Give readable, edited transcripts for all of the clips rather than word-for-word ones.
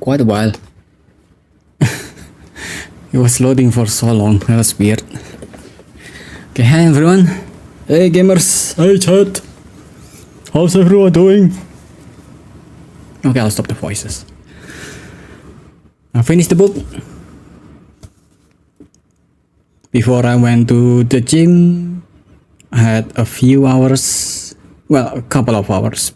quite a while. It was loading for so long. That was weird. Okay, hi everyone. Hey gamers. Hey chat. How's everyone doing? Okay, I'll stop the voices. I finished the book. Before I went to the gym, I had a few hours, well, a couple of hours,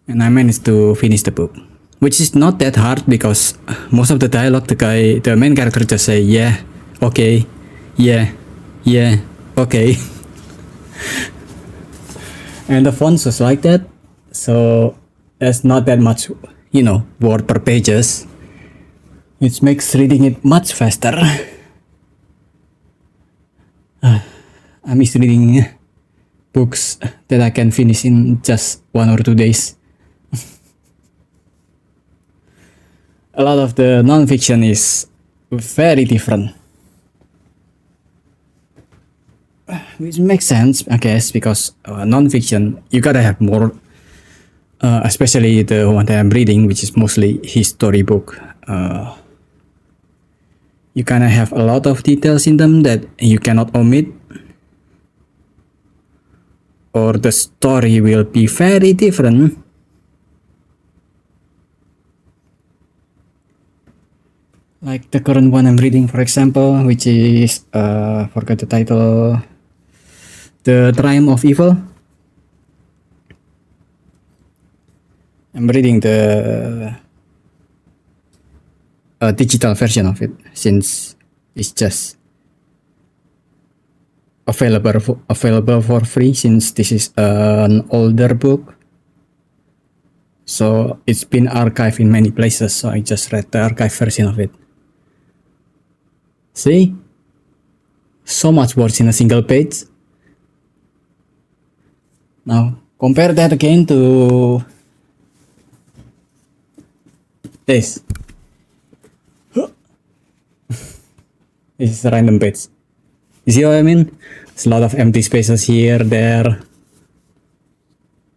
and I managed to finish the book, which is not that hard because most of the dialogue, the main character just say yeah, okay, yeah, okay, and the fonts was like that, so there's not that much, word per pages, which makes reading it much faster. I miss reading books that I can finish in just 1 or 2 days. A lot of the non-fiction is very different, which makes sense, I guess, because non-fiction you gotta have more, especially the one that I'm reading, which is mostly history book. You kind of have a lot of details in them that you cannot omit, or the story will be very different. Like the current one I'm reading, for example, which is forgot the title, The Triumph of Evil. I'm reading the digital version of it since it's just available for free, since this is an older book, so it's been archived in many places, so I just read the archived version of it. See, so much words in a single page. Now compare that again to this. This is a random page. You see what I mean? There's a lot of empty spaces here, there.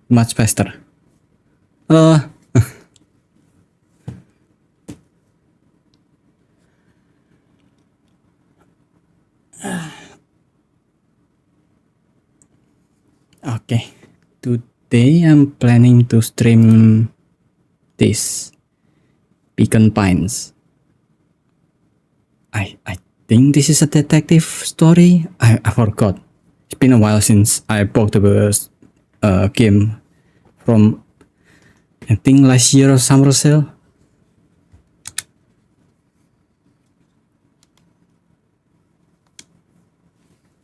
Much faster. Okay. Today I'm planning to stream this Beacon Pines. I think this is a detective story. I forgot. It's been a while since I bought the game from, I think, last year or summer sale.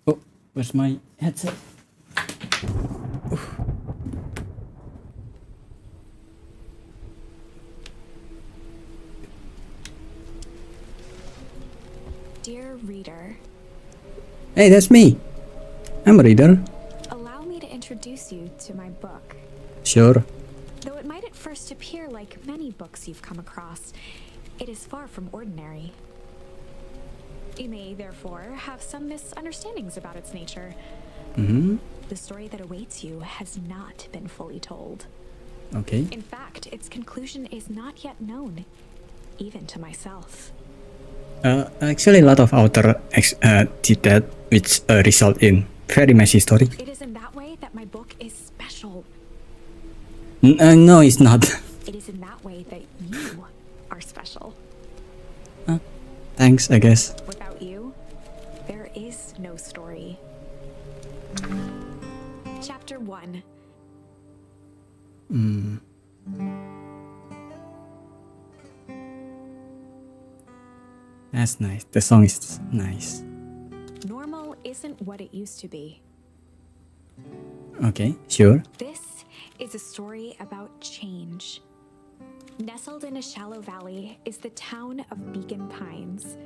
Oh, where's my headset? Oof. Dear reader. Hey, that's me. I'm a reader. Allow me to introduce you to my book. Sure. Though it might at first appear like many books you've come across, it is far from ordinary. You may, therefore, have some misunderstandings about its nature. The story that awaits you has not been fully told. Okay. In fact, its conclusion is not yet known, even to myself. Actually, a lot of authors did that, which result in very messy story. It is in that way that my book is special. No, it's not. It is in that way that you are special. Thanks, I guess. Without you, there is no story. Chapter 1. That's nice. The song is nice. Normal isn't what it used to be. Okay, sure. This is a story about change. Nestled in a shallow valley is the town of Beacon Pines.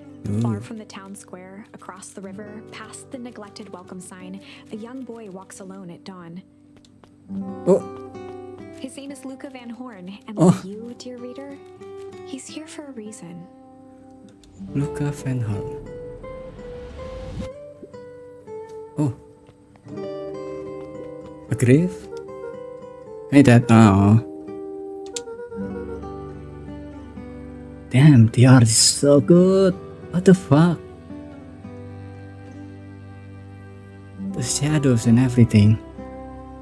Far from the town square, across the river, past the neglected welcome sign, a young boy walks alone at dawn. Oh, His name is Luca Van Horn, and Oh. like you, dear reader, he's here for a reason. Luca Van Horn. Oh. A grave? Hey, Dad. Oh. Damn, the art is so good. What the fuck? The shadows and everything.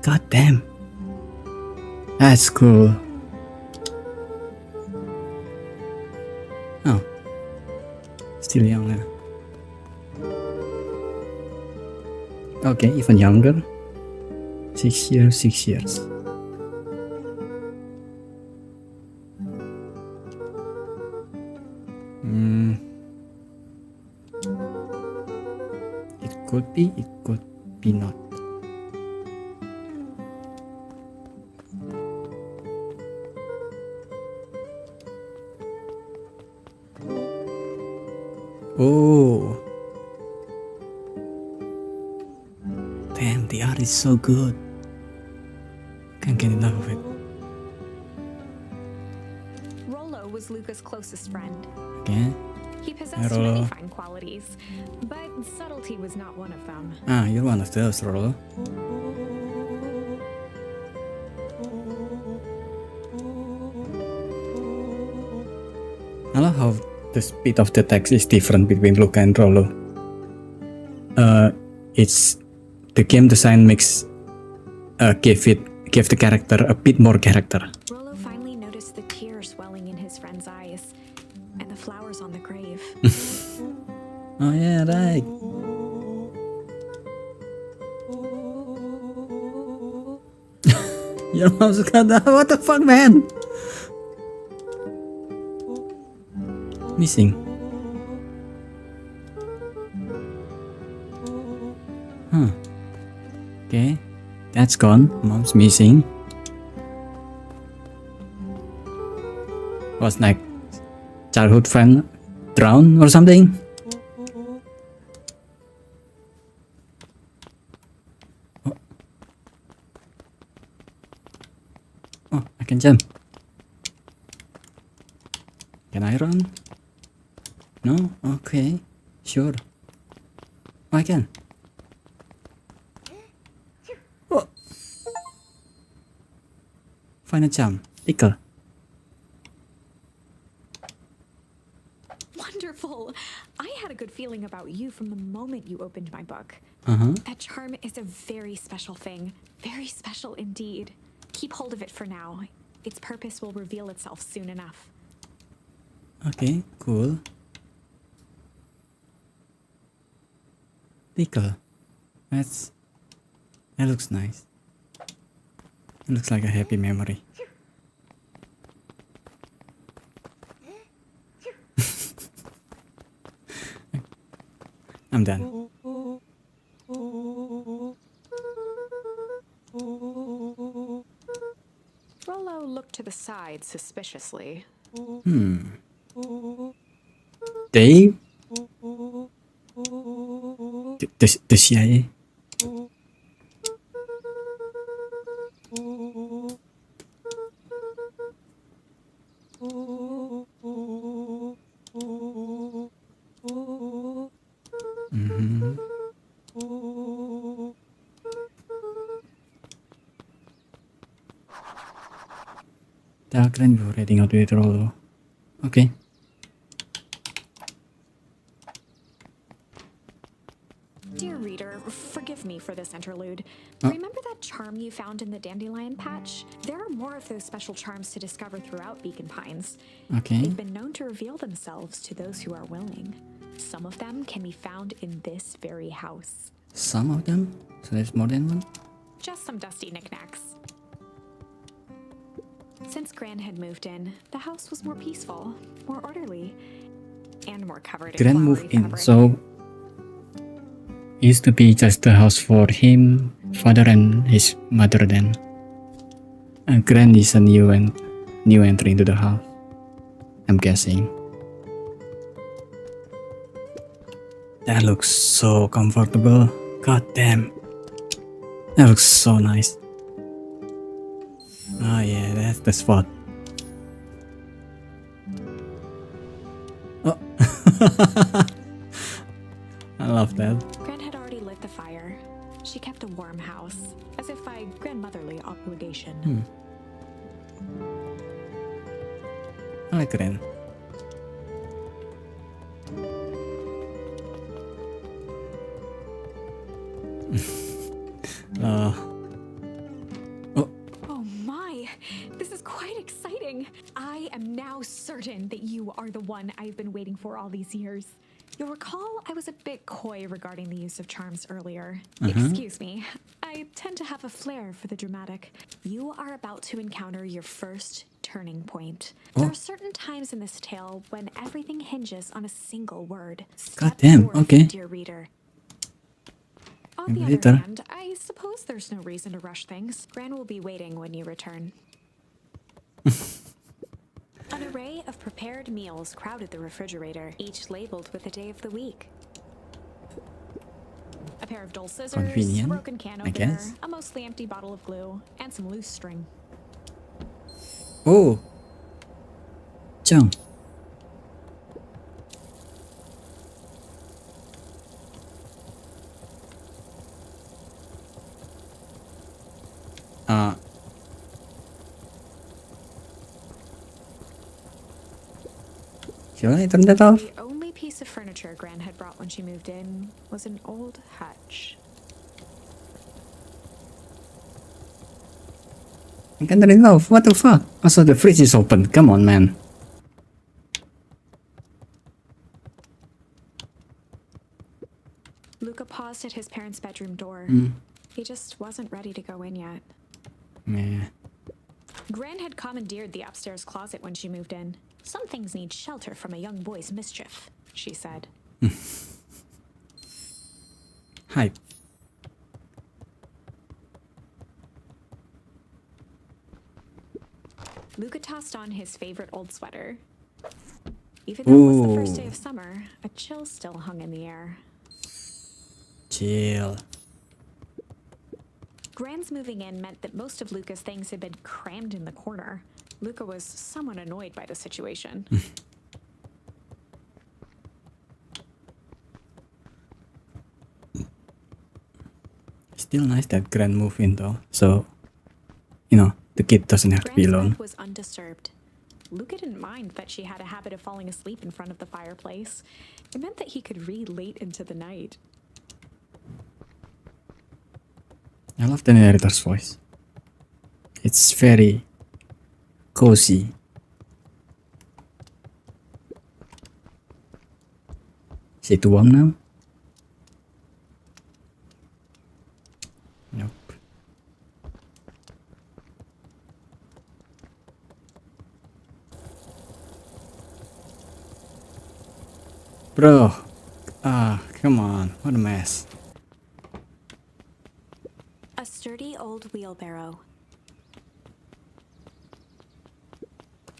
God damn. That's cool. Oh. Still young, huh? Okay, even younger. 6 years, 6 years. It could be not. Oh. Damn, the art is so good. Can't get enough of it. Rollo was Luca's closest friend. Okay. He possessed Rollo. many fine qualities, but subtlety was not one of them. Ah, you're one of those, Rollo. I love how the speed of the text is different between Luca and Rollo. It's the game design makes give the character a bit more character. Rollo finally noticed the tears swelling in his friend's eyes and the flowers on the grave. Oh yeah, right. Your mom's got that. What the fuck, man? Missing. Huh. Okay. That's gone. Mom's missing. Was like childhood friend drowned or something? Oh, I can jump. Can I run? No? Okay. Sure. Oh, I can. Oh. Find a jump. Tickle. Wonderful! I had a good feeling about you from the moment you opened my book. That charm is a very special thing. Very special indeed. Keep hold of it for now. Its purpose will reveal itself soon enough. Okay, cool. Tickle. That looks nice. It looks like a happy memory. I'm done. Rollo looked to the side suspiciously. They? The CIA? Keren before heading out with Rollo. Okay. Dear reader, forgive me for this interlude. Remember that charm you found in the dandelion patch? There are more of those special charms to discover throughout Beacon Pines. Okay. They've been known to reveal themselves to those who are willing. Some of them can be found in this very house. Some of them? So there's more than one? Just some dusty knickknacks. Since Gran had moved in, the house was more peaceful, more orderly, and more covered in Gran flowery moved in, fabric. so it used to be just a house for him, father and his mother then. And Gran is a new entry into the house, I'm guessing. That looks so comfortable. God damn. That looks so nice. Oh yeah, that's the spot. Oh. I love that. Gran had already lit the fire. She kept a warm house, as if by grandmotherly obligation. I like Gran. I am now certain that you are the one I've been waiting for all these years. You'll recall I was a bit coy regarding the use of charms earlier. Excuse me, I tend to have a flair for the dramatic. You are about to encounter your first turning point. There are certain times in this tale when everything hinges on a single word. Step damn, forth, okay. dear reader. On the Later. other hand, I suppose there's no reason to rush things. Gran will be waiting when you return. An array of prepared meals crowded the refrigerator, each labeled with a day of the week. A pair of dull scissors, Convenient, a broken can I opener, guess. a mostly empty bottle of glue, and some loose string. Oh. Chang. Should I turn that off? The only piece of furniture Gran had brought when she moved in was an old hutch. I can't turn it off. What the fuck? Also, the fridge is open. Come on, man. Luca paused at his parents' bedroom door. He just wasn't ready to go in yet. Yeah. Gran had commandeered the upstairs closet when she moved in. Some things need shelter from a young boy's mischief, she said. Hype. Luca tossed on his favorite old sweater. Even though it was the first day of summer, a chill still hung in the air. Chill. Gran's moving in meant that most of Luca's things had been crammed in the corner. Luca was somewhat annoyed by the situation. Still nice that Gran moved in though. So, you know, the kid doesn't have to be Gran's alone. bed was undisturbed. Luca didn't mind that she had a habit of falling asleep in front of the fireplace. It meant that he could read late into the night. I love the narrator's voice. It's very cozy. Is it warm now? Nope. Bro. Come on. What a mess. A sturdy old wheelbarrow.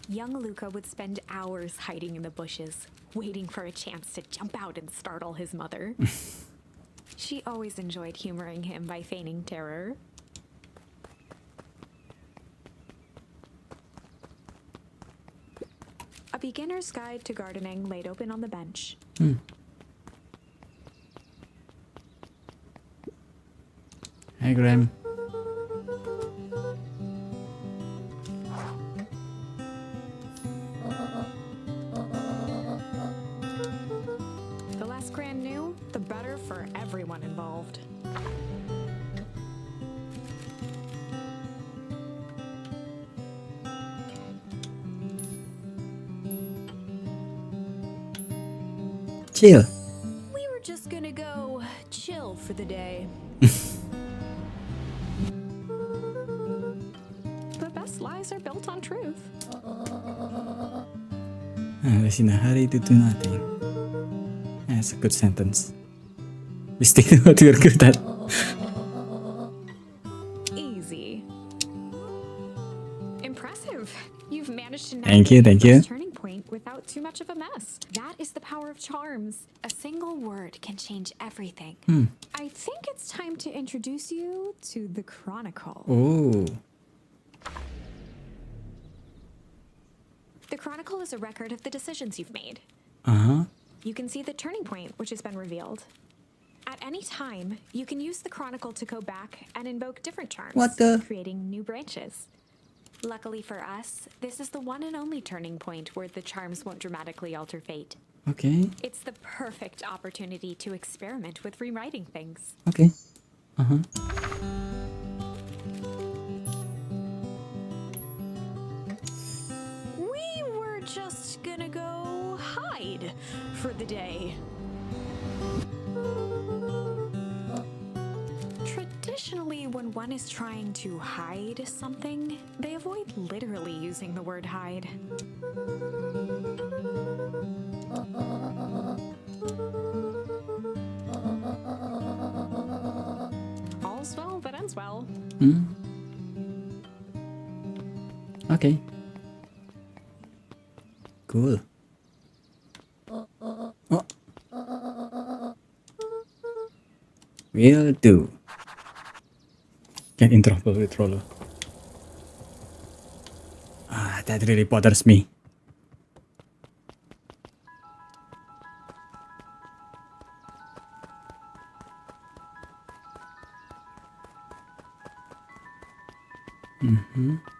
Young Luca would spend hours hiding in the bushes, waiting for a chance to jump out and startle his mother. She always enjoyed humoring him by feigning terror. A beginner's guide to gardening laid open on the bench. Hey, Graham. The less Gran knew, the better for everyone involved. Chill. We were just gonna go chill for the day. The best lies are built on truth. I was in a hurry to do nothing. That's a good sentence. We stick to what you're good at. Easy. Impressive. You've managed to Thank you, thank navigate you. this turning point without too much of a mess. That is the power of charms. A single word can change everything. I think it's time to introduce you to the Chronicle. Oh. The Chronicle is a record of the decisions you've made. Uh-huh. You can see the turning point, which has been revealed. At any time, you can use the Chronicle to go back and invoke different charms, What the? creating new branches. Luckily for us, this is the one and only turning point where the charms won't dramatically alter fate. Okay. It's the perfect opportunity to experiment with rewriting things. Okay. Uh-huh. Whee! gonna go hide for the day. Traditionally, when one is trying to hide something, they avoid literally using the word hide. All's well that ends well. Okay. Cool. Oh. Will do. Get in trouble with Rollo. Ah, that really bothers me.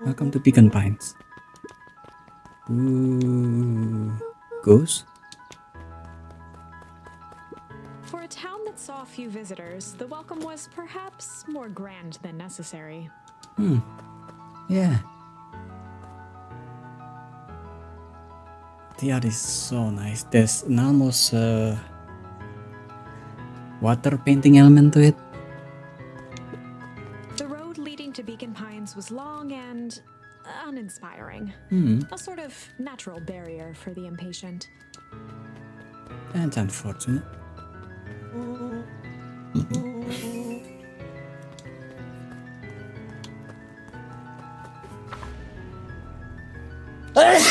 Welcome to Beacon Pines. Ooh. Ghost? For a town that saw few visitors, the welcome was perhaps more grand than necessary. Yeah. The art is so nice. There's an almost water painting element to it. The road leading to Beacon Pines was long and uninspiring. A sort of natural barrier for the impatient. That's unfortunate.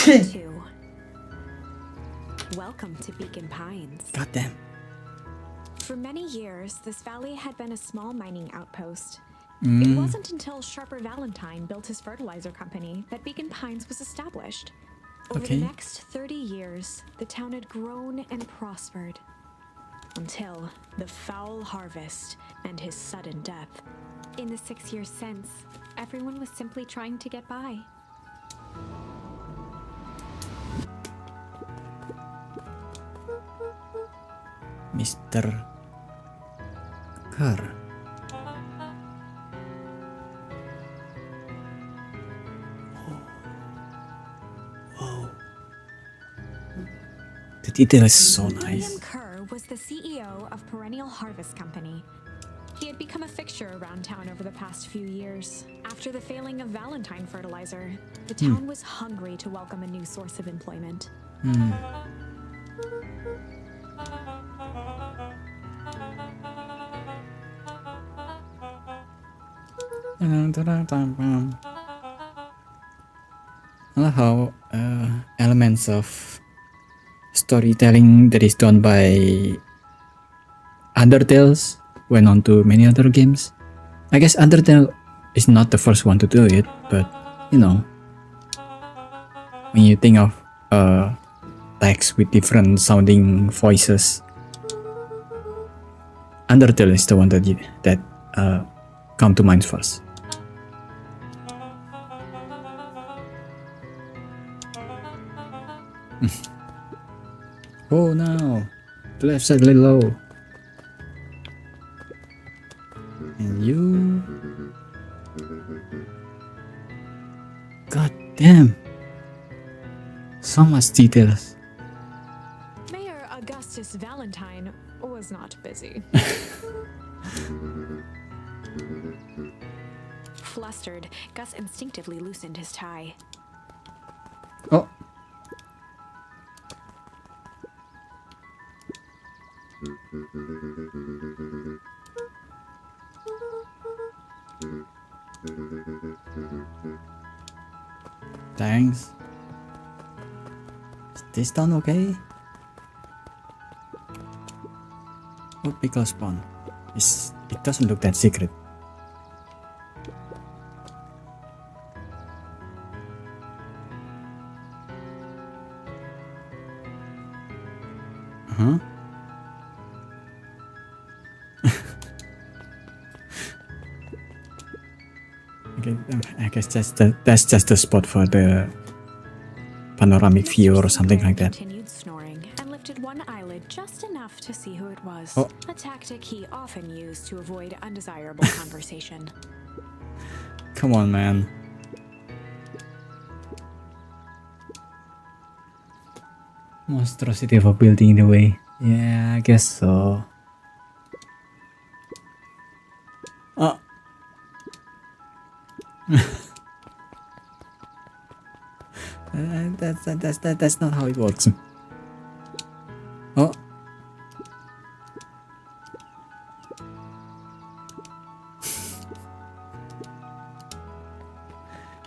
Two. Welcome to Beacon Pines. Goddamn. For many years, this valley had been a small mining outpost. It wasn't until Sharper Valentine built his fertilizer company that Beacon Pines was established. Over the next 30 years, the town had grown and prospered. Until the foul harvest and his sudden death. In the 6 years since, everyone was simply trying to get by. Mr. Carr. Wow. The detail is so nice. William Kerr was the CEO of Perennial Harvest Company. He had become a fixture around town over the past few years. After the failing of Valentine fertilizer, the town was hungry to welcome a new source of employment. I love how elements of storytelling that is done by Undertales went on to many other games. I guess Undertale is not the first one to do it, but you know, when you think of text with different sounding voices, Undertale is the one that come to mind first. Oh no, the left side a little low. And you... God damn. So much details. Mayor Augustus Valentine was not busy. Flustered, Gus instinctively loosened his tie. Oh. Thanks. Is this done okay? Oh, pickle spawn. It doesn't look that secret. Huh? Okay, I guess that's just the spot for the panoramic view or something like that. Continued snoring and lifted one eyelid just enough to see who it was. Oh. A tactic he often used to avoid undesirable conversation. Come on, man. Monstrosity of a building in the way. Yeah, I guess so. Oh. That's not how it works. Oh.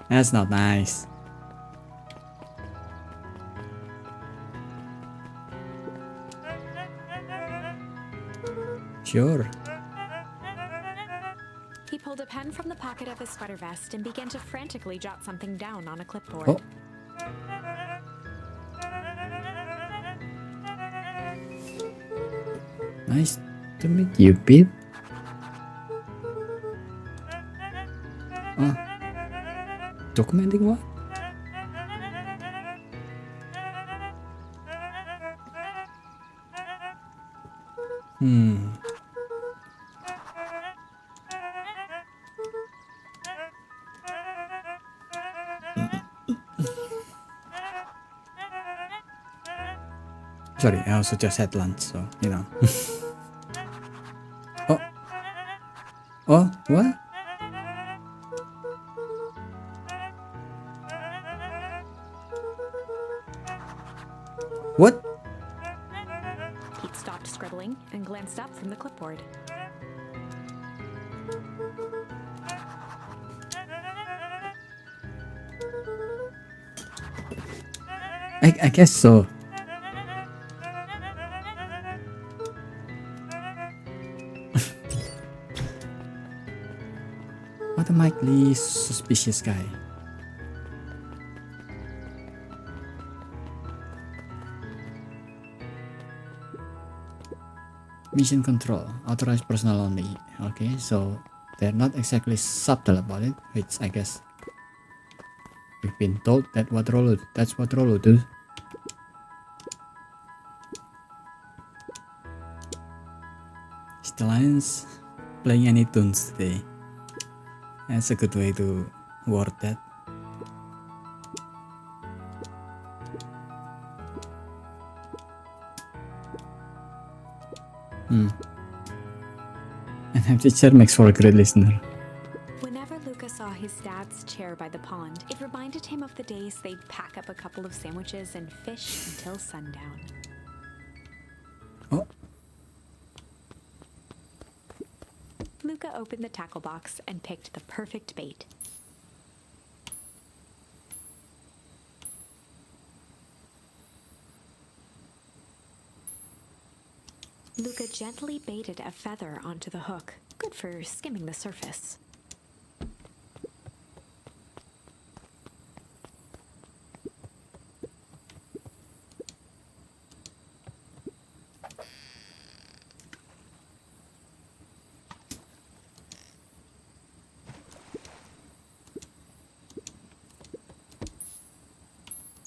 That's not nice. Sure. He pulled a pen from the pocket of his sweater vest and began to frantically jot something down on a clipboard. Oh. Nice to meet you, Pete. Oh. Documenting what? Sorry, I also just had lunch, so you know. Oh. Oh, what? What? Pete stopped scribbling and glanced up from the clipboard. I guess so. What a mildly suspicious guy. Mission control, authorized personnel only. Okay, so they're not exactly subtle about it, which I guess we've been told that's what Rolo do. The Lions playing any tunes today. That's a good way to word that. An empty chair makes for a great listener. Whenever Luca saw his dad's chair by the pond, it reminded him of the days they'd pack up a couple of sandwiches and fish until sundown. Oh. Luca opened the tackle box and picked the perfect bait. Luca gently baited a feather onto the hook, good for skimming the surface.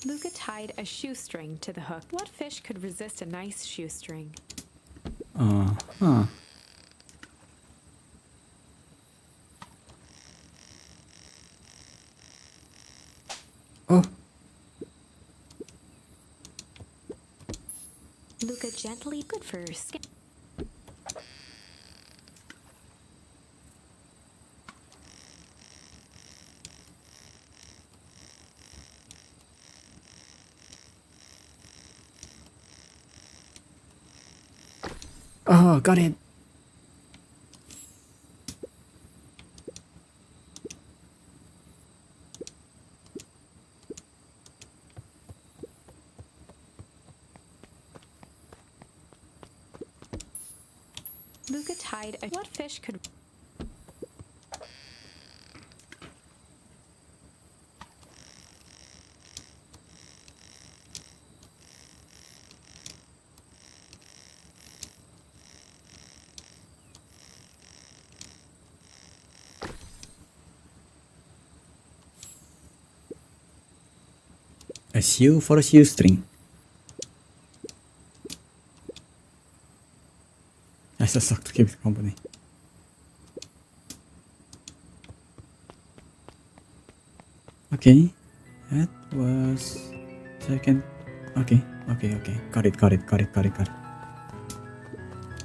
Luca tied a shoestring to the hook. What fish could resist a nice shoestring? Huh. Oh. Luca gently, good for skin. Oh, got it. Luca tied a... What fish could... A shoe for a shoestring. I just suck to keep it company. Okay, that was second. Okay. Okay. Got it.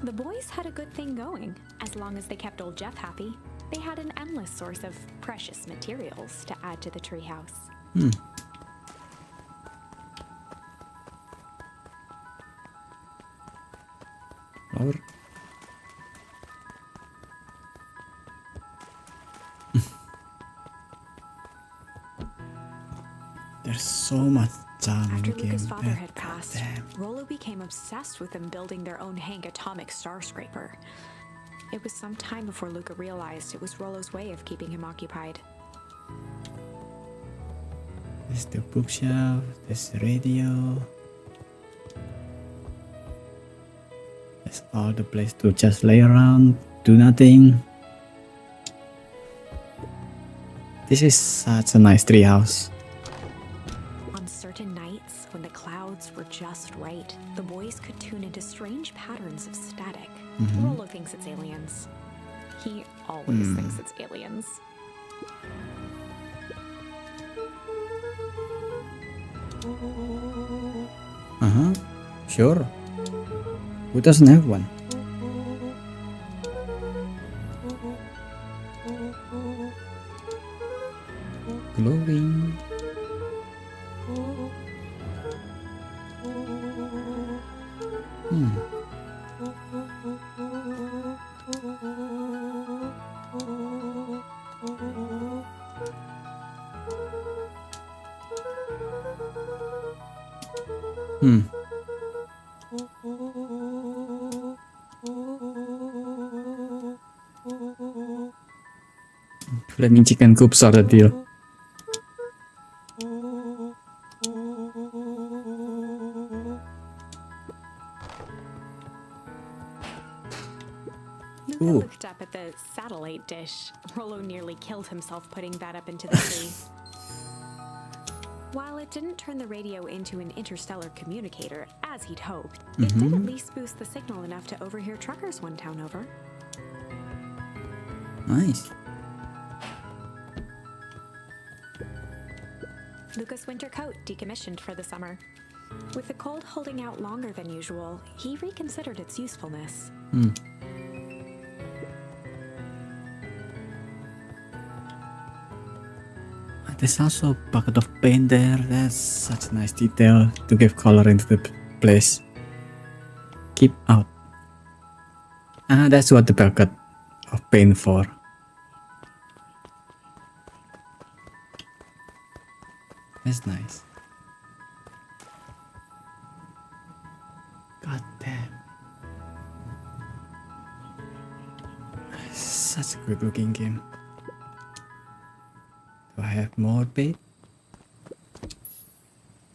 The boys had a good thing going. As long as they kept old Jeff happy, they had an endless source of precious materials to add to the treehouse. Flower. There's so much charm in After the game. Luca's father had God passed, damn. Rollo became obsessed with them building their own Hank atomic star scraper. It was some time before Luca realized it was Rollo's way of keeping him occupied. There's the bookshelf, there's the radio. There's all the place to just lay around, do nothing. This is such a nice treehouse. On certain nights, when the clouds were just right, the boys could tune into strange patterns of static. Rollo thinks it's aliens. He always thinks it's aliens. Sure. Who doesn't have one? Glowing. Flaming chicken coops are the deal. Luca Ooh. looked up at the satellite dish. Rollo nearly killed himself putting that up into the tree. While it didn't turn the radio into an interstellar communicator, as he'd hoped, it did at least boost the signal enough to overhear truckers one town over. Nice. Luca's winter coat decommissioned for the summer. With the cold holding out longer than usual, he reconsidered its usefulness. There's also a bucket of paint there. That's such a nice detail to give color into the place. Keep out. That's what the bucket of paint for. That's nice. God damn. Such a good looking game. Do I have more bait?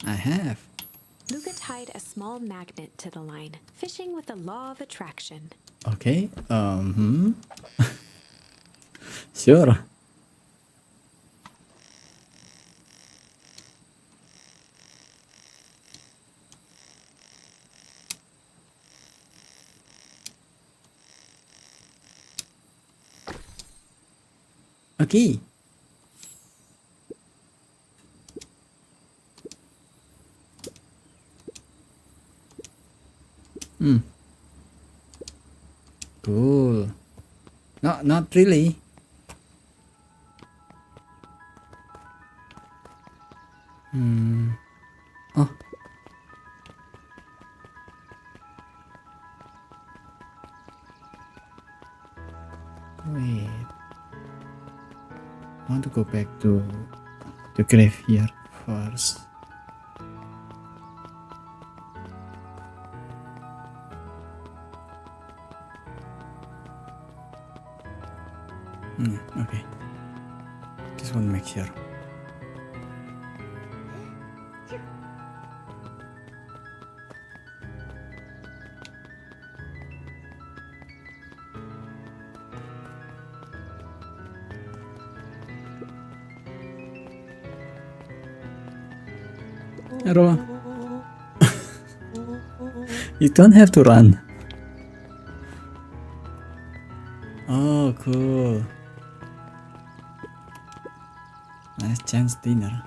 I have. Luca tied a small magnet to the line, fishing with the law of attraction. Okay. Sure. Okay. Cool. No, not really. Oh. Wait. I want to go back to the graveyard first. Okay. Just want to make sure. Hello. You don't have to run. Oh, cool. Nice chance dinner.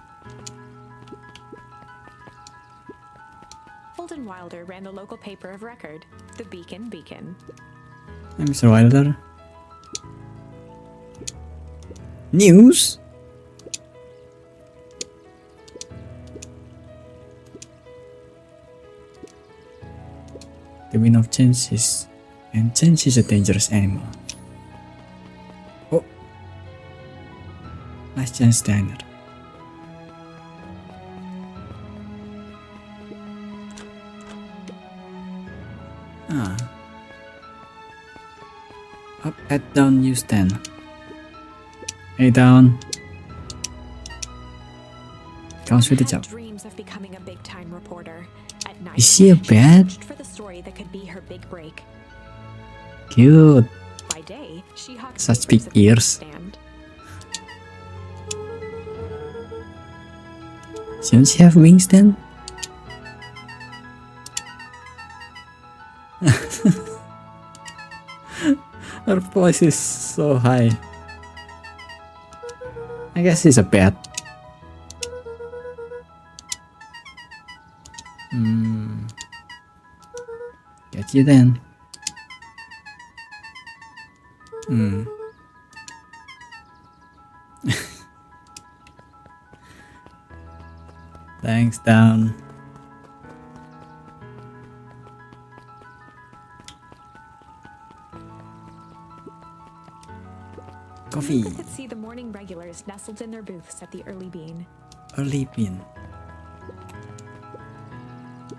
Sheldon Wilder ran the local paper of record, the Beacon Beacon. I'm Mr. Wilder. News? The wind of change is... and change is a dangerous animal. Oh! Last chance diner. Ah. Up, at, down, use 10. Hey, down. Counts with the job. Dreams of becoming a big-time reporter. At night, Is she a she bat? searched for the story that could be her big break. Cute. By day, she hawked Such papers big at the ears. stand. Shouldn't she have wings then? Her voice is so high. I guess she's a bat. Get you then. Thanks, down. Coffee. Luca could see the morning regulars nestled in their booths at the Early Bean. Early bean.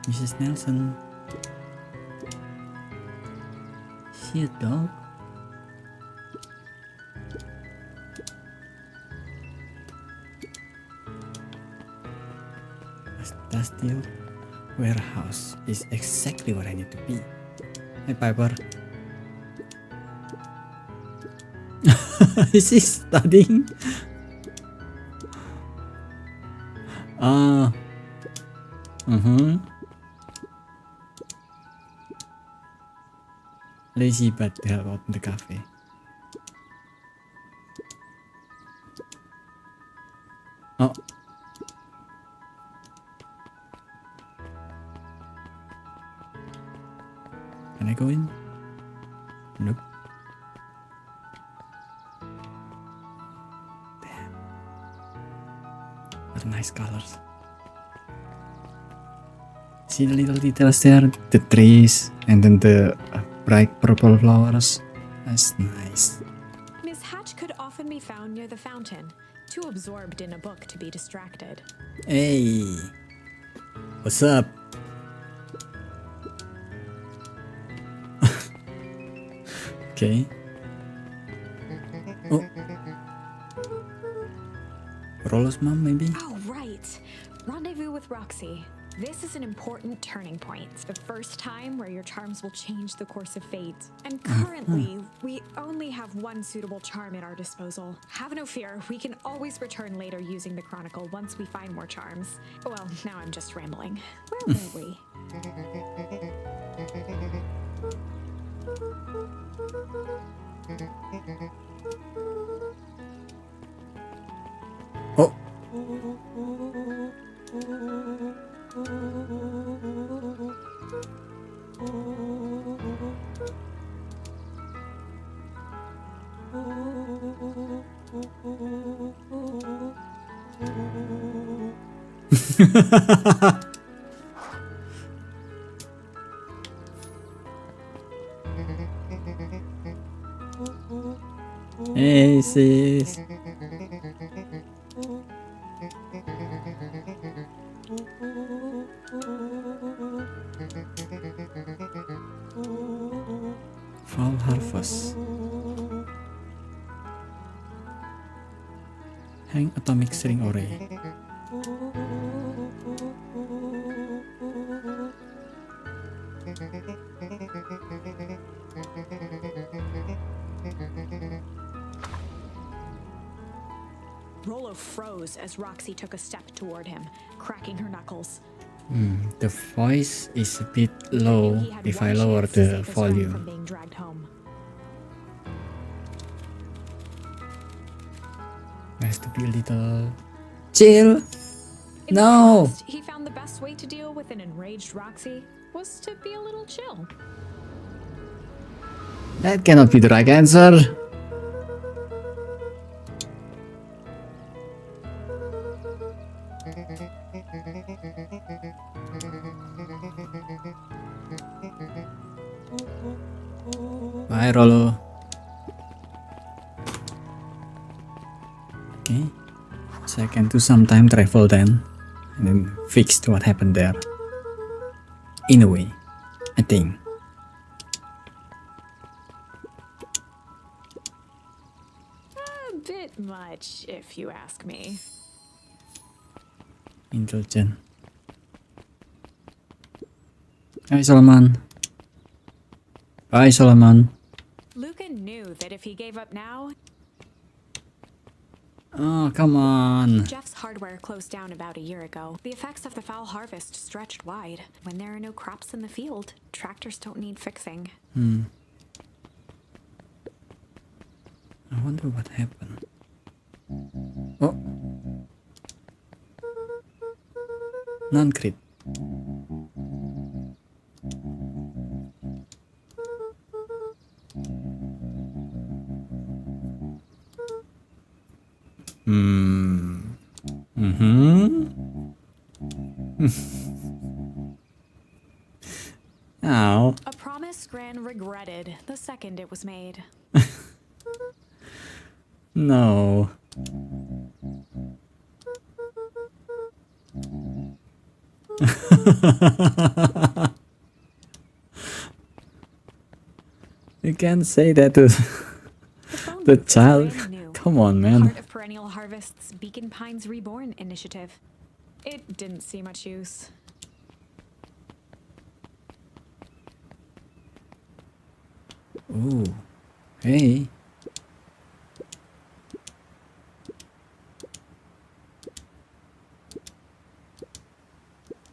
Mrs. Nelson. Is she a dog? A dusty warehouse is exactly where I need to be. Hey, Piper. Is he studying? Lazy but they are out in the cafe. Oh. Can I go in? Nope. Damn. What nice colors. See the little details there? The trees and then the bright purple flowers. That's nice. Miss Hatch could often be found near the fountain, too absorbed in a book to be distracted. Hey. What's up? Okay. Oh. Rollo's mom, maybe? Oh, right. Rendezvous with Roxy. This is an important turning point. The first time where your charms will change the course of fate. And currently, we only have one suitable charm at our disposal. Have no fear, we can always return later using the Chronicle once we find more charms. Well, now I'm just rambling. Where were we? Oh. Hey sis. Fall harvest. Hang atomic string array. Rollo froze as Roxy took a step toward him, cracking her knuckles. The voice is a bit low He had if one I lower chance to the save his friend volume. from being dragged home. Has to be a little chill. In No. the past, he found the best way to deal with an enraged Roxy was to be a little chill. That cannot be the right answer. Bye, Rolo. Okay, so I can do some time travel then, and then fix what happened there. In a way, I think. A bit much, if you ask me. Intelligent. Hi, Solomon. Bye, Solomon. Luca knew that if he gave up now, Oh, come on. Jeff's hardware closed down about a year ago. The effects of the foul harvest stretched wide. When there are no crops in the field, tractors don't need fixing. I wonder what happened. Oh. Non-crit. Ow. A promise Gran regretted the second it was made. No. You can't say that to the child. Come on, man. Part of Perennial Harvest's Beacon Pines Reborn initiative. It didn't see much use. Ooh. Hey.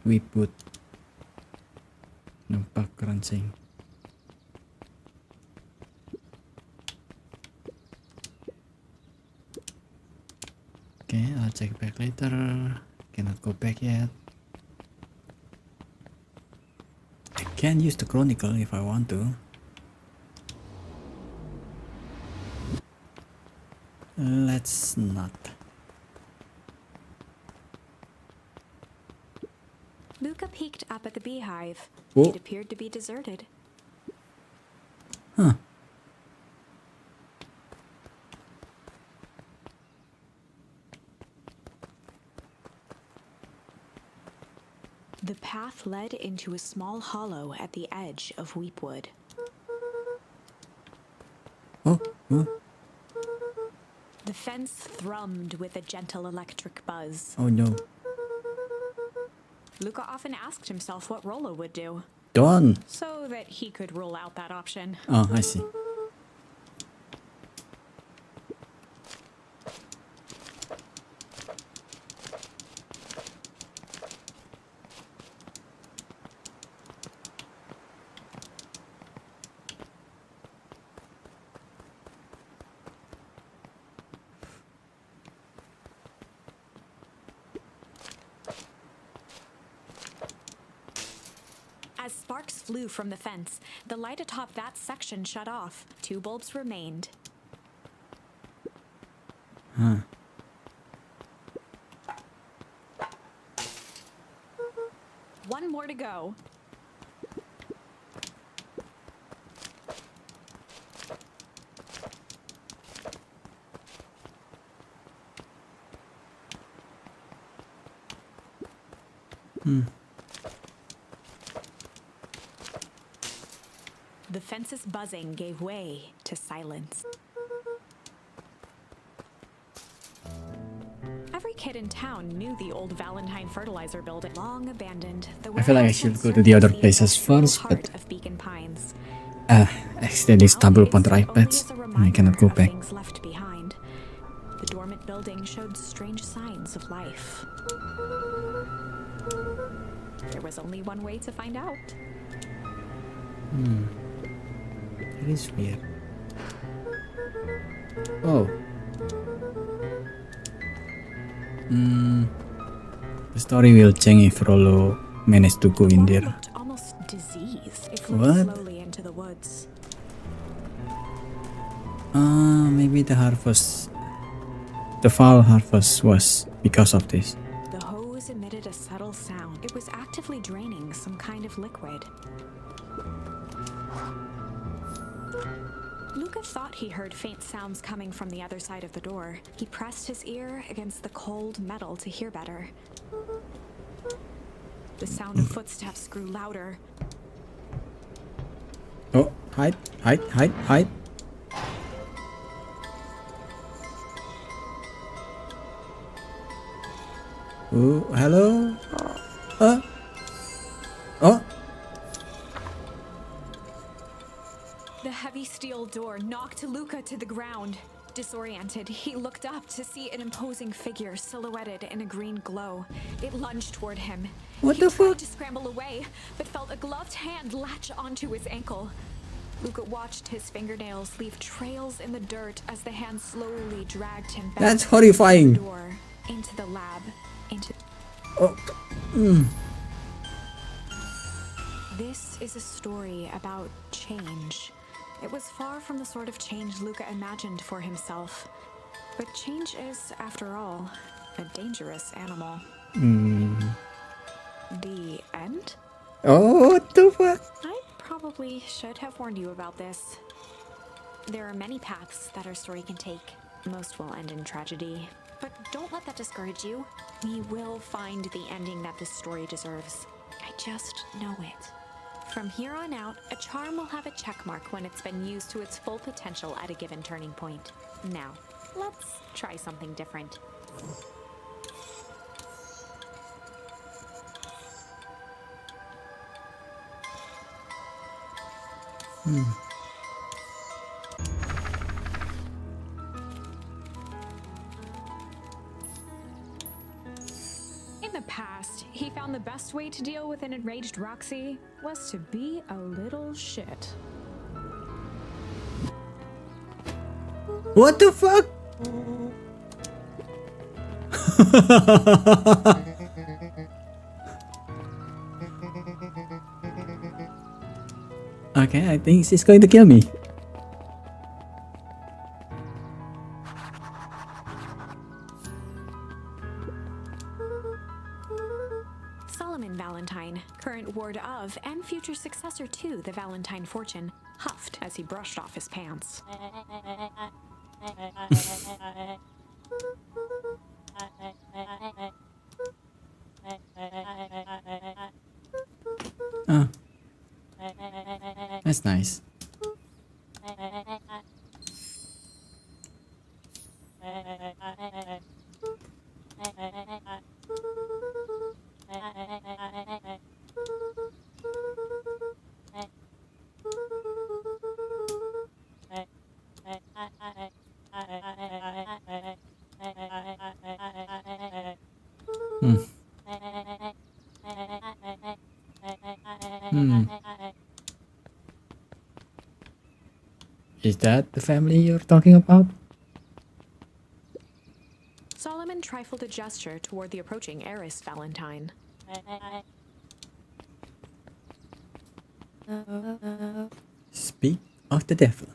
We put nampak kerancing. Okay, I'll check back later. Cannot go back yet. I can use the chronicle if I want to. Let's not. Luca peeked up at the beehive. Oh. It appeared to be deserted. Huh. The path led into a small hollow at the edge of Weepwood. Oh, oh, The fence thrummed with a gentle electric buzz. oh no. Luca often asked himself what Rolo would do, Done. so that he could rule out that option. Oh, I see. As sparks flew from the fence, the light atop that section shut off. 2 bulbs remained. Huh. One more to go. The fence's buzzing gave way to silence. Every kid in town knew the old Valentine fertilizer building, long abandoned. I feel like I should go to the other places first, but of Beacon Pines. accidentally stumbled upon the right paths and I cannot go back. Things left behind. The dormant building showed strange signs of life. There was only one way to find out. It is weird. Oh. The story will change if Rollo managed to go in Laura there. looked almost diseased. It flew What? slowly into the woods. Maybe the harvest, the fall harvest was because of this. The hose emitted a subtle sound. It was actively draining some kind of liquid. Luca thought he heard faint sounds coming from the other side of the door. He pressed his ear against the cold metal to hear better. The sound of footsteps grew louder. Oh, hide. Oh, hello? Oh! The heavy steel door knocked Luca to the ground. Disoriented, he looked up to see an imposing figure silhouetted in a green glow. It lunged toward him. What He the tried fuck? to scramble away, but felt a gloved hand latch onto his ankle. Luca watched his fingernails leave trails in the dirt as the hand slowly dragged him back. That's horrifying. The door, into the lab, into... Oh. This is a story about change. It was far from the sort of change Luca imagined for himself. But change is, after all, a dangerous animal. The end? Oh, what the fuck? I probably should have warned you about this. There are many paths that our story can take. Most will end in tragedy. But don't let that discourage you. We will find the ending that this story deserves. I just know it. From here on out, a charm will have a check mark when it's been used to its full potential at a given turning point. Now, let's try something different. In the past, he found the best way to deal with an enraged Roxy was to be a little shit. What the fuck? Okay, I think she's going to kill me. Solomon Valentine, current ward of and future successor to the Valentine fortune, huffed as he brushed off his pants. Oh. That's nice. Is that the family you're talking about? Solomon trifled a gesture toward the approaching heiress Valentine. Speak of the devil.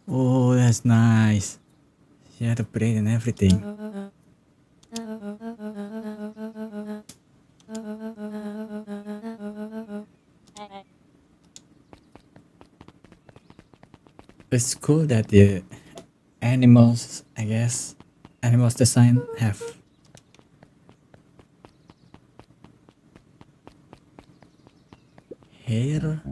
Oh, that's nice. She had a braid and everything. It's cool that the animals, I guess, animals design have hair.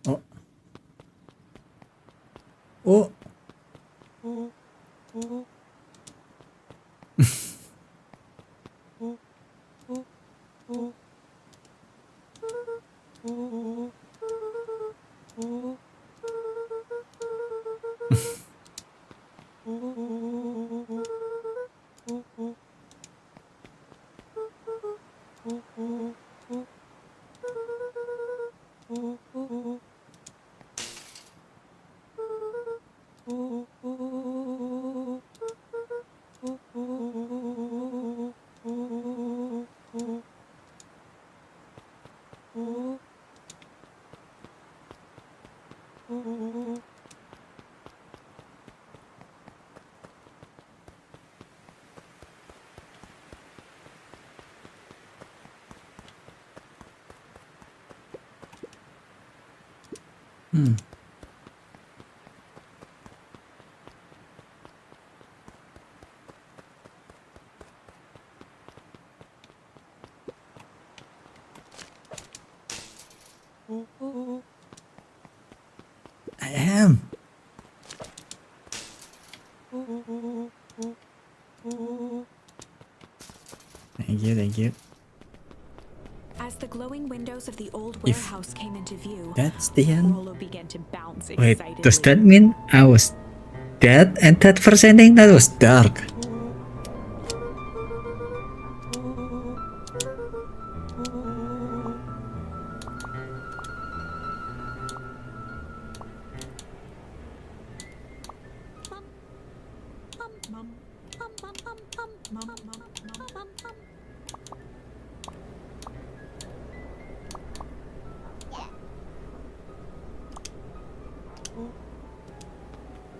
Oh. Oh. I am. Thank you, thank you. As the glowing windows of the old If warehouse came into view, that's the end. Rollo began to bounce Wait, excitedly. does that mean I was dead and that first ending? That was dark.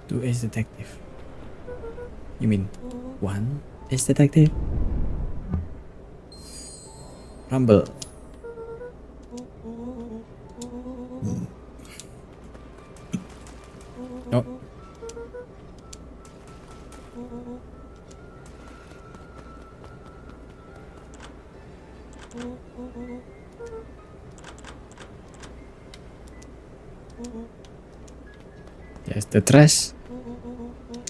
Two is detective. You mean one is detective? Rumble. Oh. Yes, the trash.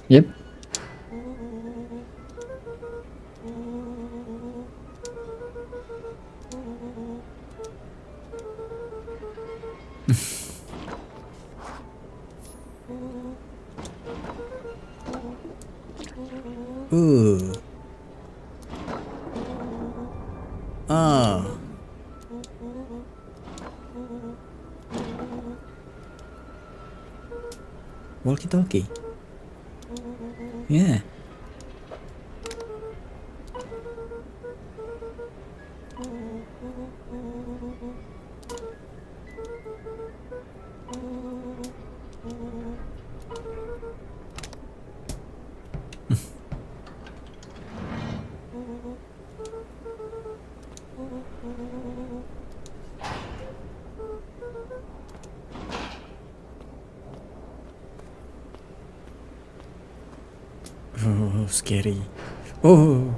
Yep. Ooh. Ah. Walkie-talkie. Yeah. Oh, scary. Oh.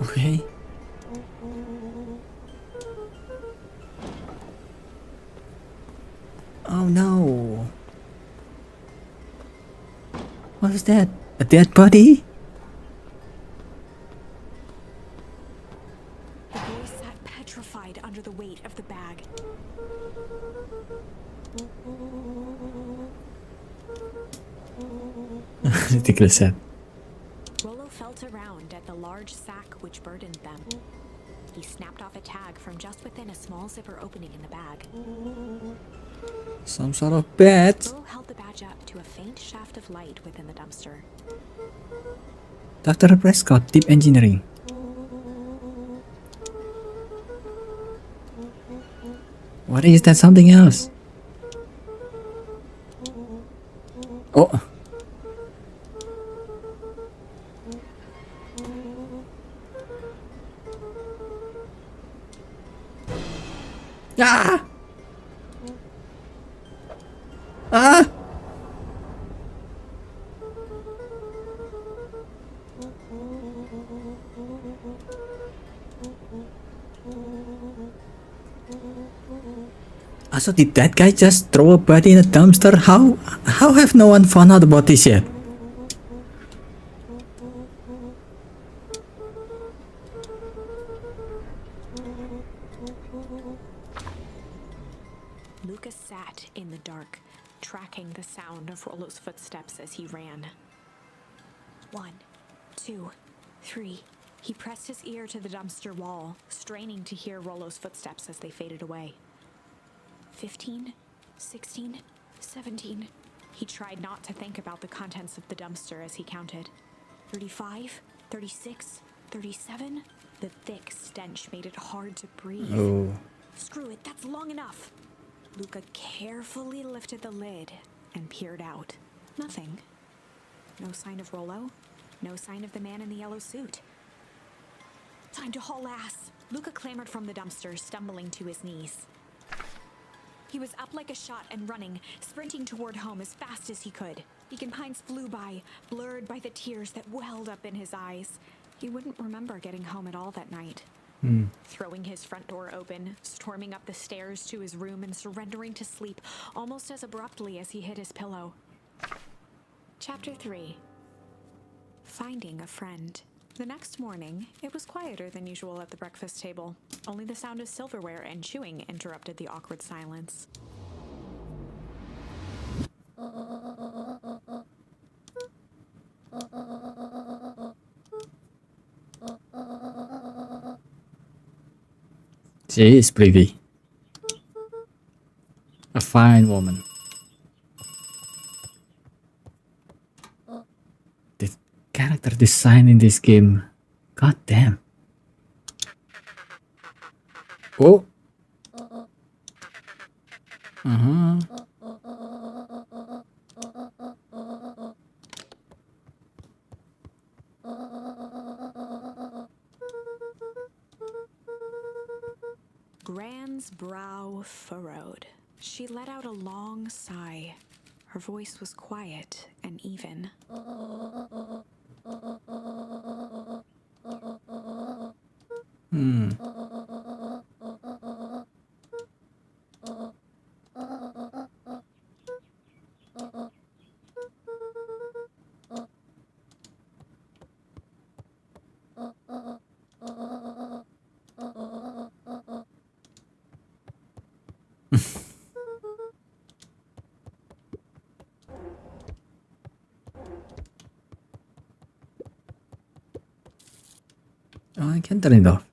Okay. Oh no. What was that? A dead body? The boy sat petrified under the weight of the bag. Ridiculous sad. Rollo felt around at the large sack which burdened them. He snapped off a tag from just within a small zipper opening in the bag. Some sort of bat. Rollo held the badge up to a faint shaft of light within the dumpster. Dr. Prescott, Deep Engineering. What is that? Something else? Oh. Ah! Ah! Also, did that guy just throw a body in a dumpster? How have no one found out about this yet? Lucas sat in the dark, tracking the sound of Rollo's footsteps as he ran. 1, 2, 3. He pressed his ear to the dumpster wall, straining to hear Rollo's footsteps as they faded away. 15, 16, 17. He tried not to think about the contents of the dumpster as he counted. 35, 36, 37. The thick stench made it hard to breathe. Oh. Screw it, that's long enough. Luca carefully lifted the lid and peered out. Nothing. No sign of Rollo. No sign of the man in the yellow suit. Time to haul ass. Luca clambered from the dumpster, stumbling to his knees. He was up like a shot and running, sprinting toward home as fast as he could. Beacon Pines flew by, blurred by the tears that welled up in his eyes. He wouldn't remember getting home at all that night. Throwing his front door open, storming up the stairs to his room and surrendering to sleep almost as abruptly as he hit his pillow. Chapter 3. Finding a friend. The next morning, it was quieter than usual at the breakfast table. Only the sound of silverware and chewing interrupted the awkward silence. She is pretty. A fine woman. The character design in this game. God damn. Oh. Uh-huh. Gran's brow furrowed. She let out a long sigh. Her voice was quiet and even. Oh, I can turn it off.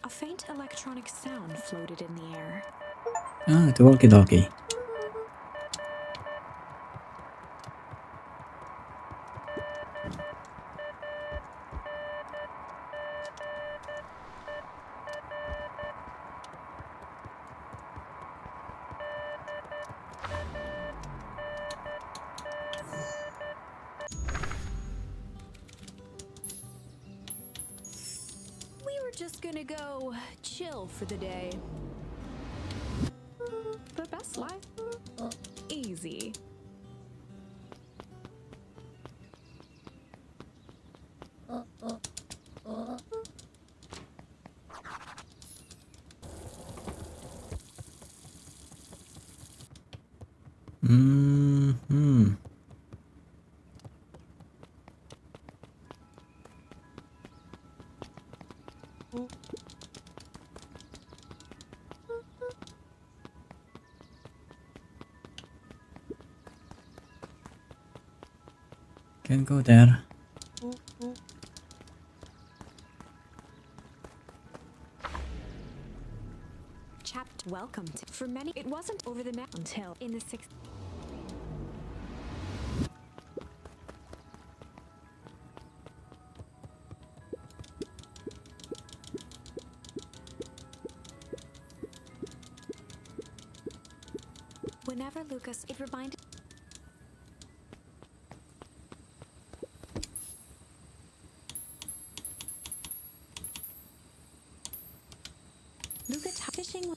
A faint electronic sound floated in the air. Ah, the walkie-talkie. We were just gonna go chill for the day. The best life? Easy. Mm-hmm. Can go there. Chapped welcome to. For many, it wasn't over the net until in the 60s. Whenever Lucas, it reminded. Lucas fishing.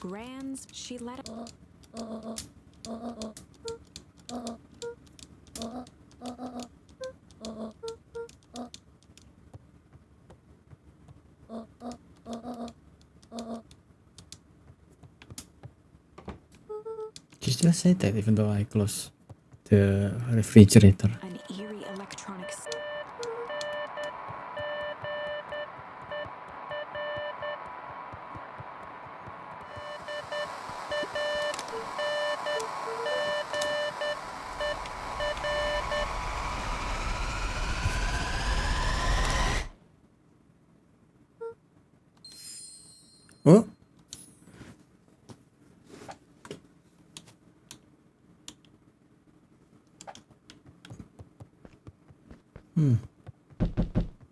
Grands, she let She still said that even though I closed the refrigerator. an eerie electronic Oh.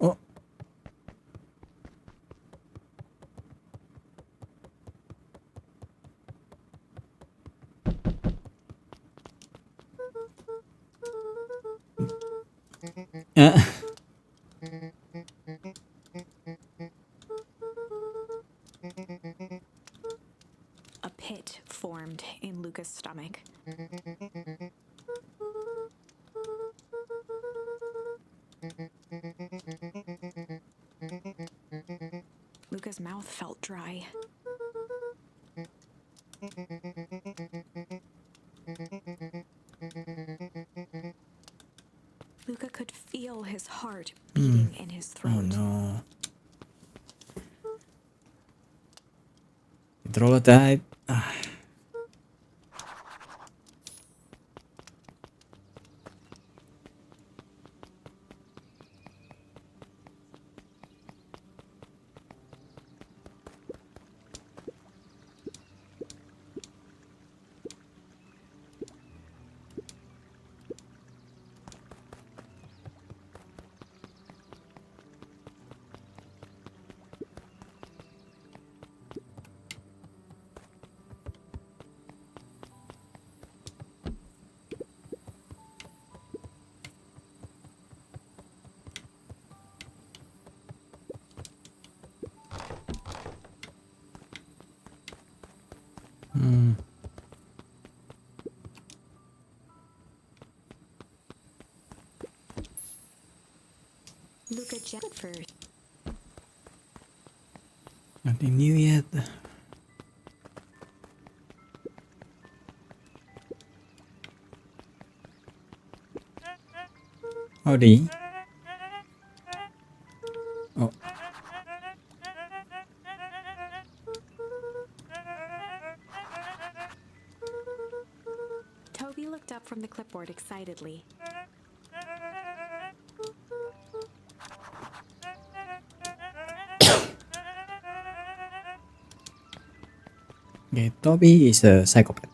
Oh. Uh. A pit formed in Luca's stomach. Luca's mouth felt dry. Luca could feel his heart beating in his throat. Oh no. Throw that. Luca jetted first. Nothing new yet. Howdy. Oh. Toby looked up from the clipboard excitedly. Okay, Toby is a psychopath.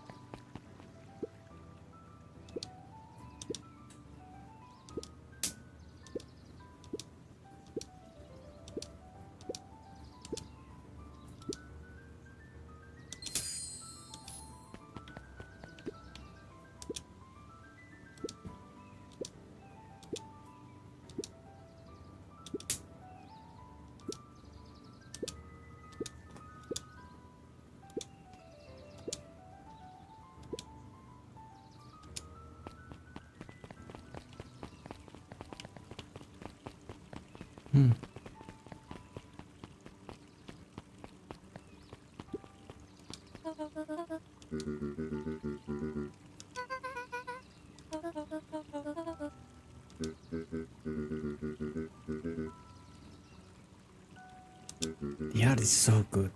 The art is so good.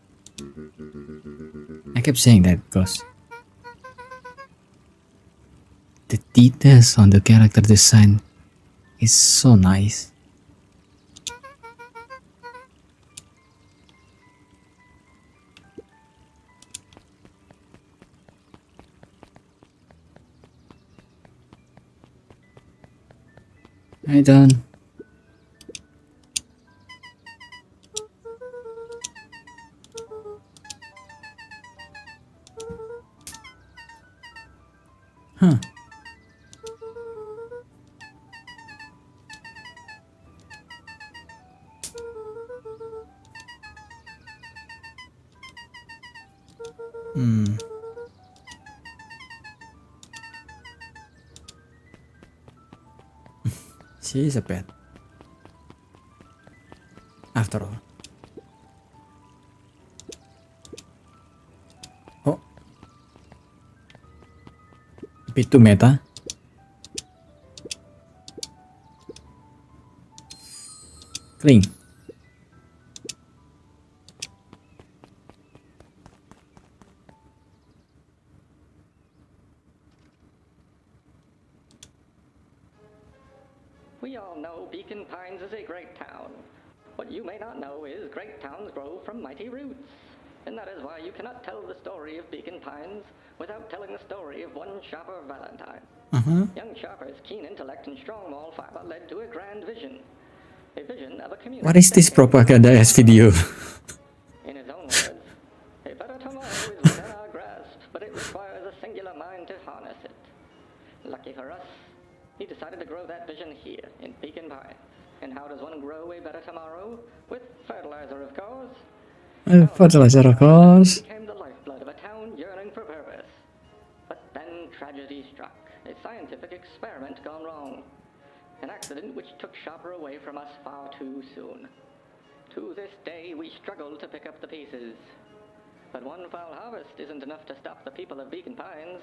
I kept saying that because the details on the character design is so nice. Hi, Don. Huh. She is a pet. After all. Oh. A bit too meta. Cling. We all know Beacon Pines is a great town. What you may not know is great towns grow from mighty roots. And that is why you cannot tell the story of Beacon Pines without telling the story of one Shopper Valentine. Young Shopper's keen intellect and strong moral fiber led to a grand vision. A vision of a community. What is this propaganda as video? In his own words, a better tomorrow is within our grasp, but it requires a singular mind to harness it. Lucky for us, he decided to grow that vision here in Beacon Pines. And how does one grow a better tomorrow? With fertilizer, of course. Fertilizer, of course. Became the lifeblood of a town yearning for purpose. But then tragedy struck. A scientific experiment gone wrong. An accident which took Shopper away from us far too soon. To this day, we struggle to pick up the pieces. But one foul harvest isn't enough to stop the people of Beacon Pines.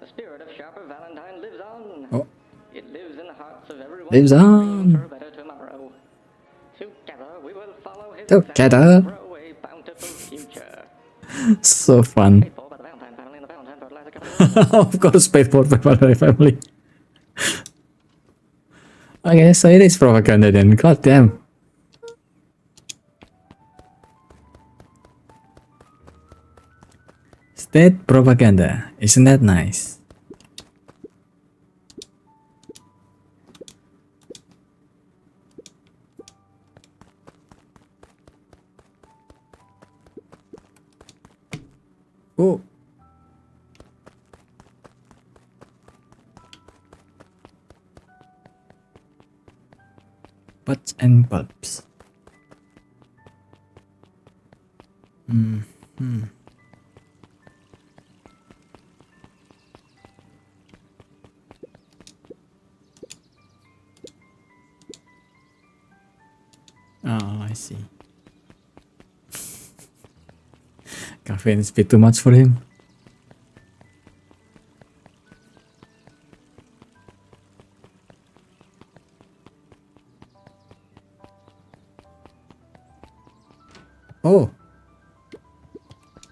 The spirit of Shopper Valentine lives on. Oh. It lives in the hearts of everyone Lives on. for a better tomorrow. Together, we will follow his Together. example and grow a bountiful future. So fun. Paid for by the Valentine family and the Valentine Fertilizer Company. Of course, paid for by my family. Okay, so it is propaganda then. God damn. State propaganda. Isn't that nice? Oh. Butts and bulbs. Oh, I see. Caffeine is a bit too much for him. Oh,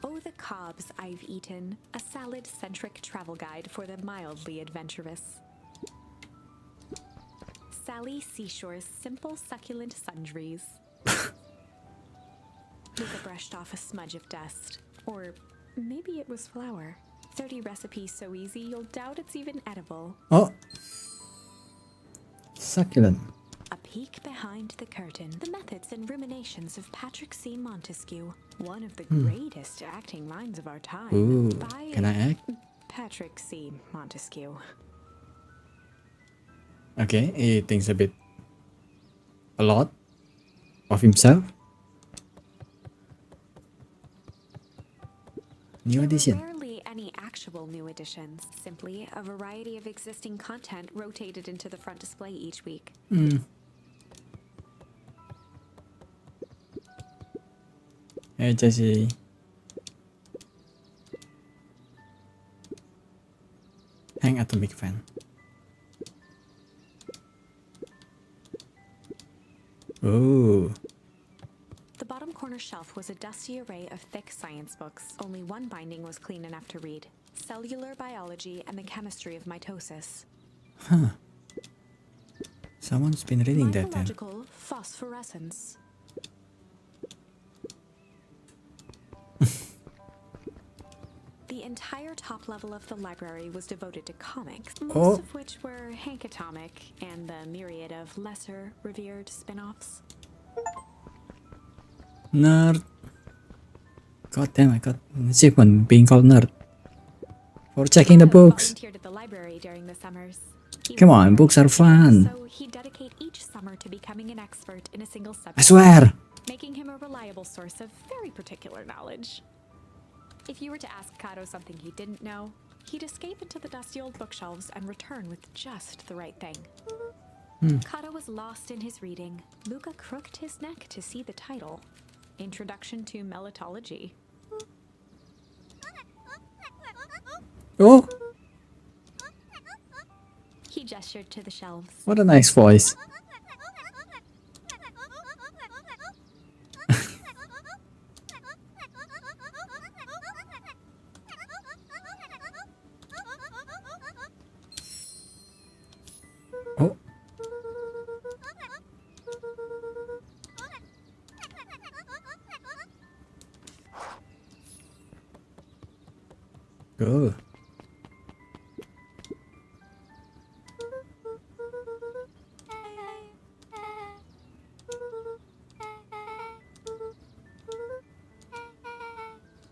Oh, the cobs I've eaten, a salad-centric travel guide for the mildly adventurous. Sally Seashore's simple succulent sundries. Luca brushed off a smudge of dust. Or maybe it was flour. 30 recipes so easy you'll doubt it's even edible. oh. Succulent. A peek behind the curtain. The methods and ruminations of Patrick C. Montesquieu, one of the greatest acting minds of our time. Ooh, by can I act? Patrick C. Montesquieu. Okay, he thinks a lot of himself. New There edition. were rarely any actual new editions, simply a variety of existing content rotated into the front display each week. Hey Jesse. Hang atomic fan. Oh. The bottom corner shelf was a dusty array of thick science books. Only one binding was clean enough to read. Cellular Biology and the Chemistry of Mitosis. Someone's been reading that then. Biological phosphorescence. The entire top level of the library was devoted to comics, most of which were Hank Atomic and the myriad of lesser revered spin-offs. Nerd. God damn, I got an achievement being called nerd. For checking the books. Volunteered at the library during the summers. He Come was on, books are fun. So he'd dedicate each summer to becoming an expert in a single subject. I swear. Making him a reliable source of very particular knowledge. If you were to ask Kato something he didn't know, he'd escape into the dusty old bookshelves and return with just the right thing. Kato was lost in his reading. Luca crooked his neck to see the title, Introduction to Melitology. Oh, He gestured to the shelves. what a nice voice. Oh. Good.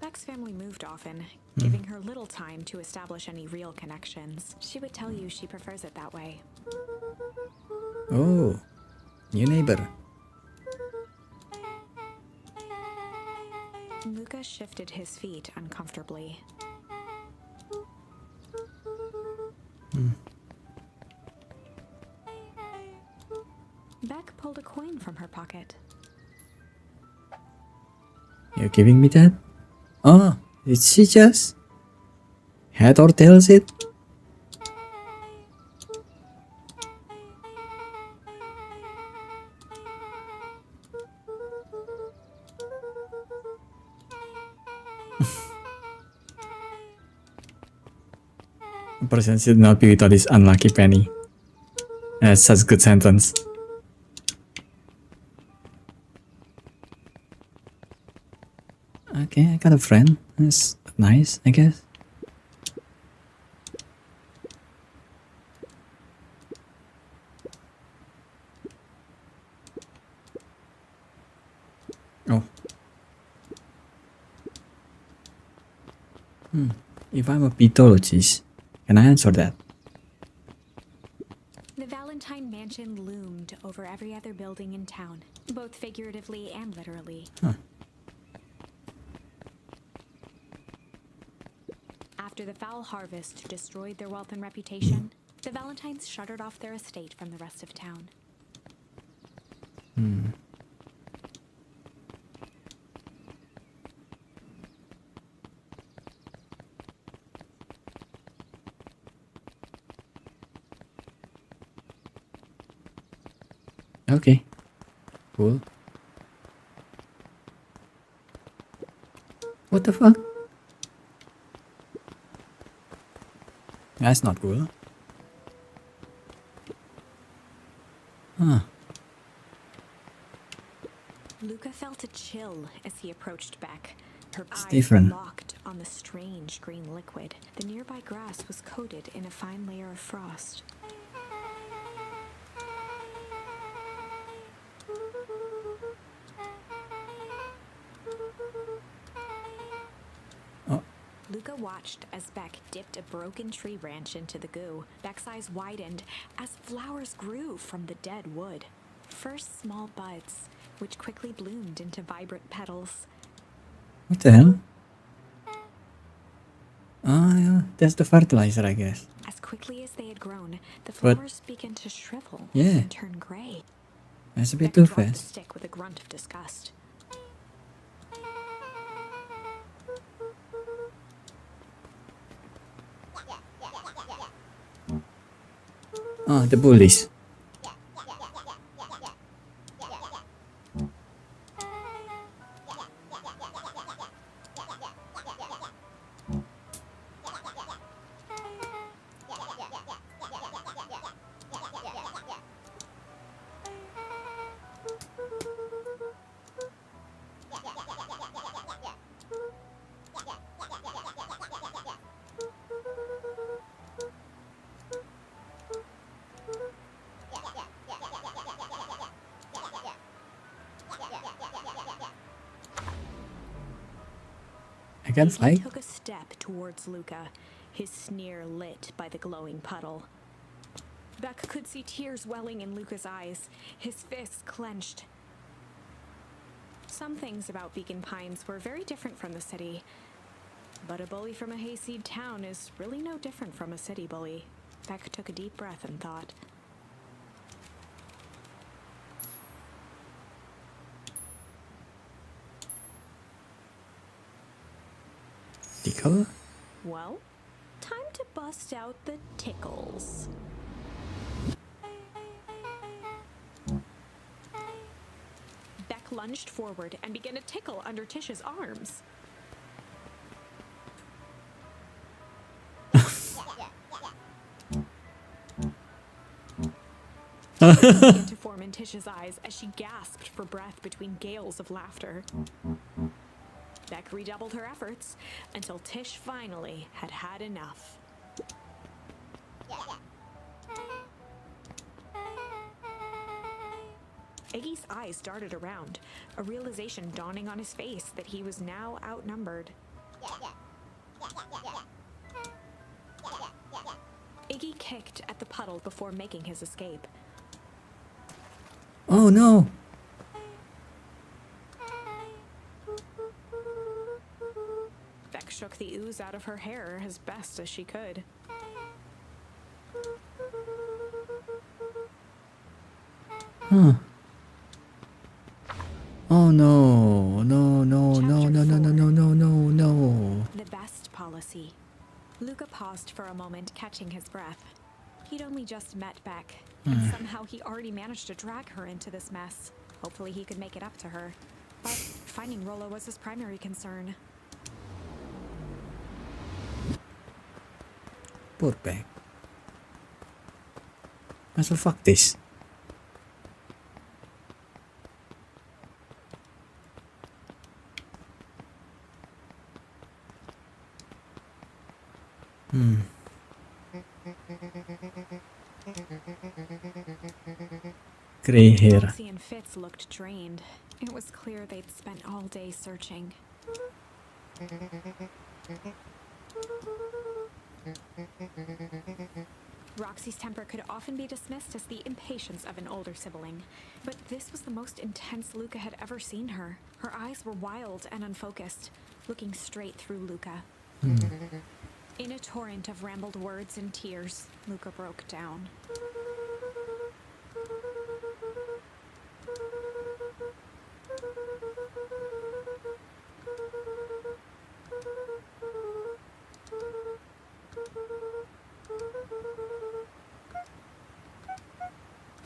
Beck's family moved often, giving her little time to establish any real connections. She would tell you she prefers it that way. Oh, new neighbor. Luca shifted his feet uncomfortably. Beck pulled a coin from her pocket. You're giving me that? Oh, did she just head or tails it? A person should not be without this unlucky penny. That's such a good sentence. Okay, I got a friend. That's nice, I guess. Oh. If I'm a pathologist, can I answer that? The Valentine mansion loomed over every other building in town, both figuratively and literally. After the foul harvest destroyed their wealth and reputation, the Valentines shuttered off their estate from the rest of town. Okay. Cool. What the fuck? That's not cool. Huh. Luca felt a chill as he approached Beck. Her eyes different. locked on the strange green liquid. The nearby grass was coated in a fine layer of frost. Oh. Luca watched as Beck dipped a broken tree branch into the goo. Beck's eyes widened as flowers grew from the dead wood. First small buds, which quickly bloomed into vibrant petals. What the hell? Ah, yeah, that's the fertilizer, I guess. As quickly as they had grown, the But- flowers began to shrivel Yeah. and turn gray. That's a bit Beck too dropped the fast. stick with a grunt of disgust. Ah, the bullies. I can He fly. took a step towards Luca, his sneer lit by the glowing puddle. Beck could see tears welling in Luca's eyes, his fists clenched. Some things about Beacon Pines were very different from the city. But a bully from a hayseed town is really no different from a city bully. Beck took a deep breath and thought. Tickle? Well, time to bust out the tickles. Beck lunged forward and began to tickle under Tish's arms. Began to form in Tish's eyes as she gasped for breath between gales of laughter. Beck redoubled her efforts until Tish finally had had enough. Iggy's eyes darted around, a realization dawning on his face that he was now outnumbered. Iggy kicked at the puddle before making his escape. Oh no! Beck shook the ooze out of her hair as best as she could. Huh. Oh no, no, no, no, no, no, no, no, no, no, no. The best policy. Luca paused for a moment, catching his breath. He'd only just met Beck, and somehow he already managed to drag her into this mess. Hopefully he could make it up to her. But finding Rollo was his primary concern. Poor Beck. So fuck this. Gray hair. Roxy and Fitz looked drained. It was clear they'd spent all day searching. Roxy's temper could often be dismissed as the impatience of an older sibling, but this was the most intense Luca had ever seen her. Her eyes were wild and unfocused, looking straight through Luca. In a torrent of rambled words and tears, Luca broke down.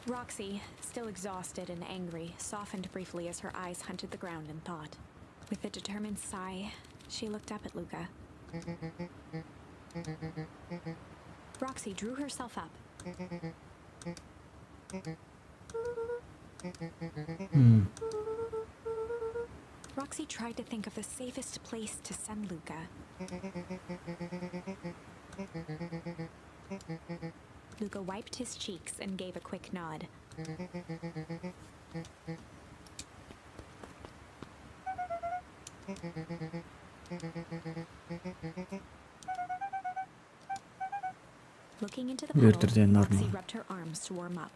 Roxy, still exhausted and angry, softened briefly as her eyes hunted the ground in thought. With a determined sigh, she looked up at Luca. Roxy drew herself up. Roxy tried to think of the safest place to send Luca. Luca wiped his cheeks and gave a quick nod. Looking into the puddle, Roxy rubbed her arms to warm up.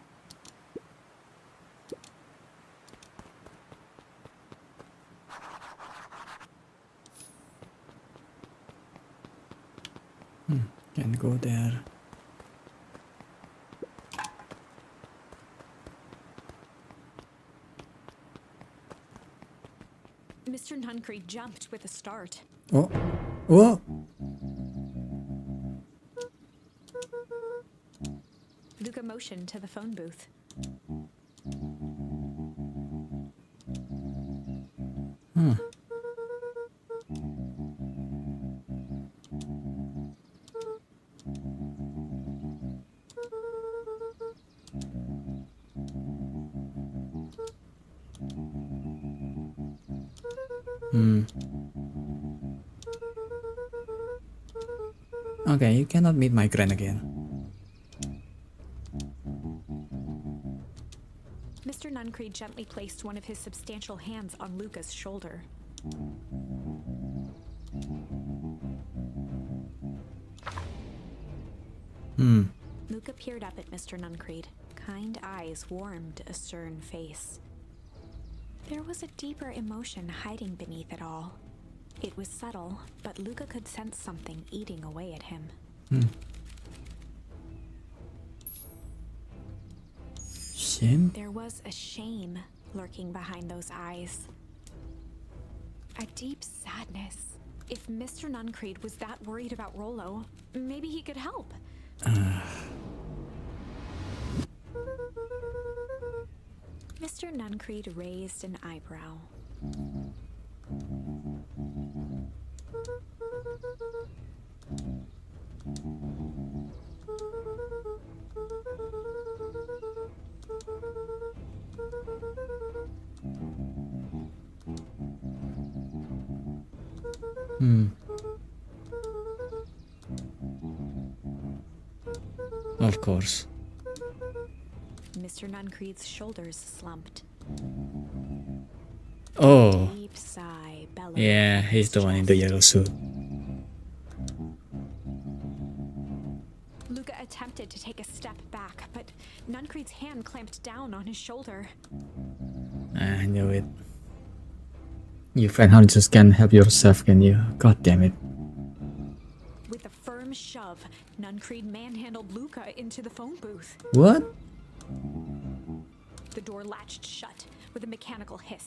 Can go there. Mr. Nuncreed jumped with a start. Oh. Oh. Luca motioned to the phone booth. Okay, you cannot meet migraine again. Mr. Nuncreed gently placed one of his substantial hands on Luca's shoulder. Luca peered up at Mr. Nuncreed. Kind eyes warmed a stern face. There was a deeper emotion hiding beneath it all. It was subtle, but Luca could sense something eating away at him. Shame? There was a shame lurking behind those eyes. A deep sadness. If Mr. Nuncreed was that worried about Rollo, maybe he could help. Mr. Nuncreed raised an eyebrow. Of course. Mr. Nuncreed's shoulders slumped. Oh, Deep sigh bellowed. yeah, he's the one in the yellow suit. Luca attempted to take a step back, but Nuncreed's hand clamped down on his shoulder. I knew it. You find hunters can help yourself, can you? God damn it. With a firm shove, Nuncreed manhandled Luca into the phone booth. What? The door latched shut with a mechanical hiss.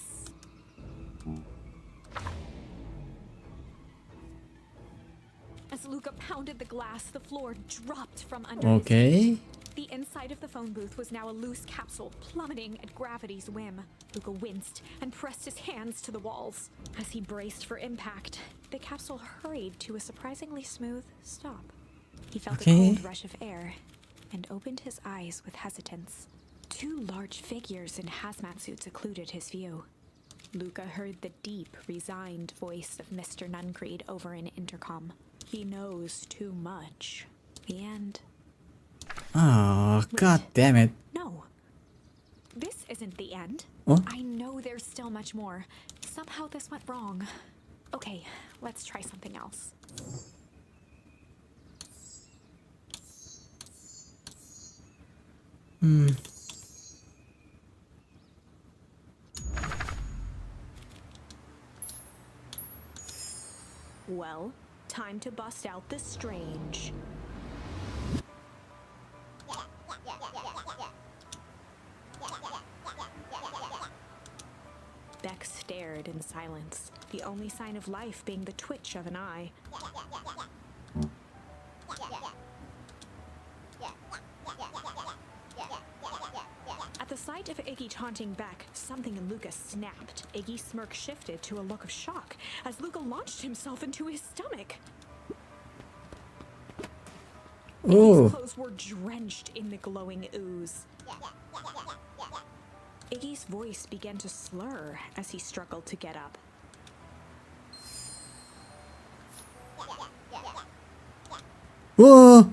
As Luca pounded the glass, the floor dropped from under his feet. Okay. The inside of the phone booth was now a loose capsule, plummeting at gravity's whim. Luca winced and pressed his hands to the walls. As he braced for impact, the capsule hurried to a surprisingly smooth stop. He felt a cold rush of air and opened his eyes with hesitance. Two large figures in hazmat suits occluded his view. Luca heard the deep, resigned voice of Mr. Nuncreed over an intercom. He knows too much. The end. Oh, god damn it. No. This isn't the end. What? I know there's still much more. Somehow this went wrong. Okay, let's try something else. Well, time to bust out the strange. Beck stared in silence, the only sign of life being the twitch of an eye. At the sight of Iggy taunting Beck, something in Luca snapped. Iggy's smirk shifted to a look of shock as Luca launched himself into his stomach. Oh. Iggy's clothes were drenched in the glowing ooze. Iggy's voice began to slur as he struggled to get up. Whoa.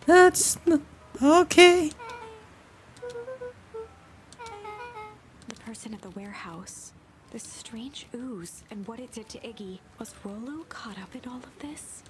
That's not okay. The person at the warehouse, this strange ooze, and what it did to Iggy. Was Rollo caught up in all of this?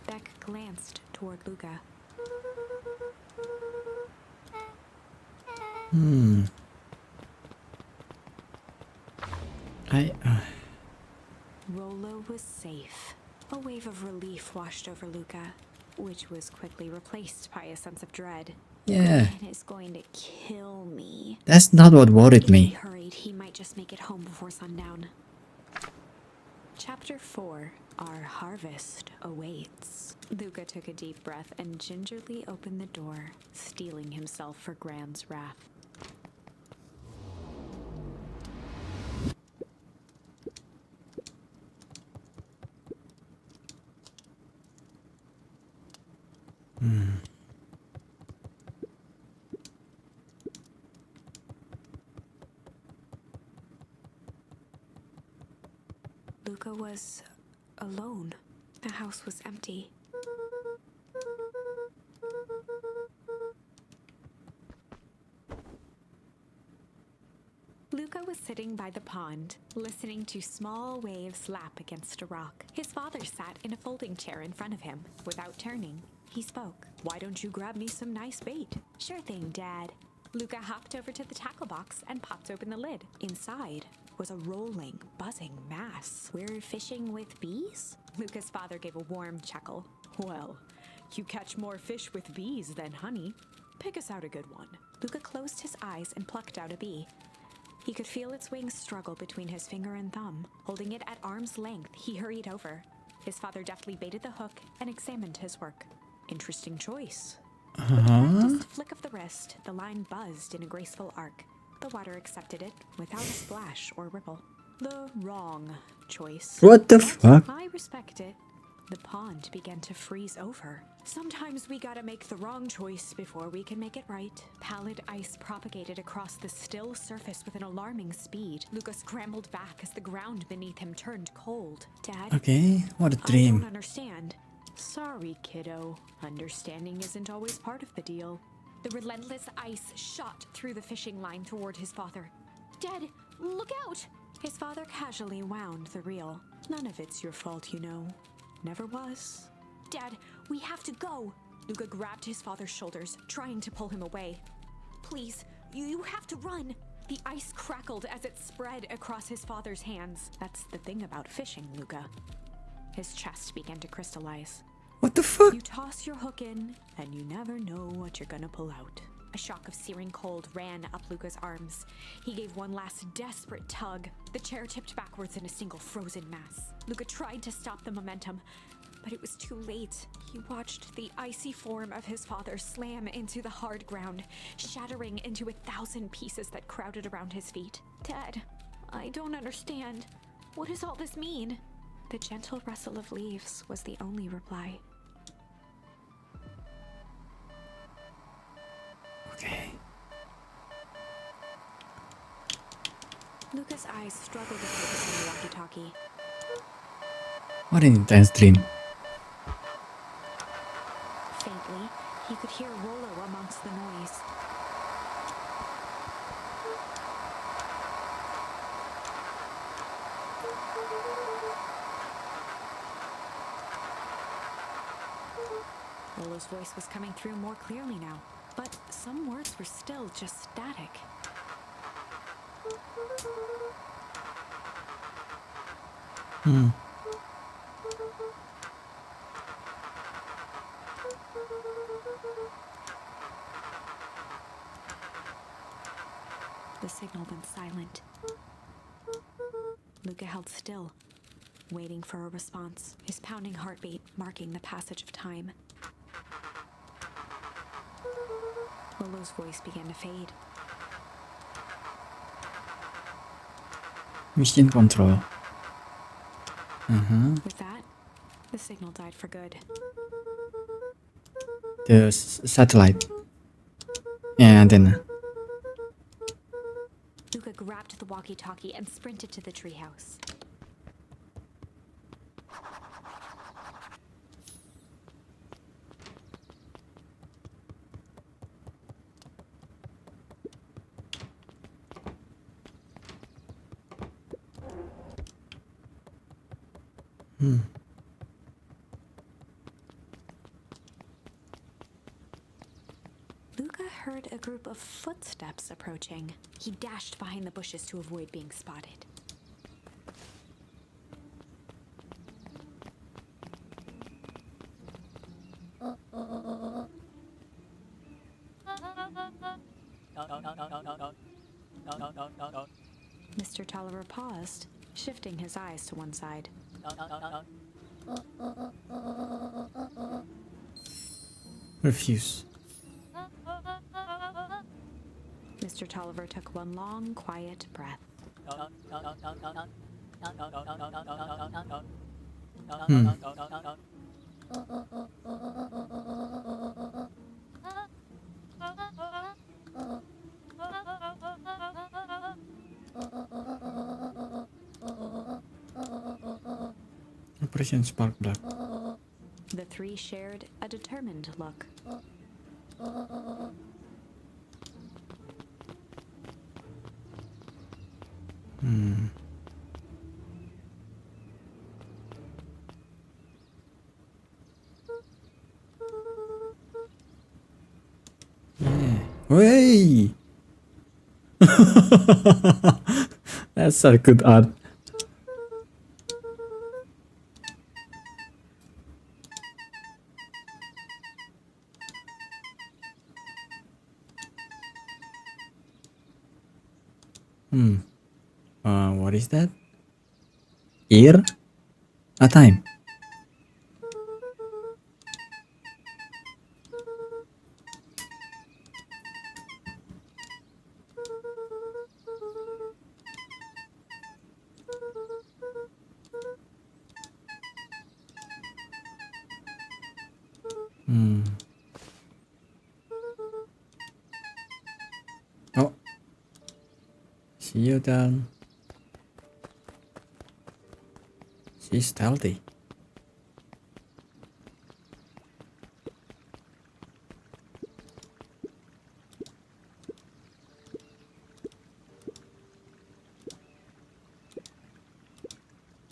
Beck glanced toward Luca. Rollo was safe. A wave of relief washed over Luca, which was quickly replaced by a sense of dread. Yeah, Man is going to kill me. that's not what worried If he me. hurried, he might just make it home before sundown. Chapter 4, Our Harvest Awaits. Luca took a deep breath and gingerly opened the door, steeling himself for Gran's wrath. Luca was alone. The house was empty. Luca was sitting by the pond, listening to small waves lap against a rock. His father sat in a folding chair in front of him. Without turning, he spoke. "Why don't you grab me some nice bait?" "Sure thing, Dad." Luca hopped over to the tackle box and popped open the lid. Inside was a rolling, buzzing mass. "We're fishing with bees?" Luca's father gave a warm chuckle. "Well, you catch more fish with bees than honey. Pick us out a good one." Luca closed his eyes and plucked out a bee. He could feel its wings struggle between his finger and thumb. Holding it at arm's length, he hurried over. His father deftly baited the hook and examined his work. "Interesting choice." With the lightest flick of the wrist, the line buzzed in a graceful arc. The water accepted it without a splash or ripple. "The wrong choice." What the But fuck? I respect it. The pond began to freeze over. "Sometimes we gotta make the wrong choice before we can make it right." Pallid ice propagated across the still surface with an alarming speed. Luca scrambled back as the ground beneath him turned cold. "Dad, Okay, what a I dream. don't understand." "Sorry, kiddo. Understanding isn't always part of the deal." The relentless ice shot through the fishing line toward his father. "Dad, look out!" His father casually wound the reel. "None of it's your fault, you know. Never was." "Dad, we have to go." Luca grabbed his father's shoulders, trying to pull him away. "Please, you have to run." The ice crackled as it spread across his father's hands. That's the thing about fishing, Luca. His chest began to crystallize. What the fuck? You toss your hook in, and you never know what you're gonna pull out. A shock of searing cold ran up Luca's arms. He gave one last desperate tug. The chair tipped backwards in a single frozen mass. Luca tried to stop the momentum, but it was too late. He watched the icy form of his father slam into the hard ground, shattering into 1,000 pieces that crowded around his feet. "Dad, I don't understand. What does all this mean?" The gentle rustle of leaves was the only reply. Okay. Luca's eyes struggled to focus on the walkie-talkie. What an intense dream. Faintly, he could hear Rollo amongst the noise. Rollo's voice was coming through more clearly now, but some words were still just static. The signal went silent. Luca held still, waiting for a response, his pounding heartbeat marking the passage of time. Lolo's voice began to fade. Mission control. With that, the signal died for good. The satellite. Yeah, antenna. Luca grabbed the walkie-talkie and sprinted to the treehouse. Luca heard a group of footsteps approaching. He dashed behind the bushes to avoid being spotted. Mr. Tolliver paused, shifting his eyes to one side. Refuse. Mr. Tolliver took one long, quiet breath. Operation Spark Plug. The three shared a determined look. Yeah. Hey! That's a good art. What is that? Ear? A time. Oh. See you then. She's stealthy.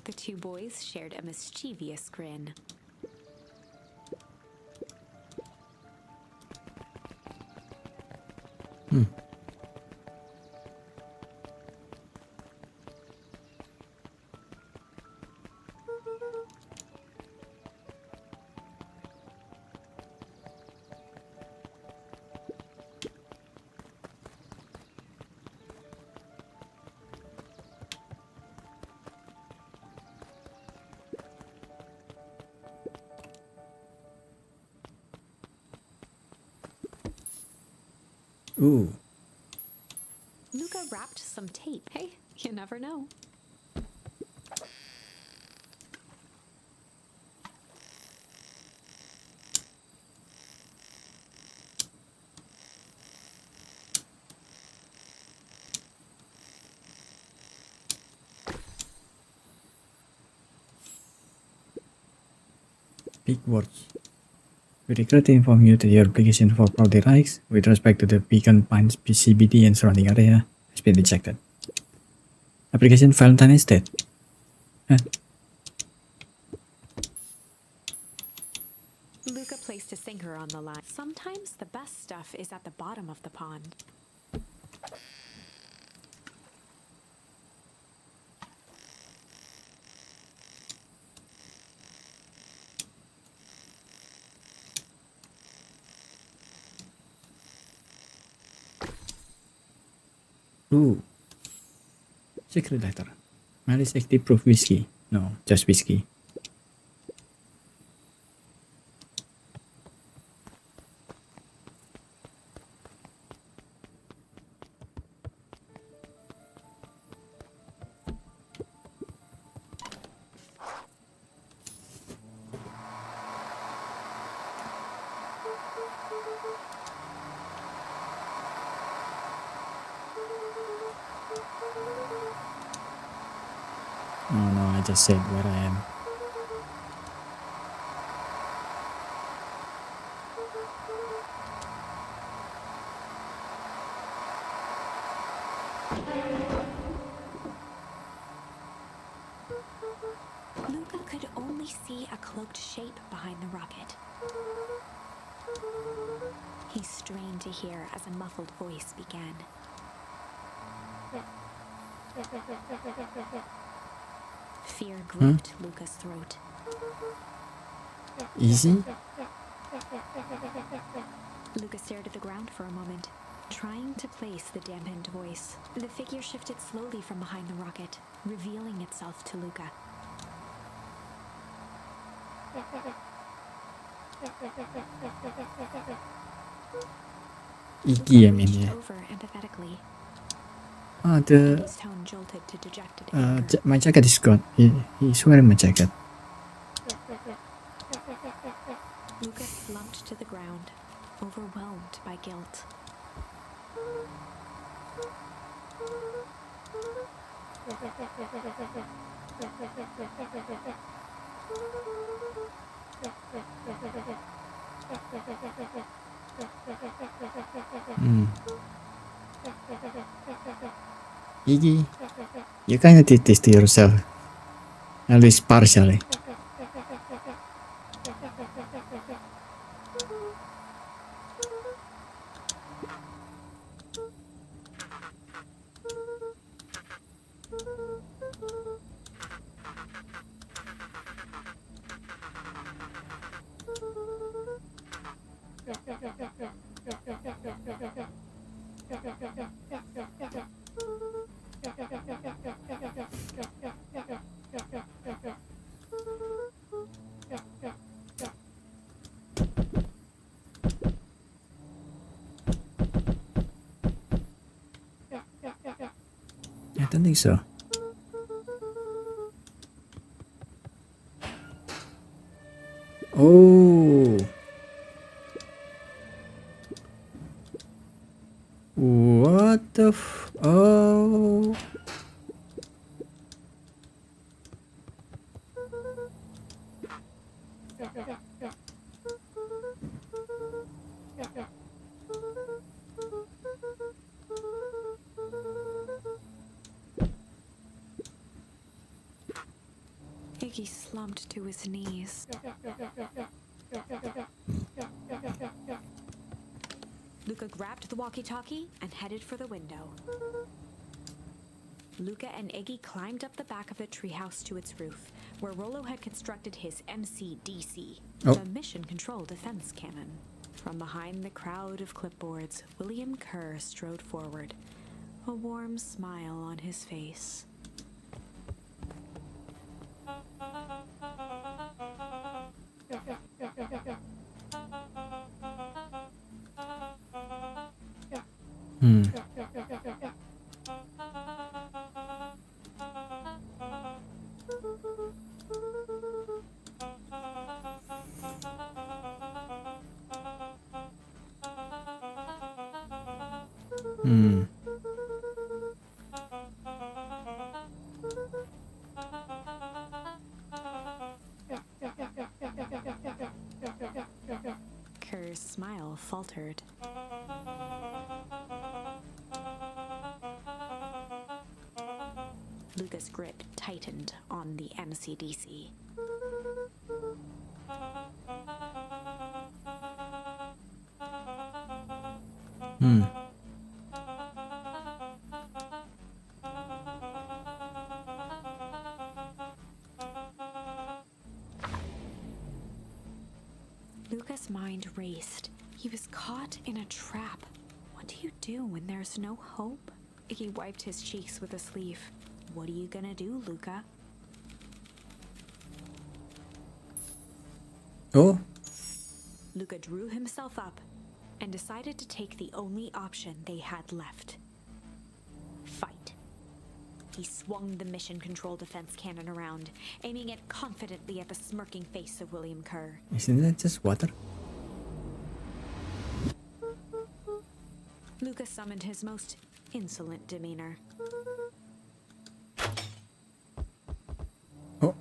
The two boys shared a mischievous grin. Ooh. Luca wrapped some tape. Hey, you never know. Big words. We regret to inform you that your application for property rights with respect to the Beacon Pines PCBD and surrounding area has been rejected. Application Valentine is dead. Huh? Luca placed a sinker on the line. Sometimes the best stuff is at the bottom of the pond. Ooh. Secret letter. Malice active proof whiskey. No, just whiskey. Oh no, I just said where I am. Luca could only see a cloaked shape behind the rocket. He strained to hear as a muffled voice began. Fear gripped Luca's throat. Easy? Luca stared at the ground for a moment, trying to place the dampened voice. The figure shifted slowly from behind the rocket, revealing itself to Luca. Iggy, I mean, Reached yeah. over empathetically. The His tone jolted to dejected anger. my jacket is gone. He's wearing my jacket. Luca slumped to the ground, overwhelmed by guilt. Iggy, you kinda did this to yourself. At least partially. I don't think so. Oh. What the oh. Iggy slumped to his knees. Luca grabbed the walkie-talkie and headed for the window. Luca and Iggy climbed up the back of the treehouse to its roof, where Rollo had constructed his MCDC, the Mission Control Defense Cannon. From behind the crowd of clipboards, William Kerr strode forward, a warm smile on his face. Kerr's smile faltered. Luca's grip tightened on the MCDC. Luca's mind raced. He was caught in a trap. What do you do when there's no hope? Iggy wiped his cheeks with a sleeve. What are you gonna do, Luca? Oh. Luca drew himself up and decided to take the only option they had left. Fight. He swung the Mission Control Defense Cannon around, aiming it confidently at the smirking face of William Kerr. Isn't that just water? Luca summoned his most insolent demeanor. Oh.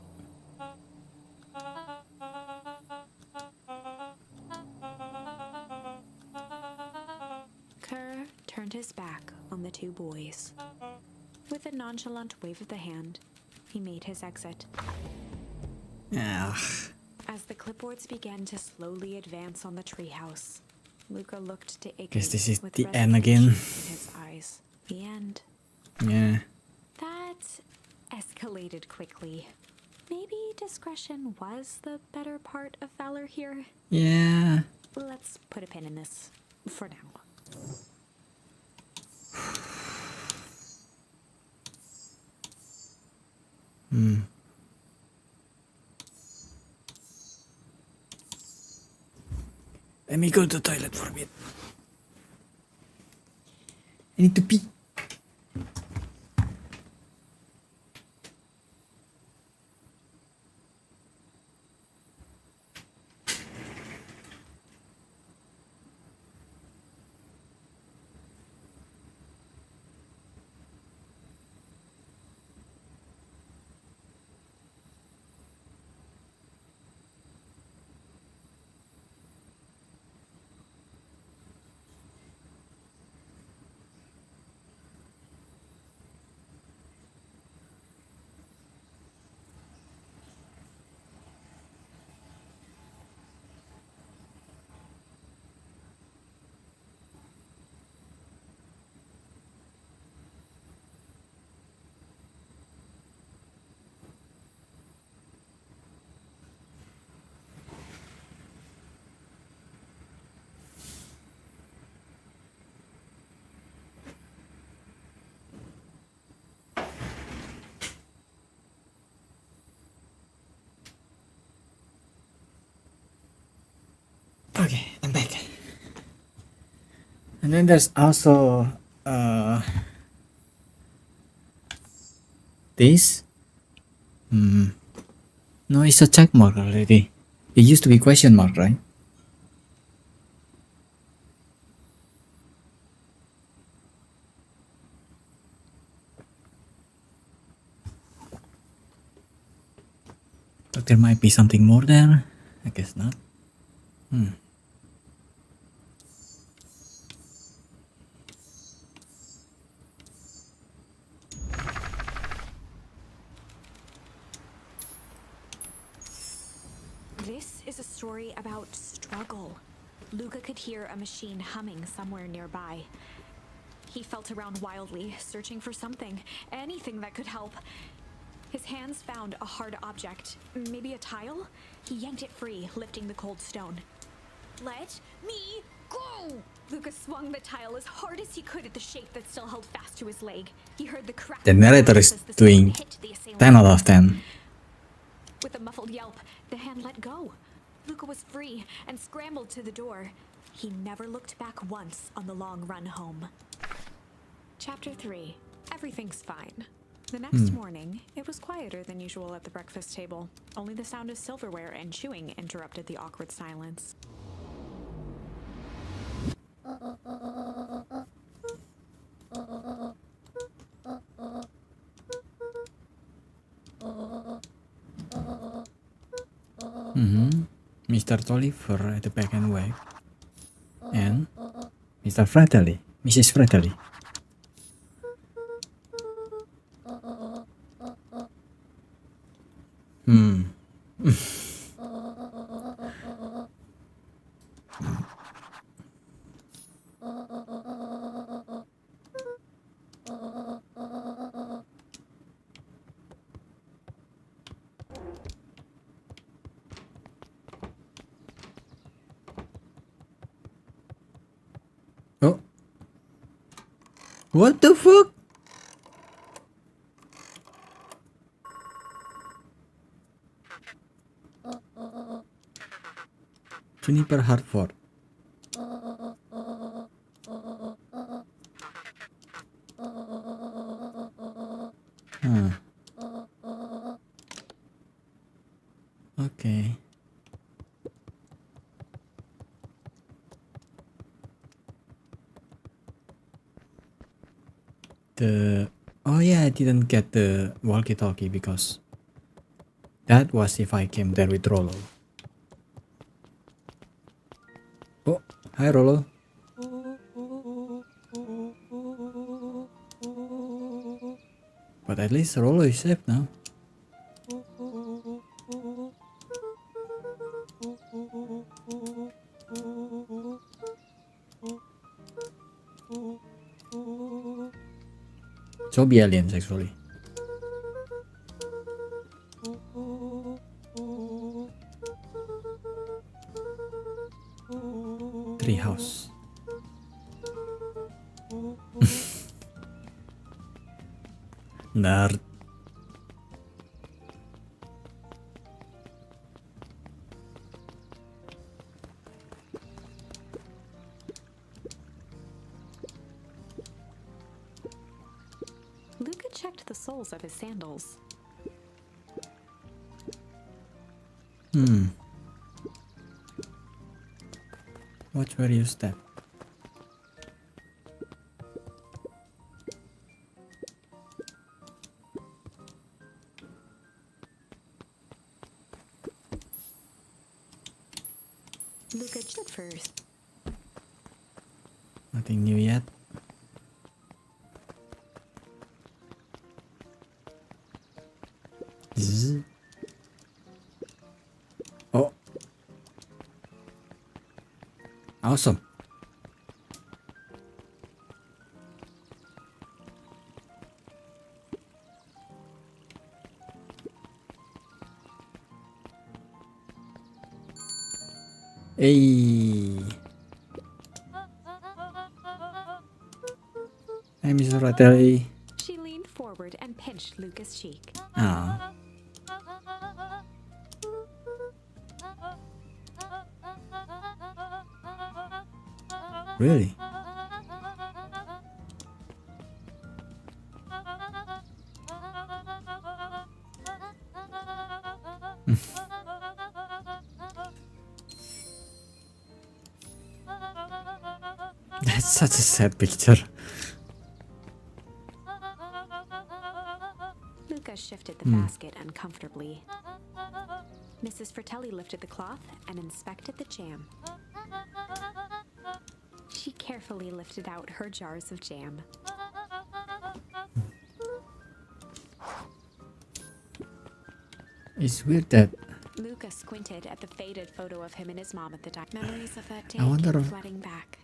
Kerr turned his back on the two boys. With a nonchalant wave of the hand, he made his exit. Ugh. As the clipboards began to slowly advance on the treehouse, Luca looked to Iggy Guess this is with the end again. resignation in his eyes. The end. Yeah. That escalated quickly. Maybe discretion was the better part of valor here. Yeah. Let's put a pin in this for now. Let me go to the toilet for a bit. I need to pee. Okay, I'm back. And then there's also this. No, it's a check mark already. It used to be question mark, right? But there might be something more there. I guess not. This is a story about struggle. Luca could hear a machine humming somewhere nearby. He felt around wildly, searching for something, anything that could help. His hands found a hard object, maybe a tile? He yanked it free, lifting the cold stone. Let me go! Luca swung the tile as hard as he could at the shape that still held fast to his leg. He heard the crack. The narrator is doing 10 out of 10. With a muffled yelp, the hand let go. Luca was free and scrambled to the door. He never looked back once on the long run home. Chapter 3. Everything's fine. The next morning, it was quieter than usual at the breakfast table. Only the sound of silverware and chewing interrupted the awkward silence. Mr. Tolliver at the back and wife. And Mr. Fratelli, Mrs. Fratelli. Oh. What the fuck? Juniper Hartford. Okay. Oh yeah, I didn't get the walkie-talkie because that was if I came there with Rollo. Oh, hi Rollo. But at least Rollo is safe now. Zombie aliens actually. Treehouse. Nerd. Luca checked the soles of his sandals. Watch where you step. Luca checked first. Nothing new yet. Zzz. Oh. Awesome. Hey. Hey, Mr. Fratelli. She leaned forward and pinched Luca's cheek. Ah. Really? That's such a sad picture. Luca shifted the basket uncomfortably. Mrs. Fratelli lifted the cloth and inspected the jam. She carefully lifted out her jars of jam. It's weird that Luca squinted at the faded photo of him and his mom at the time. Memories of that day I wonder came if- flooding back.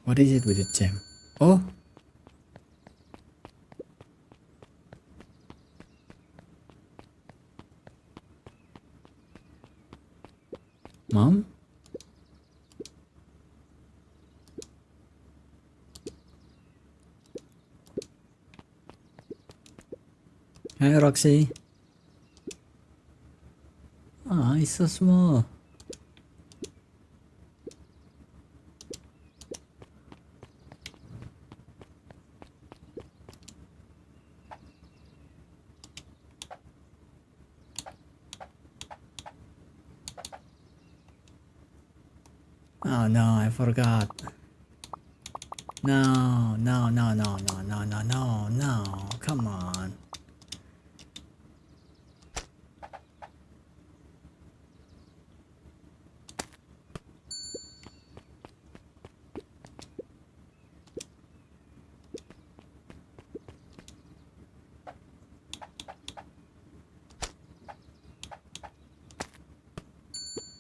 what is it with the gem? Oh, Mom? Hi Roxy. Ah, it's so small. Oh no, I forgot. No, no, no, no, no, no, no, no, no. Come on.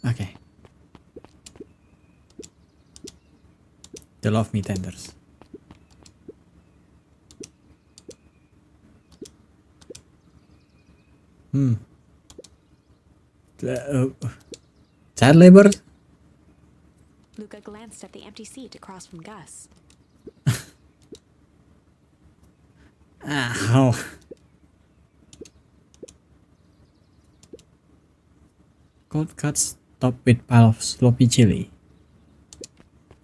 Okay. They love me tenders. Child labor? Luca glanced at the empty seat across from Gus. Ow. Cold cuts topped with pile of sloppy chili.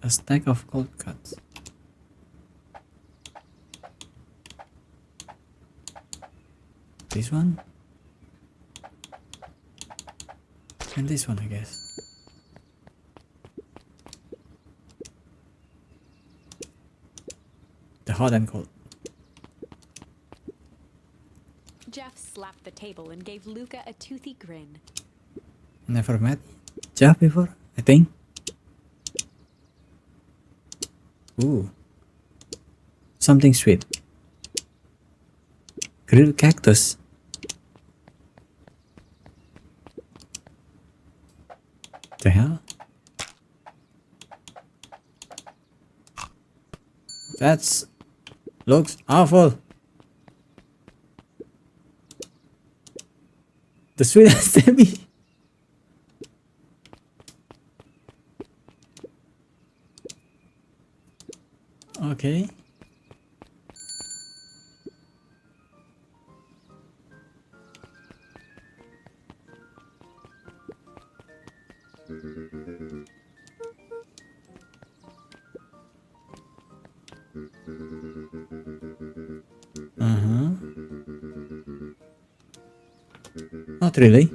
A stack of cold cuts. This one? And this one, I guess. The hot and cold. Jeff slapped the table and gave Luca a toothy grin. Never met Jeff before, I think. Ooh. Something sweet. Grilled cactus. The hell? That's looks awful. The sweetest Debbie. Okay. Not really.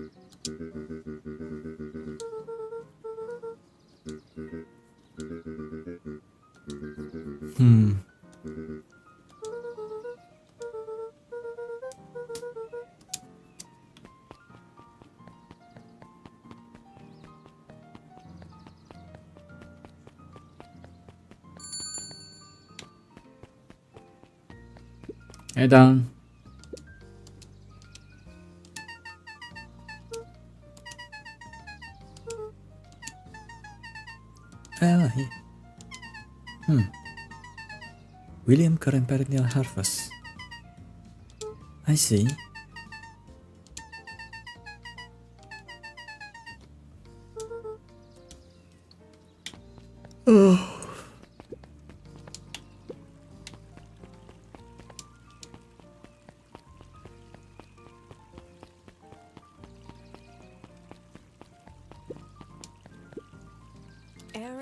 Head down. Well, William current perennial harvest. I see.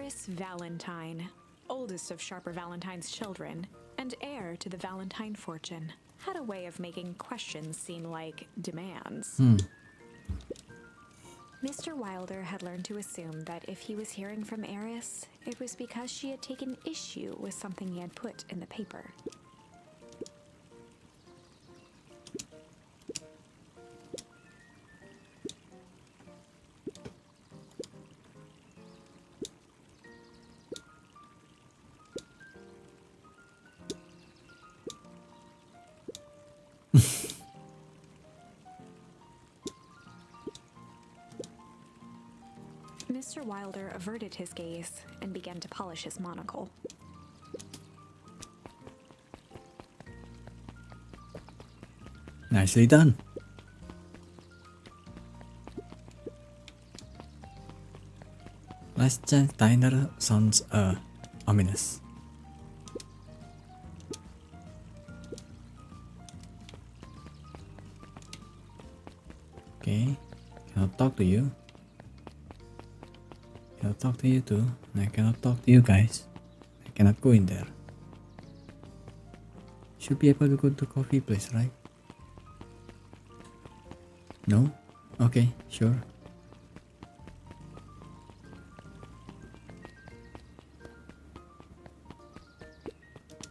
Eris Valentine, oldest of Sharper Valentine's children, and heir to the Valentine fortune, had a way of making questions seem like demands. Mr. Wilder had learned to assume that if he was hearing from Eris, it was because she had taken issue with something he had put in the paper. Mr. Wilder averted his gaze and began to polish his monocle. Nicely done. Last chance diner sounds ominous. Okay, cannot talk to you. Cannot talk to you too. I cannot talk to you guys. I cannot go in there. Should be able to go to coffee place, right? No? Okay, sure.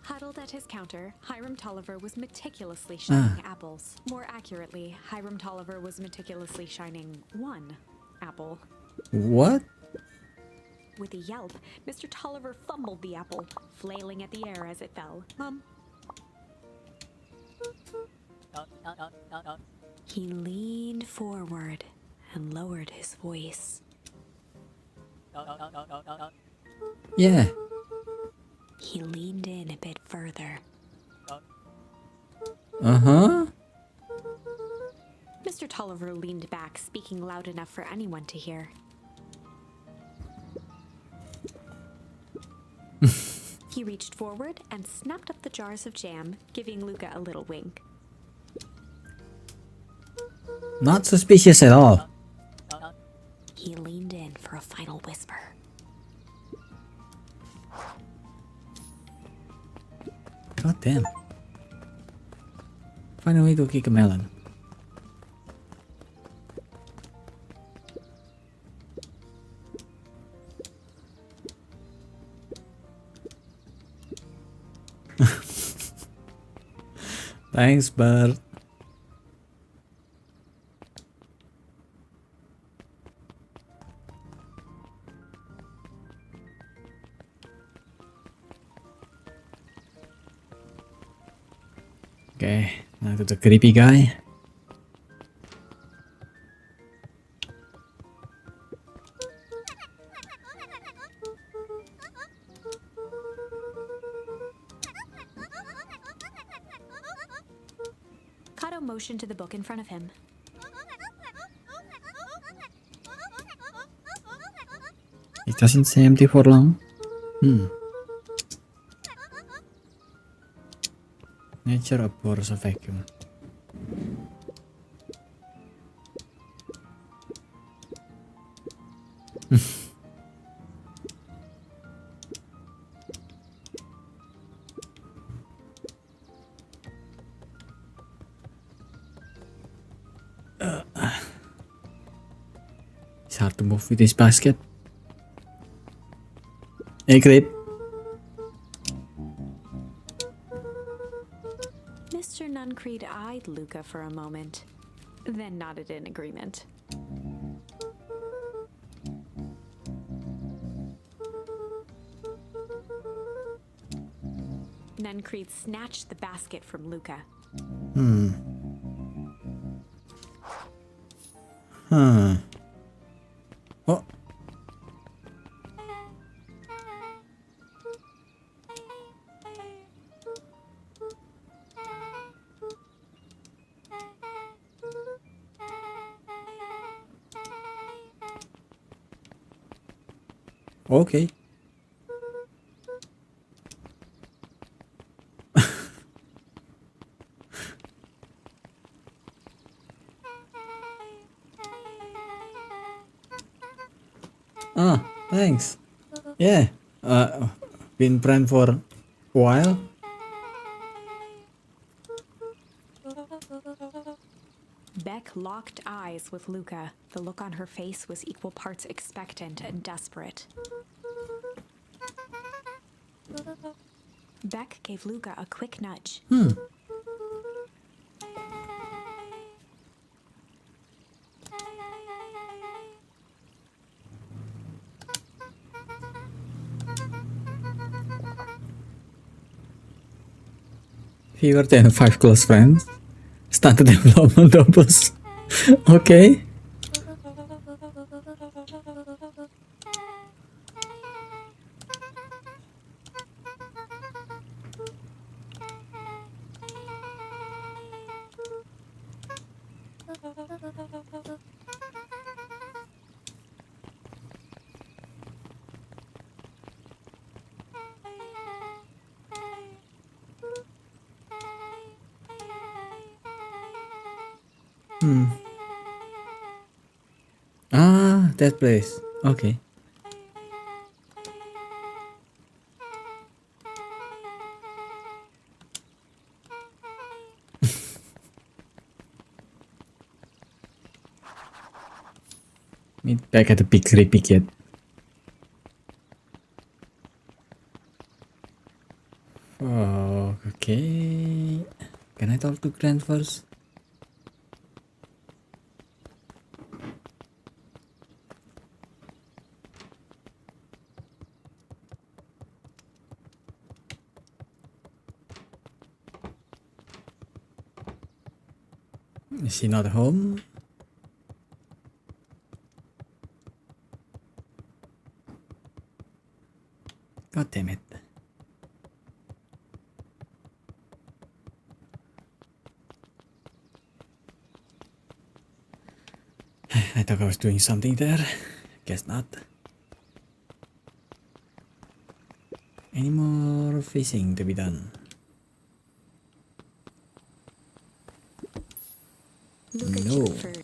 Huddled at his counter, Hiram Tolliver was meticulously shining apples. More accurately, Hiram Tolliver was meticulously shining one apple. What? With a yelp, Mr. Tolliver fumbled the apple, flailing at the air as it fell. He leaned forward and lowered his voice. Yeah. He leaned in a bit further. Uh-huh. Mr. Tolliver leaned back, speaking loud enough for anyone to hear. He reached forward and snapped up the jars of jam, giving Luca a little wink. Not suspicious at all. He leaned in for a final whisper. God damn. Find a way to kick a melon. Thanks, Bert. Okay, now to the creepy guy. Kato motioned to the book in front of him. It doesn't stay empty for long. Nature abhors a vacuum. It's hard to move with this basket. Hey, creep. Mr. Nuncreed eyed Luca for a moment, then nodded in agreement. Nuncreed snatched the basket from Luca. Oh. Okay. Ah, thanks. Yeah, been friends for a while. Beck locked eyes with Luca. The look on her face was equal parts expectant and desperate. Beck gave Luca a quick nudge. Fewer than 5 close friends. Start development doubles. Okay. Ah, that place. Okay. Meet back at the big creepy kid. Oh, okay. Can I talk to Grant first? Is she not home? God damn it. I thought I was doing something there. Guess not. Any more fishing to be done? Luca No. chauffeured.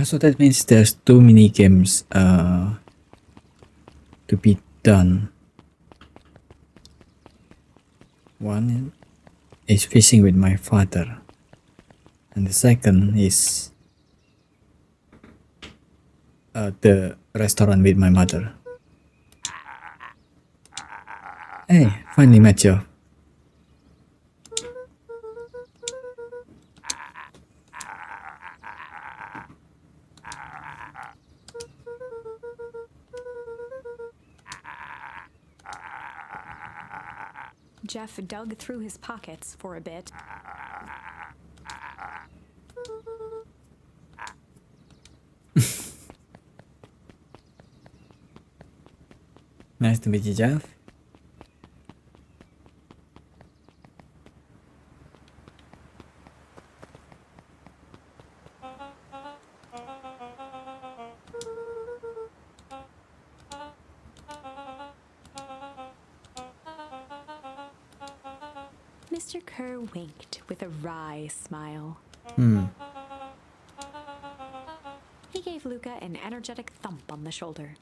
So that means there's 2 mini games to be done. One is fishing with my father, and the second is the restaurant with my mother. Hey, finally met you. Jeff dug through his pockets for a bit. Nice to meet you, Jeff. Mr. Kerr winked with a wry smile. He gave Luca an energetic thump on the shoulder.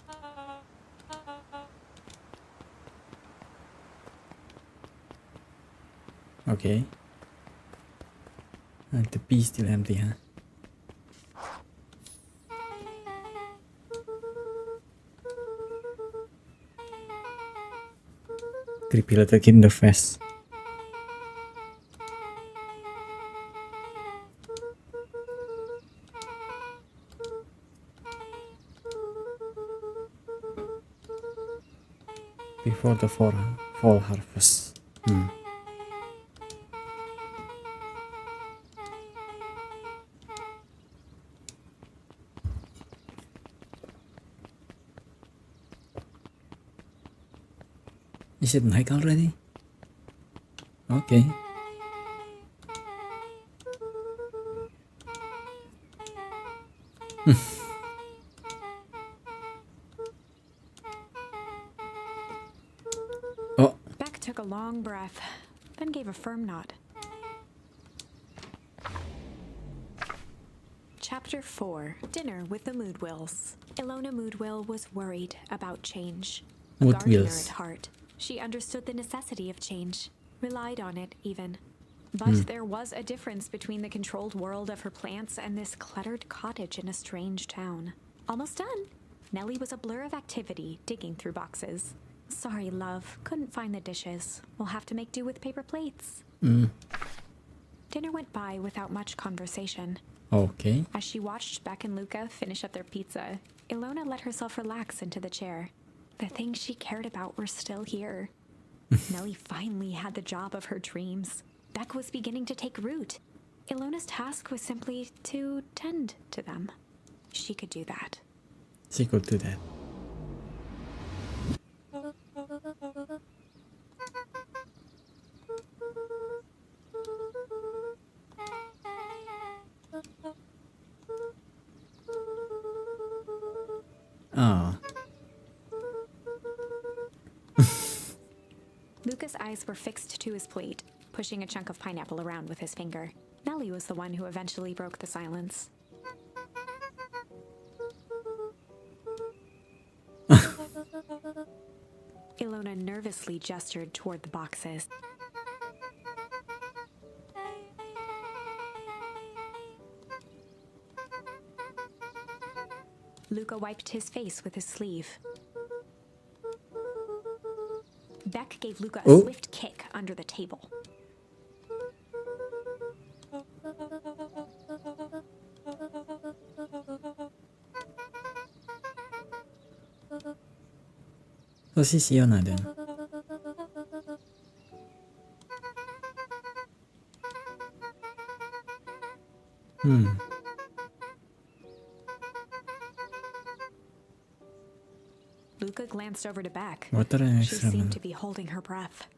Okay. The B is still empty, huh? Creepy little kid in the face. Before the fall harvest. Is it night already? Okay. took a long breath, then gave a firm nod. Chapter 4. Dinner with the Moodwills. Ilona Moodwill was worried about change. A gardener Moodwills. at heart, she understood the necessity of change, relied on it even. But there was a difference between the controlled world of her plants and this cluttered cottage in a strange town. Almost done. Nellie was a blur of activity, digging through boxes. Sorry, love. Couldn't find the dishes. We'll have to make do with paper plates. Dinner went by without much conversation. Okay. As she watched Beck and Luca finish up their pizza, Ilona let herself relax into the chair. The things she cared about were still here. Nellie finally had the job of her dreams. Beck was beginning to take root. Ilona's task was simply to tend to them. She could do that. She could do that. Oh. Luca's eyes were fixed to his plate, pushing a chunk of pineapple around with his finger. Nellie was the one who eventually broke the silence. Ilona nervously gestured toward the boxes. Luca wiped his face with his sleeve. Beck gave Luca a swift kick under the table. So she's Iona then. Luca glanced over to Beck. What the next She seemed to be holding her breath.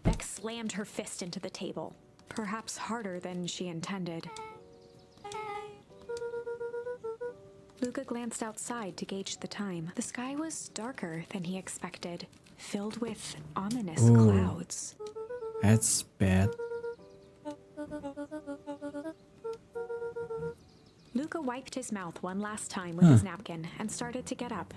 Beck slammed her fist into the table, perhaps harder than she intended. Luca glanced outside to gauge the time. The sky was darker than he expected, filled with ominous clouds. That's bad. Luca wiped his mouth one last time with his napkin and started to get up.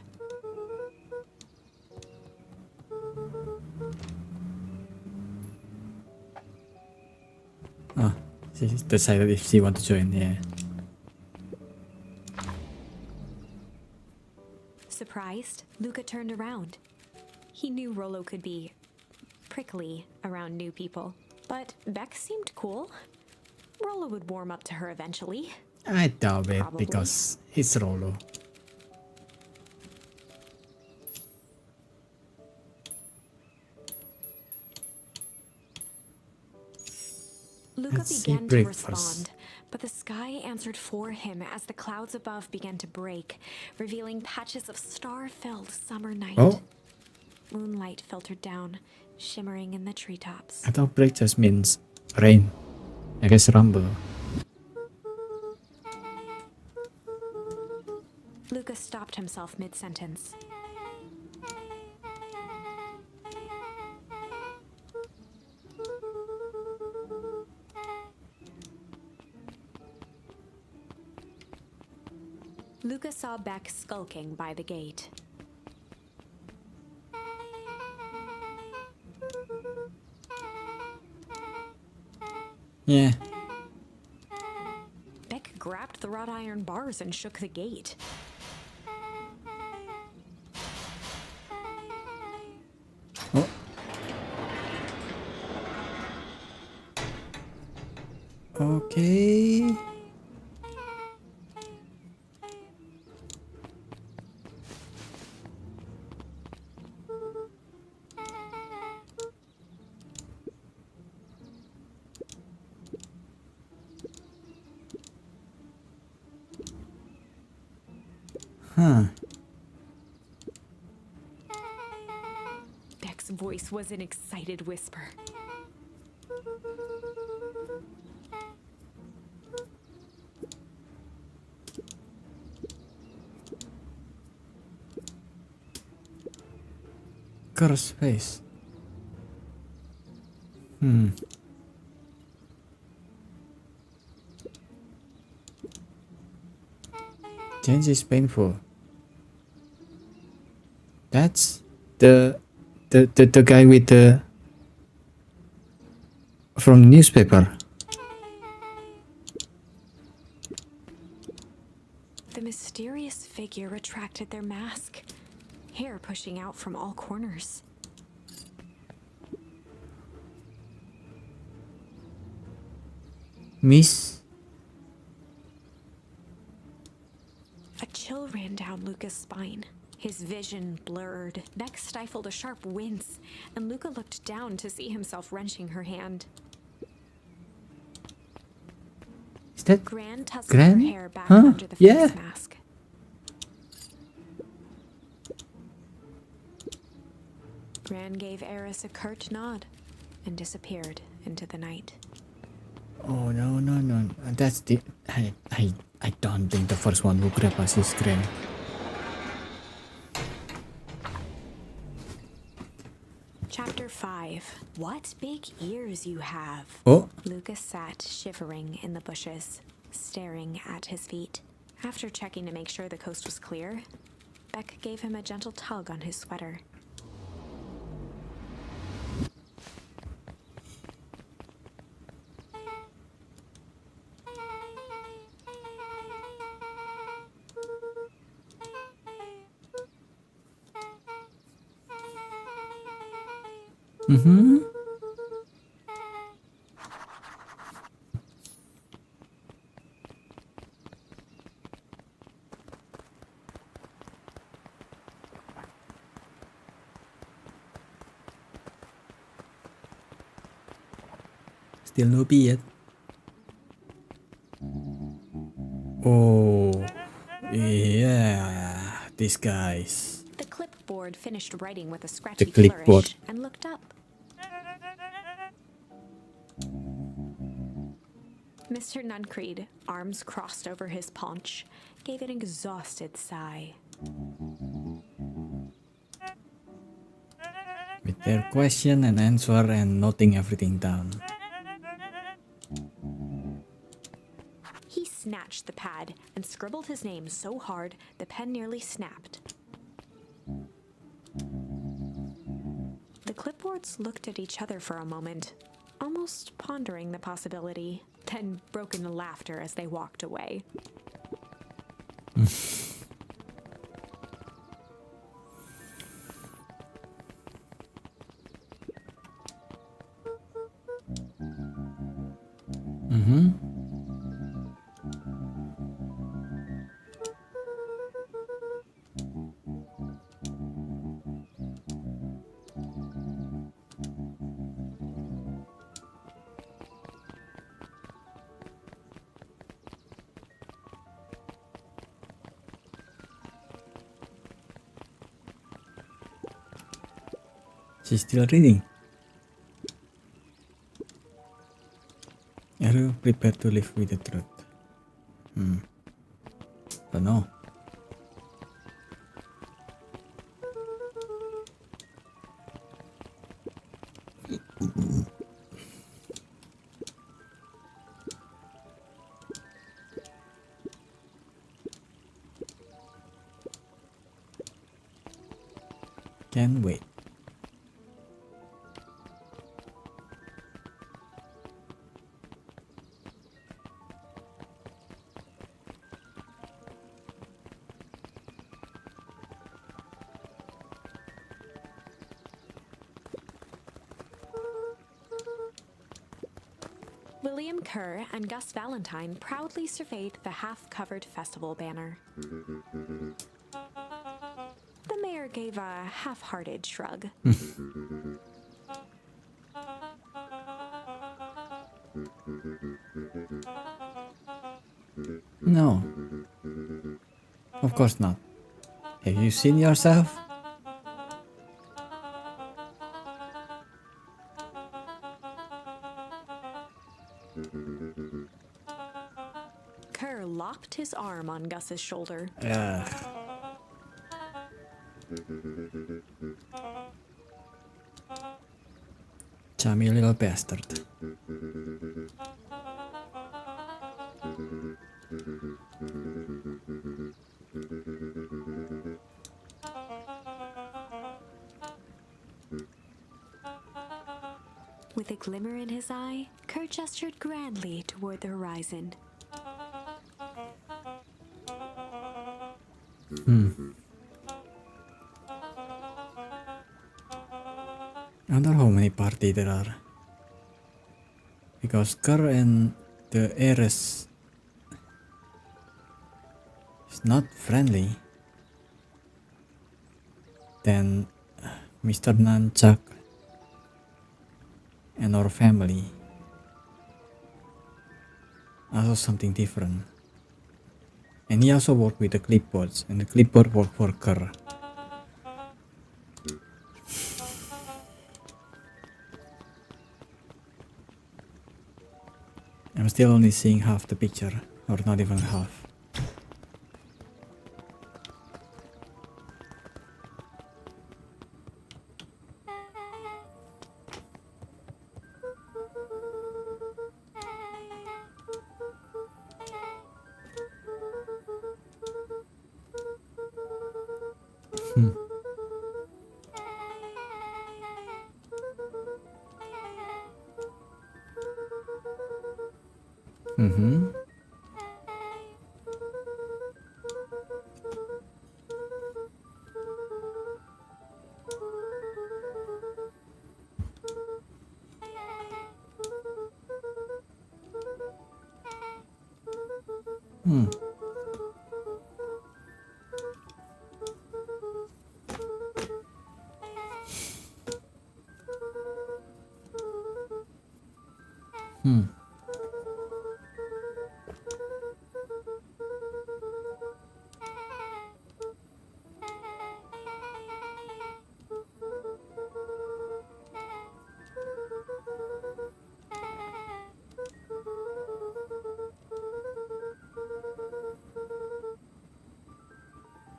Oh, she decided if she wants to join, yeah. Surprised, Luca turned around. He knew Rollo could be prickly around new people, but Beck seemed cool. Rollo would warm up to her eventually. I doubt it Probably. because it's Rollo. Luca Let's see began to breakfast. respond, but the sky answered for him as the clouds above began to break, revealing patches of star-filled summer night. Oh, Moonlight filtered down, shimmering in the treetops. I thought break just means rain. I guess rumble. Luca stopped himself mid-sentence. Luca saw Beck skulking by the gate. Yeah. Beck grabbed the wrought iron bars and shook the gate. Oh. Okay. Huh. Beck's voice was an excited whisper. Curse face. Change is painful. That's the guy with the from the newspaper. The mysterious figure retracted their mask, hair pushing out from all corners. Miss. A chill ran down Luca's spine. His vision blurred. Beck stifled a sharp wince, and Luca looked down to see himself wrenching her hand. Is that Gran tousled Gran? her hair back Huh? under the Yeah. face mask. Gran gave Eris a curt nod and disappeared into the night. Oh no. That's the I don't think the first one who grabbed us is Gran. Chapter 5. What big ears you have. Oh, Lucas sat shivering in the bushes, staring at his feet. After checking to make sure the coast was clear, Beck gave him a gentle tug on his sweater. still no beard. Oh, yeah, these guys. The clipboard finished writing with a scratchy clipboard. flourish and looked up. Mr. Nuncreed, arms crossed over his paunch, gave an exhausted sigh. With their question and answer and noting everything down. He snatched the pad and scribbled his name so hard the pen nearly snapped. The clipboards looked at each other for a moment, almost pondering the possibility, then broke into laughter as they walked away. She's still reading. Are you prepared to live with the truth? Don't know. Can't wait. William Kerr and Gus Valentine proudly surveyed the half-covered festival banner. The mayor gave a half-hearted shrug. No. Of course not. Have you seen yourself? Kerr lopped his arm on Gus's shoulder. Chummy little bastard. With a glimmer in his eye, Kurt gestured grandly toward the horizon. I wonder how many parties there are. Because Kurt and the heiress is not friendly. Then Mr. Nunchuck and our family also something different. And he also worked with the clipboards, and the clipboard worked for Kurt. I'm still only seeing half the picture, or not even half. Mm-hmm. Hmm. Hmm.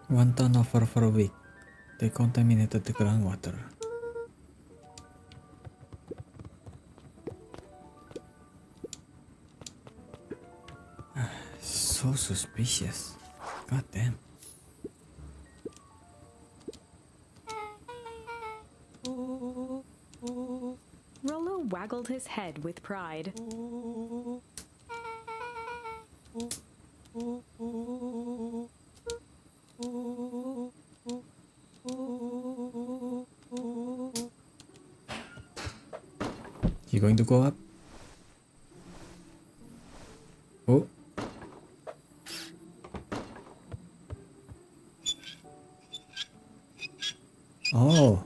One ton of fur for a week. They contaminated the groundwater. So suspicious. God damn. Rollo waggled his head with pride. You going to go up? Oh. Oh.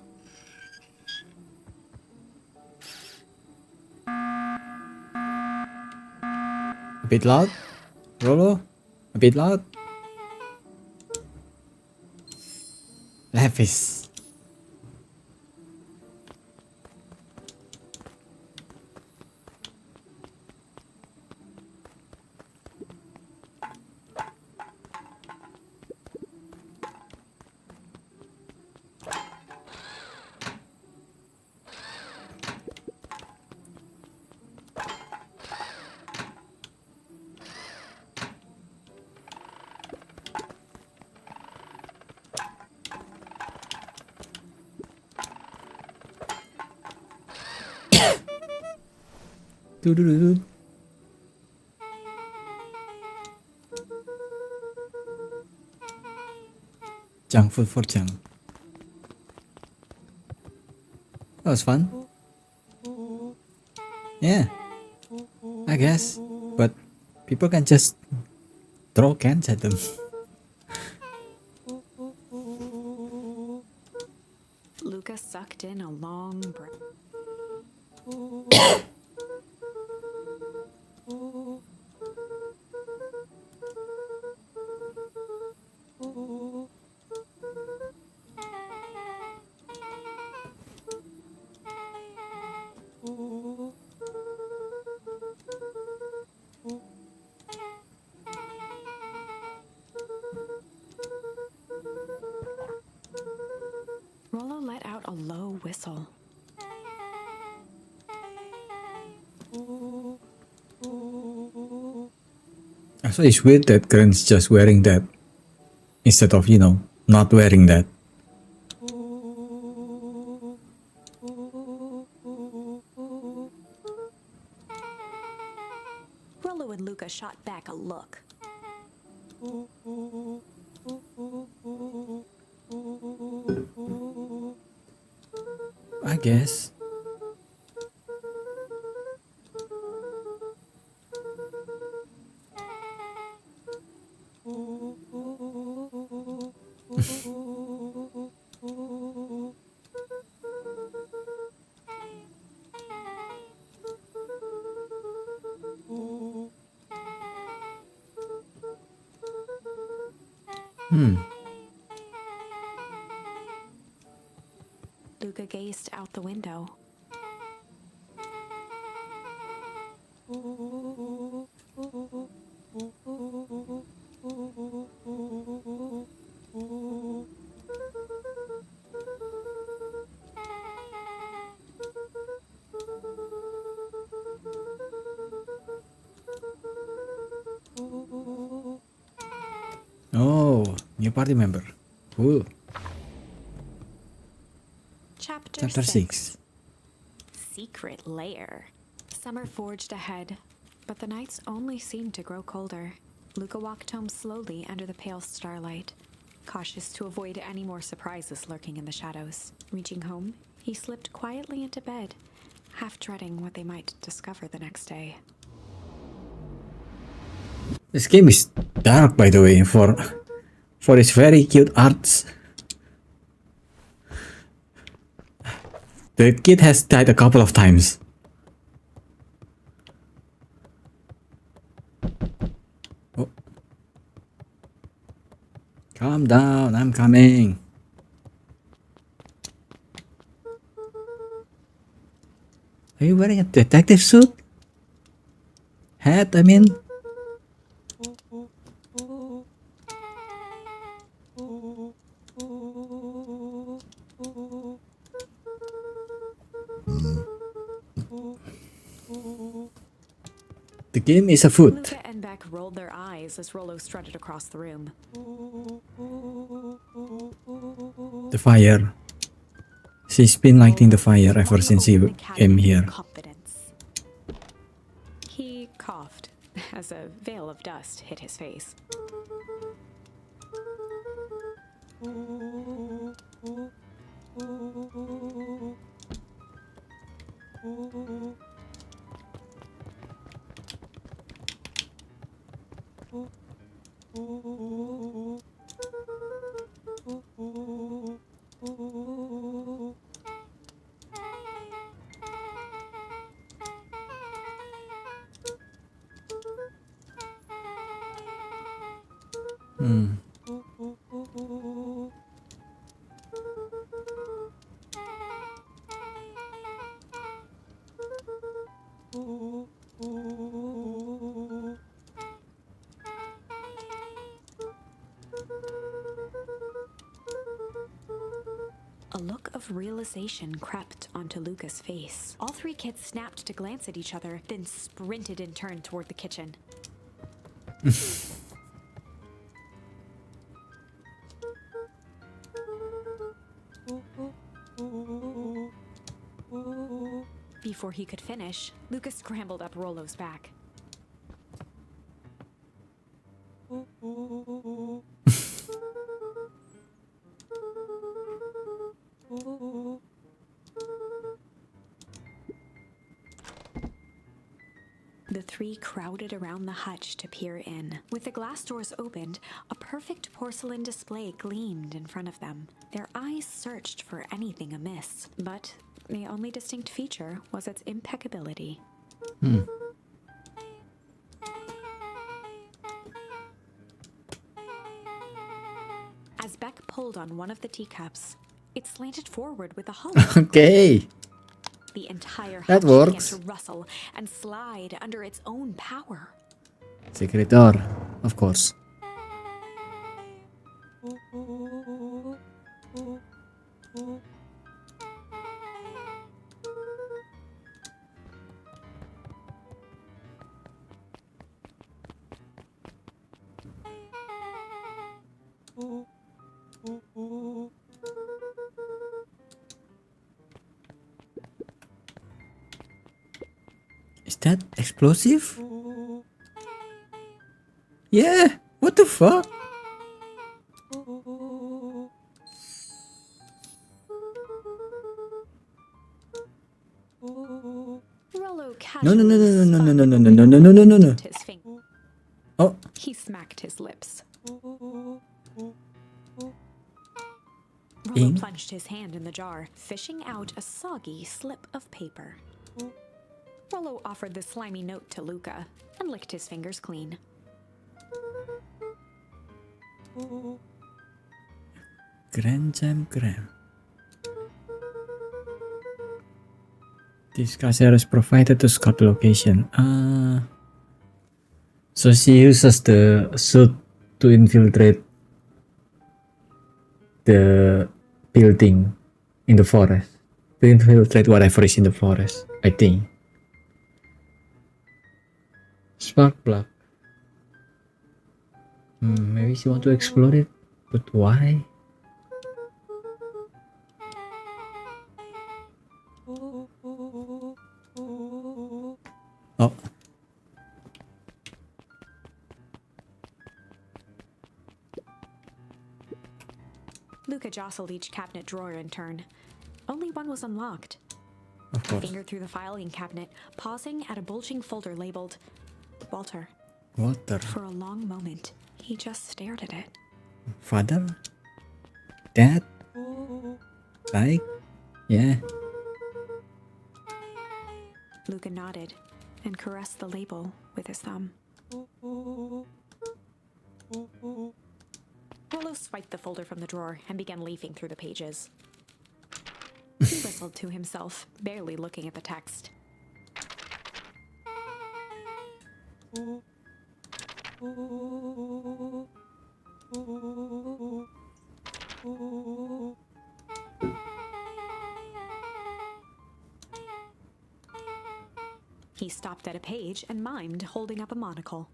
A bit loud? Rolo? A bit loud? Levis. Doo-doo-doo-doo. Junk food for junk. That was fun. Yeah, I guess. But people can just throw cans at them. Luca sucked in a long breath. Rollo let out a low whistle. So it's weird that Grant's just wearing that instead of, not wearing that. Rollo and Luca shot back a look. I guess. Luca gazed out the window. Oh, new party member. Cool. Chapter 6. Secret Lair. Summer forged ahead, but the nights only seemed to grow colder. Luca walked home slowly under the pale starlight, cautious to avoid any more surprises lurking in the shadows. Reaching home, he slipped quietly into bed, half dreading what they might discover the next day. This game is dark, by the way, for its very cute arts. The kid has died a couple of times. Oh. Calm down, I'm coming. Are you wearing a detective suit? Hat, I mean? The game is afoot. Luca and Beck rolled their eyes as Rollo strutted across the room. The fire. She's been lighting the fire ever since he came here. Confidence. He coughed as a veil of dust hit his face. A look of realization crept onto Luca's face. All three kids snapped to glance at each other, then sprinted in turn toward the kitchen. Before he could finish, Luca scrambled up Rollo's back. The three crowded around the hutch to peer in. With the glass doors opened, a perfect porcelain display gleamed in front of them. Their eyes searched for anything amiss, but the only distinct feature was its impeccability. As Beck pulled on one of the teacups, it slanted forward with a hollow. Okay. The entire That hutch began works. to rustle and slide under its own power. Secret door, of course. Is that explosive? Yeah, what the fuck? Rollo No, no, no, casually no, no, no, spun no, no, the no, no, no, no, no, no, no. with his finger. Oh, He smacked his lips. Rollo ink? plunged his hand in the jar, fishing out a soggy slip of paper. Rollo offered the slimy note to Luca and licked his fingers clean. Grand Jam Gram. This cashier is provided to scout the location. So she uses the suit to infiltrate the building in the forest. To infiltrate whatever is in the forest, I think. Spark plug. Maybe she want to explore it, but why? Oh, Luca jostled each cabinet drawer in turn. Only one was unlocked. of course. Fingered through the filing cabinet, pausing at a bulging folder labeled Walter. Water. For a long moment, he just stared at it. Father? Dad? Like? Yeah. Luca nodded and caressed the label with his thumb. Rollo swiped the folder from the drawer and began leafing through the pages. He whistled to himself, barely looking at the text. He stopped at a page and mimed, holding up a monocle.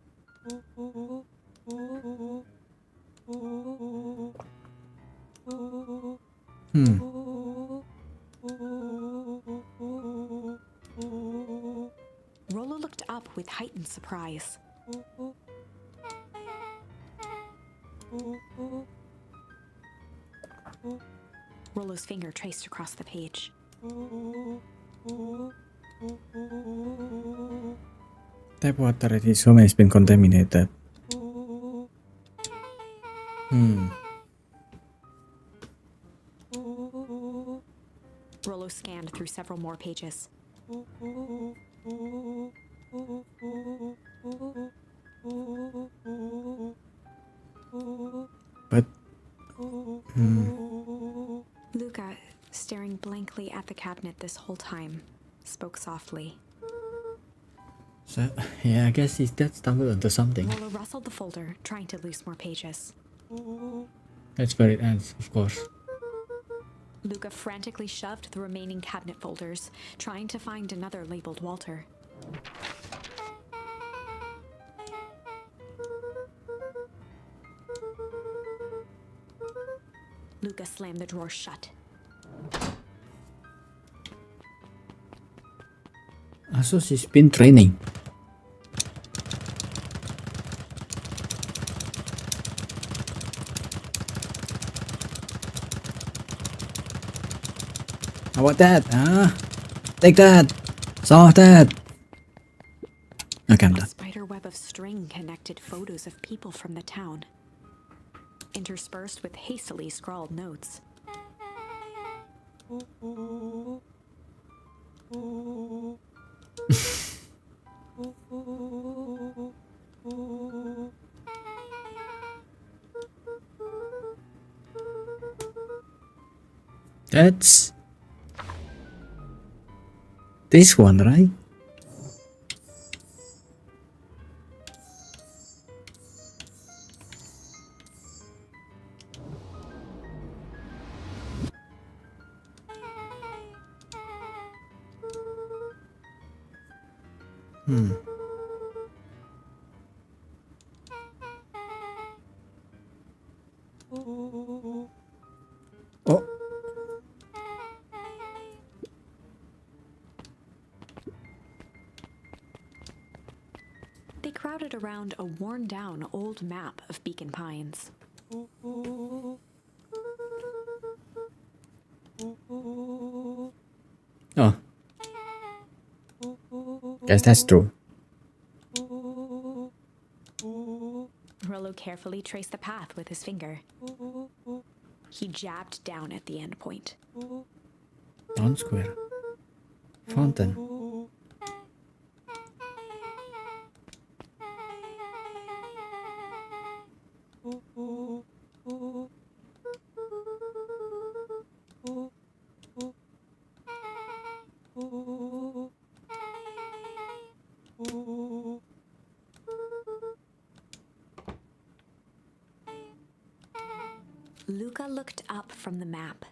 Rollo looked up with heightened surprise. Rollo's finger traced across the page. Tap water at his home has been contaminated. Rollo scanned through several more pages. But Luca, staring blankly at the cabinet this whole time, spoke softly. so yeah, I guess his dad stumbled onto something. Rollo rustled the folder, trying to loose more pages. That's where it ends, of course. Luca frantically shoved the remaining cabinet folders, trying to find another labeled Walter. Luca slammed the drawer shut. Also, she's been training. How about that? Take that! Some of that! Okay, I'm A done. spider web of string connected photos of people from the town, interspersed with hastily scrawled notes. That's this one, right? around a worn-down old map of Beacon Pines. Oh. Guess that's true. Rollo carefully traced the path with his finger. He jabbed down at the end point. Town square. Fountain. Luca looked up from the map.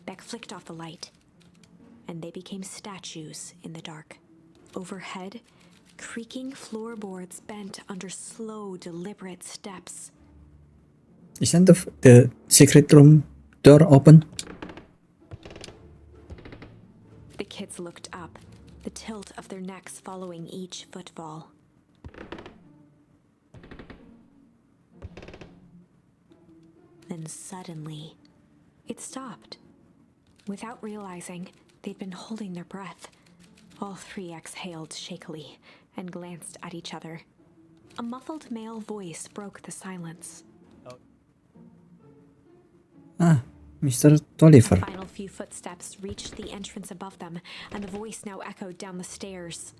Beck flicked off the light, and they became statues in the dark. Overhead, creaking floorboards bent under slow, deliberate steps. Isn't the secret room door open? The kids looked up, the tilt of their necks following each footfall. Then suddenly, it stopped. Without realizing, they'd been holding their breath. All three exhaled shakily and glanced at each other. A muffled male voice broke the silence. Ah, Mr. Tolliver. The final few footsteps reached the entrance above them, and the voice now echoed down the stairs.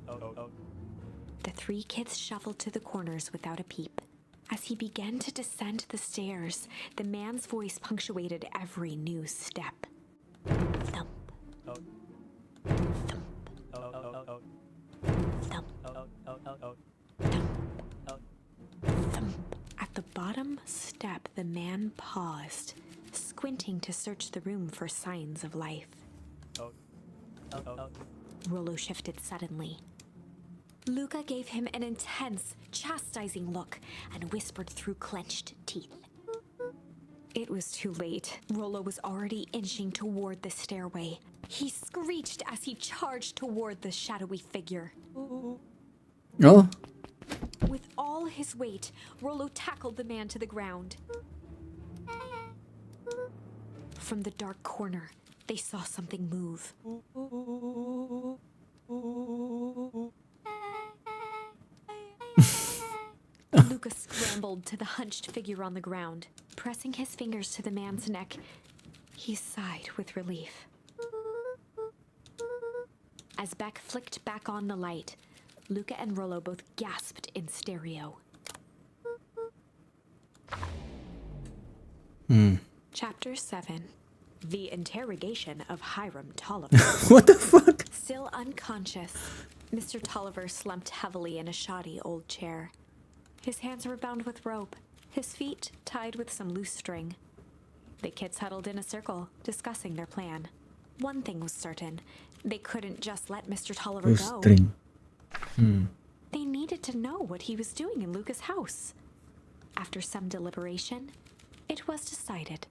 The three kids shuffled to the corners without a peep. As he began to descend the stairs, the man's voice punctuated every new step. Thump. Thump. Thump. Thump. At the bottom step, the man paused, squinting to search the room for signs of life. Rollo shifted suddenly. Luca gave him an intense, chastising look and whispered through clenched teeth. It was too late. Rollo was already inching toward the stairway. He screeched as he charged toward the shadowy figure. Oh. With all his weight, Rollo tackled the man to the ground. From the dark corner, they saw something move. Luca scrambled to the hunched figure on the ground. Pressing his fingers to the man's neck, he sighed with relief. As Beck flicked back on the light, Luca and Rollo both gasped in stereo. Chapter 7. The Interrogation of Hiram Tolliver. What the fuck? Still unconscious, Mr. Tolliver slumped heavily in a shoddy old chair. His hands were bound with rope, his feet tied with some loose string. The kids huddled in a circle, discussing their plan. One thing was certain, they couldn't just let Mr. Tolliver Loose go. string. They needed to know what he was doing in Luca's house. After some deliberation, it was decided.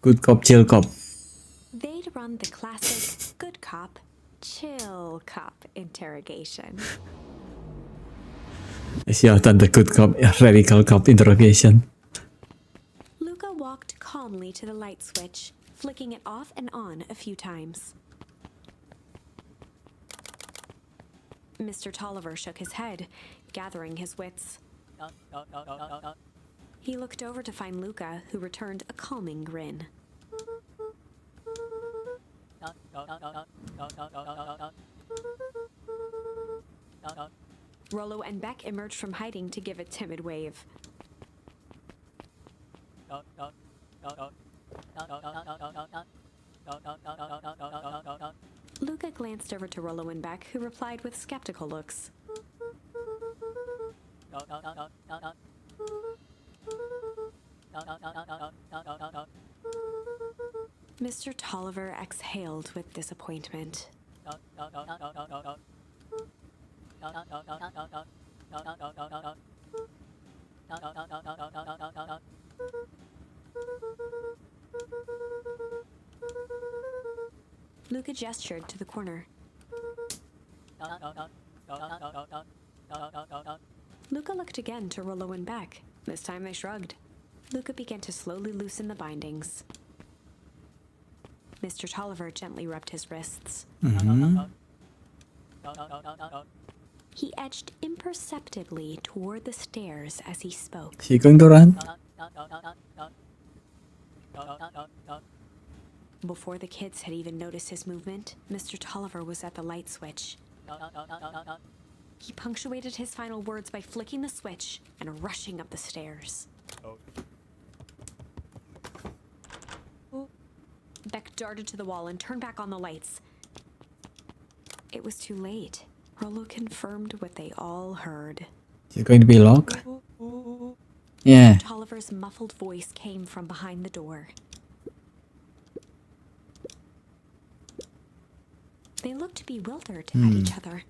Good cop, chill cop. They'd run the classic good cop, chill cop interrogation. Yeah, done the good cop, radical cop interrogation. Luca walked calmly to the light switch, flicking it off and on a few times. Mr. Tolliver shook his head, gathering his wits. He looked over to find Luca, who returned a calming grin. Rollo and Beck emerged from hiding to give a timid wave. Luca glanced over to Rollo and Beck, who replied with skeptical looks. Mr. Tolliver exhaled with disappointment. Luca gestured to the corner. Luca looked again to Rollo and Beck. This time they shrugged. Luca began to slowly loosen the bindings. Mr. Tolliver gently rubbed his wrists. He edged imperceptibly toward the stairs as he spoke. Is he going to run? Before the kids had even noticed his movement, Mr. Tolliver was at the light switch. He punctuated his final words by flicking the switch and rushing up the stairs. Beck darted to the wall and turned back on the lights. It was too late. Rollo confirmed what they all heard. Is it going to be locked? Yeah. Tolliver's muffled voice came from behind the door. They looked bewildered at each other.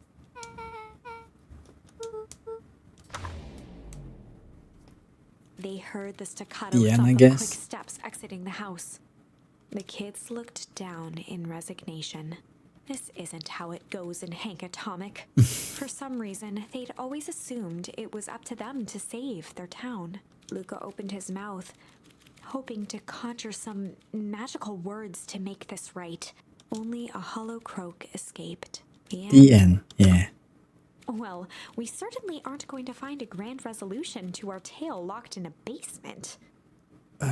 They heard the staccato Yeah, thump I of guess. quick steps exiting the house. The kids looked down in resignation. This isn't how it goes in Hank Atomic. For some reason, they'd always assumed it was up to them to save their town. Luca opened his mouth, hoping to conjure some magical words to make this right. Only a hollow croak escaped. The end. Yeah. Well, we certainly aren't going to find a grand resolution to our tale locked in a basement.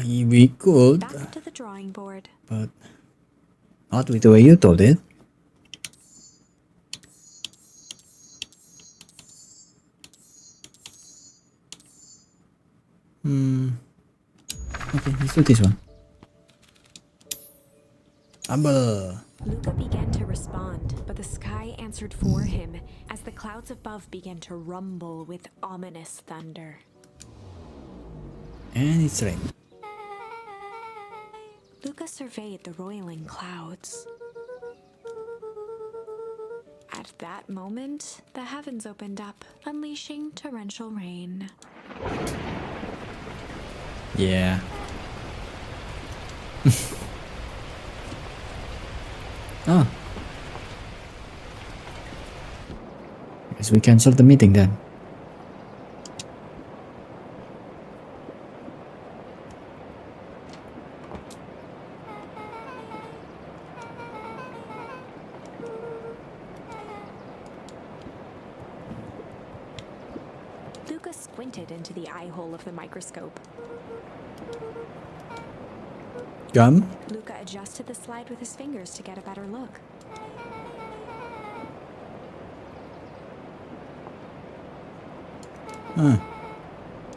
We could, Back to the drawing board. but not with the way you told it. Okay, let's do this one. Amber. Luca began to respond, but the sky answered for him as the clouds above began to rumble with ominous thunder. And it's rain. Luca surveyed the roiling clouds. At that moment, the heavens opened up, unleashing torrential rain. Yeah. Oh. Guess we cancelled the meeting then. Luca squinted into the eye hole of the microscope. Gum? Luca adjusted the slide with his fingers to get a better look.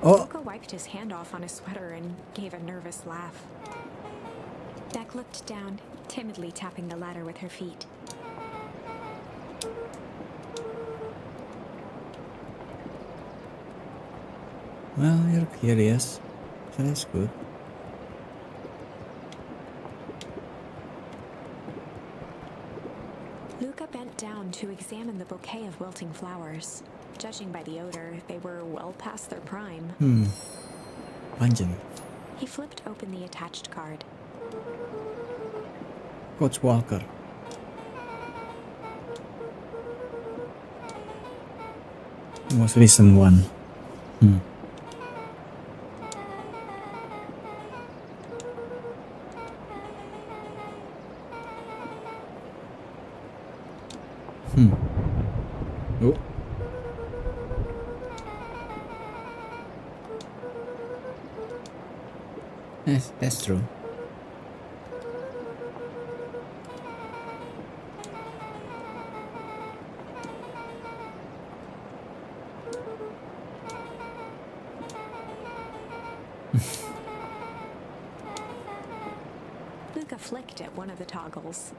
Oh, Luca wiped his hand off on his sweater and gave a nervous laugh. Beck looked down, timidly tapping the ladder with her feet. well, you're curious. So that's good. Luca bent down to examine the bouquet of wilting flowers. Judging by the odor, they were well past their prime. Pungent. He flipped open the attached card. Coach Walker. Most recent one. Oh. Yes, that's true. Luca flicked at one of the toggles.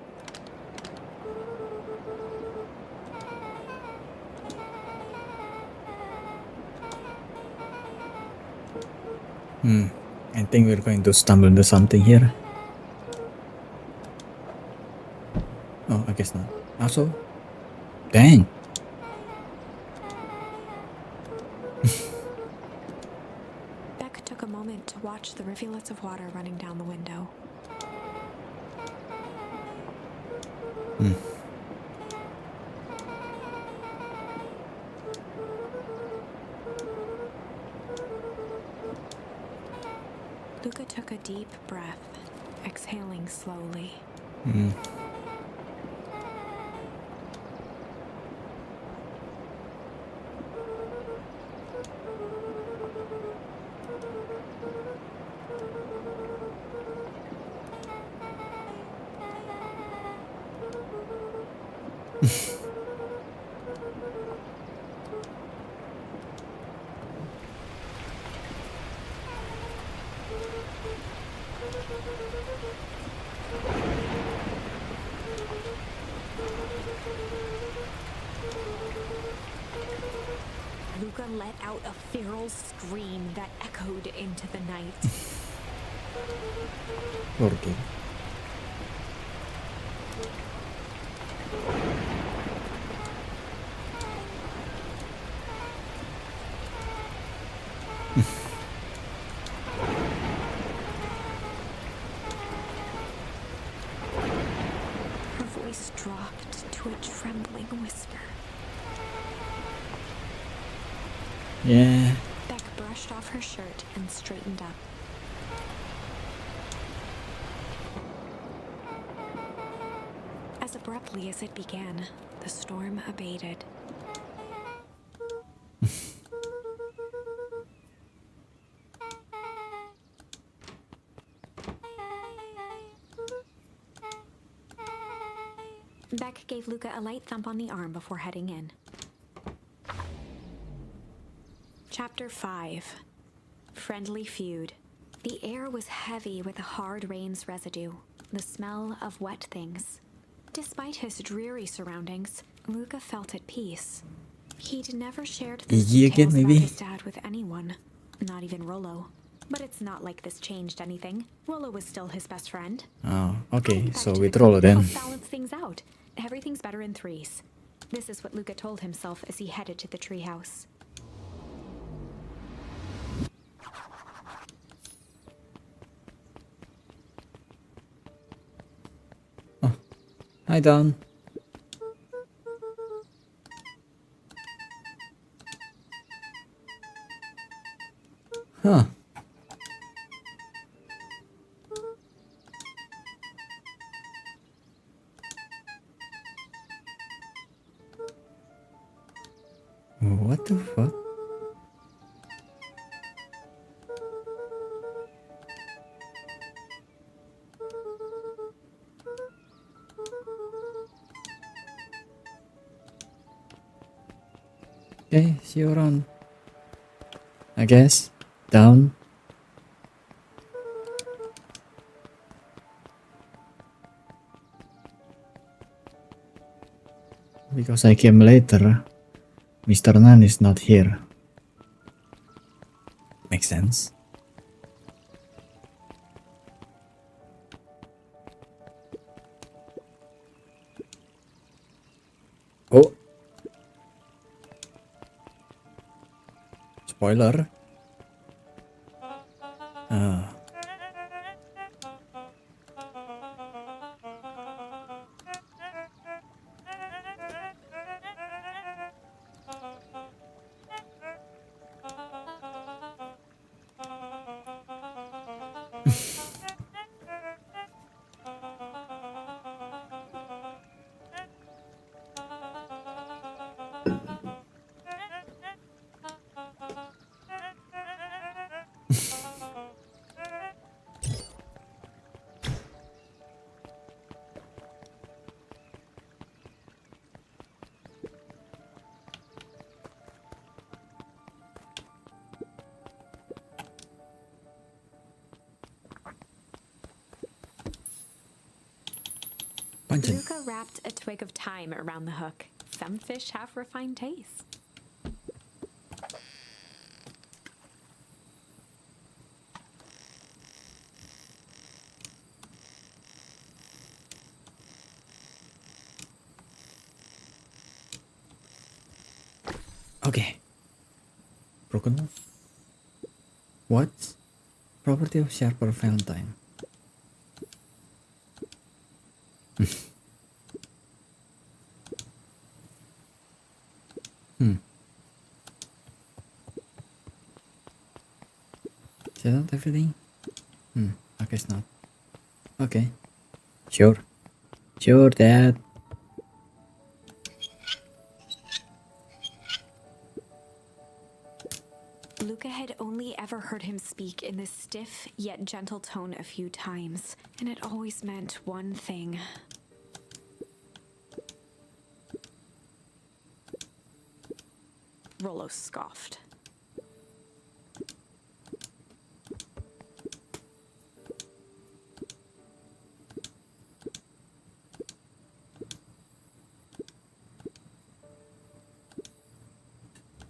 I think we're going to stumble into something here. Oh, I guess not. Also, dang. watch the rivulets of water running down the window. Luca took a deep breath, exhaling slowly. Luca let out a feral scream that echoed into the night. Oke. Her voice dropped to a trembling whisper. Ya. Beck brushed off her shirt and straightened up. As abruptly as it began, the storm abated. Beck gave Luca a light thump on the arm before heading in. Chapter 5. Friendly Feud. The air was heavy with the hard rain's residue, the smell of wet things. Despite his dreary surroundings, Luca felt at peace. He'd never shared those Iggy again, details maybe? about his dad with anyone, not even Rollo. But it's not like this changed anything. Rollo was still his best friend. Oh, okay. Back So to we the Rollo group then. helped balance things out. Everything's better in threes. This is what Luca told himself as he headed to the treehouse. Hi, Don. Huh. What the fuck? Okay, see you around. I guess. Down. Because I came later, Mr. Nan is not here. Makes sense. Oh. Spoiler. Ah. Punching. Luca wrapped a twig of thyme around the hook. Some fish have refined tastes. Okay. Broken one? What? Property of Sharper Valentine. Is that not everything? I guess not. Okay. Sure. Sure, Dad. Luca had only ever heard him speak in this stiff yet gentle tone a few times, and it always meant one thing. Rollo scoffed.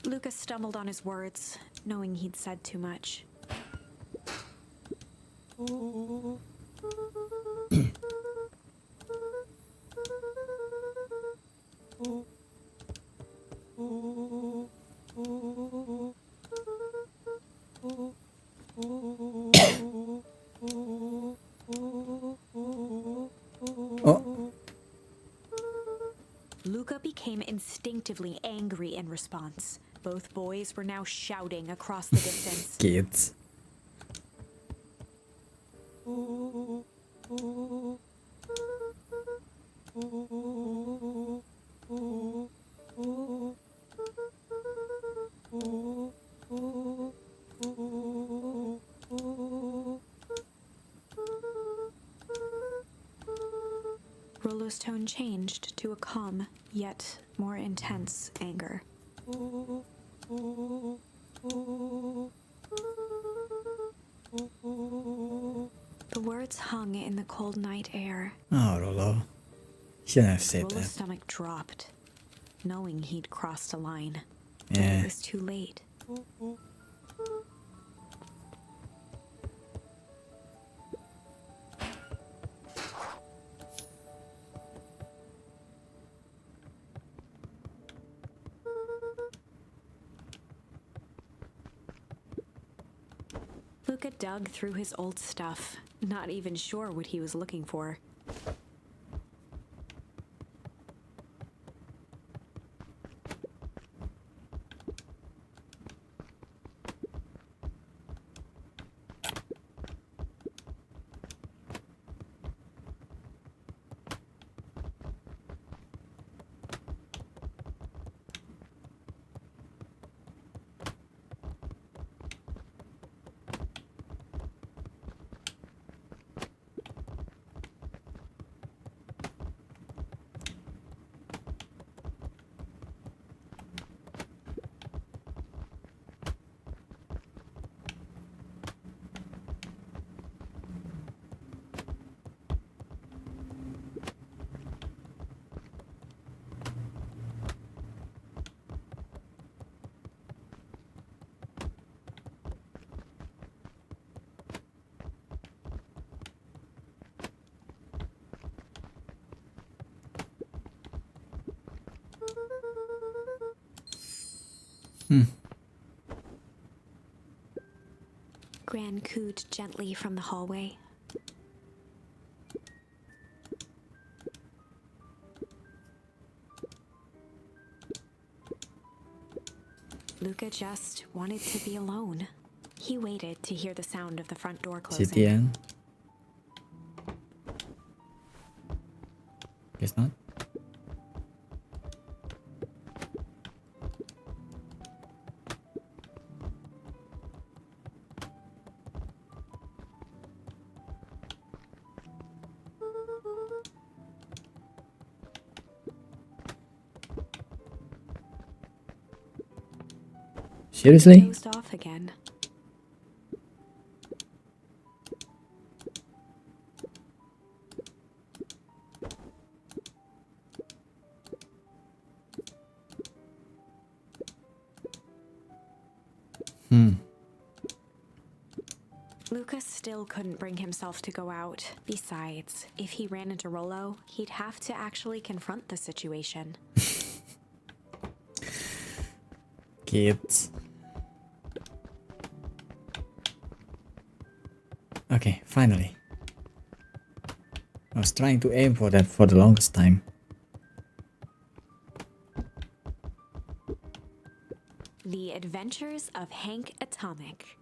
Luca stumbled on his words, knowing he'd said too much. Oh, Luca became instinctively angry in response. Both boys were now shouting across the distance. kids. Rollo's tone changed to a calm, yet more intense anger. The words hung in the cold night air. Oh, Rollo. Shouldn't have said Rollo's that. stomach dropped, knowing he'd crossed a line. But Yeah. it was too late. Luca dug through his old stuff, not even sure what he was looking for. Gran cooed gently from the hallway. Luca just wanted to be alone. He waited to hear the sound of the front door closing. CTN. Guess not. Seriously? Dozed off again. Lucas still couldn't bring himself to go out. Besides, if he ran into Rollo, he'd have to actually confront the situation. Kids. Okay, finally. I was trying to aim for that for the longest time. The Adventures of Hank Atomic.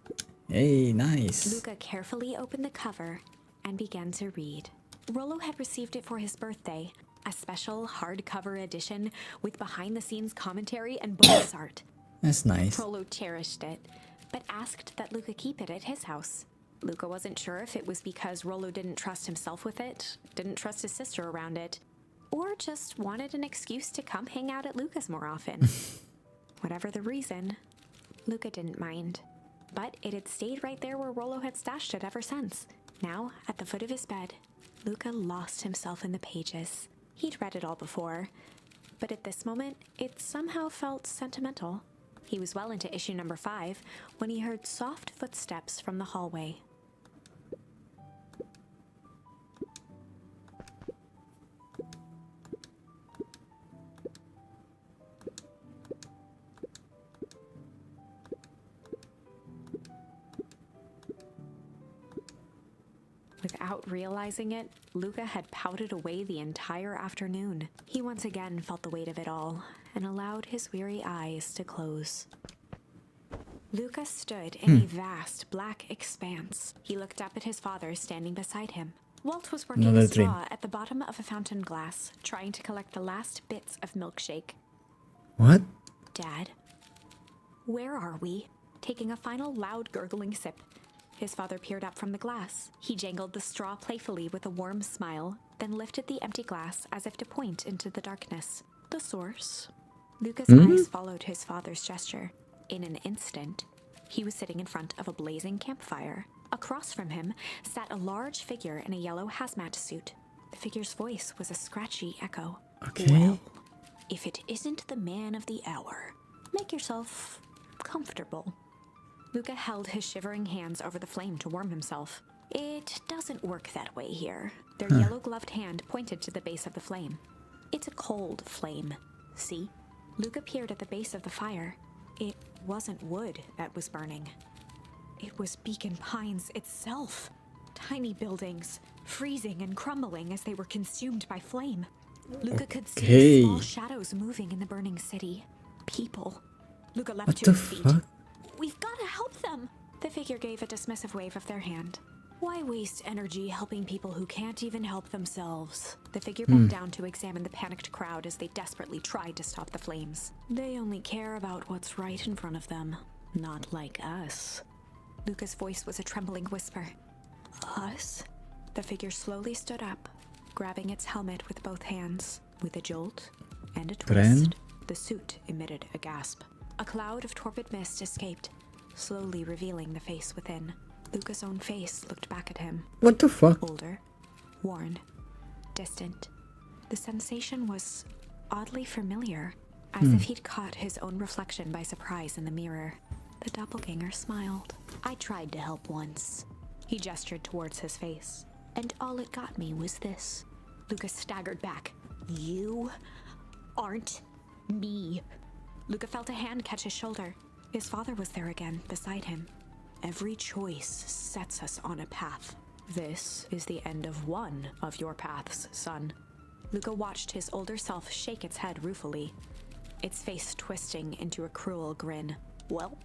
Hey, nice. Luca carefully opened the cover and began to read. Rollo had received it for his birthday, a special hardcover edition with behind-the-scenes commentary and bonus art. That's nice. Rollo cherished it, but asked that Luca keep it at his house. Luca wasn't sure if it was because Rollo didn't trust himself with it, didn't trust his sister around it, or just wanted an excuse to come hang out at Luca's more often. Whatever the reason, Luca didn't mind. But it had stayed right there where Rollo had stashed it ever since. Now, at the foot of his bed, Luca lost himself in the pages. He'd read it all before, but at this moment, it somehow felt sentimental. He was well into issue number 5 when he heard soft footsteps from the hallway. Without realizing it, Luca had pouted away the entire afternoon. He once again felt the weight of it all and allowed his weary eyes to close. Luca stood in a vast black expanse. He looked up at his father standing beside him. Walt was working Another a straw dream. at the bottom of a fountain glass, trying to collect the last bits of milkshake. What? Dad, where are we? Taking a final loud gurgling sip, his father peered up from the glass. He jangled the straw playfully with a warm smile, then lifted the empty glass as if to point into the darkness. The source. Luca's eyes followed his father's gesture. In an instant, he was sitting in front of a blazing campfire. Across from him sat a large figure in a yellow hazmat suit. The figure's voice was a scratchy echo. Okay. Well, if it isn't the man of the hour, make yourself comfortable. Luca held his shivering hands over the flame to warm himself. It doesn't work that way here. Their yellow-gloved hand pointed to the base of the flame. It's a cold flame. See? Luca peered at the base of the fire. It wasn't wood that was burning. It was Beacon Pines itself. Tiny buildings, freezing and crumbling as they were consumed by flame. Luca could see small shadows moving in the burning city. People. Luca leapt to his feet. Fuck? We've got to help them! The figure gave a dismissive wave of their hand. Why waste energy helping people who can't even help themselves? The figure bent down to examine the panicked crowd as they desperately tried to stop the flames. They only care about what's right in front of them, not like us. Luca's voice was a trembling whisper. Us? The figure slowly stood up, grabbing its helmet with both hands. With a jolt and a twist, the suit emitted a gasp. A cloud of torpid mist escaped, slowly revealing the face within. Luca's own face looked back at him. What the fuck? Older, worn, distant. The sensation was oddly familiar, as if he'd caught his own reflection by surprise in the mirror. The doppelganger smiled. I tried to help once. He gestured towards his face. And all it got me was this. Luca staggered back. You aren't me. Luca felt a hand catch his shoulder. His father was there again, beside him. Every choice sets us on a path. This is the end of one of your paths, son. Luca watched his older self shake its head ruefully, its face twisting into a cruel grin. Welp,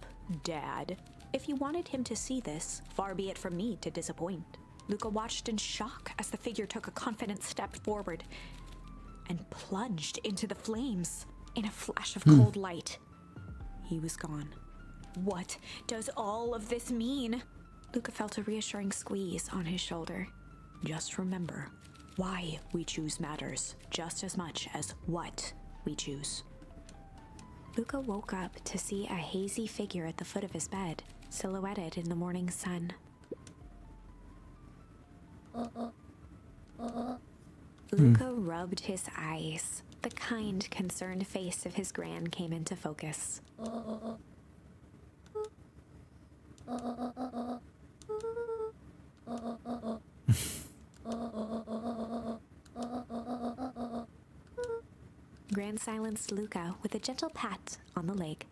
Dad. If you wanted him to see this, far be it from me to disappoint. Luca watched in shock as the figure took a confident step forward and plunged into the flames. In a flash of cold light, he was gone. What does all of this mean? Luca felt a reassuring squeeze on his shoulder. Just remember, why we choose matters just as much as what we choose. Luca woke up to see a hazy figure at the foot of his bed, silhouetted in the morning sun. Luca rubbed his eyes. The kind, concerned face of his gran came into focus. Gran silenced Luca with a gentle pat on the leg.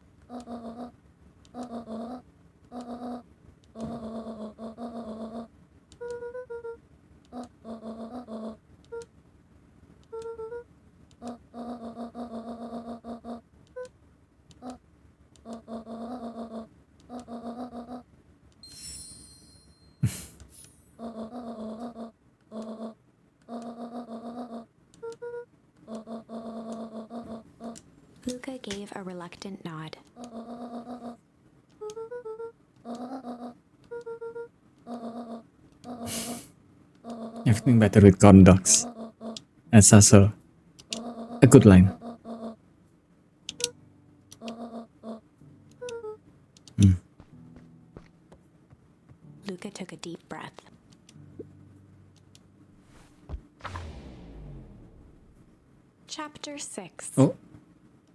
Luca gave a reluctant nod. Everything better with corn dogs. That's also a good line. Luca took a deep breath. Chapter 6. Oh,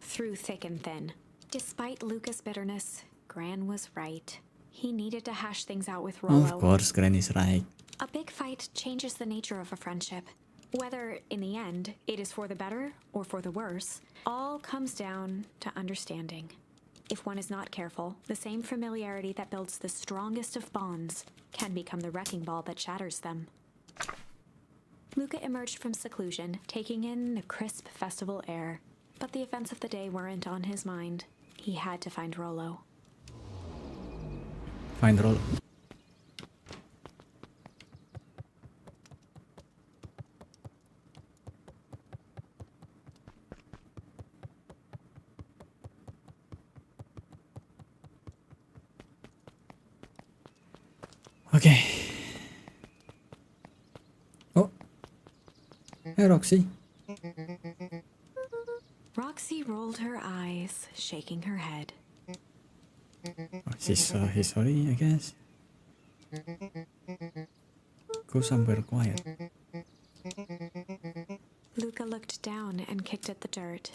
Through thick and thin. Despite Luca's bitterness, Gran was right. He needed to hash things out with Rollo. of course, Gran is right. A big fight changes the nature of a friendship. Whether, in the end, it is for the better or for the worse, all comes down to understanding. If one is not careful, the same familiarity that builds the strongest of bonds can become the wrecking ball that shatters them. Luca emerged from seclusion, taking in the crisp festival air. But the events of the day weren't on his mind. He had to find Rollo. Find Rollo. Okay. Oh. Hey, Roxy. Roxy rolled her eyes, shaking her head. Oh, he's sorry, I guess. Go somewhere quiet. Luca looked down and kicked at the dirt.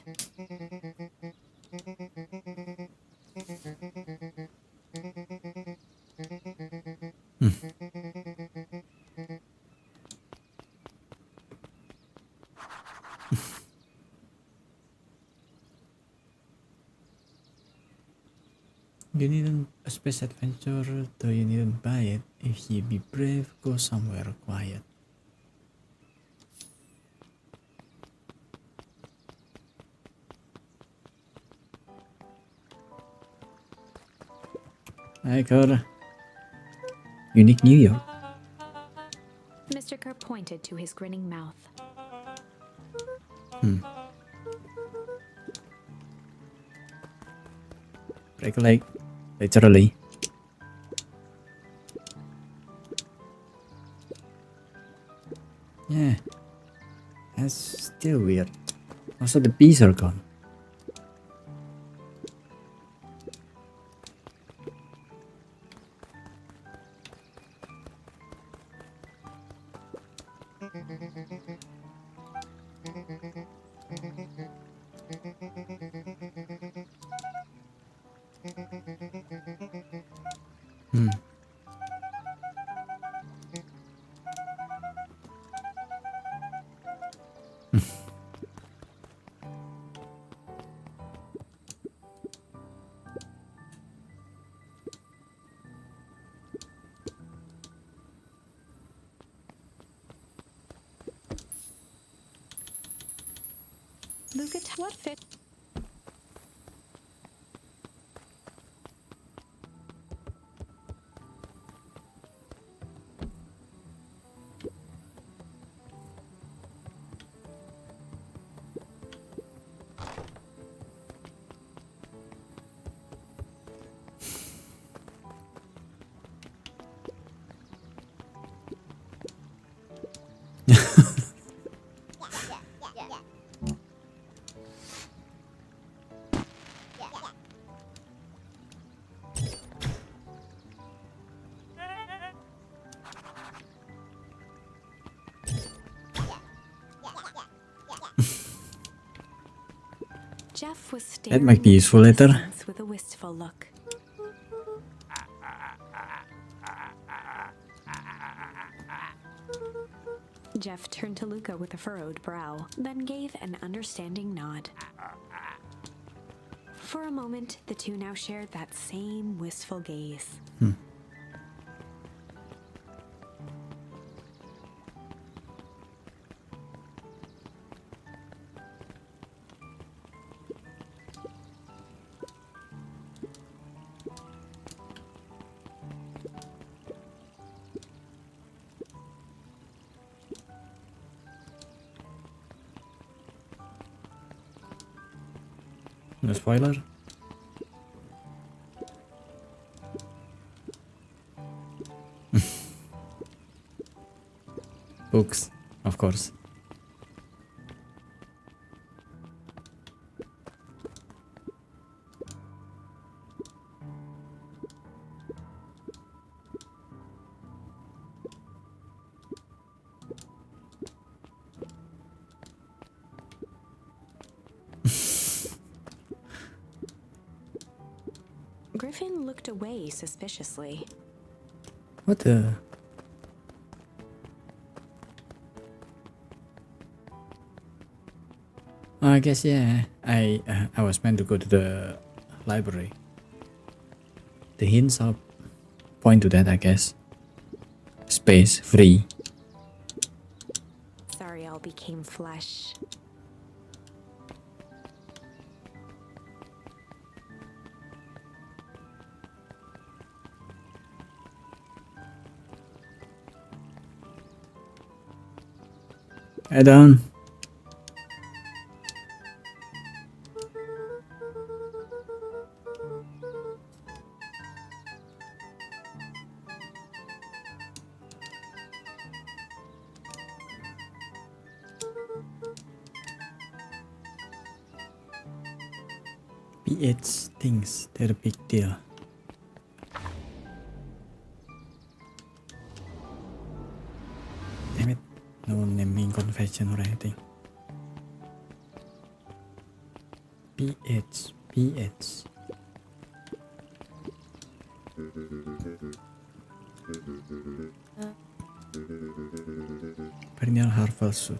You needn't a space adventure, though you needn't buy it. If ye be brave, go somewhere quiet. I got unique New York. Mr. Kerr pointed to his grinning mouth. Break a leg, literally. Yeah, that's still weird. Also, the bees are gone. Luca, what fit? Jeff was staring That might be useful later. with a wistful look. Jeff turned to Luca with a furrowed brow, then gave an understanding nod. For a moment, the two now shared that same wistful gaze. No spoiler. Books, of course. Griffin looked away suspiciously. What the? I guess yeah. I was meant to go to the library. The hints up point to that, I guess. Space free. Sariel became flesh. Head down. PH things, they're a big deal. Damn it, no naming convention or anything. PH. Perennial harvest suit.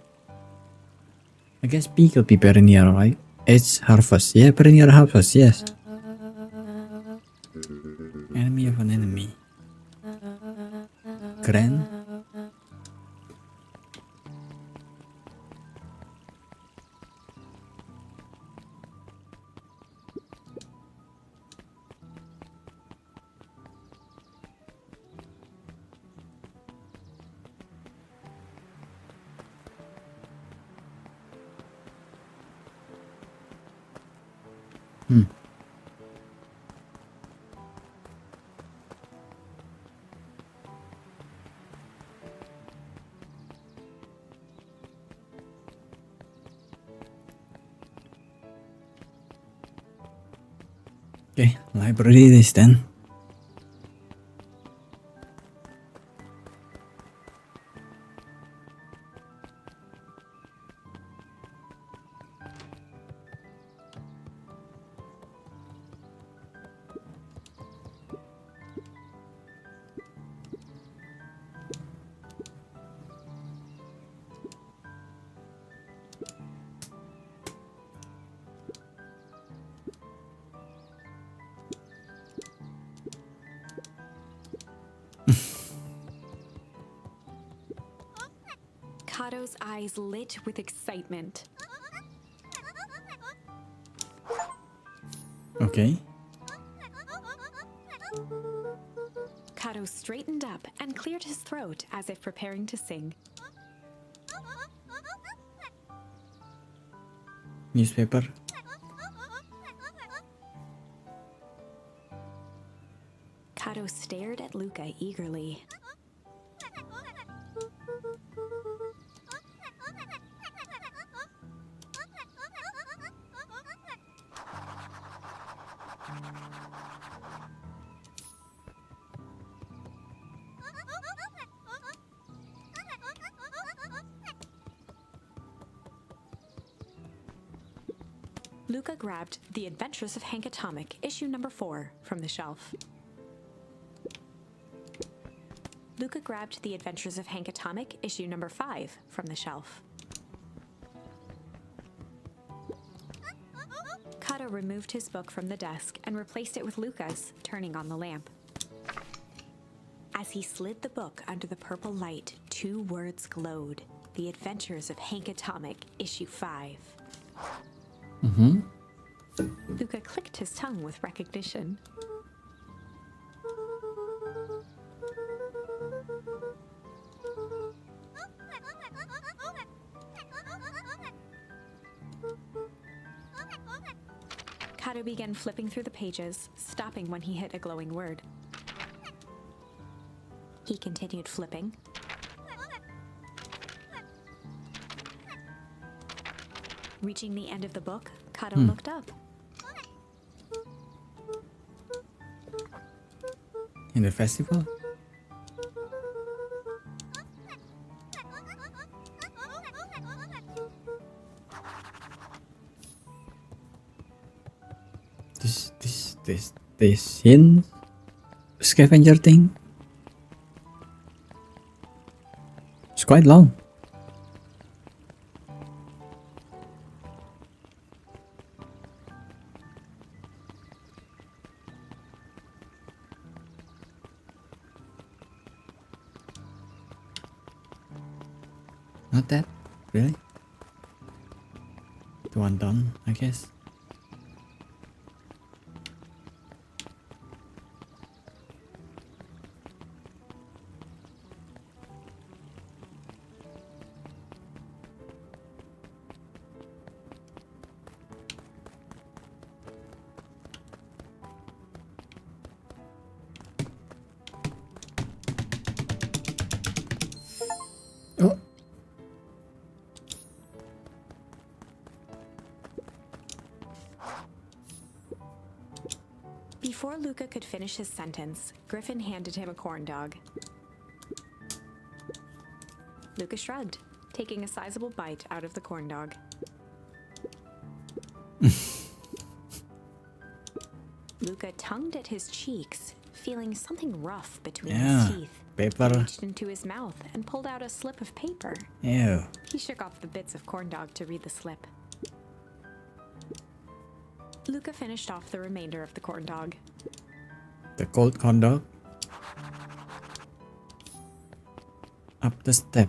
I guess P could be perennial, right? H harvest, yeah, perennial harvest, yes. Enemy of an enemy. Grand. Okay, library this then. Kato's eyes lit with excitement. Okay. Kato straightened up and cleared his throat as if preparing to sing. Newspaper. Kato stared at Luca eagerly. Luca grabbed The Adventures of Hank Atomic, issue number 4, from the shelf. Luca grabbed The Adventures of Hank Atomic, issue number 5, from the shelf. Kato removed his book from the desk and replaced it with Luca's, turning on the lamp. As he slid the book under the purple light, 2 words glowed. The Adventures of Hank Atomic, issue 5. Luca clicked his tongue with recognition. Kato began flipping through the pages, stopping when he hit a glowing word. He continued flipping. Reaching the end of the book, Kato looked up. In the festival? This hint scavenger thing. It's quite long. Not that, really? The one done, I guess. Oh. Before Luca could finish his sentence, Griffin handed him a corn dog. Luca shrugged, taking a sizable bite out of the corn dog. Luca tongued at his cheeks, feeling something rough between his teeth. Paper. He reached into his mouth and pulled out a slip of paper. Ew. He shook off the bits of corn dog to read the slip. Luca finished off the remainder of the corn dog. The cold corn dog. Up the step.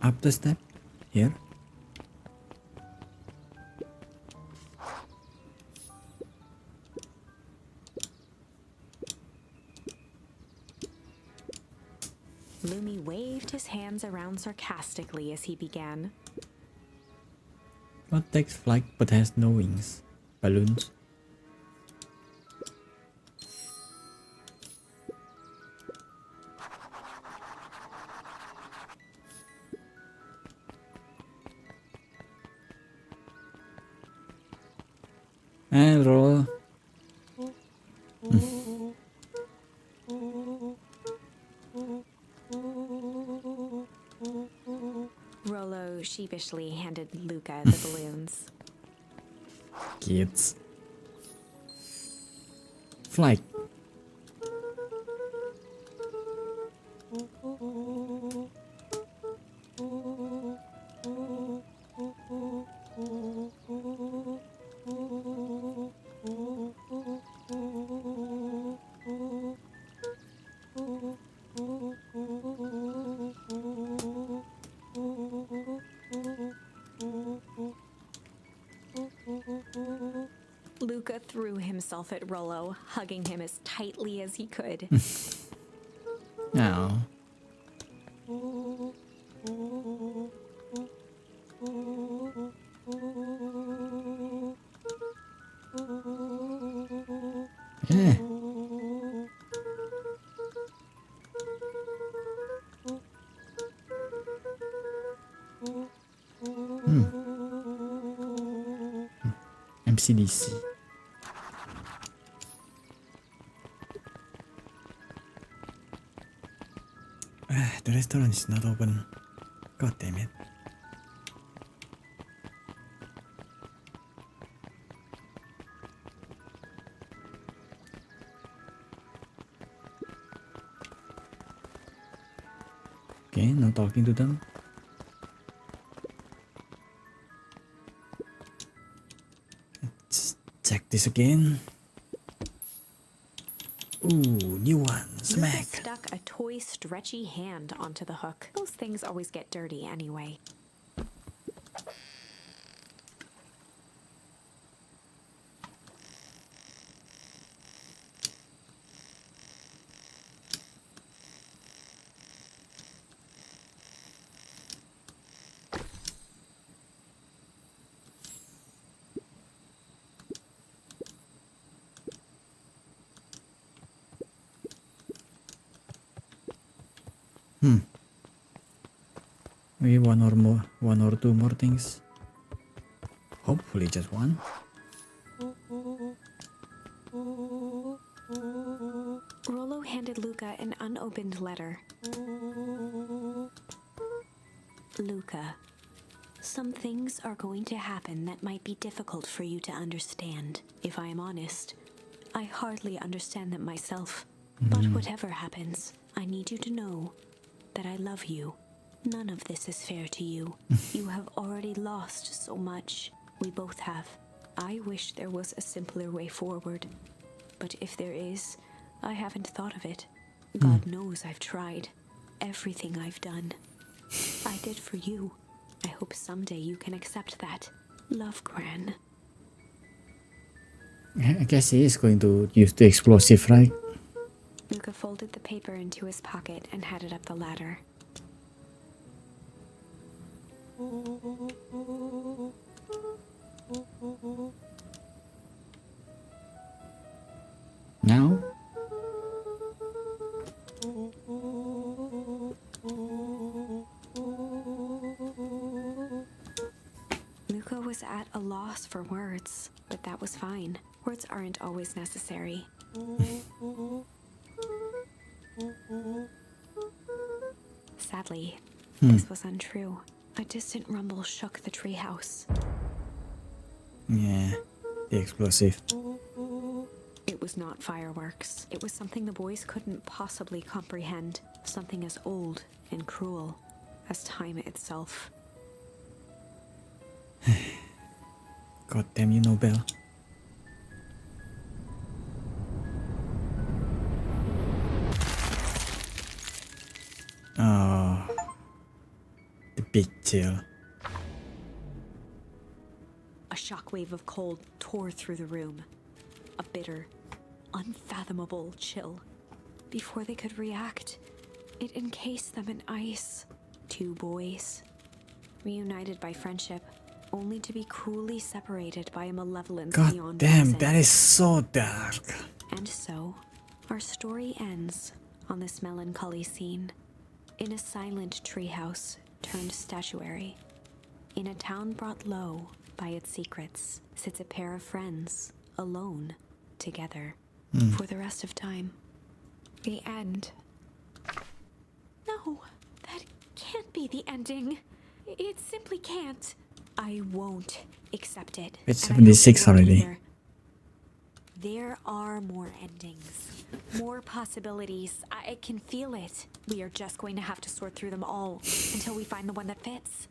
Up the step. Here. Lumi waved his hands around sarcastically as he began. What takes flight but has no wings? Balloons. Hello. Rollo sheepishly handed Luca the balloons. Kids. Flight. Luca threw himself at Rollo, hugging him as tightly as he could. Oh. Yeah. MCDC. The restaurant is not open. God damn it. Okay, no talking to them. Let's check this again. Ooh, new one. Luca Smack. stuck a toy stretchy hand onto the hook. Those things always get dirty anyway. Maybe one or two more things. Hopefully just one. Rollo handed Luca an unopened letter. Luca, some things are going to happen that might be difficult for you to understand. If I am honest, I hardly understand them myself. But whatever happens, I need you to know that I love you. None of this is fair to you. You have already lost so much. We both have. I wish there was a simpler way forward. But if there is, I haven't thought of it. God knows I've tried. Everything I've done, I did for you. I hope someday you can accept that. Love, Gran. I guess he is going to use the explosive, right? Luca folded the paper into his pocket and headed up the ladder. Now? Luca was at a loss for words, but that was fine. Words aren't always necessary. Sadly, this was untrue. A distant rumble shook the treehouse. Yeah, the explosive. It was not fireworks. It was something the boys couldn't possibly comprehend. Something as old and cruel as time itself. God damn you, Nobel. Oh, the big chill. A shockwave of cold tore through the room. A bitter, unfathomable chill. Before they could react, it encased them in ice. Two boys, reunited by friendship, only to be cruelly separated by a malevolence God beyond damn, reason. that is so dark. And so, our story ends on this melancholy scene. In a silent treehouse turned statuary, in a town brought low by its secrets, sits a pair of friends, alone, together, for the rest of time. The end. No, that can't be the ending. It simply can't. I won't accept it. It's and I hope 76 you won't already. either. There are more endings, more possibilities. I can feel it. We are just going to have to sort through them all until we find the one that fits.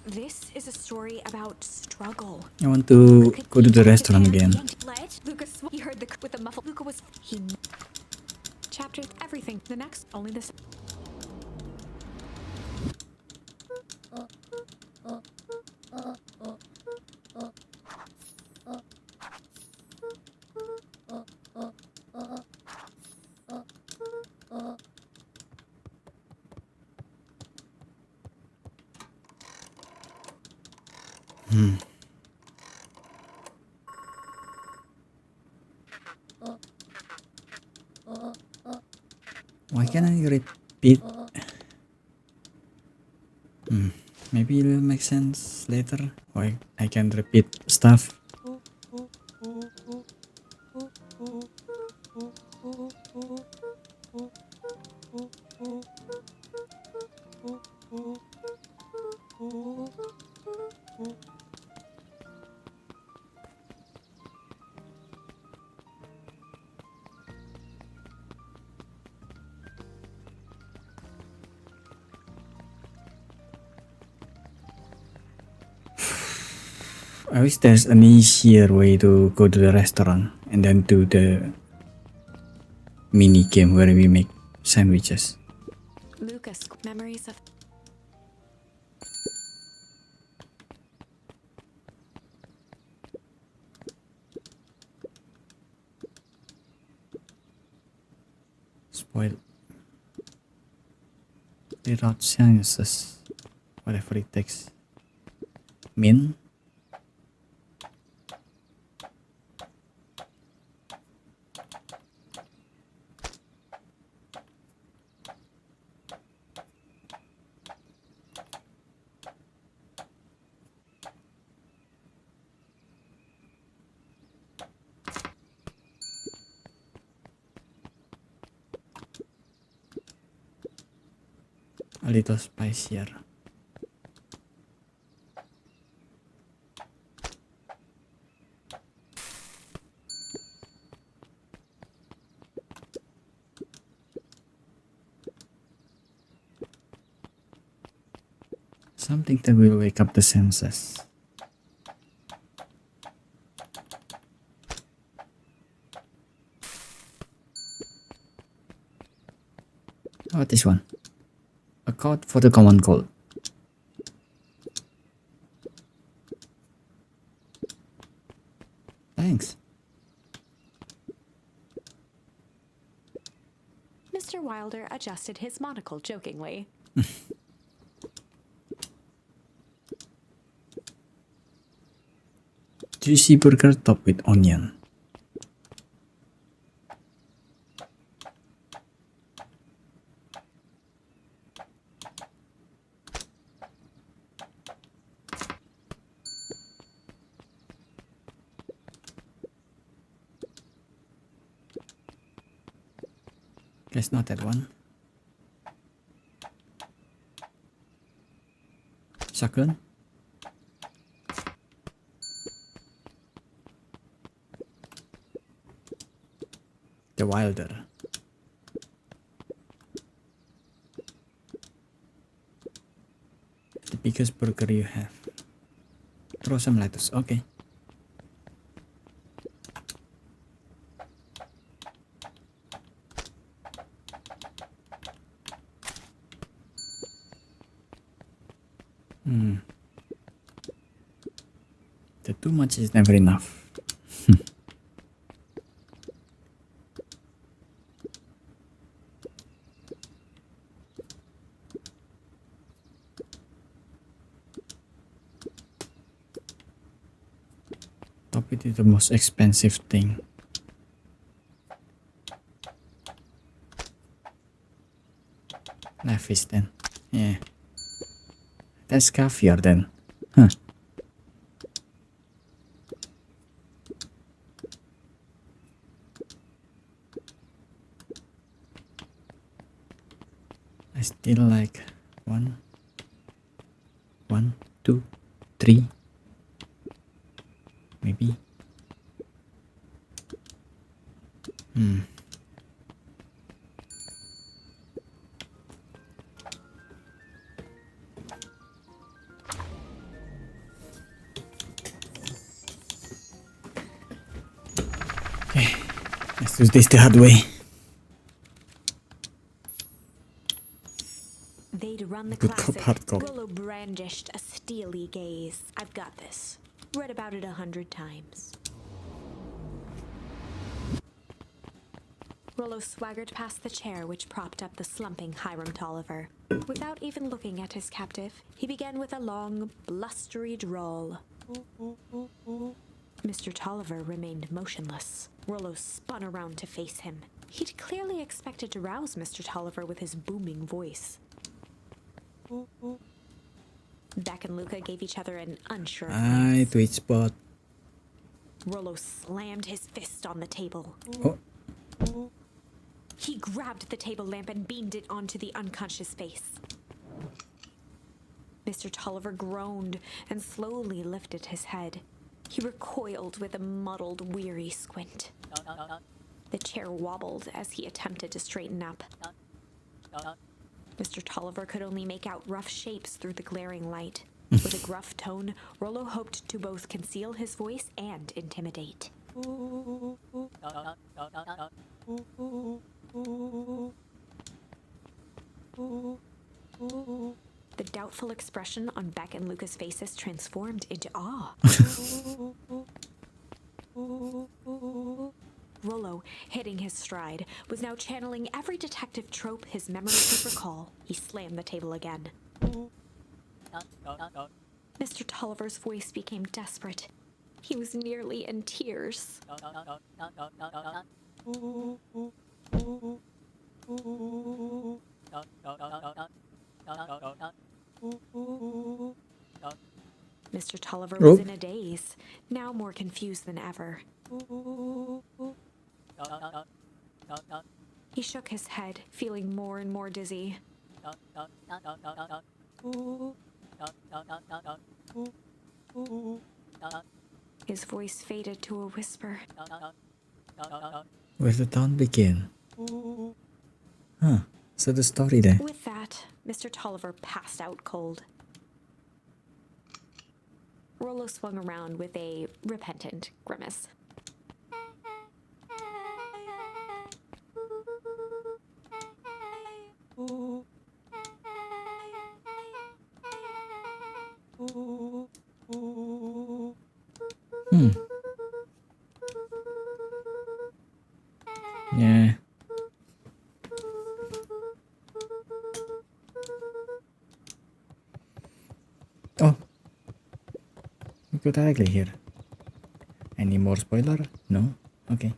This is a story about struggle. I want to go to the restaurant again. Lucas, he heard the with the muffled. Luca was chapter everything. The next, only this. Why can't I repeat? Maybe it will make sense later. Why I can repeat stuff. I wish there's an easier way to go to the restaurant and then do the mini game where we make sandwiches. Lucas, memories of Spoil. Reroute chances. Whatever it takes. Min. A little spicier. Something that will wake up the senses. How about this one? A code for the common cold. Thanks. Mr. Wilder adjusted his monocle jokingly. Juicy burger topped with onion. Guess not that one. Shotgun. The Wilder. The biggest burger you have. Throw some lettuce. Okay. The too much is never enough. Top it is the most expensive thing. Left fish then. Yeah. That's caviar then. Huh. I still like 1, 2, 3. Maybe. Okay, let's do this the hard way. They'd run the Good cop, classic. hard cop. Rollo brandished a steely gaze. I've got this. Read about it 100 times. Rollo swaggered past the chair which propped up the slumping Hiram Tolliver. Without even looking at his captive, he began with a long, blustery drawl. Mr. Tolliver remained motionless. Rollo spun around to face him. He'd clearly expected to rouse Mr. Tolliver with his booming voice. Beck and Luca gave each other an unsure glance. Tweet spot. Rollo slammed his fist on the table. Oh, He grabbed the table lamp and beamed it onto the unconscious face. Mr. Tolliver groaned and slowly lifted his head. He recoiled with a muddled, weary squint. The chair wobbled as he attempted to straighten up. Mr. Tolliver could only make out rough shapes through the glaring light. With a gruff tone, Rollo hoped to both conceal his voice and intimidate. The doubtful expression on Beck and Luca's faces transformed into awe. Rollo, hitting his stride, was now channeling every detective trope his memory could recall. He slammed the table again. Mr. Tolliver's voice became desperate. He was nearly in tears. Mr. Tolliver was in a daze, now more confused than ever. He shook his head, feeling more and more dizzy. His voice faded to a whisper. Where the town begin? Huh. So the story there. With that, Mr. Tolliver passed out cold. Rollo swung around with a repentant grimace. Yeah. Oh. We go directly here. Any more spoiler? No? Okay.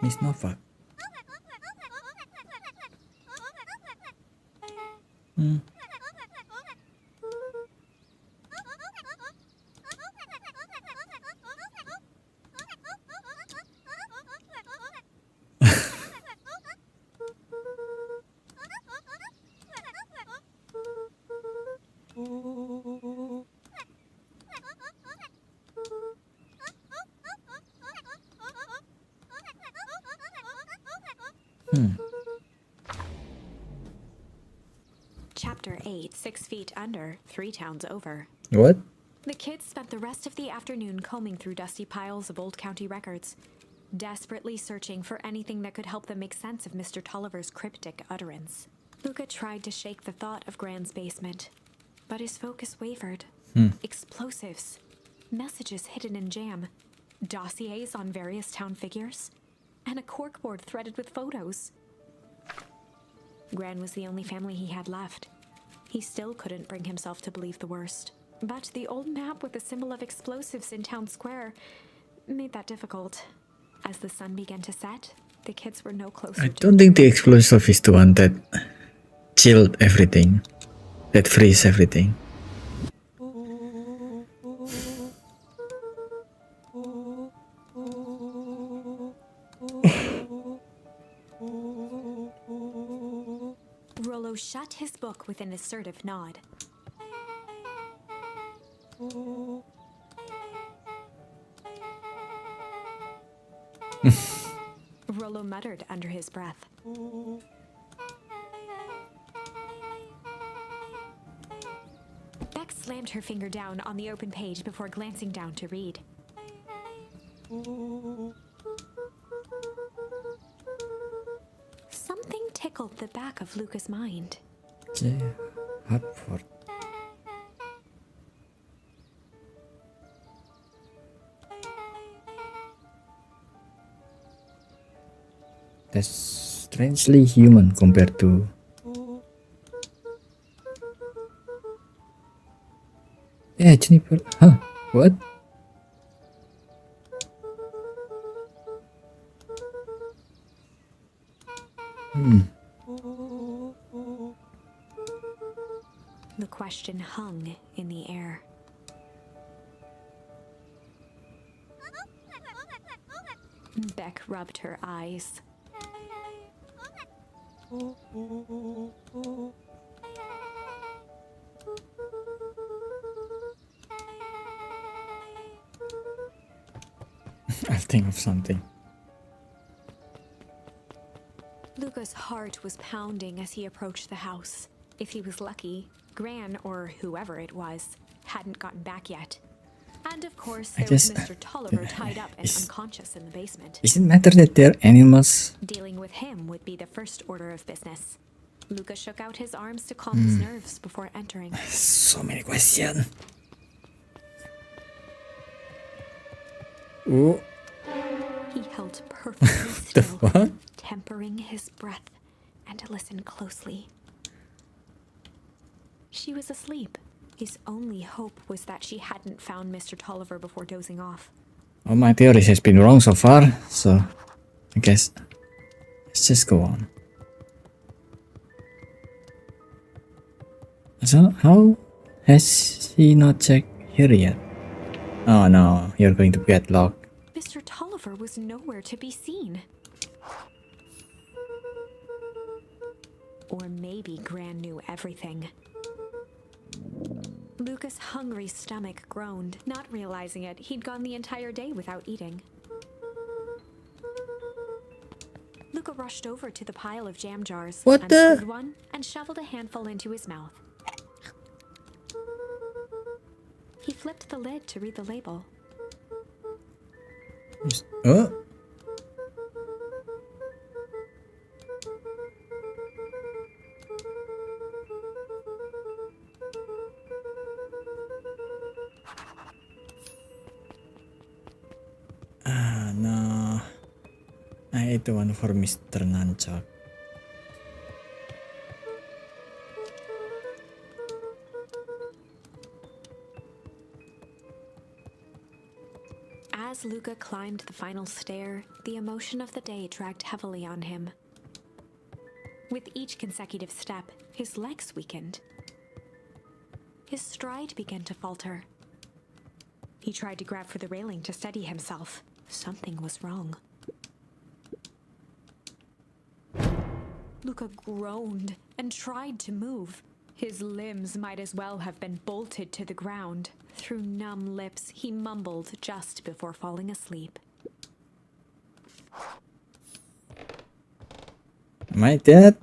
Miss Novak. Chapter 8, 6 Feet Under, 3 Towns Over. What? The kids spent the rest of the afternoon combing through dusty piles of old county records, desperately searching for anything that could help them make sense of Mr. Tolliver's cryptic utterance. Luca tried to shake the thought of Gran's basement, but his focus wavered. Explosives, messages hidden in jam, dossiers on various town figures, and a corkboard threaded with photos. Gran was the only family he had left. He still couldn't bring himself to believe the worst. But the old map with the symbol of explosives in town square made that difficult. As the sun began to set, the kids were no closer I to don't think the explosive is the one that chilled everything. That freeze everything. Rollo shut his book with an assertive nod. Rollo muttered under his breath. Beck slammed her finger down on the open page before glancing down to read. Something tickled the back of Luca's mind. Yeah. Hartford. That's strangely human compared to Juniper. Huh? What? The question hung in the air. Beck rubbed her eyes. I'll think of something. Luca Luca's heart was pounding as he approached the house. If he was lucky, Gran, or whoever it was, hadn't gotten back yet. And of course, there was Mr. Tolliver tied up and unconscious in the basement. Does it matter that they're animals? Dealing with him would be the first order of business. Luca shook out his arms to calm his nerves before entering. So many questions. Oh. He held perfectly still, tempering his breath, and listened closely. She was asleep. His only hope was that she hadn't found Mr. Tolliver before dozing off. All my theories has been wrong so far, so I guess let's just go on. So how has he not checked here yet? Oh no, you're going to get locked. Mr. Tolliver was nowhere to be seen. Or maybe Gran knew everything. Luca's hungry stomach groaned. Not realizing it, he'd gone the entire day without eating. Luca rushed over to the pile of jam jars, unscrewed one, and shoveled a handful into his mouth. He flipped the lid to read the label. Oh. Ah, no. I ate the one for Mr. Nunchuck. As Luca climbed the final stair, the emotion of the day dragged heavily on him. With each consecutive step, his legs weakened. His stride began to falter. He tried to grab for the railing to steady himself. Something was wrong. Luca groaned and tried to move. His limbs might as well have been bolted to the ground. Through numb lips, he mumbled just before falling asleep. Am I dead?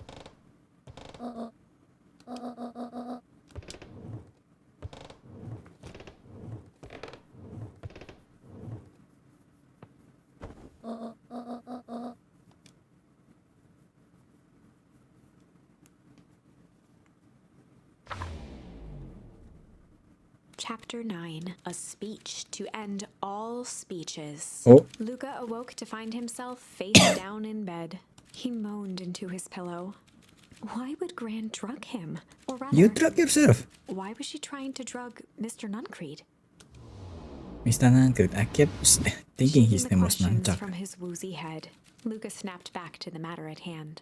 Chapter 9. A speech to end all speeches. Oh. Luca awoke to find himself face down in bed. He moaned into his pillow. Why would Gran drug him? Or rather, You drug yourself. why was she trying to drug Mr. Nuncreed? Mr. Nuncreed, I kept thinking his Shaking name the was questions Nunchuck. from his woozy head, Luca snapped back to the matter at hand.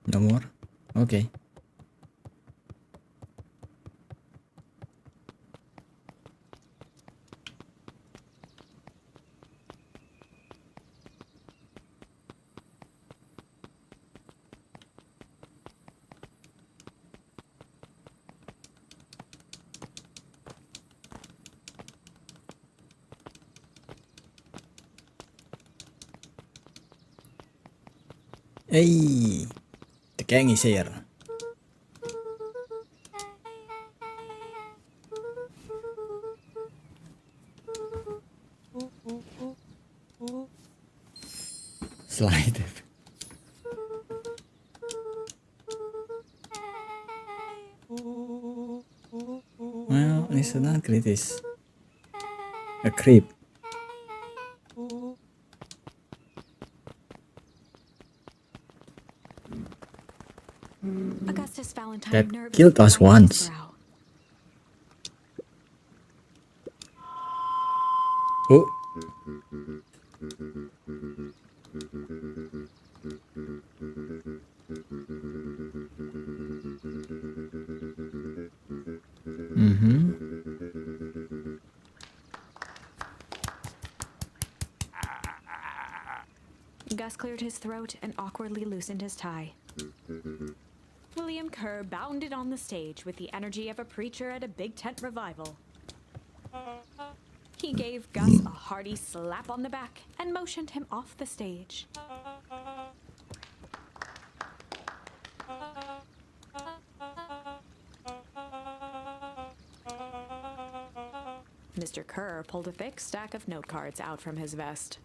No more? Okay. Hey, the gang is here. Slide. Well, Mr. Nuncreed is a creep. Augustus Valentine That nervously killed us wiped his once. brow. Oh. Gus cleared his throat and awkwardly loosened his tie. William Kerr bounded on the stage with the energy of a preacher at a big tent revival. He gave Gus a hearty slap on the back and motioned him off the stage. Mr. Kerr pulled a thick stack of note cards out from his vest.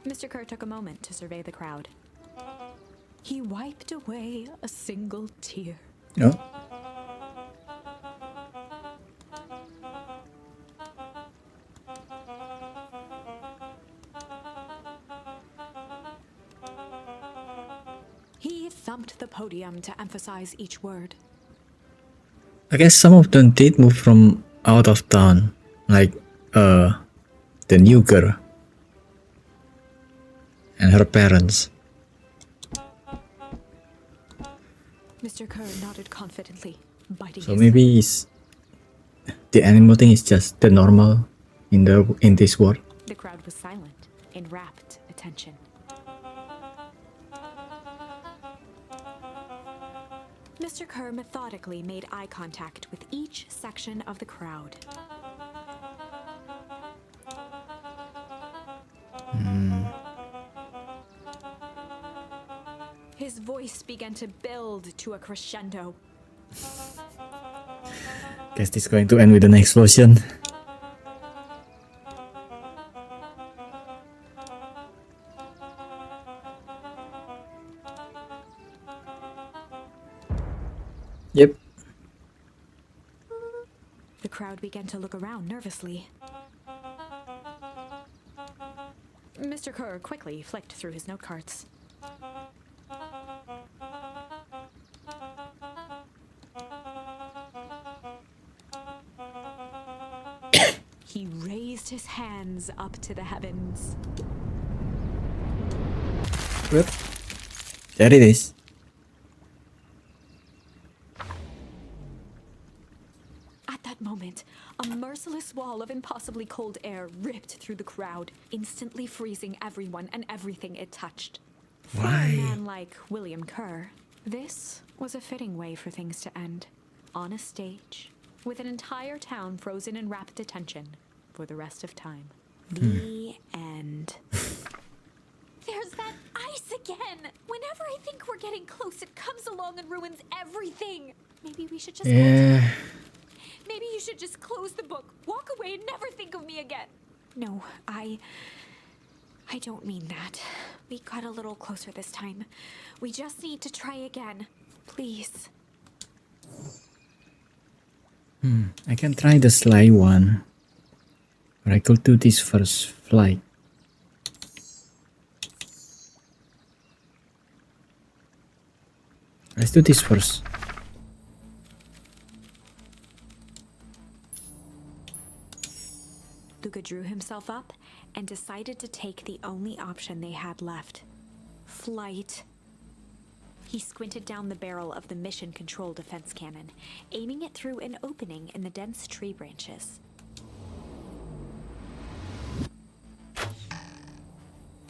Mr. Kerr took a moment to survey the crowd. He wiped away a single tear. Oh. He thumped the podium to emphasize each word. I guess some of them did move from out of town, like the new girl and her parents. Mr. Kerr nodded confidently, biting So his maybe the animal thing is just the normal in this world. The crowd was silent, in rapt attention. Mr. Kerr methodically made eye contact with each section of the crowd. His voice began to build to a crescendo. Guess this is going to end with an explosion. Yep. The crowd began to look around nervously. Mr. Kerr quickly flicked through his note cards. He raised his hands up to the heavens. Yep. There it is. At that moment, a merciless wall of impossibly cold air ripped through the crowd, instantly freezing everyone and everything it touched. For a man like William Kerr, this was a fitting way for things to end. On a stage, with an entire town frozen in rapt attention for the rest of time. The end. There's that ice again! Whenever I think we're getting close, it comes along and ruins everything! Maybe we should just... Yeah. Maybe you should just close the book, walk away, and never think of me again. No, I don't mean that. We got a little closer this time. We just need to try again. Please. I can try the sly one. But I could do this first flight. Let's do this first. Luca drew himself up and decided to take the only option they had left. Flight. He squinted down the barrel of the mission control defense cannon, aiming it through an opening in the dense tree branches.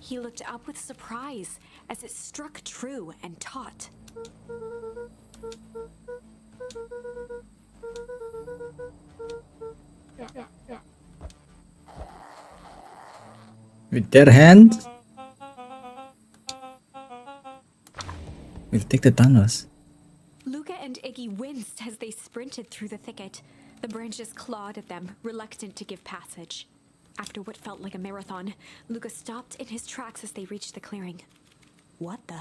He looked up with surprise as it struck true and taut. With their hands, we'll take the tunnels. Luca and Iggy winced as they sprinted through the thicket. The branches clawed at them, reluctant to give passage. After what felt like a marathon, Luca stopped in his tracks as they reached the clearing. What the?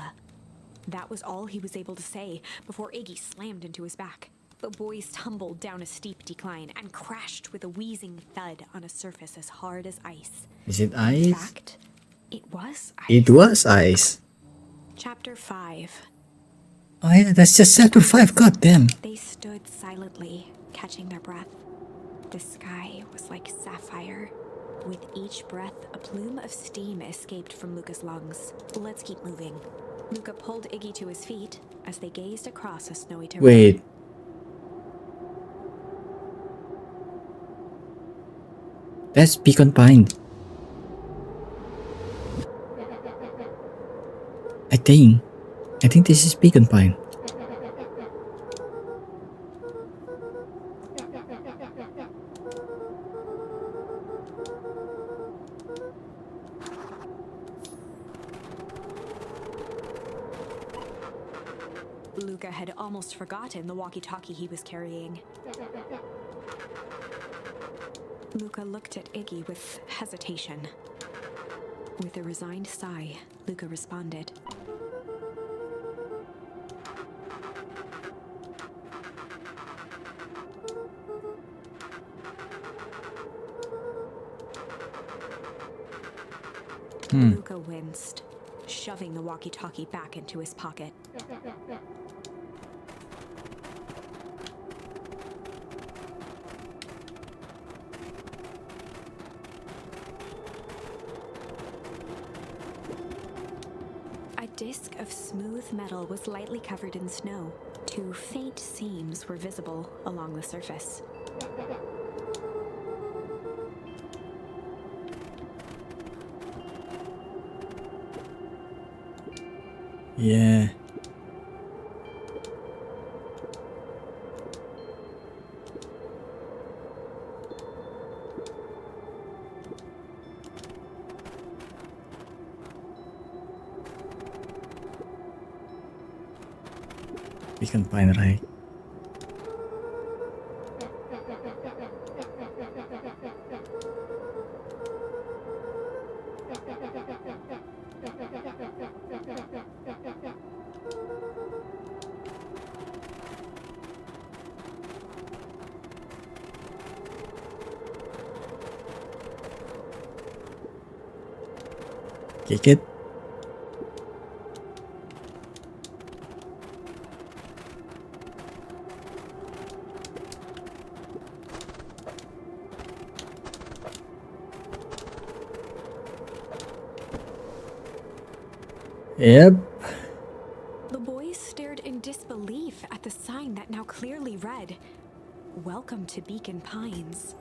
That was all he was able to say before Iggy slammed into his back. The boys tumbled down a steep decline and crashed with a wheezing thud on a surface as hard as ice. Is it In ice? fact, it was ice. It was ice. Chapter 5. Oh yeah, that's just chapter 5, god damn. They stood silently, catching their breath. The sky was like sapphire. With each breath, a plume of steam escaped from Luca's lungs. Let's keep moving. Luca pulled Iggy to his feet as they gazed across a snowy terrain. Wait. That's Beacon Pine. I think this is Beacon Pine. Luca had almost forgotten the walkie-talkie he was carrying. Luca looked at Iggy with hesitation. With a resigned sigh, Luca responded. Luca winced, shoving the walkie-talkie back into his pocket. A disc of smooth metal was lightly covered in snow. 2 faint seams were visible along the surface. Yeah. Beacon Pine, right? Kick it. Yep. The boys stared in disbelief at the sign that now clearly read, "Welcome to Beacon Pines."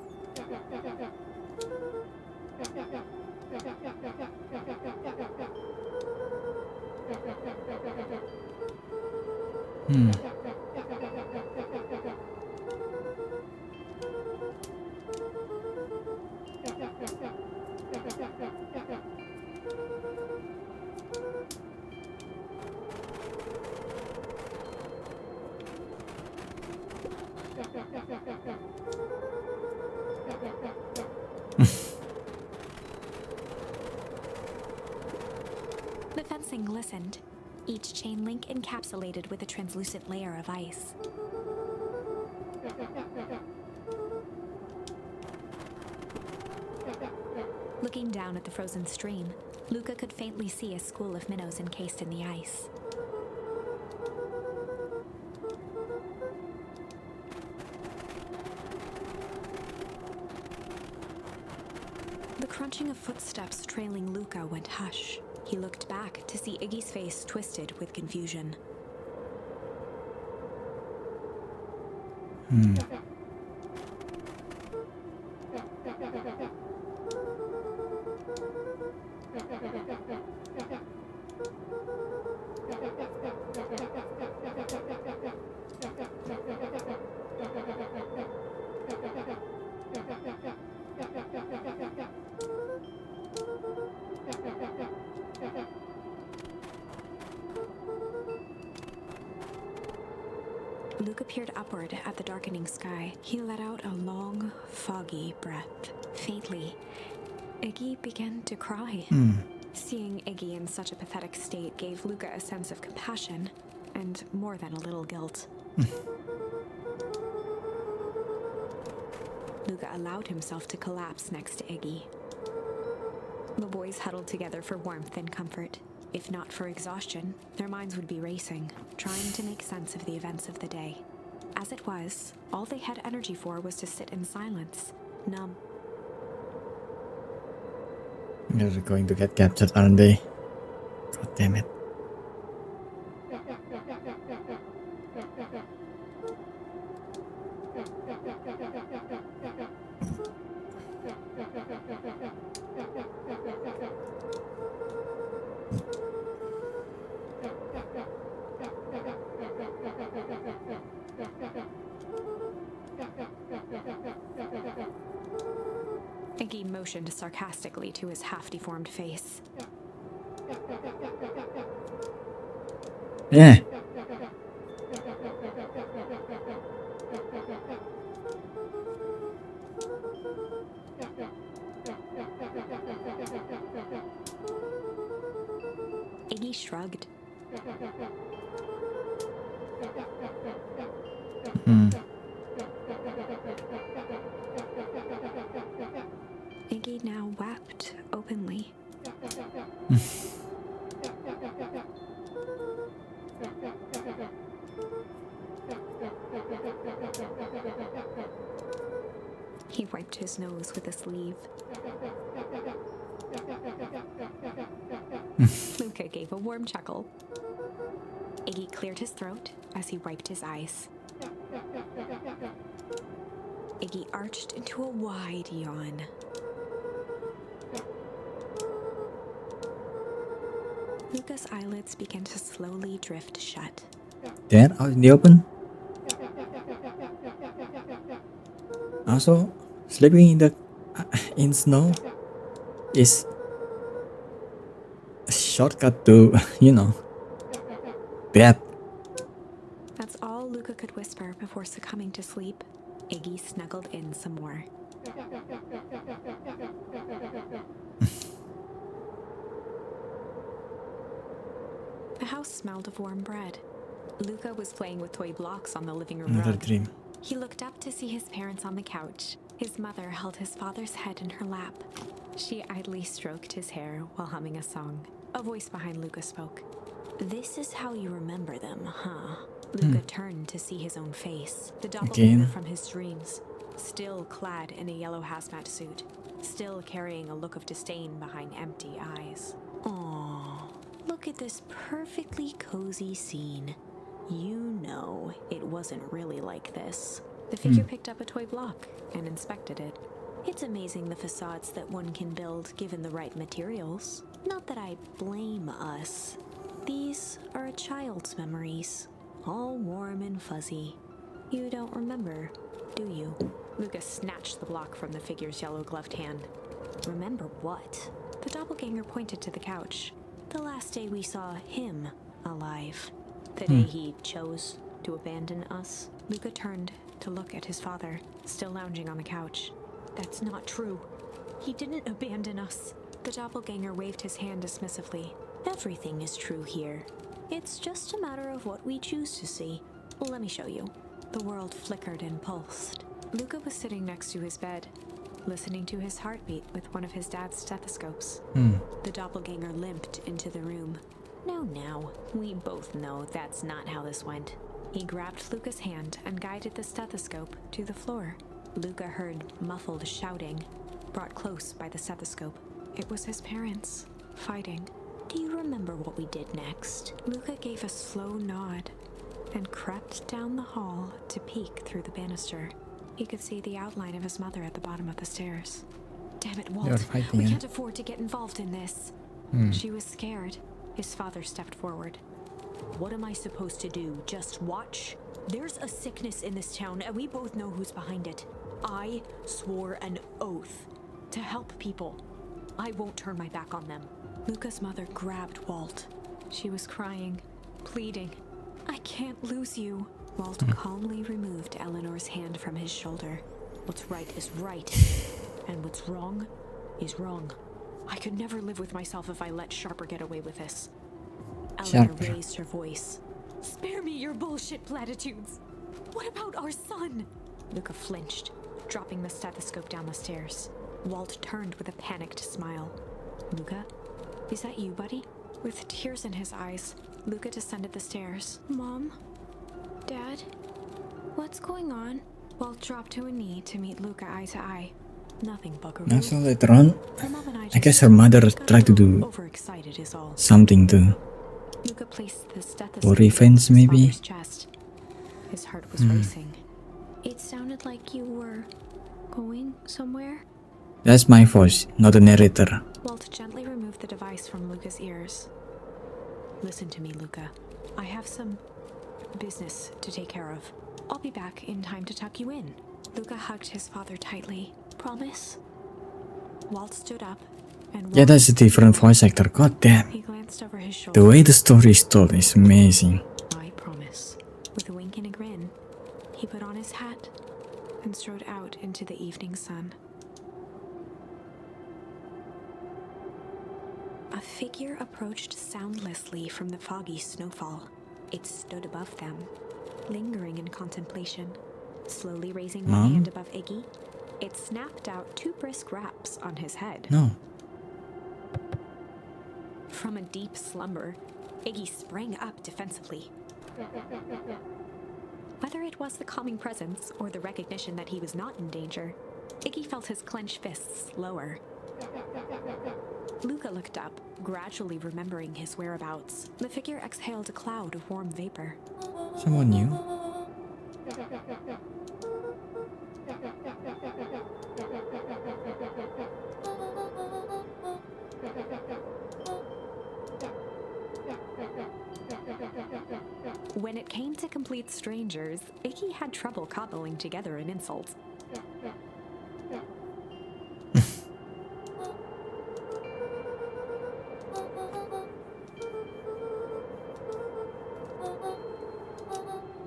The fencing listened, each chain link encapsulated with a translucent layer of ice. Looking down at the frozen stream, Luca could faintly see a school of minnows encased in the ice. The crunching of footsteps trailing Luca went hush. He looked back to see Iggy's face twisted with confusion. Luca peered upward at the darkening sky. He let out a long, foggy breath. Faintly, Iggy began to cry. Seeing Iggy in such a pathetic state gave Luca a sense of compassion and more than a little guilt. Luca allowed himself to collapse next to Iggy. The boys huddled together for warmth and comfort. If not for exhaustion, their minds would be racing, trying to make sense of the events of the day. As it was, all they had energy for was to sit in silence, numb. They're going to get captured, aren't they? God damn it. Iggy motioned sarcastically to his half-deformed face. Yeah. Iggy shrugged. Iggy now wept openly. He wiped his nose with a sleeve. Luca gave a warm chuckle. Iggy cleared his throat as he wiped his eyes. Iggy arched into a wide yawn. Luca's eyelids began to slowly drift shut. There, out in the open. Also, sleeping in snow is a shortcut to, death. That's all Luca could whisper before succumbing to sleep. Iggy snuggled in some more. The house smelled of warm bread. Luca was playing with toy blocks on the living room Another rug. dream. He looked up to see his parents on the couch. His mother held his father's head in her lap. She idly stroked his hair while humming a song. A voice behind Luca spoke. "This is how you remember them, huh?" Luca turned to see his own face, the doppelganger from his dreams, still clad in a yellow hazmat suit, still carrying a look of disdain behind empty eyes. Aww, look at this perfectly cozy scene. You know, it wasn't really like this. The figure picked up a toy block and inspected it. It's amazing the facades that one can build given the right materials. Not that I blame us. These are a child's memories, all warm and fuzzy. You don't remember, do you? Lucas snatched the block from the figure's yellow-gloved hand. Remember what? The doppelganger pointed to the couch. The last day we saw him alive. The day he chose to abandon us. Luca turned to look at his father, still lounging on the couch. That's not true. He didn't abandon us. The doppelganger waved his hand dismissively. Everything is true here. It's just a matter of what we choose to see. Let me show you. The world flickered and pulsed. Luca was sitting next to his bed, listening to his heartbeat with one of his dad's stethoscopes. The doppelganger limped into the room. Now, we both know that's not how this went. He grabbed Luca's hand and guided the stethoscope to the floor. Luca heard muffled shouting, brought close by the stethoscope. It was his parents, fighting. Do you remember what we did next? Luca gave a slow nod and crept down the hall to peek through the banister. He could see the outline of his mother at the bottom of the stairs. Damn it, Walt. We can't afford to get involved in this. She was scared. His father stepped forward. What am I supposed to do? Just watch? There's a sickness in this town, and we both know who's behind it. I swore an oath to help people. I won't turn my back on them. Luca's mother grabbed Walt. She was crying, pleading. I can't lose you. Walt calmly removed Eleanor's hand from his shoulder. What's right is right, and what's wrong is wrong. I could never live with myself if I let Sharper get away with this. Eleanor Sharper. raised her voice. Spare me your bullshit platitudes. What about our son? Luca flinched, dropping the stethoscope down the stairs. Walt turned with a panicked smile. Luca, is that you, buddy? With tears in his eyes, Luca descended the stairs. Mom? Dad? What's going on? Walt dropped to a knee to meet Luca eye to eye. Nothing, Buckaroo. Now, so later on, Her mom and I guess just her mother got tried to a little do overexcited is all. something to Luca placed the stethoscope for revenge, against his maybe. father's chest. His heart was racing. It sounded like you were going somewhere. That's my voice, not the narrator. Walt gently removed the device from Luca's ears. Listen to me, Luca. I have some business to take care of. I'll be back in time to tuck you in. Luca hugged his father tightly. Promise? Walt stood up and Yeah, that's a different voice actor. God damn. He glanced over his shoulder. The way the story is told is amazing. I promise. With a wink and a grin, he put on his hat and strode out into the evening sun. A figure approached soundlessly from the foggy snowfall. It stood above them, lingering in contemplation. Slowly raising one Mom? hand above Iggy, it snapped out 2 brisk raps on his head. No. From a deep slumber, Iggy sprang up defensively. Whether it was the calming presence or the recognition that he was not in danger, Iggy felt his clenched fists lower. Luca looked up, gradually remembering his whereabouts. The figure exhaled a cloud of warm vapor. Someone new? When it came to complete strangers, Iggy had trouble cobbling together an insult.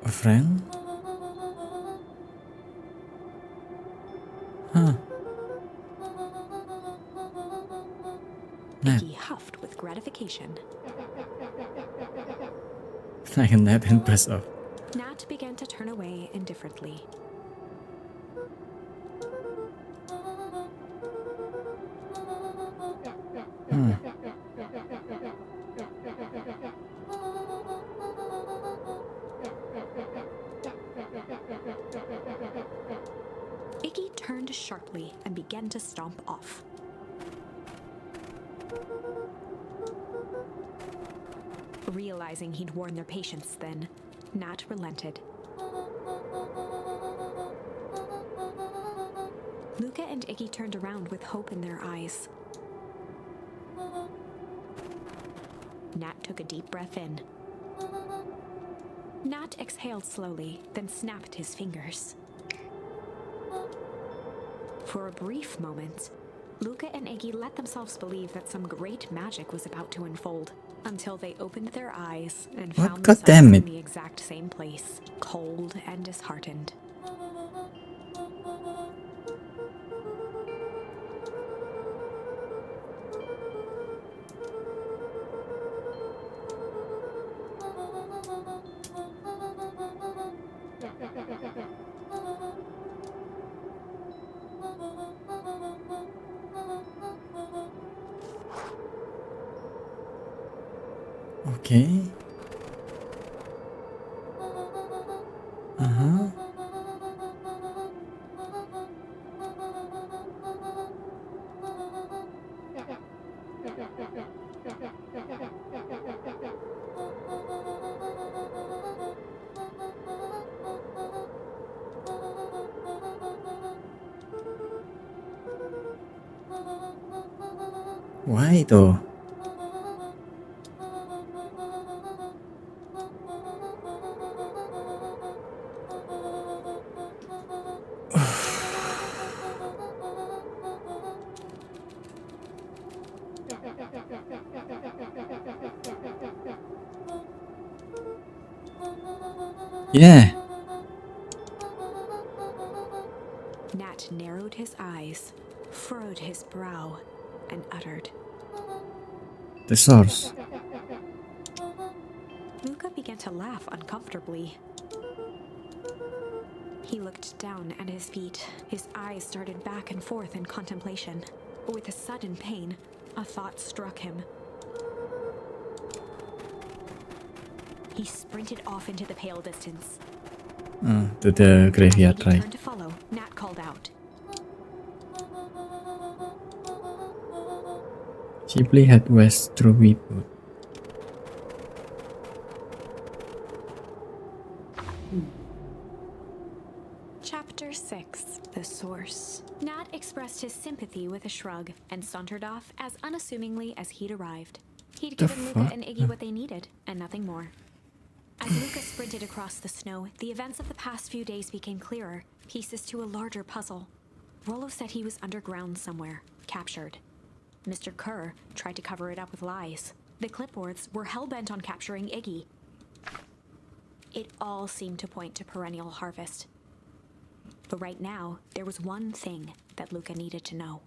A friend? Huh. Nat. Iggy huffed with gratification. Like a Nat and press off. Nat began to turn away indifferently. Iggy turned sharply and began to stomp off. Realizing he'd worn their patience thin, Nat relented. Luca and Iggy turned around with hope in their eyes. Nat took a deep breath in. Nat exhaled slowly, then snapped his fingers. For a brief moment, Luca and Iggy let themselves believe that some great magic was about to unfold, until they opened their eyes and What? found God themselves damn in it. the exact same place, cold and disheartened. Okay. Uh-huh. Why though? Yeah. Nat narrowed his eyes eyes, furrowed his brow, and uttered. The source. Luca began to laugh uncomfortably. He looked down at his feet. His eyes started back and forth in contemplation. With a sudden pain, a thought struck him. He sprinted off into the pale distance. To the graveyard, As he right? turned to follow, Nat called out. Simply head west through Weepoot. Chapter 6. The Source. Nat expressed his sympathy with a shrug and sauntered off as unassumingly as he'd arrived. He'd The given Luca fuck? and Iggy what they needed, and nothing more. As Luca sprinted across the snow, the events of the past few days became clearer, pieces to a larger puzzle. Rollo said he was underground somewhere, captured. Mr. Kerr tried to cover it up with lies. The clipboards were hell-bent on capturing Iggy. It all seemed to point to perennial harvest. But right now, there was one thing that Luca needed to know.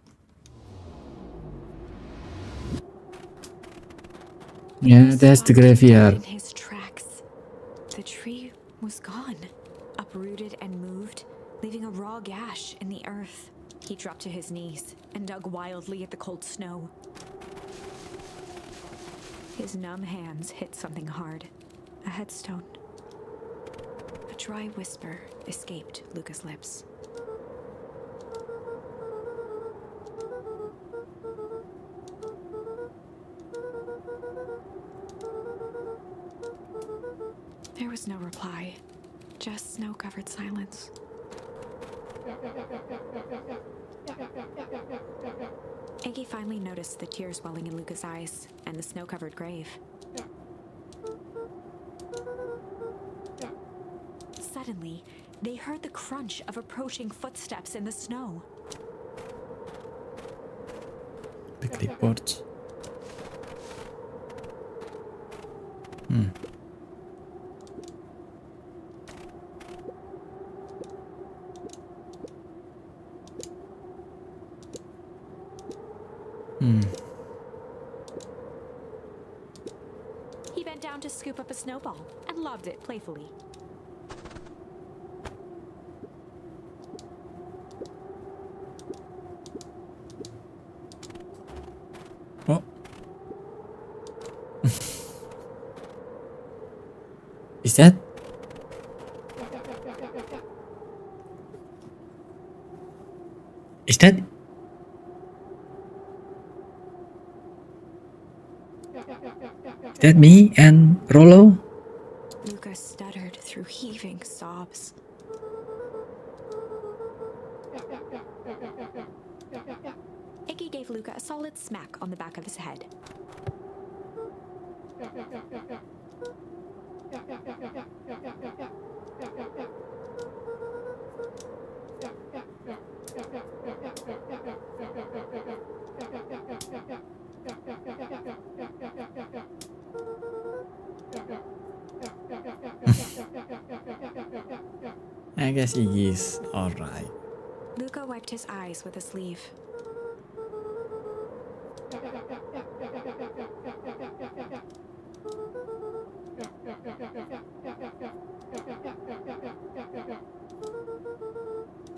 Yeah, He that's the stopped dead graveyard. in his tracks. The tree was gone, uprooted and moved, leaving a raw gash in the earth. He dropped to his knees and dug wildly at the cold snow. His numb hands hit something hard, a headstone. A dry whisper escaped Luca's lips. There was no reply, just snow-covered silence. Iggy finally noticed the tears welling in Luca's eyes and the snow-covered grave. Suddenly, they heard the crunch of approaching footsteps in the snow. The clipboards. He bent down to scoop up a snowball and lobbed it playfully. Oh. Is that? Is that? Is that me and Rollo? Luca stuttered through heaving sobs. Iggy gave Luca a solid smack on the back of his head. I guess he is alright. Luca wiped his eyes with a sleeve.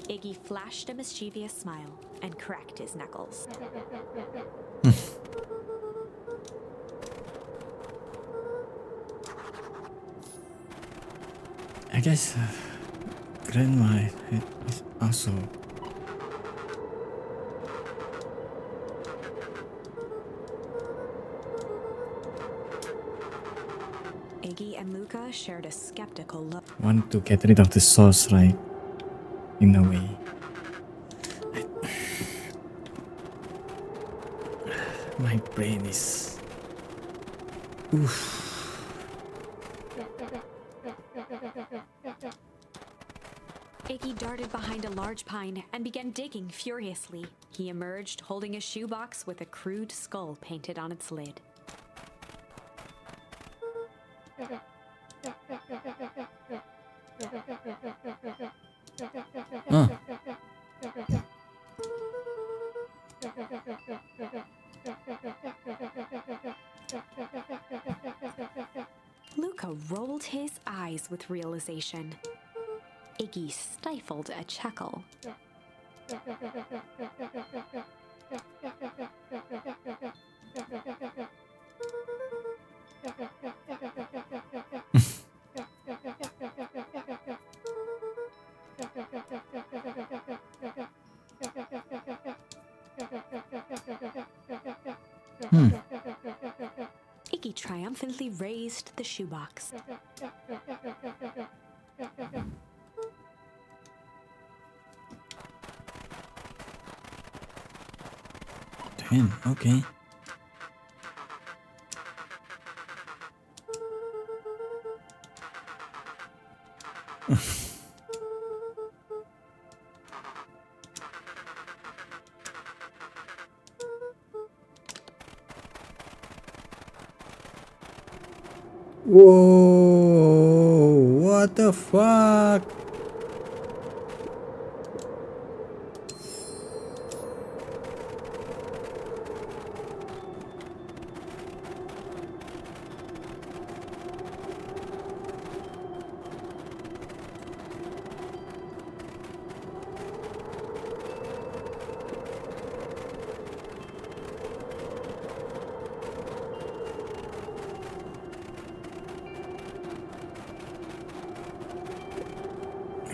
Iggy flashed a mischievous smile and cracked his knuckles. I guess Grandma is also. Iggy and Luca shared a skeptical look. Want to get rid of the sauce, right? In a way. My brain is. Oof. Iggy darted behind a large pine and began digging furiously. He emerged holding a shoebox with a crude skull painted on its lid. Oh. rolled his eyes with realization. Iggy stifled a chuckle. Iggy triumphantly raised the shoebox. Damn, okay. Whoa, what the fuck?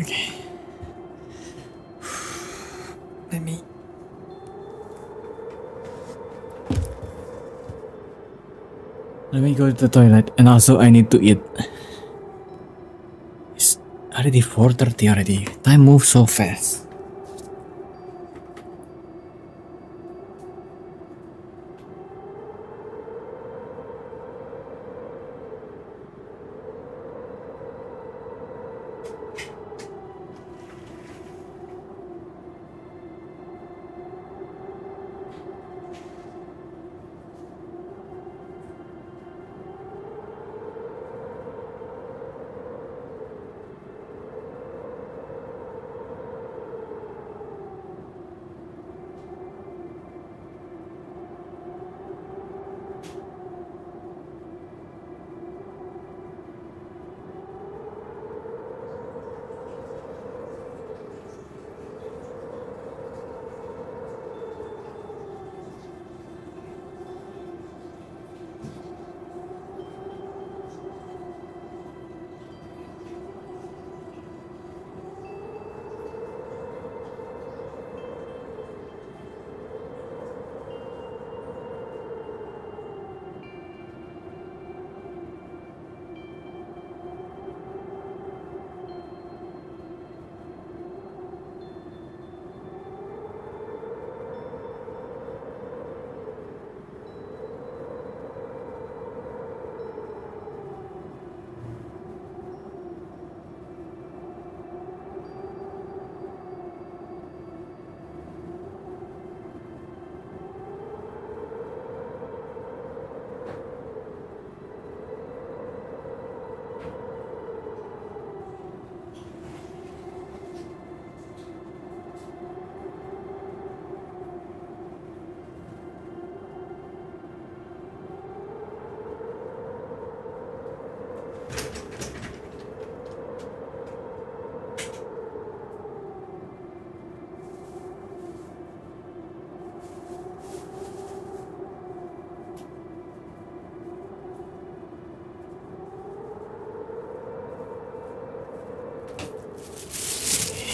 Okay. Let me go to the toilet, and also I need to eat. It's already 4:30 already. Time moves so fast.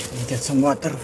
Let me get some water.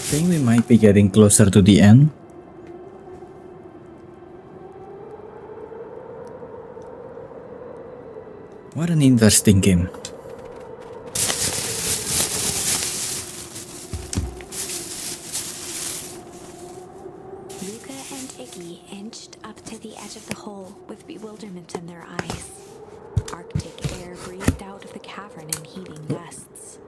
I think we might be getting closer to the end. What an interesting game. and Iggy inched up to the edge of the hole with bewilderment in their eyes. Arctic air breathed out of the cavern in heaving gusts.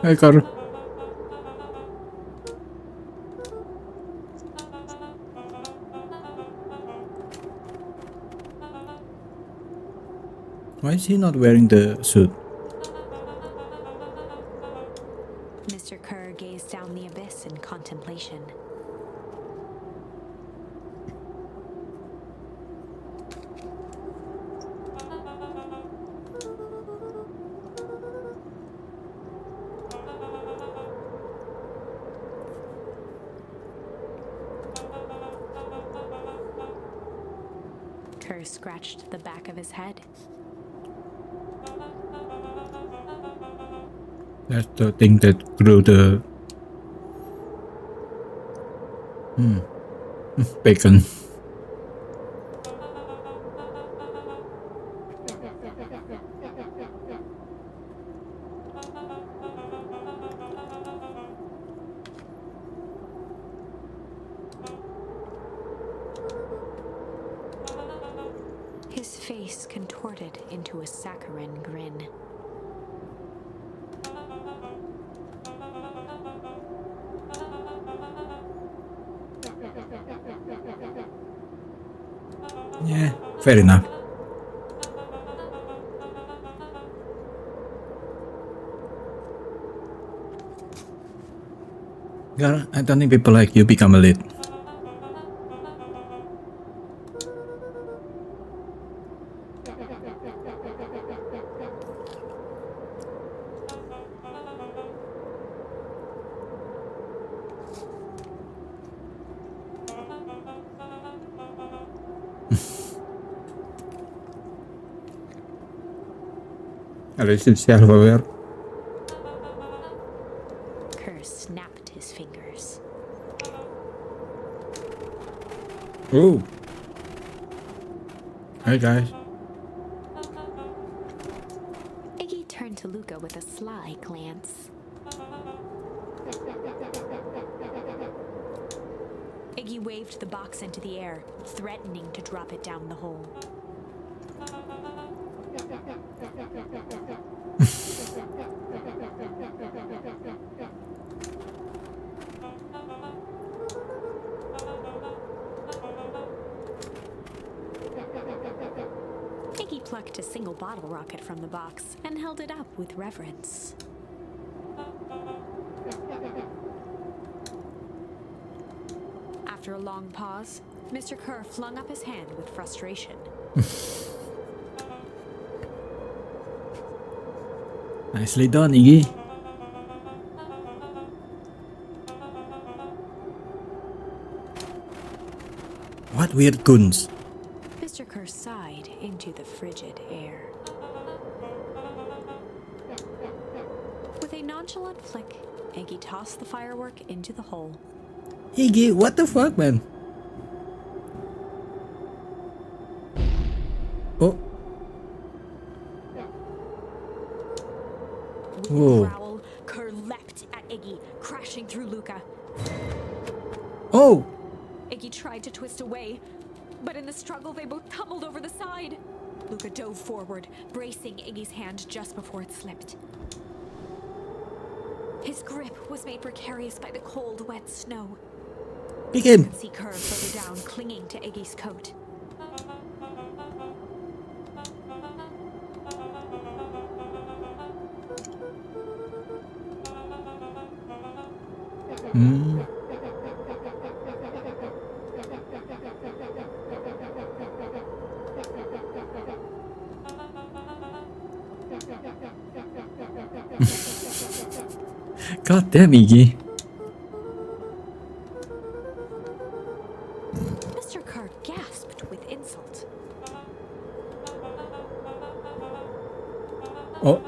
Hey, Carl. Why is he not wearing the suit? Mr. Kerr gazed down the abyss in contemplation. Kerr scratched the back of his head. That's the thing that grew the bacon. His face contorted into a saccharine grin. Yeah, fair enough. Yeah, I don't think people like you become a lead. At least it's self-aware. Kerr snapped his fingers. Oh. Hey guys. Iggy turned to Luca with a sly glance. Iggy waved the box into the air, threatening to drop it down the hole. Iggy plucked a single bottle rocket from the box and held it up with reverence. After a long pause, Mr. Kerr flung up his hand with frustration. Nicely done, Iggy. What weird goons? Mr. Kerr sighed into the frigid air. With a nonchalant flick, Iggy tossed the firework into the hole. Iggy, what the fuck, man? Oh. With Whoa. a growl, Kerr leapt at Iggy, crashing through Luca. Oh. Iggy tried to twist away, but in the struggle they both tumbled over the side. Luca dove forward, bracing Iggy's hand just before it slipped. His grip was made precarious by the cold, wet snow. Pick him. See Kerr further down, clinging to Iggy's coat. Hmm. God damn, Iggy. Mr. Kerr gasped with insult. Oh.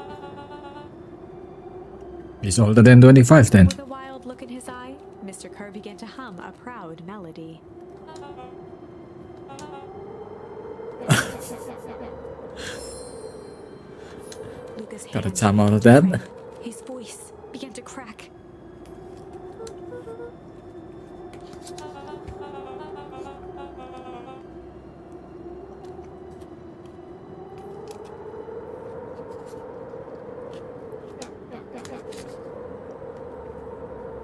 He's older than 25 then. With a wild look in his eye, Mr. Kerr began to hum a proud melody. Luca's Got a hand time out of began to that. cramp. His voice began to crack.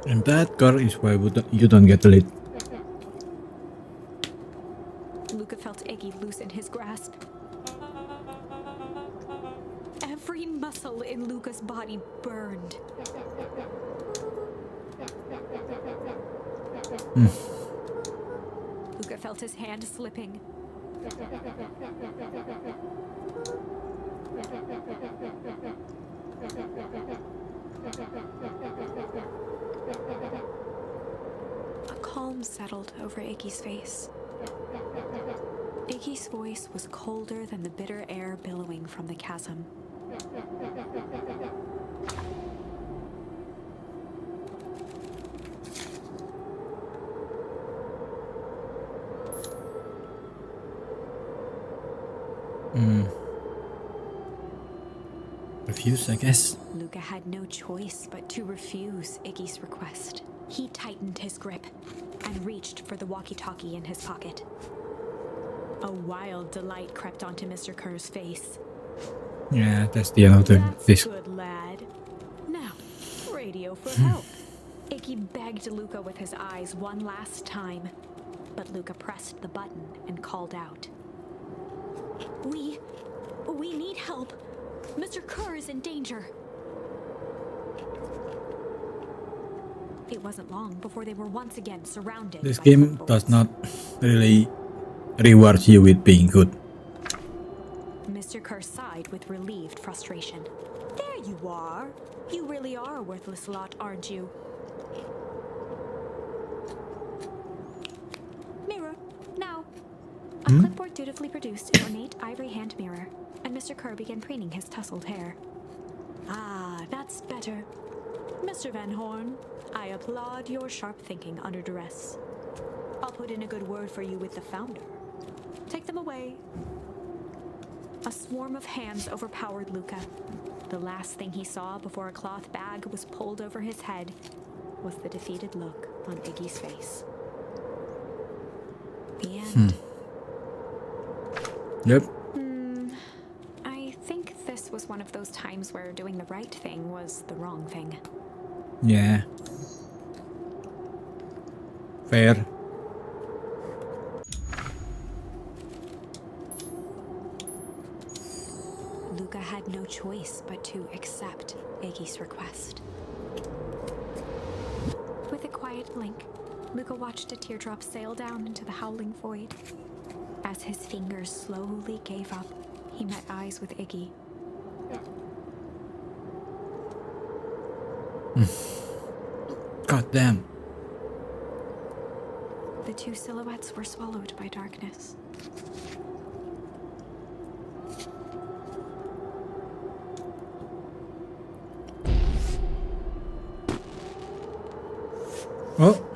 And that car is why you don't get lit. Luca felt Iggy loosen his grasp. Every muscle in Luca's body burned. Luca felt his hand slipping. A calm settled over Iggy's face. Iggy's voice was colder than the bitter air billowing from the chasm. Refuse, I guess. Luca had no choice but to refuse Iggy's request. He tightened his grip and reached for the walkie-talkie in his pocket. A wild delight crept onto Mr. Kerr's face. Yeah, that's the end of That's this. good, lad. Now, radio for help. Iggy begged Luca with his eyes one last time, but Luca pressed the button and called out. We need help. Mr. Kerr is in danger. It wasn't long before they were once again surrounded. This by game footballs. does not really reward you with being good. Mr. Kerr sighed with relieved frustration. There you are. You really are a worthless lot, aren't you? Mirror, now. A clipboard dutifully produced an ornate ivory hand mirror, and Mr. Kerr began preening his tousled hair. Ah, that's better. Mr. Van Horn, I applaud your sharp thinking under duress. I'll put in a good word for you with the founder. Take them away. A swarm of hands overpowered Luca. The last thing he saw before a cloth bag was pulled over his head was the defeated look on Iggy's face. The end. Yep. I think this was one of those times where doing the right thing was the wrong thing. Yeah. Fair. Luca had no choice but to accept Iggy's request. With a quiet blink, Luca watched a teardrop sail down into the howling void. As his fingers slowly gave up, he met eyes with Iggy. God damn. The two silhouettes were swallowed by darkness. Oh.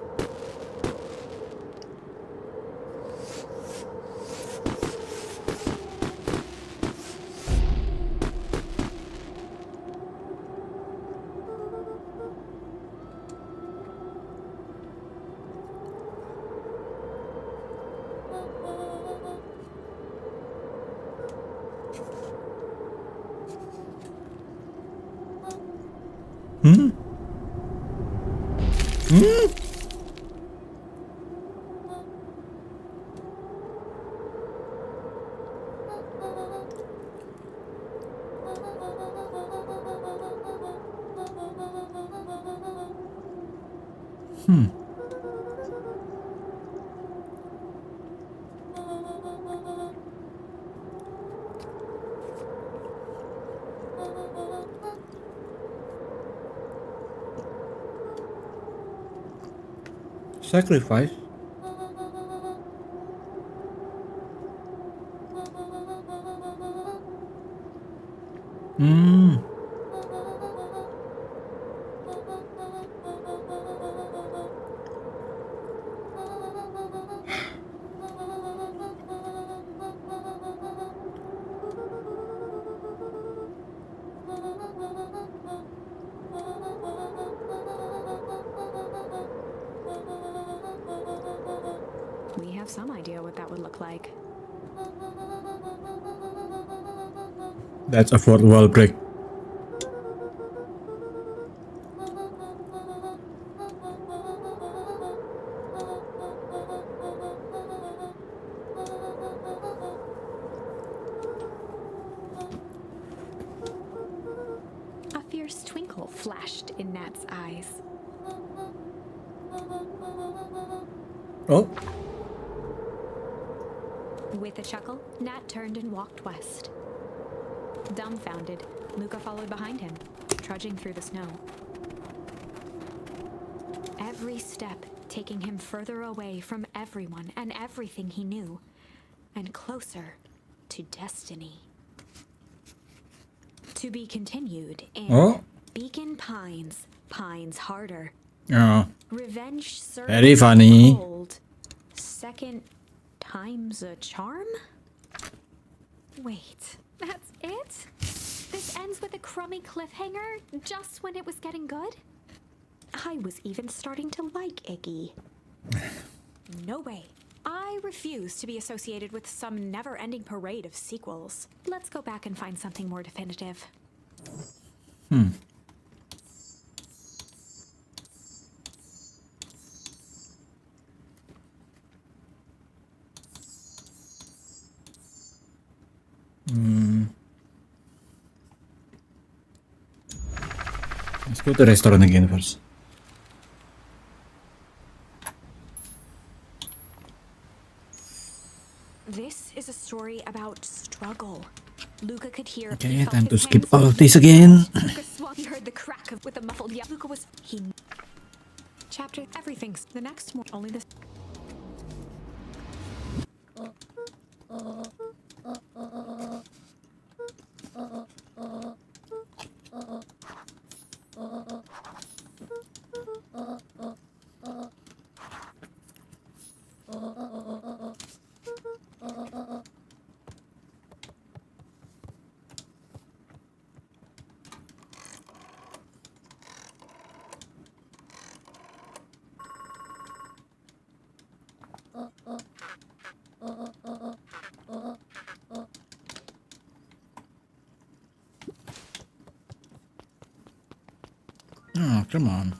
Sacrifice. Hmm. We have some idea what that would look like. That's a fourth wall break. A fierce twinkle flashed in Nat's eyes. Oh. With a chuckle, Nat turned and walked west. Dumbfounded, Luca followed behind him, trudging through the snow. Every step taking him further away from everyone and everything he knew, and closer to destiny. To be continued in Oh. Beacon Pines, Pines Harder. Oh. Revenge serves Very funny. cold. Second time's a charm? Wait, that's it? This ends with a crummy cliffhanger just when it was getting good? I was even starting to like Iggy. No way. I refuse to be associated with some never-ending parade of sequels. Let's go back and find something more definitive. Let's go to the restaurant again first. This is a story about struggle. Luca could hear. Okay, he felt time to his skip hands all of moving this again. Luca swung. He heard the crack of with a muffled yell. Luca was he. Chapter everything's the next one. Only this. Oh, come on.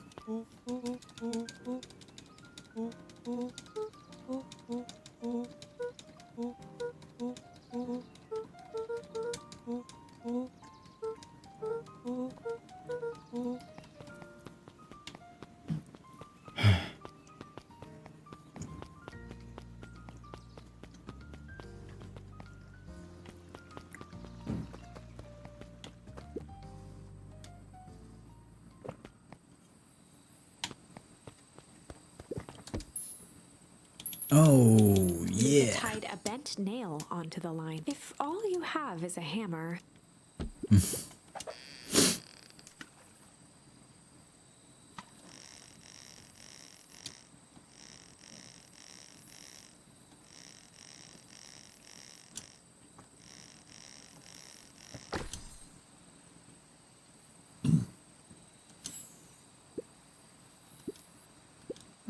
Oh, yeah. Tied a bent nail onto the line. If all you have is a hammer.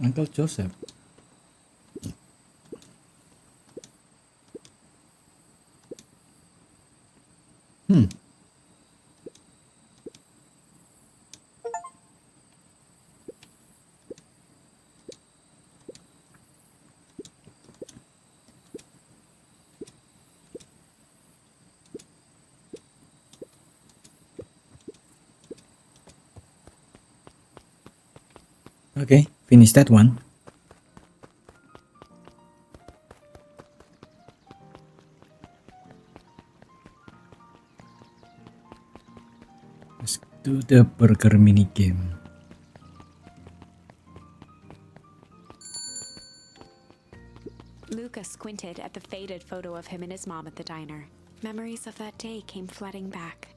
Uncle Joseph. Okay, finish that one. Let's do the burger mini game. Luca squinted at the faded photo of him and his mom at the diner. Memories of that day came flooding back.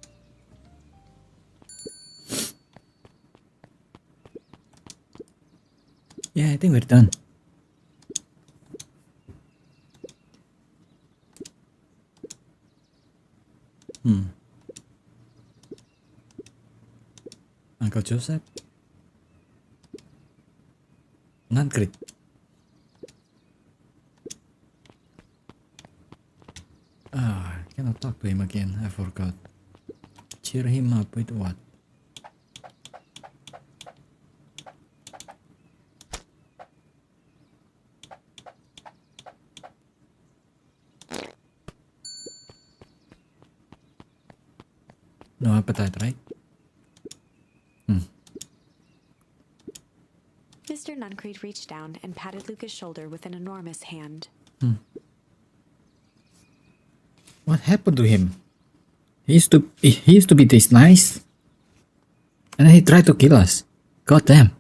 Yeah, I think we're done. Uncle Joseph? Not great. Cannot talk to him again, I forgot. Cheer him up with what? No appetite, right? Mr. Nuncreed reached down and patted Luca's shoulder with an enormous hand. What happened to him? He used to be this nice. And then he tried to kill us. God damn.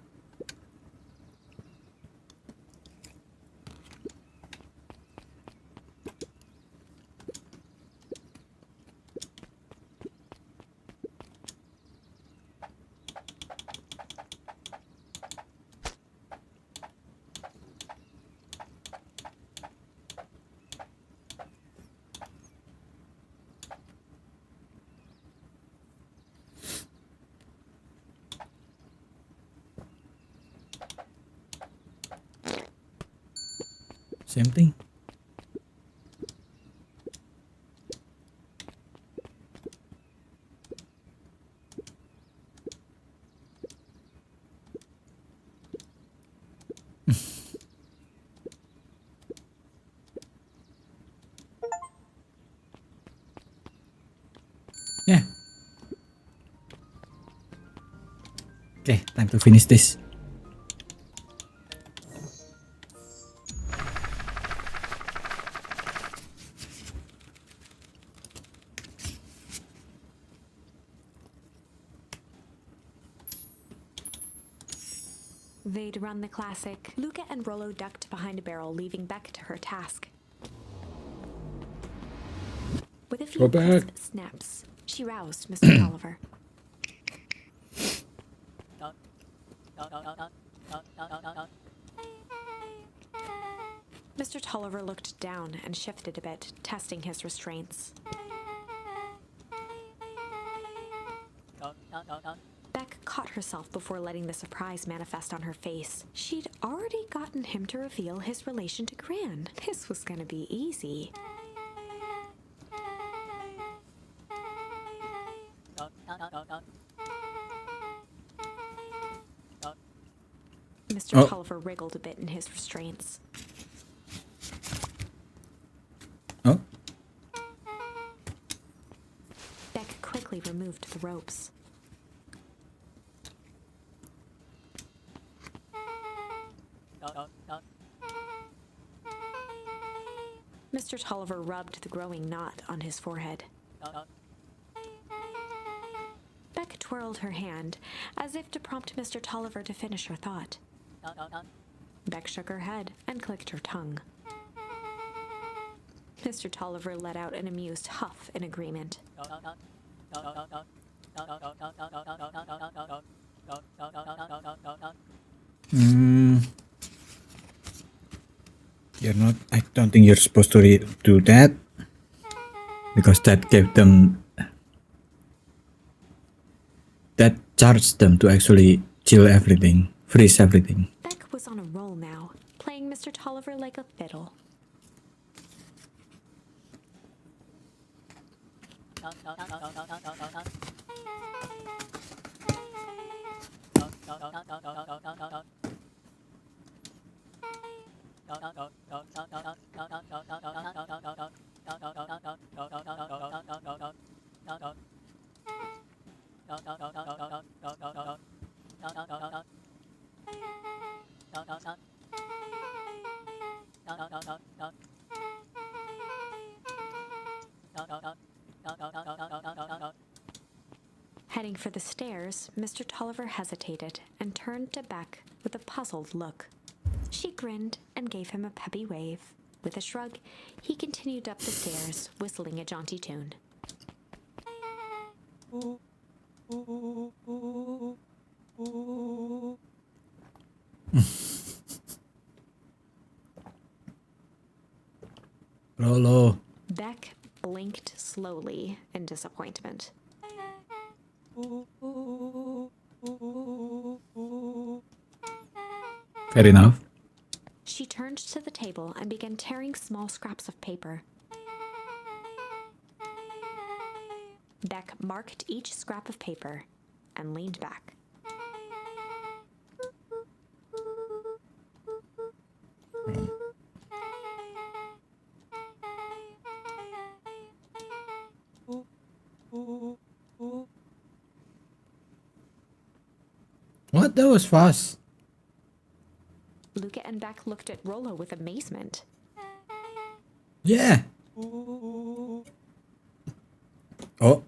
Same thing. Yeah. Okay, time to finish this. They'd run the classic. Luca and Rollo ducked behind a barrel, leaving Beck to her task. With a few Go back. crisp snaps, she roused Mr. Tolliver. Mr. Tolliver looked down and shifted a bit, testing his restraints. Beck caught herself before letting the surprise manifest on her face. She'd already gotten him to reveal his relation to Gran. This was gonna be easy. Mr. Tolliver wriggled a bit in his restraints. Oh. Beck quickly removed the ropes. Mr. Tolliver rubbed the growing knot on his forehead. Beck twirled her hand, as if to prompt Mr. Tolliver to finish her thought. Beck shook her head and clicked her tongue. Mr. Tolliver let out an amused huff in agreement. You're not. I don't think you're supposed to do that. Because that gave them. That charged them to actually chill everything, freeze everything. Beck was on a roll now, playing Mr. Tolliver like a fiddle. Heading for the stairs, Mr. Tolliver hesitated and turned to Beck with a puzzled look. She grinned and gave him a peppy wave. With a shrug, he continued up the stairs, whistling a jaunty tune. Rolo. Beck blinked slowly in disappointment. Fair enough. She turned to the table and began tearing small scraps of paper. Beck marked each scrap of paper and leaned back. What? That was fast. Luca and Beck looked at Rollo with amazement. Yeah. Oh.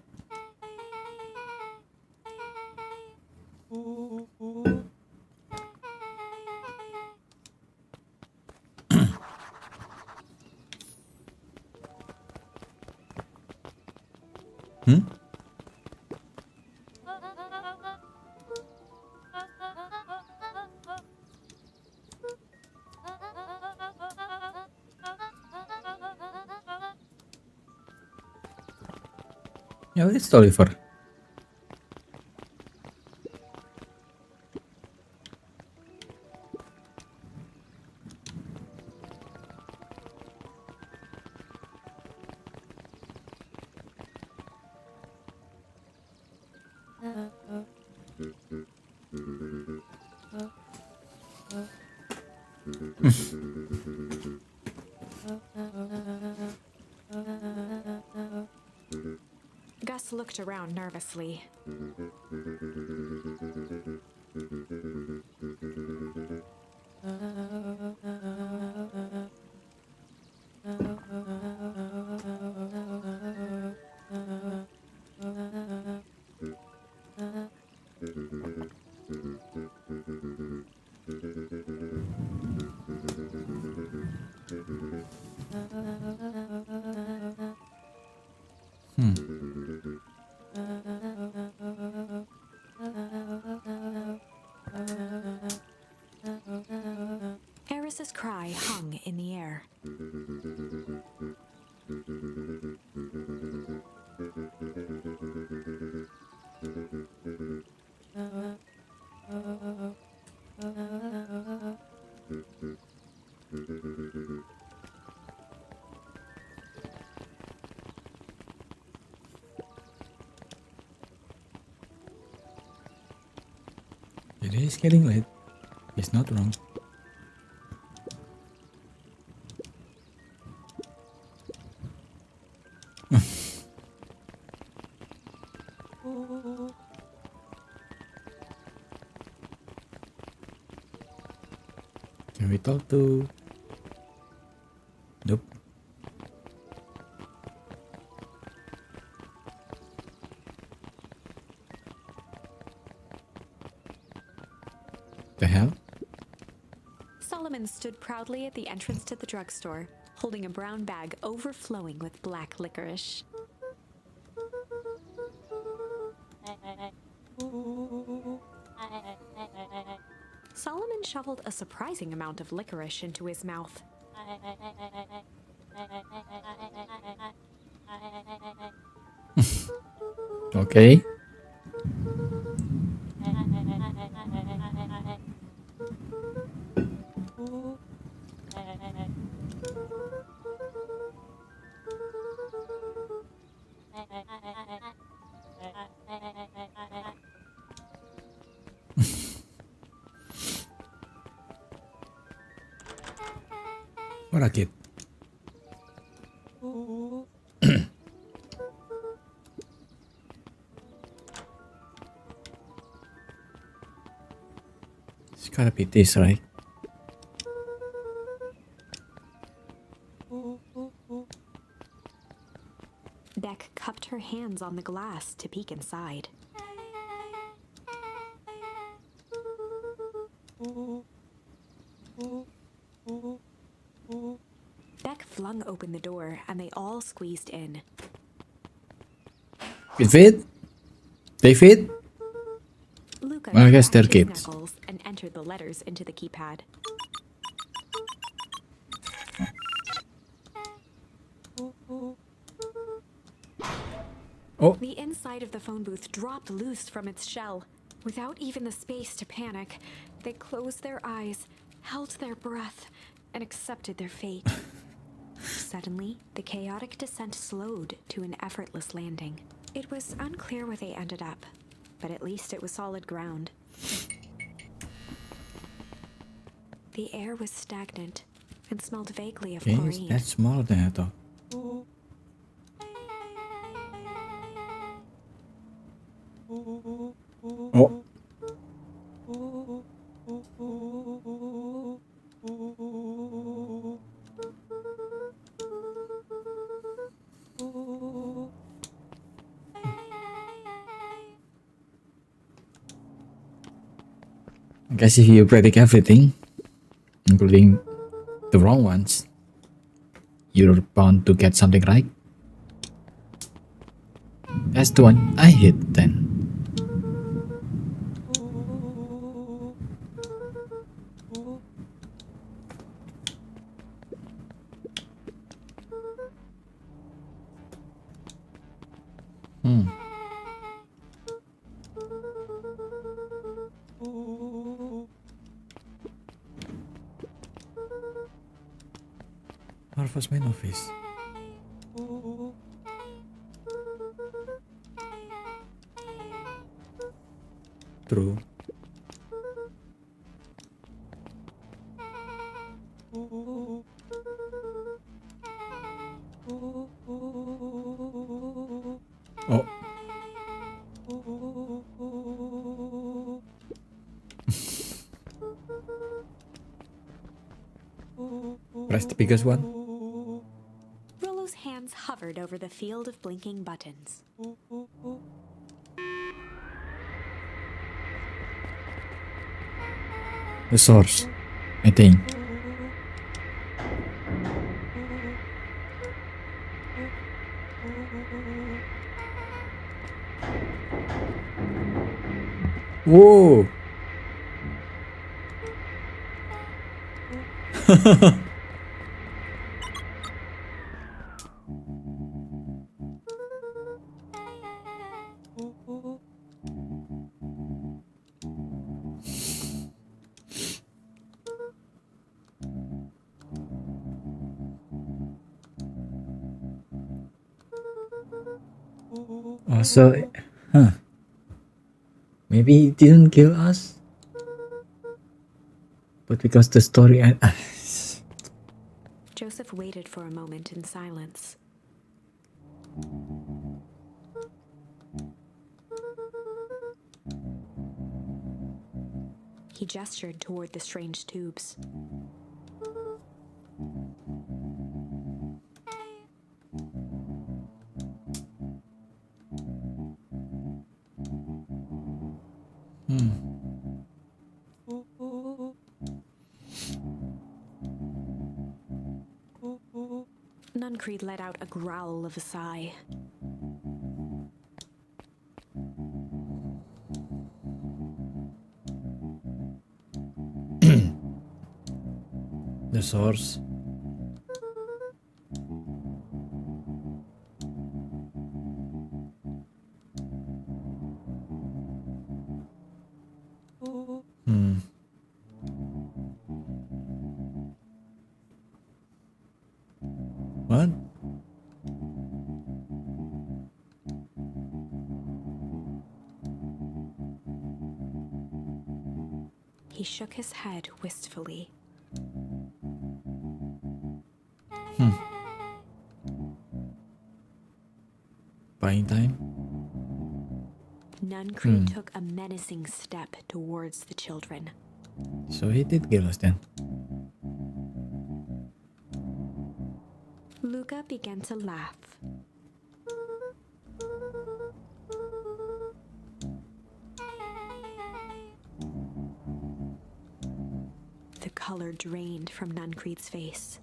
Hmm? Yeah, what is Tolliver? Gus looked around nervously. Eris's cry hung in the air. It is getting late. He's not wrong. Can we talk to... Nope. The hell? Solomon stood proudly at the entrance to the drugstore, holding a brown bag overflowing with black licorice. Solomon shoveled a surprising amount of licorice into his mouth. Okay. What a kid. It's gotta be this, right? Beck cupped her hands on the glass to peek inside. Beck flung open the door and they all squeezed in. It fit? They fit? Luca Well, I guess cracked they're his kids. knuckles and entered the letters into the keypad. Oh, The inside of the phone booth dropped loose from its shell. Without even the space to panic, they closed their eyes, held their breath, and accepted their fate. Suddenly, the chaotic descent slowed to an effortless landing. It was unclear where they ended up, but at least it was solid ground. The air was stagnant and smelled vaguely of okay, chlorine. that's smaller than I thought. Oh. I guess if you predict everything, including the wrong ones, you're bound to get something right. That's the one I hit then. Where was main office? True. Oh. Press the biggest one. Rollo's hands hovered over the field of blinking buttons. The source, I think. Whoa! Also, maybe he didn't kill us, but because the story and Joseph waited for a moment in silence. He gestured toward the strange tubes. Nuncreed let out a growl of a sigh. the source. What? He shook his head wistfully. Buying time? Nuncreed took a menacing step towards the children. So he did kill us then. Luca began to laugh. color drained from Nuncreed's face.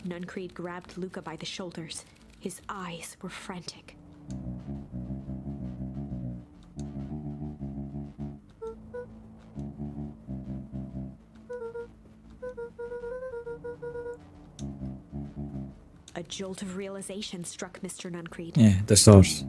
Nuncreed grabbed Luca by the shoulders. His eyes were frantic. A jolt of realization struck Mr. Nuncreed. Yeah, the source.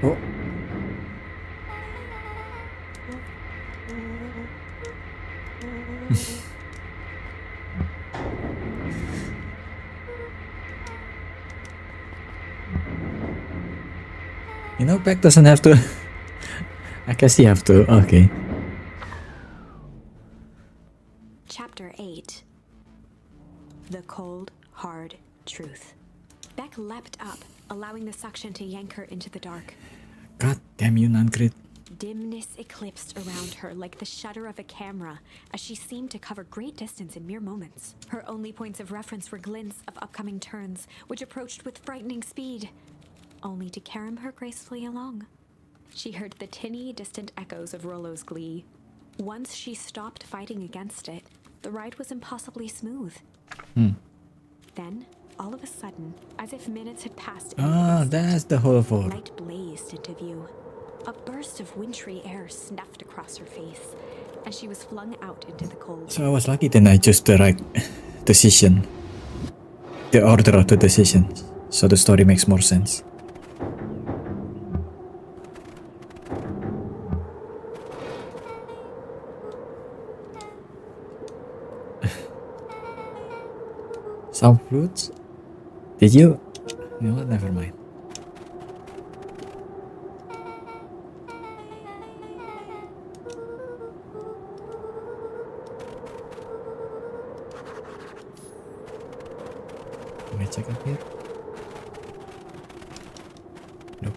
Oh. You know, Beck doesn't have to. I guess you have to. Okay. Chapter 8. The Cold, Hard Truth. Beck leapt up, allowing the suction to yank her into the dark. God damn you, Nuncreed. Dimness eclipsed around her like the shutter of a camera, as she seemed to cover great distance in mere moments. Her only points of reference were glints of upcoming turns, which approached with frightening speed, only to carom her gracefully along. She heard the tinny, distant echoes of Rollo's glee. Once she stopped fighting against it, the ride was impossibly smooth. Then, all of a sudden, as if minutes had passed in an instant, That's the whole for. light blazed into view. A burst of wintry air snuffed across her face, and she was flung out into the cold. So I was lucky then I chose the right decision. The order of the decisions. So the story makes more sense. Some fruits? Did you? You know what? Never mind. Can I check up here? Nope.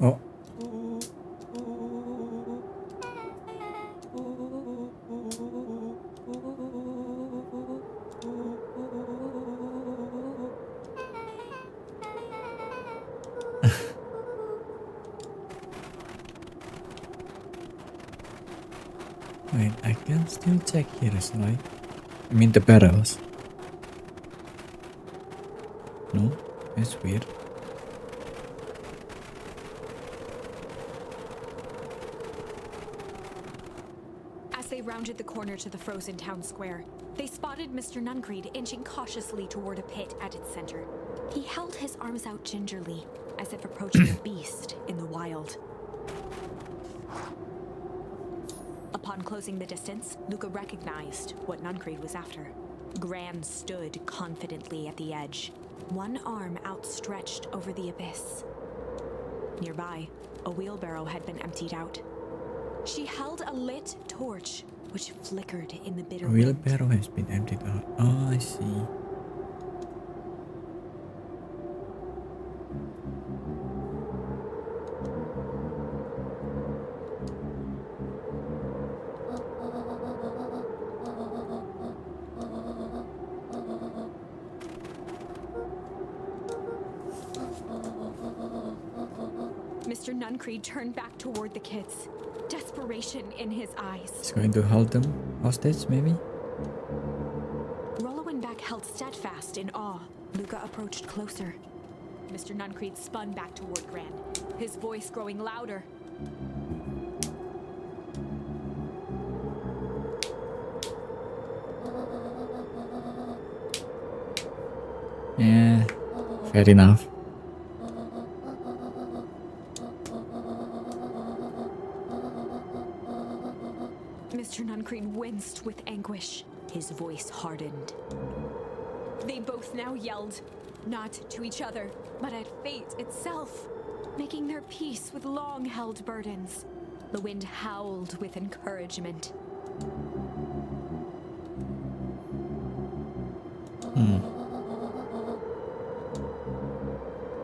Oh. Wait, I can still check here, right? I mean the barrels. No, that's weird. As they rounded the corner to the frozen town square, they spotted Mr. Nuncreed inching cautiously toward a pit at its center. He held his arms out gingerly, as if approaching a beast in the wild. Upon closing the distance, Luca recognized what Nuncreed was after. Gran stood confidently at the edge, one arm outstretched over the abyss. Nearby, a wheelbarrow had been emptied out. She held a lit torch, which flickered in the bitter A wheelbarrow has been emptied out. Oh, I see. Mr. Nuncreed turned back toward the kids, desperation in his eyes. He's going to hold them hostage, maybe? Rollo and Beck held steadfast in awe. Luca approached closer. Mr. Nuncreed spun back toward Gran, his voice growing louder. Yeah. Fair enough. Mr. Nuncreed winced with anguish. His voice hardened. They both now yelled, not to each other, but at fate itself, making their peace with long-held burdens. The wind howled with encouragement.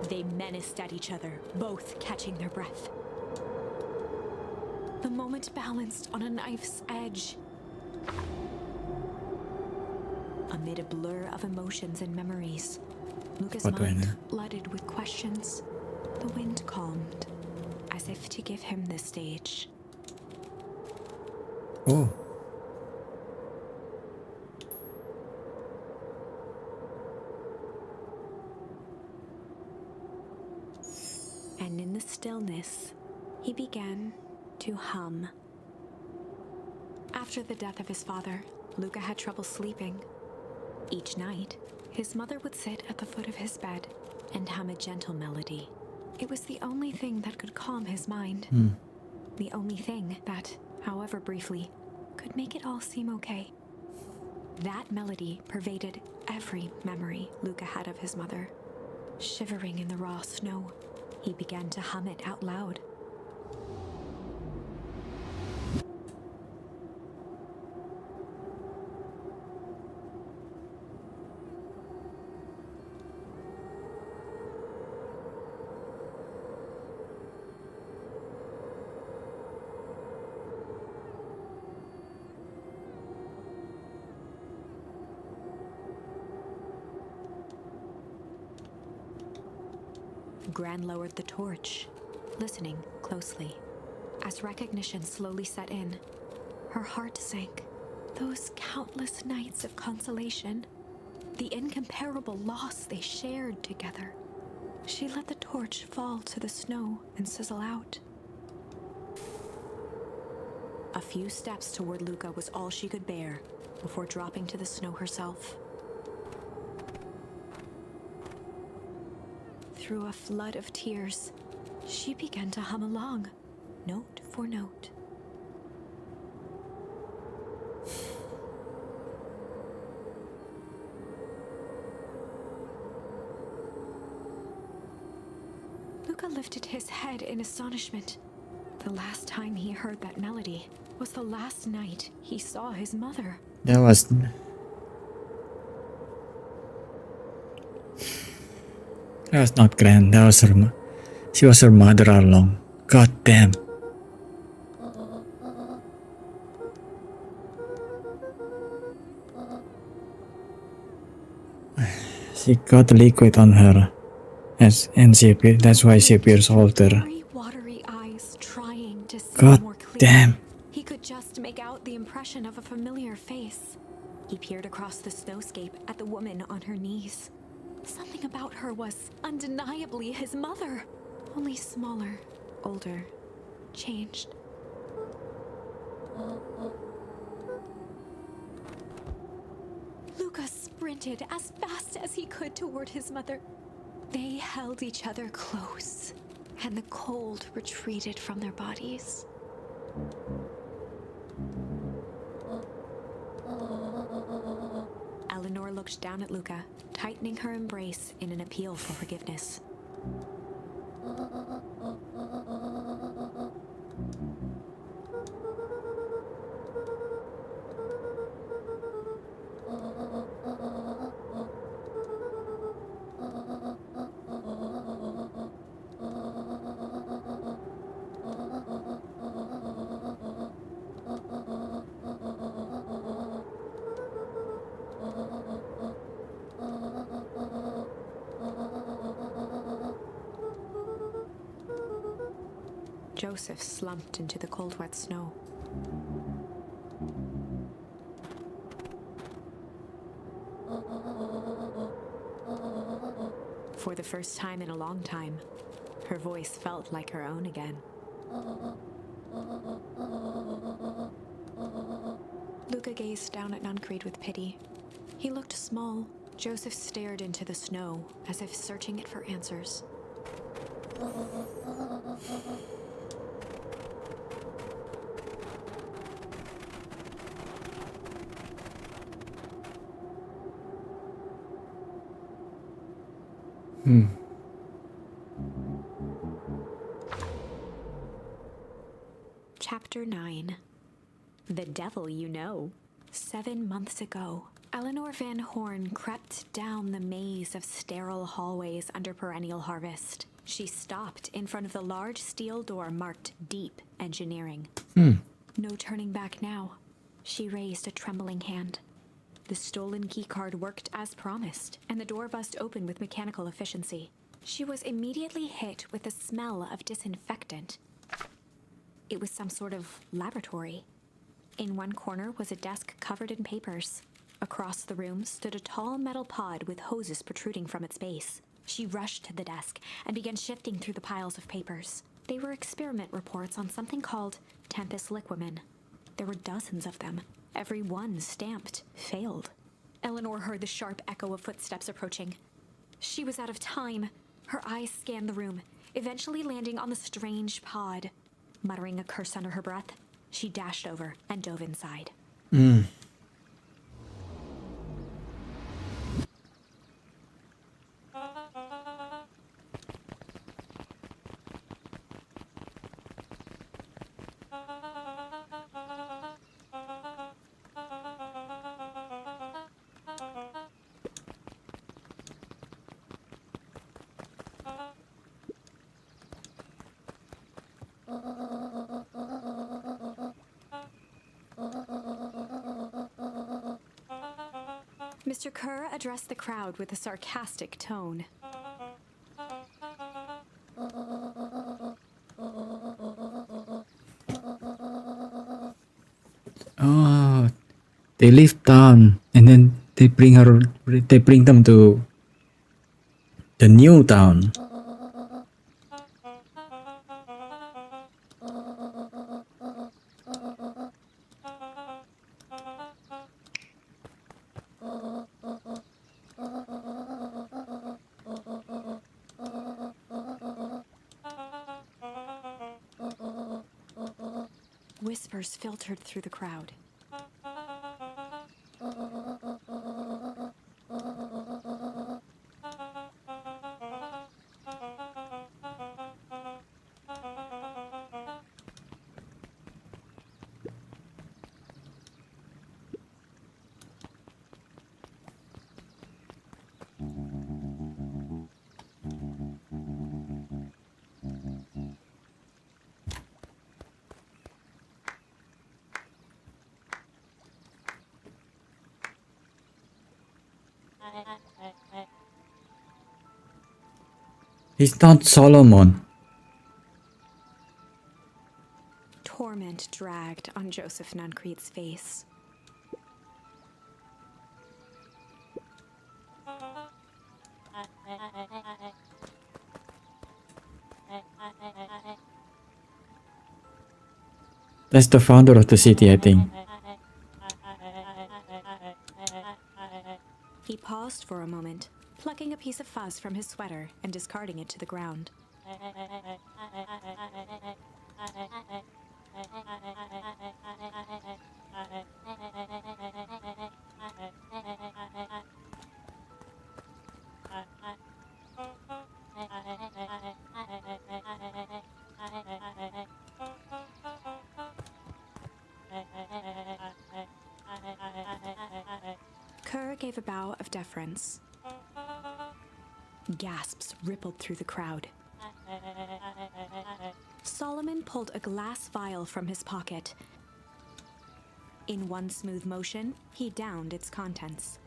They menaced at each other, both catching their breath. The moment balanced on a knife's edge. Amid a blur of emotions and memories, Luca's mind flooded with questions. The wind calmed, as if to give him the stage. Oh. And in the stillness, he began to hum. After the death of his father, Luca had trouble sleeping. Each night, his mother would sit at the foot of his bed and hum a gentle melody. It was the only thing that could calm his mind. The only thing that, however briefly, could make it all seem okay. That melody pervaded every memory Luca had of his mother. Shivering in the raw snow, he began to hum it out loud. Gran lowered the torch, listening closely. As recognition slowly set in, her heart sank. Those countless nights of consolation, the incomparable loss they shared together. She let the torch fall to the snow and sizzle out. A few steps toward Luca was all she could bear before dropping to the snow herself. Through a flood of tears, she began to hum along, note for note. Luca lifted his head in astonishment. The last time he heard that melody was the last night he saw his mother. That was not Gran. That was her. She was her mother all along. God damn. She got liquid on her, and that's why she appears older. Very watery eyes trying to see God more clearly. damn. He could just make out the impression of a familiar face. He peered across the snowscape at the woman on her knees. Something about her was undeniably his mother, only smaller, older, changed. Luca sprinted as fast as he could toward his mother. They held each other close, and the cold retreated from their bodies. Eleanor looked down at Luca, tightening her embrace in an appeal for forgiveness. Joseph slumped into the cold, wet snow. For the first time in a long time, her voice felt like her own again. Luca gazed down at Nuncreed with pity. He looked small, Joseph stared into the snow as if searching it for answers. Chapter 9. The Devil You Know. 7 months ago, Eleanor Van Horn crept down the maze of sterile hallways under perennial harvest. She stopped in front of the large steel door marked Deep Engineering. No turning back now. She raised a trembling hand. The stolen keycard worked as promised, and the door bust open with mechanical efficiency. She was immediately hit with the smell of disinfectant. It was some sort of laboratory. In one corner was a desk covered in papers. Across the room stood a tall metal pod with hoses protruding from its base. She rushed to the desk and began shifting through the piles of papers. They were experiment reports on something called Tempus liquamen. There were dozens of them, every one stamped failed. Eleanor heard the sharp echo of footsteps approaching. She was out of time. Her eyes scanned the room, eventually landing on the strange pod. Muttering a curse under her breath, she dashed over and dove inside. Mr. Kerr addressed the crowd with a sarcastic tone. Oh, they leave town and then they bring them to the new town. Whispers filtered through the crowd. He's not Solomon. Torment dragged on Joseph Nuncrete's face. That's the founder of the city, I think. He paused for a moment, plucking a piece of fuzz from his sweater and discarding it to the ground. Kerr gave a bow of deference. Gasps rippled through the crowd. Solomon pulled a glass vial from his pocket. In one smooth motion, he downed its contents.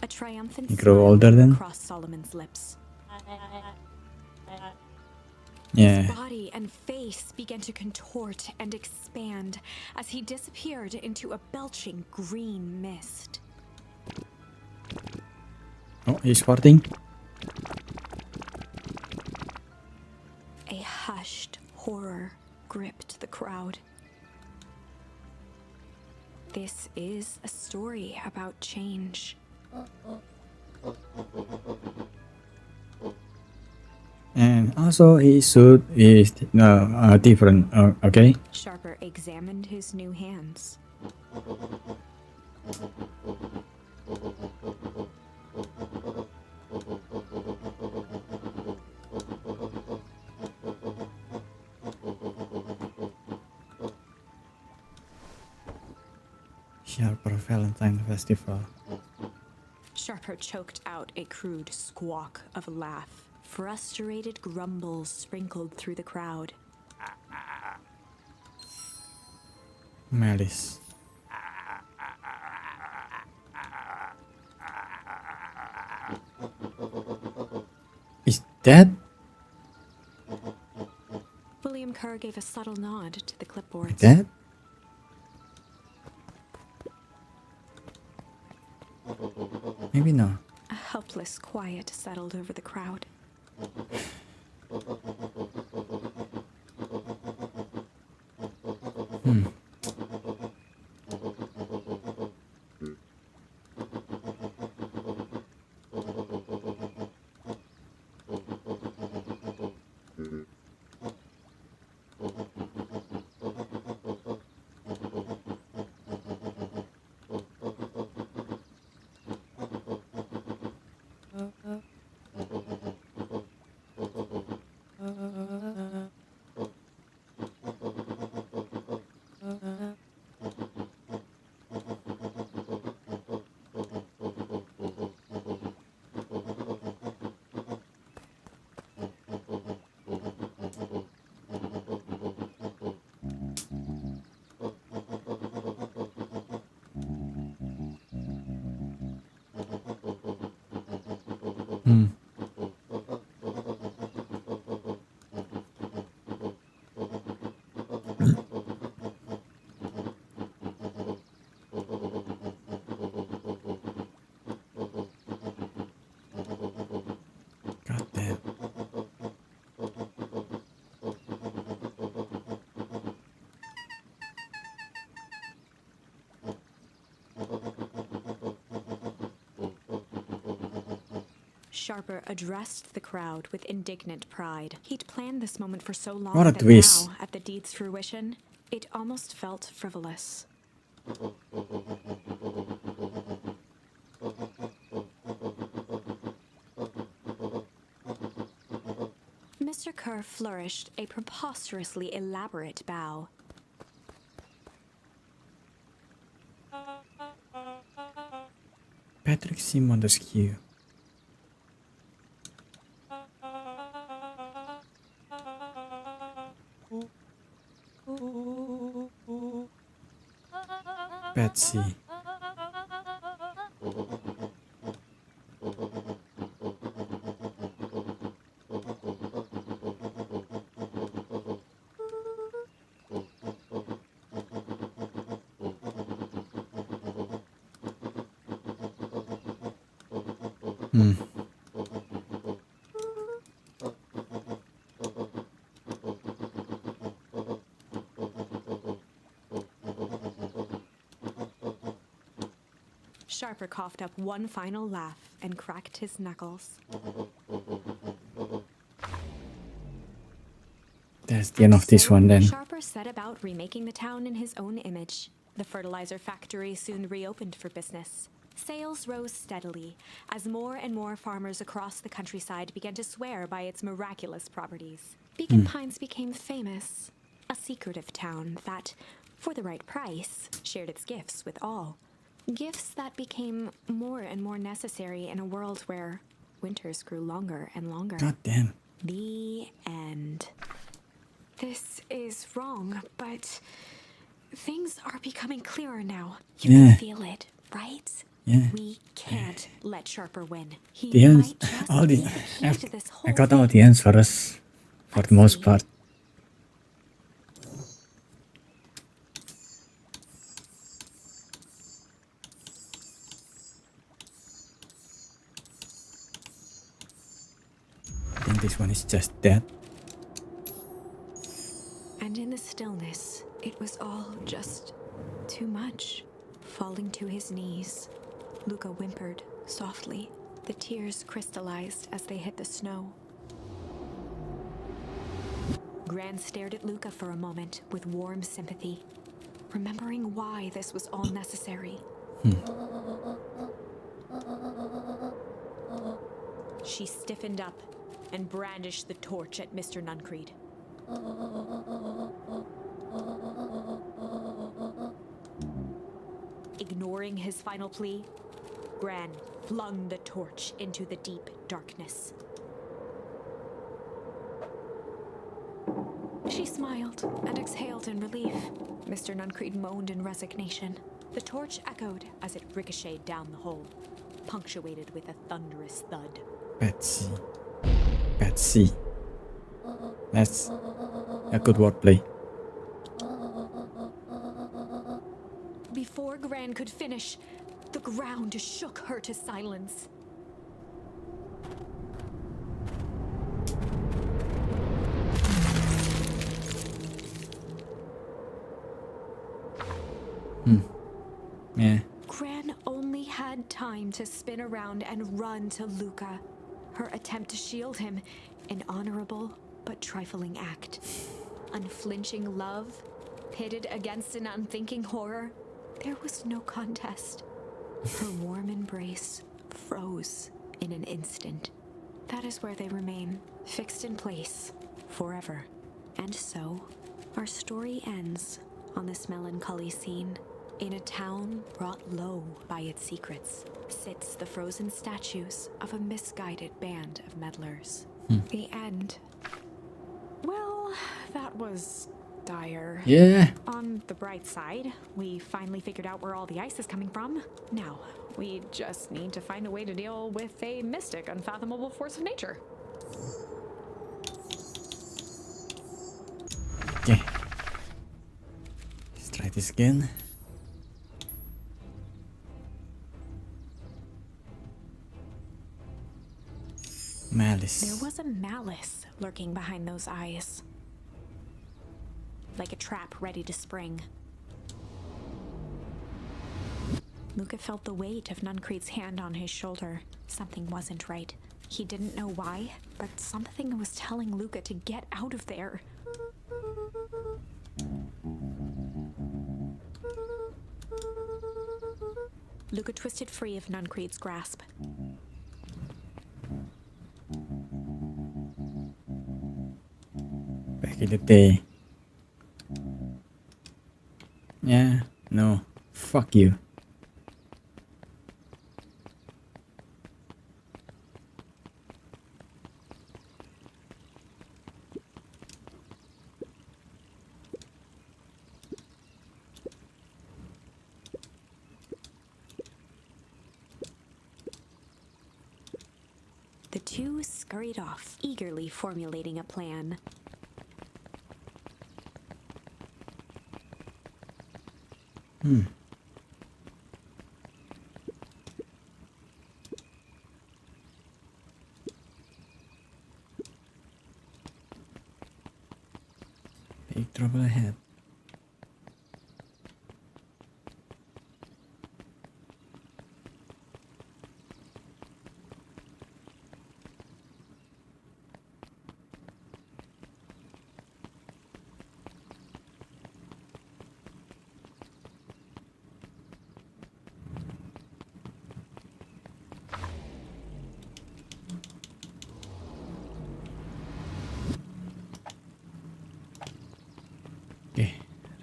A triumphant You grow smile older then? crossed Solomon's lips. Yeah. His body and face began to contort and expand as he disappeared into a belching green mist. Oh, he's farting. A hushed horror gripped the crowd. This is a story about change. And also his suit is different, okay? Sharper examined his new hands. Sharper Valentine Festival. Sharper choked out a crude squawk of a laugh. Frustrated grumbles sprinkled through the crowd. Malice. Is that? William Kerr gave a subtle nod to the clipboards. That? Maybe not. A helpless quiet settled over the crowd. God damn. Sharper addressed the crowd with indignant pride. He'd planned this moment for so long What a that twist. now, at the deed's fruition, it almost felt frivolous. Mr. Kerr flourished a preposterously elaborate bow. Patrick C. Montesquieu. Patsy. Sharper coughed up one final laugh and cracked his knuckles. That's the end of this So, one then. Sharper set about remaking the town in his own image. The fertilizer factory soon reopened for business. Sales rose steadily as more and more farmers across the countryside began to swear by its miraculous properties. Beacon Pines became famous, a secretive town that, for the right price, shared its gifts with all. Gifts that became more and more necessary in a world where winters grew longer and longer. God damn. The end. This is wrong, but things are becoming clearer now. You Yeah. can feel it, right? Yeah. We can't let Sharper win. He The ends, might just all the, be the key to this whole I got all thing. the answers for the most see. part. I think this one is just that. And in the stillness, it was all just too much. Falling to his knees, Luca whimpered softly. The tears crystallized as they hit the snow. Gran stared at Luca for a moment with warm sympathy, remembering why this was all necessary. She stiffened up and brandished the torch at Mr. Nuncreed. Ignoring his final plea, Gran flung the torch into the deep darkness. She smiled and exhaled in relief. Mr. Nuncreed moaned in resignation. The torch echoed as it ricocheted down the hole, punctuated with a thunderous thud. Patsy. Patsy. That's a good wordplay. Before Gran could finish, the ground shook her to silence. Yeah. Gran only had time to spin around and run to Luca. Her attempt to shield him, an honorable but trifling act. Unflinching love, pitted against an unthinking horror, there was no contest. Her warm embrace froze in an instant. That is where they remain, fixed in place, forever. And so, our story ends on this melancholy scene. In a town brought low by its secrets, sits the frozen statues of a misguided band of meddlers. The end. Well, that was dire. Yeah. On the bright side, we finally figured out where all the ice is coming from. Now, we just need to find a way to deal with a mystic, unfathomable force of nature. Okay. Let's try this again. Malice. There was a malice lurking behind those eyes. Like a trap ready to spring. Luca felt the weight of Nuncreed's hand on his shoulder. Something wasn't right. He didn't know why, but something was telling Luca to get out of there. Luca twisted free of Nuncreed's grasp. Back in the day. Yeah, no. Fuck you. The two scurried off, eagerly formulating a plan. Big trouble ahead. Okay,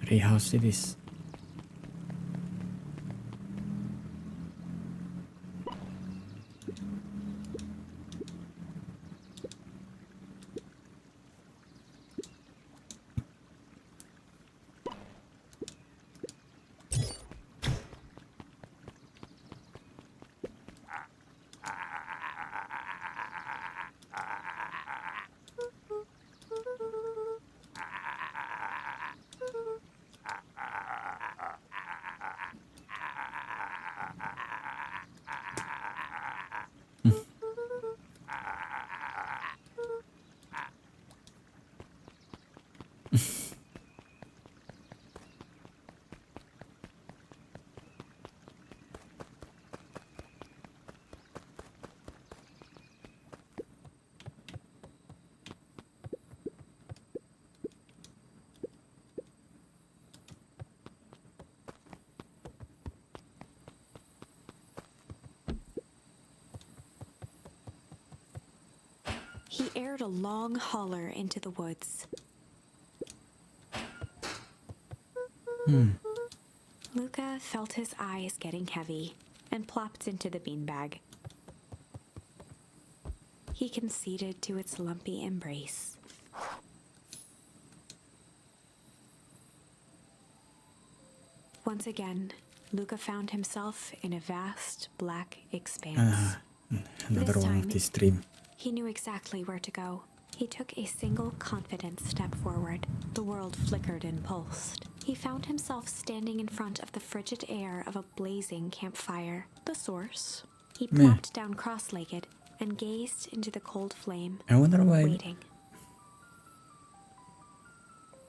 rehouse it is. He aired a long holler into the woods. Luca felt his eyes getting heavy and plopped into the beanbag. He conceded to its lumpy embrace. Once again, Luca found himself in a vast black expanse. Another This one of time, this dream. He knew exactly where to go. He took a single confident step forward. The world flickered and pulsed. He found himself standing in front of the frigid air of a blazing campfire. The source. He plopped down cross-legged and gazed into the cold flame, I wonder why waiting.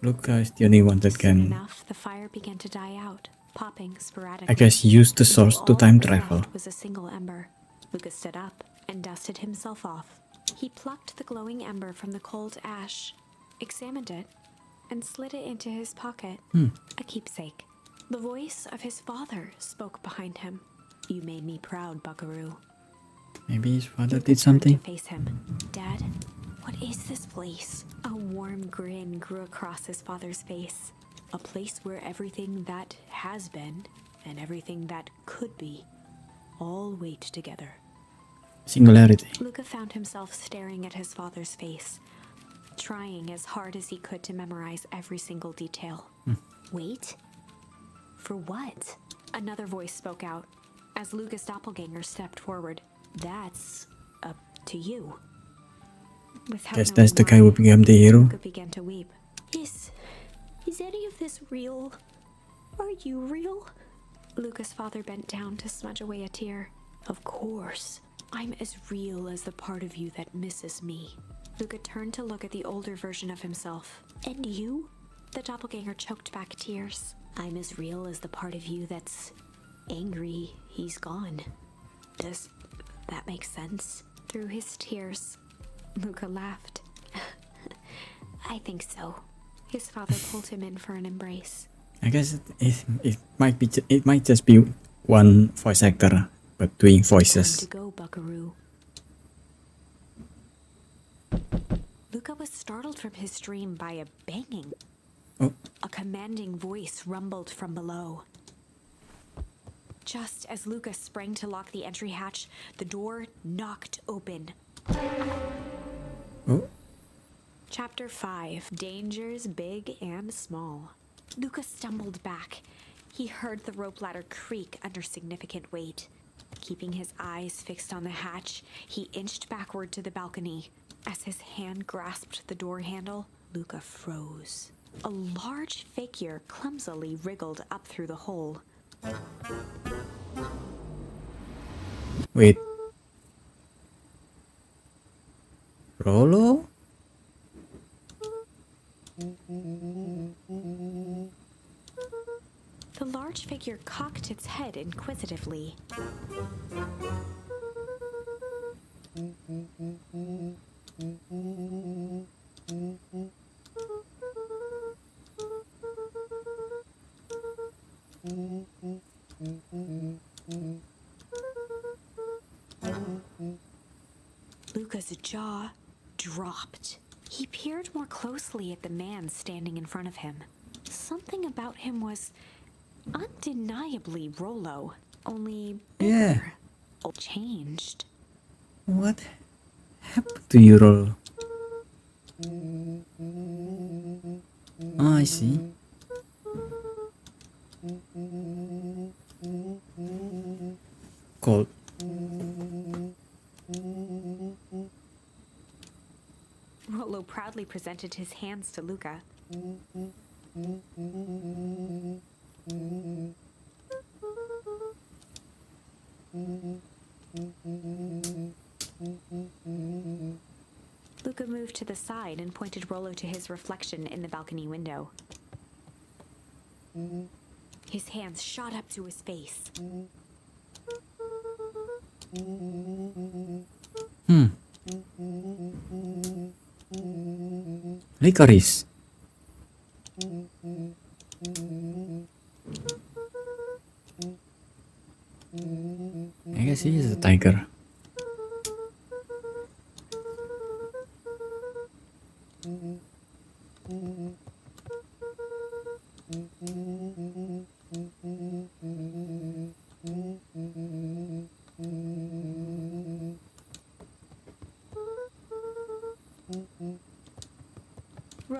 Luca is the only one that Soon can, enough, the fire began to die out, popping sporadically. I guess, use the source Until to all time that was travel. left was a single ember. Luca stood up and dusted himself off. He plucked the glowing ember from the cold ash, examined it, and slid it into his pocket. A keepsake. The voice of his father spoke behind him. "You made me proud, Buckaroo." Maybe his father Luca did turned something. to face him. "Dad, what is this place?" A warm grin grew across his father's face. "A place where everything that has been and everything that could be all wait together." Singularity. Luca found himself staring at his father's face, trying as hard as he could to memorize every single detail. Wait? For what? Another voice spoke out as Luca's doppelganger stepped forward. "That's up to you." Without Guess knowing that's the guy why, who became the hero. Luca began to weep. Is any of this real? Are you real? Luca's father bent down to smudge away a tear. "Of course. I'm as real as the part of you that misses me." Luca turned to look at the older version of himself. "And you?" The doppelganger choked back tears. "I'm as real as the part of you that's angry he's gone." Does that make sense? Through his tears, Luca laughed. "I think so." His father pulled him in for an embrace. I guess it might be it might just be one voice actor but doing "Time voices. to go, Buckaroo." Luca was startled from his dream by a banging. Oh. A commanding voice rumbled from below. Just as Luca sprang to lock the entry hatch, the door knocked open. Oh. Chapter 5. Dangers Big and Small. Luca stumbled back. He heard the rope ladder creak under significant weight. Keeping his eyes fixed on the hatch, he inched backward to the balcony. As his hand grasped the door handle, Luca froze. A large figure clumsily wriggled up through the hole. Wait. Rollo? The large figure cocked its head inquisitively. Luca's jaw dropped. He peered more closely at the man standing in front of him. Something about him was undeniably Rollo, only Yeah. bigger. Changed. What happened to you, Rollo? Oh, I see. Cold. Rollo proudly presented his hands to Luca. Luca moved to the side and pointed Rollo to his reflection in the balcony window. His hands shot up to his face. Licorice. I guess he is a tiger.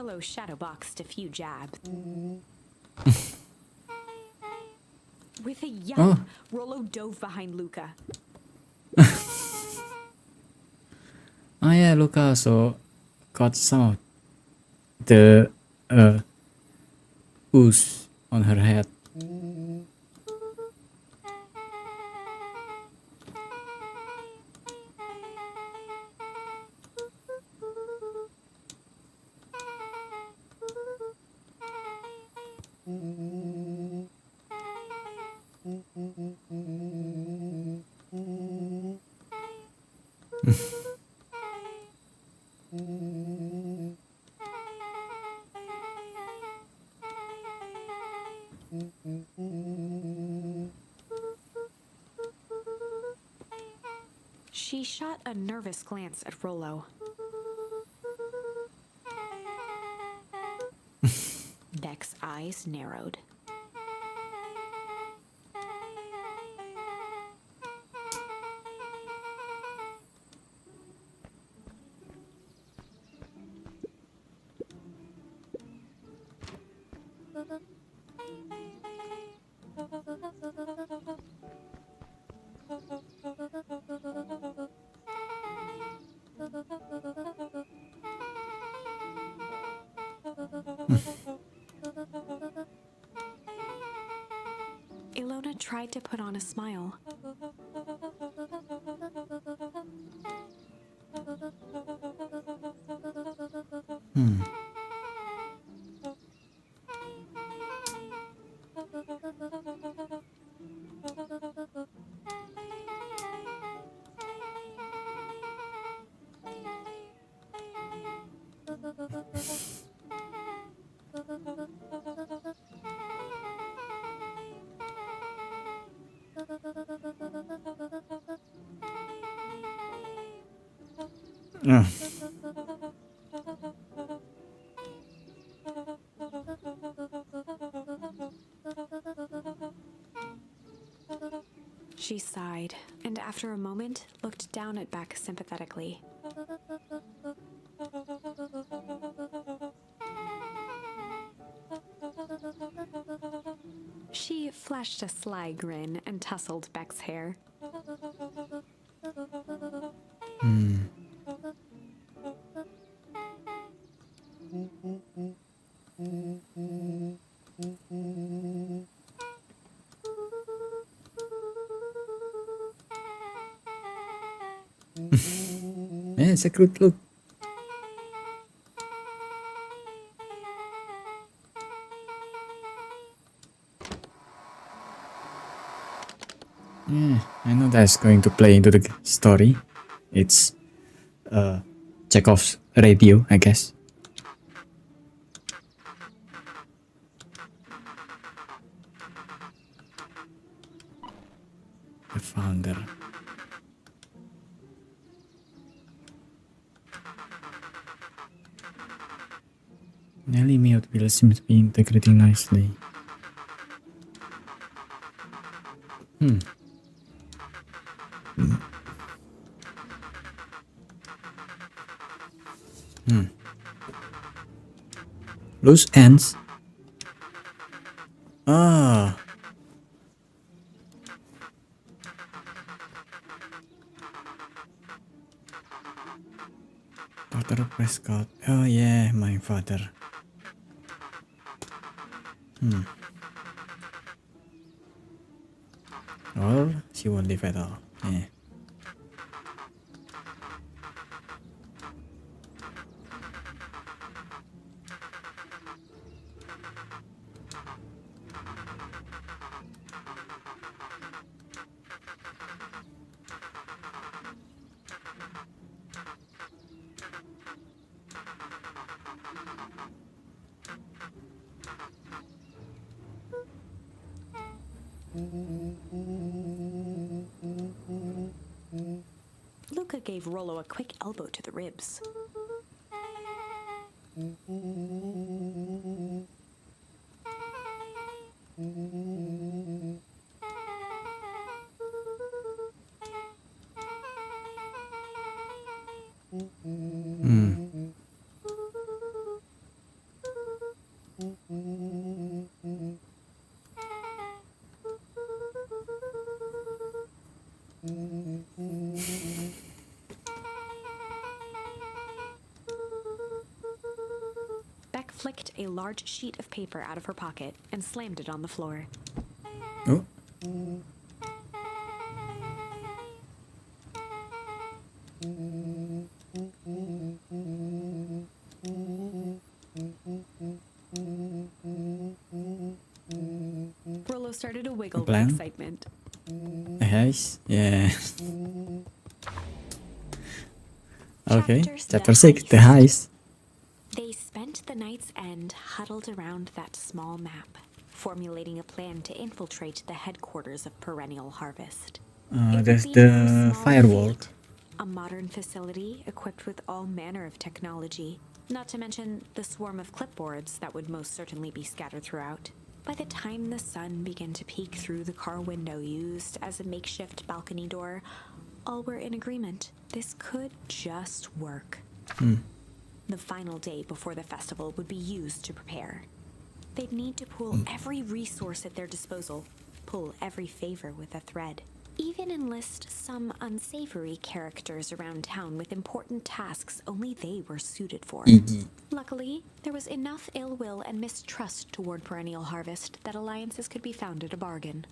Rollo shadowboxed a few jabs. With a yelp, Rollo dove behind Luca. Oh yeah, Luca also got some of the ooze on her head. She shot a nervous glance at Rollo. Beck's eyes narrowed. Ilona tried to put on a smile. She sighed, and after a moment, looked down at Beck sympathetically. She flashed a sly grin and tousled Beck's hair. Yeah, it's a good look. Yeah, I know that's going to play into the story. It's Chekhov's radio, I guess. The founder. Nelly Mute will seem to be integrating nicely. Loose ends. Ah. Father Prescott. Oh yeah, my father. Or she won't live at all. Yeah. Luca gave Rollo a quick elbow to the ribs. whipped a large sheet of paper out of her pocket and slammed it on the floor. Oh. Rollo started to wiggle with Plan? excitement. Guys, yeah. Okay, Chapter chapter The 6, the Heist. heist. They spent the night's end huddled around that small map, formulating a plan to infiltrate the headquarters of Perennial Harvest. It would There's be the no small firework. feat, a modern facility equipped with all manner of technology, not to mention the swarm of clipboards that would most certainly be scattered throughout. By the time the sun began to peek through the car window used as a makeshift balcony door, all were in agreement. This could just work. The final day before the festival would be used to prepare. They'd need to pool every resource at their disposal, pull every favor with a thread. Even enlist some unsavory characters around town with important tasks only they were suited for. Iggy. Luckily, there was enough ill will and mistrust toward Perennial Harvest that alliances could be found at a bargain.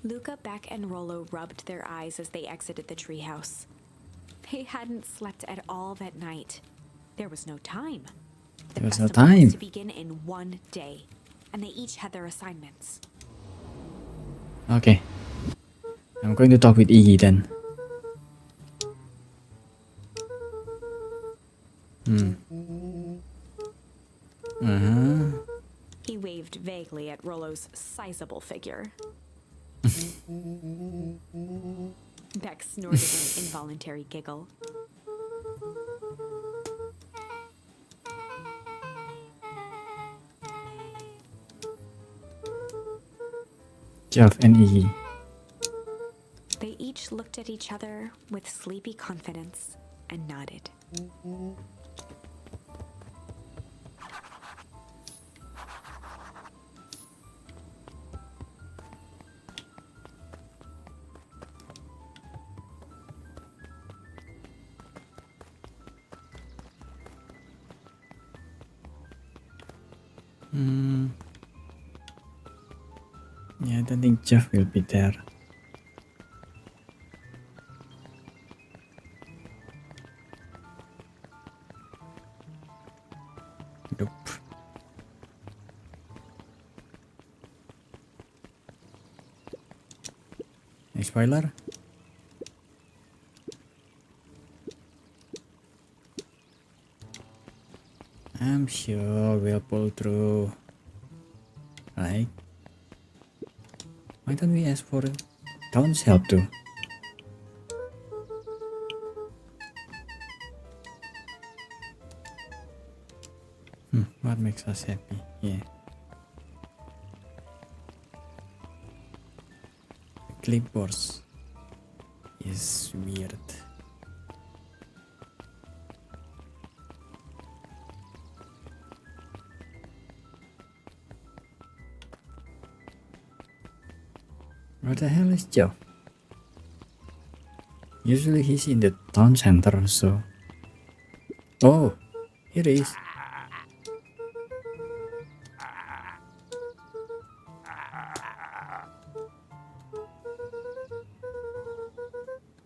Luca, Beck, and Rollo rubbed their eyes as they exited the treehouse. They hadn't slept at all that night. There was no time. The There was no festival time. was to begin in one day, and they each had their assignments. Okay. I'm going to talk with Iggy then. He waved vaguely at Rollo's sizable figure. Beck snorted an involuntary giggle. Jeff and Iggy. They each looked at each other with sleepy confidence and nodded. Yeah, I don't think Jeff will be there. Nope. Any spoiler? I'm sure we'll pull through. Right? Why don't we ask for Town's help too? What makes us happy? Yeah. The clipboards is weird. Where the hell is Joe? Usually he's in the town center, so... Oh, here he is.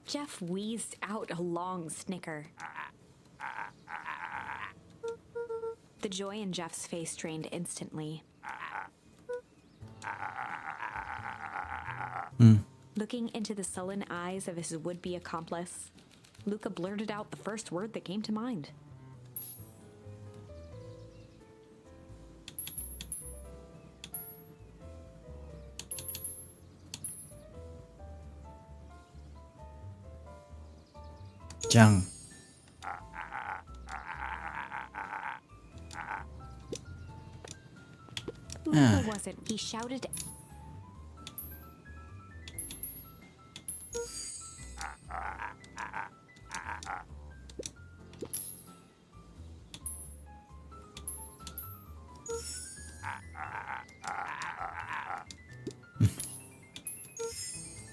Jeff wheezed out a long snicker. The joy in Jeff's face drained instantly. Looking into the sullen eyes of his would-be accomplice, Luca blurted out the first word that came to mind. Jang. Luca wasn't. He shouted.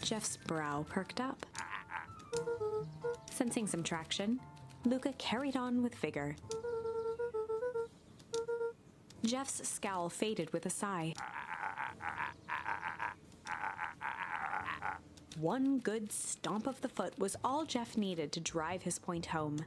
Jeff's brow perked up. Sensing some traction, Luca carried on with vigor. Jeff's scowl faded with a sigh. One good stomp of the foot was all Jeff needed to drive his point home.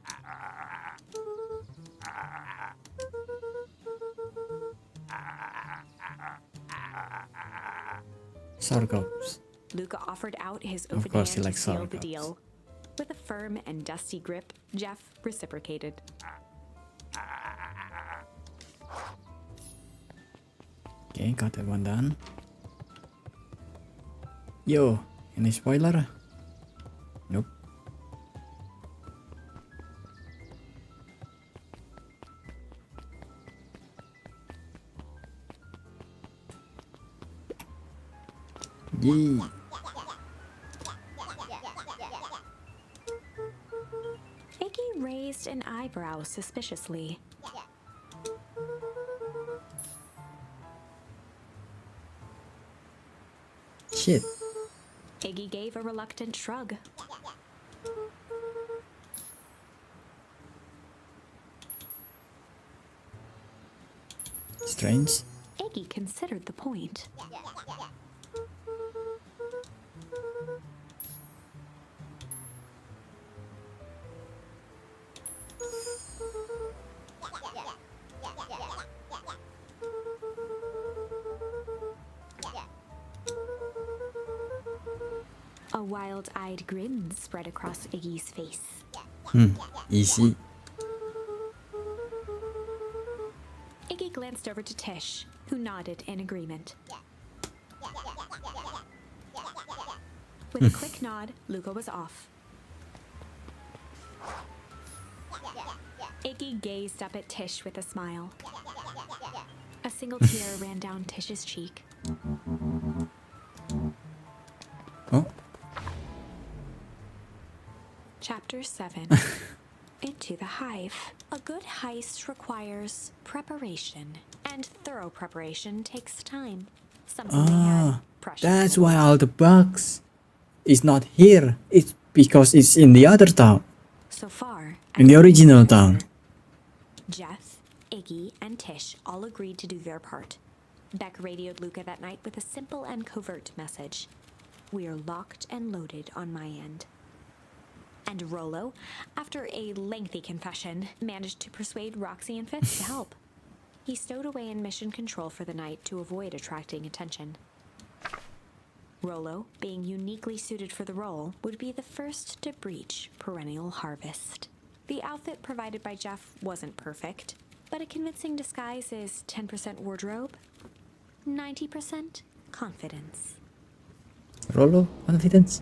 Sargops. Luca offered out his Of open course he hand to likes seal the sargops. deal. With a firm and dusty grip, Jeff reciprocated. Okay, got that one done. Yo, any spoiler? Nope. Yee. Iggy raised an eyebrow suspiciously. Shit. Iggy gave a reluctant shrug. Strange. Iggy considered the point. A wild-eyed grin spread across Iggy's face. Easy. Iggy glanced over to Tish, who nodded in agreement. With a quick nod, Luca was off. Iggy gazed up at Tish with a smile. A single tear ran down Tish's cheek. Oh, Chapter 7. Into the Hive. A good heist requires preparation, and thorough preparation takes time. Something they had precious. that's why all the bugs is not here. It's because it's in the other town. So far, In the original town. Jeff, Iggy, and Tish all agreed to do their part. Beck radioed Luca that night with a simple and covert message. We are locked and loaded on my end. And Rollo, after a lengthy confession, managed to persuade Roxy and Fitz to help. He stowed away in mission control for the night to avoid attracting attention. Rollo, being uniquely suited for the role, would be the first to breach Perennial Harvest. The outfit provided by Jeff wasn't perfect, but a convincing disguise is 10% wardrobe, 90% confidence. Rollo, confidence.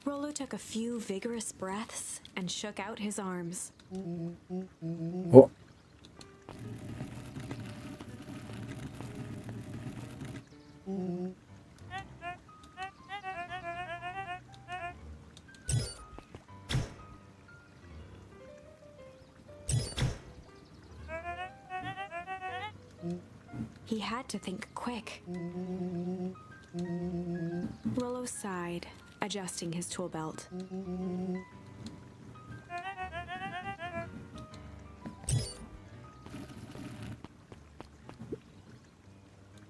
Rollo took a few vigorous breaths and shook out his arms. Oh. He had to think quick. Rollo sighed, adjusting his tool belt.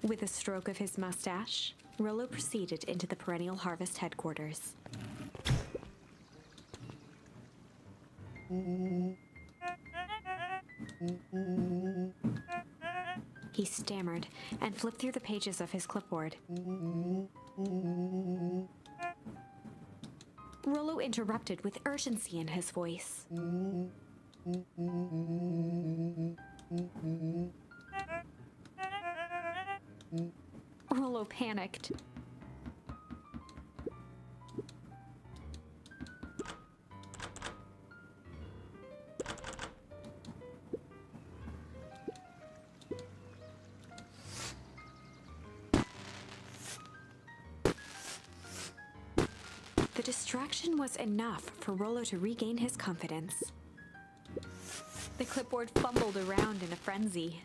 With a stroke of his mustache, Rollo proceeded into the Perennial Harvest headquarters. He stammered and flipped through the pages of his clipboard. Rollo interrupted with urgency in his voice. Rollo panicked. The distraction was enough for Rollo to regain his confidence. The clipboard fumbled around in a frenzy.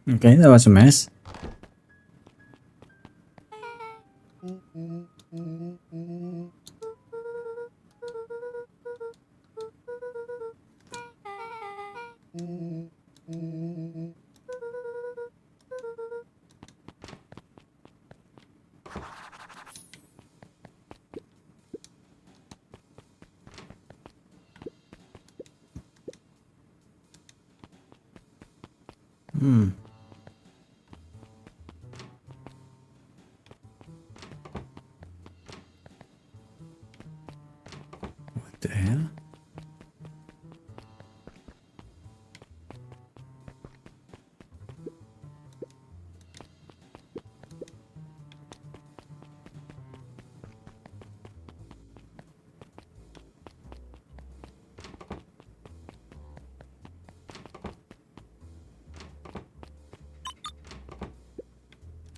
Okay, that was a mess. What the hell?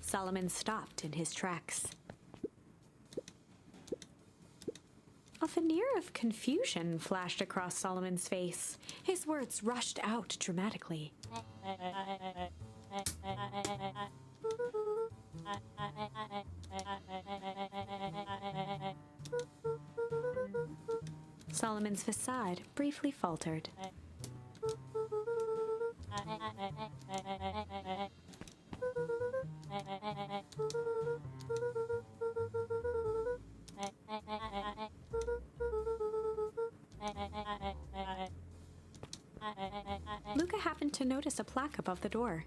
Solomon stopped in his tracks. A veneer of confusion flashed across Solomon's face. His words rushed out dramatically. Solomon's facade briefly faltered. Luca happened to notice a plaque above the door.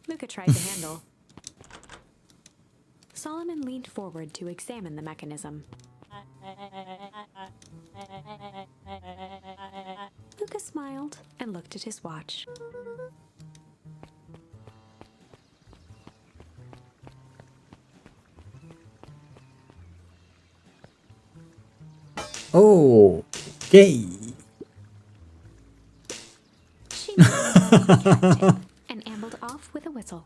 Luca tried the handle. Solomon leaned forward to examine the mechanism. Luca smiled and looked at his watch. Oh, okay. She nodded and ambled off with a whistle.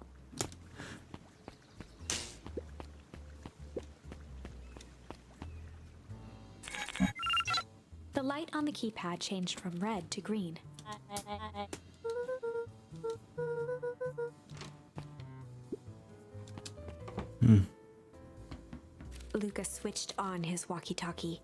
The light on the keypad changed from red to green. Luca switched on his walkie-talkie.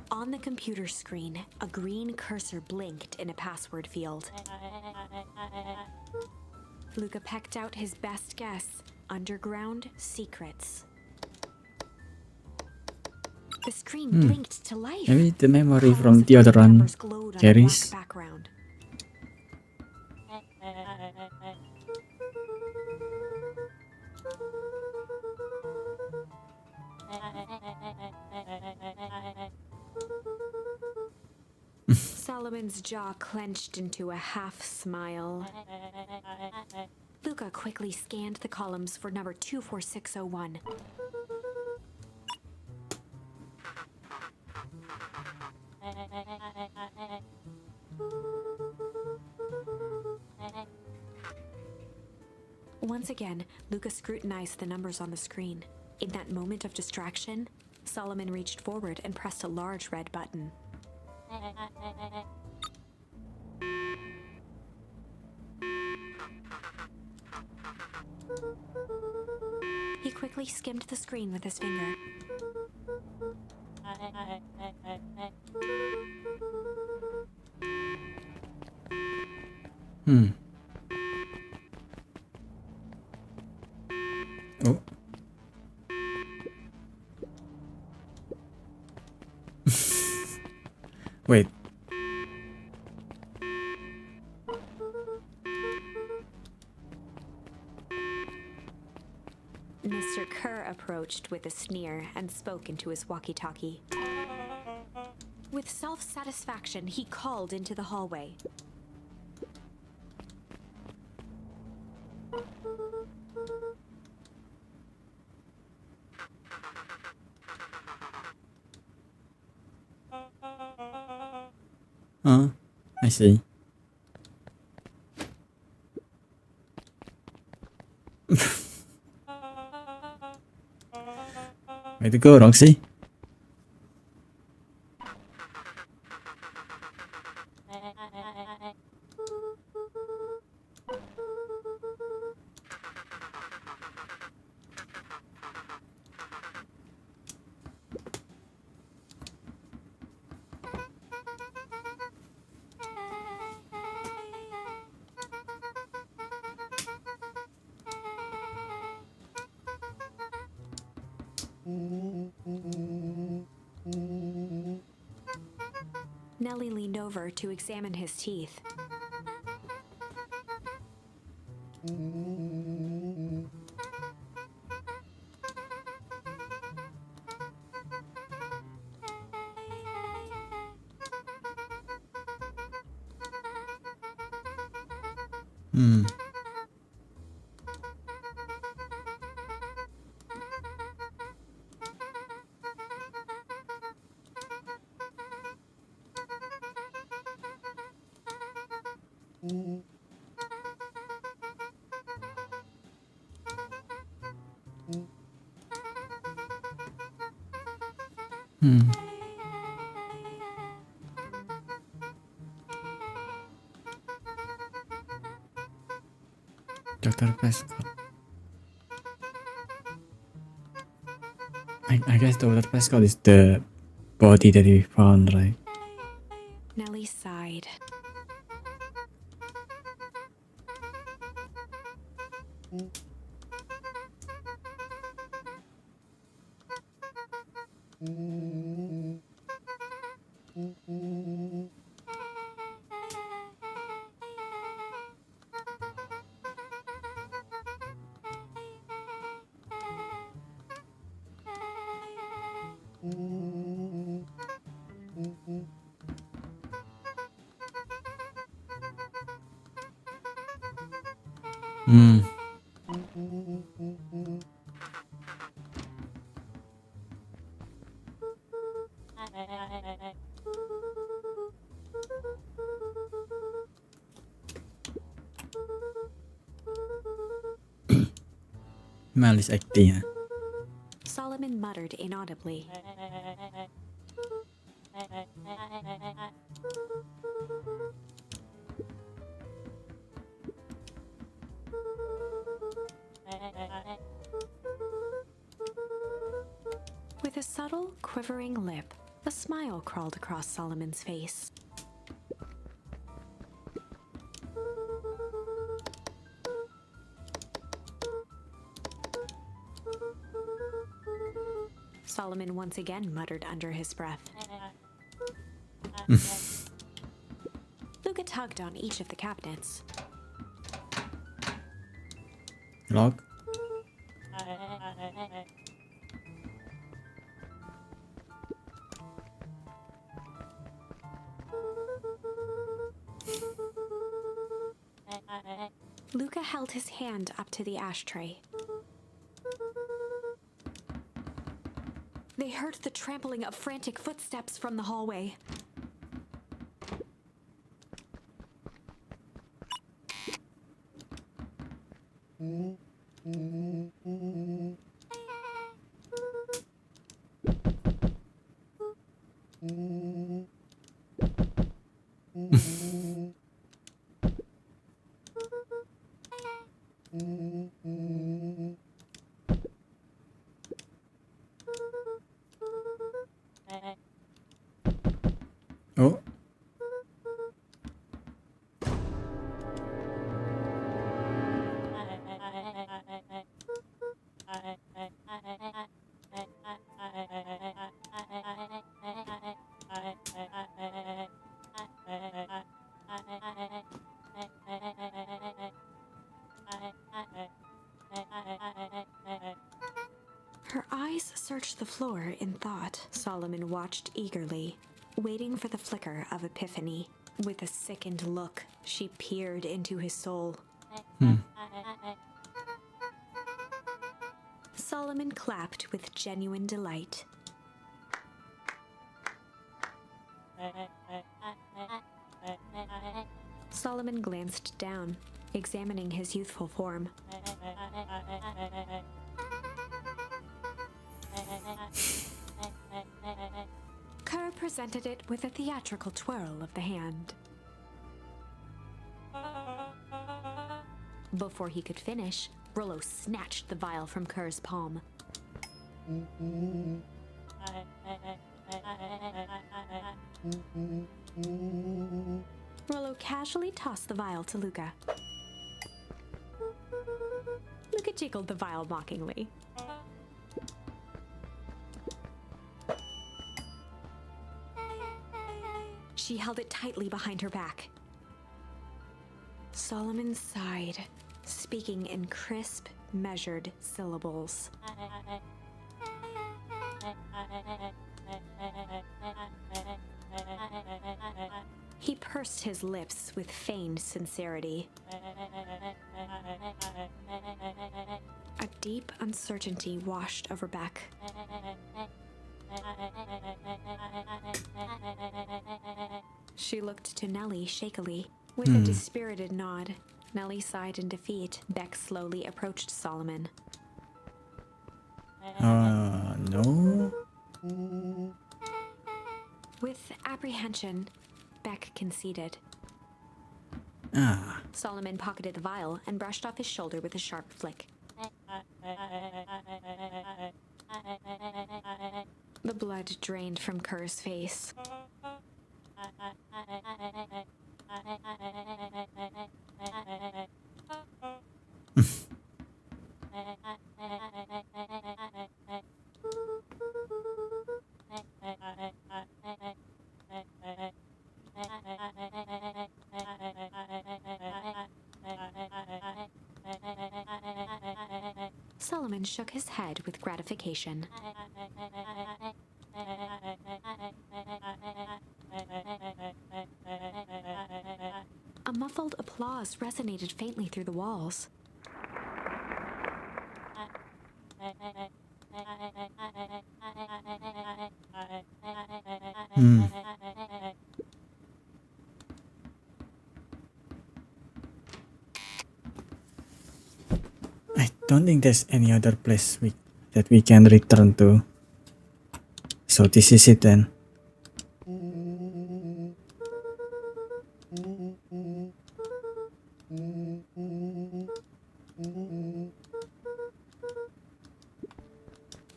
On the computer screen, a green cursor blinked in a password field. Luca pecked out his best guess: underground secrets. The screen blinked to life. Maybe the memory Columns from of the other green run numbers glowed on a carries. black background. Solomon's jaw clenched into a half smile. Luca quickly scanned the columns for number 24601. Once again, Luca scrutinized the numbers on the screen. In that moment of distraction, Solomon reached forward and pressed a large red button. He quickly skimmed the screen with his finger. Oh. Wait. Mr. Kerr approached with a sneer and spoke into his walkie-talkie. With self-satisfaction, he called into the hallway. I see. Way to go, Roxy. Nellie leaned over to examine his teeth. Dr. Prescott. I guess Dr. Prescott is the body that we found, right? Nellie sighed. Mal is acting. Solomon muttered inaudibly. With a subtle, quivering lip, a smile crawled across Solomon's face. Solomon once again muttered under his breath. Luca tugged on each of the cabinets. Lock. Luca held his hand up to the ashtray. They heard the trampling of frantic footsteps from the hallway. Oh. Her eyes searched the floor in thought. Solomon watched eagerly, waiting for the flicker of epiphany. With a sickened look, she peered into his soul. Solomon clapped with genuine delight. Solomon glanced down, examining his youthful form. Kerr presented it with a theatrical twirl of the hand. Before he could finish, Rollo snatched the vial from Kerr's palm. Rollo casually tossed the vial to Luca. Luca jiggled the vial mockingly. She held it tightly behind her back. Solomon sighed, speaking in crisp, measured syllables. He pursed his lips with feigned sincerity. A deep uncertainty washed over Beck. She looked to Nellie shakily. With a dispirited nod, Nellie sighed in defeat. Beck slowly approached Solomon. No. With apprehension, Beck conceded. Solomon pocketed the vial and brushed off his shoulder with a sharp flick. The blood drained from Kerr's face. Solomon shook his head with gratification. A muffled applause resonated faintly through the walls. I don't think there's any other place that we can return to. So this is it then.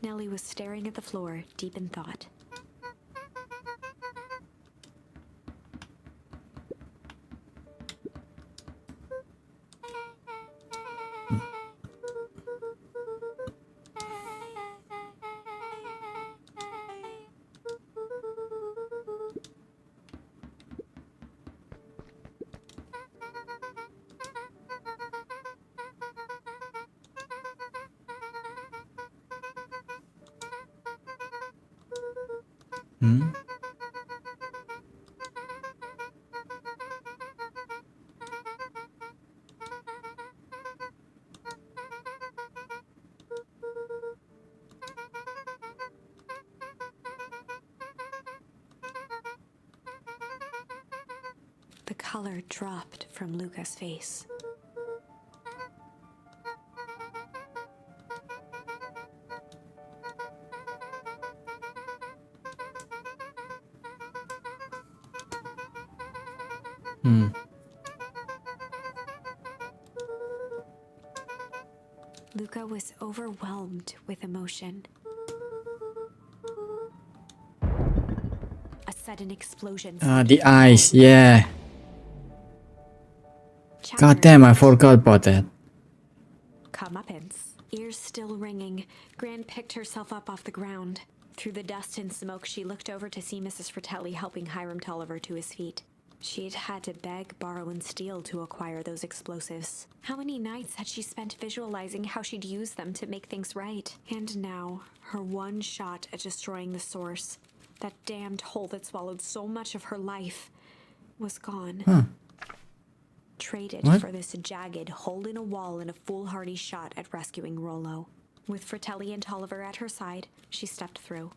Nellie was staring at the floor, deep in thought. The color dropped from Luca's face. Luca was overwhelmed with emotion. A sudden explosion. The eyes, yeah. God damn, I forgot about that. Comeuppance. Ears still ringing, Gran picked herself up off the ground. Through the dust and smoke, she looked over to see Mrs. Fratelli helping Hiram Tolliver to his feet. She'd had to beg, borrow, and steal to acquire those explosives. How many nights had she spent visualizing how she'd use them to make things right? And now, her one shot at destroying the source, that damned hole that swallowed so much of her life, was gone. Traded for this jagged hole in a wall and a foolhardy shot at rescuing Rollo. With Fratelli and Tolliver at her side, she stepped through.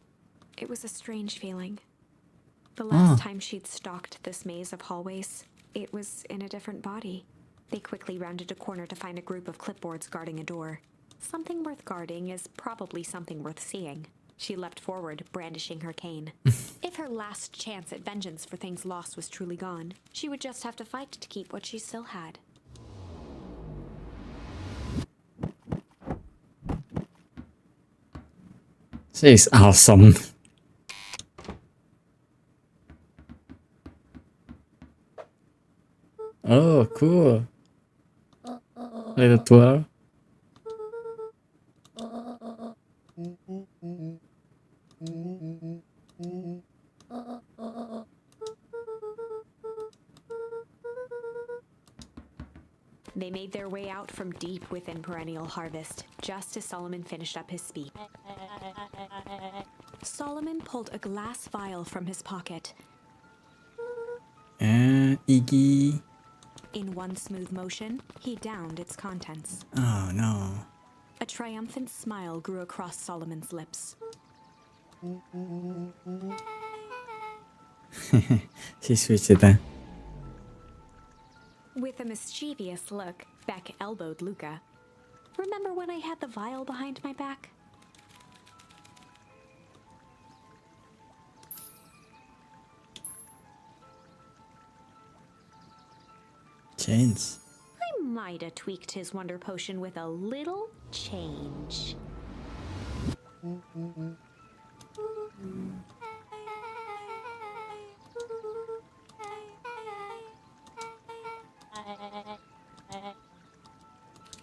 It was a strange feeling. The last time she'd stalked this maze of hallways, it was in a different body. They quickly rounded a corner to find a group of clipboards guarding a door. Something worth guarding is probably something worth seeing. She leapt forward, brandishing her cane. If her last chance at vengeance for things lost was truly gone, she would just have to fight to keep what she still had. This is awesome. Oh, cool. Little tour. made their way out from deep within Perennial Harvest, just as Solomon finished up his speech. Solomon pulled a glass vial from his pocket. Iggy. In one smooth motion, he downed its contents. Oh no. A triumphant smile grew across Solomon's lips. She switched it, huh? With a mischievous look, Beck elbowed Luca. Remember when I had the vial behind my back? Change. I might have tweaked his wonder potion with a little change.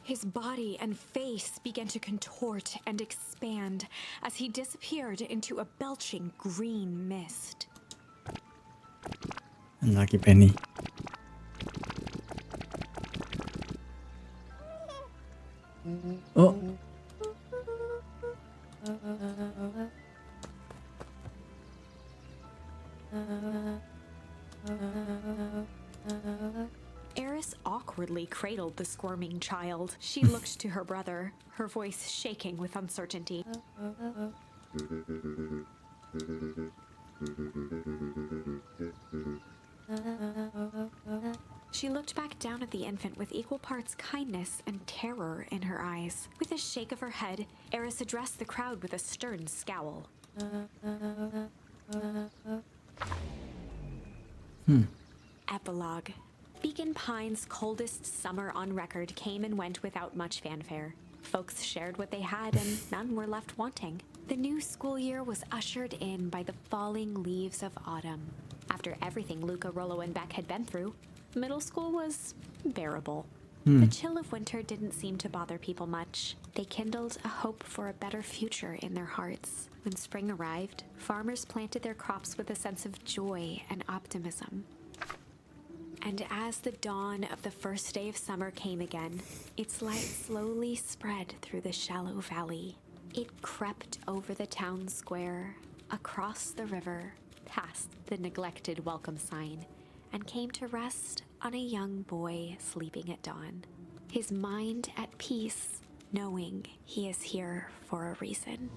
His body and face began to contort and expand as he disappeared into a belching green mist. Unlucky Penny. Oh. Eris awkwardly cradled the squirming child. She looked to her brother, her voice shaking with uncertainty. She looked back down at the infant with equal parts kindness and terror in her eyes. With a shake of her head, Eris addressed the crowd with a stern scowl. Epilogue. Beacon Pine's coldest summer on record came and went without much fanfare. Folks shared what they had and none were left wanting. The new school year was ushered in by the falling leaves of autumn. After everything Luca, Rollo, and Beck had been through, middle school was bearable. The chill of winter didn't seem to bother people much. They kindled a hope for a better future in their hearts. When spring arrived, farmers planted their crops with a sense of joy and optimism. And as the dawn of the first day of summer came again, its light slowly spread through the shallow valley. It crept over the town square, across the river, past the neglected welcome sign, and came to rest on a young boy sleeping at dawn. His mind at peace, knowing he is here for a reason.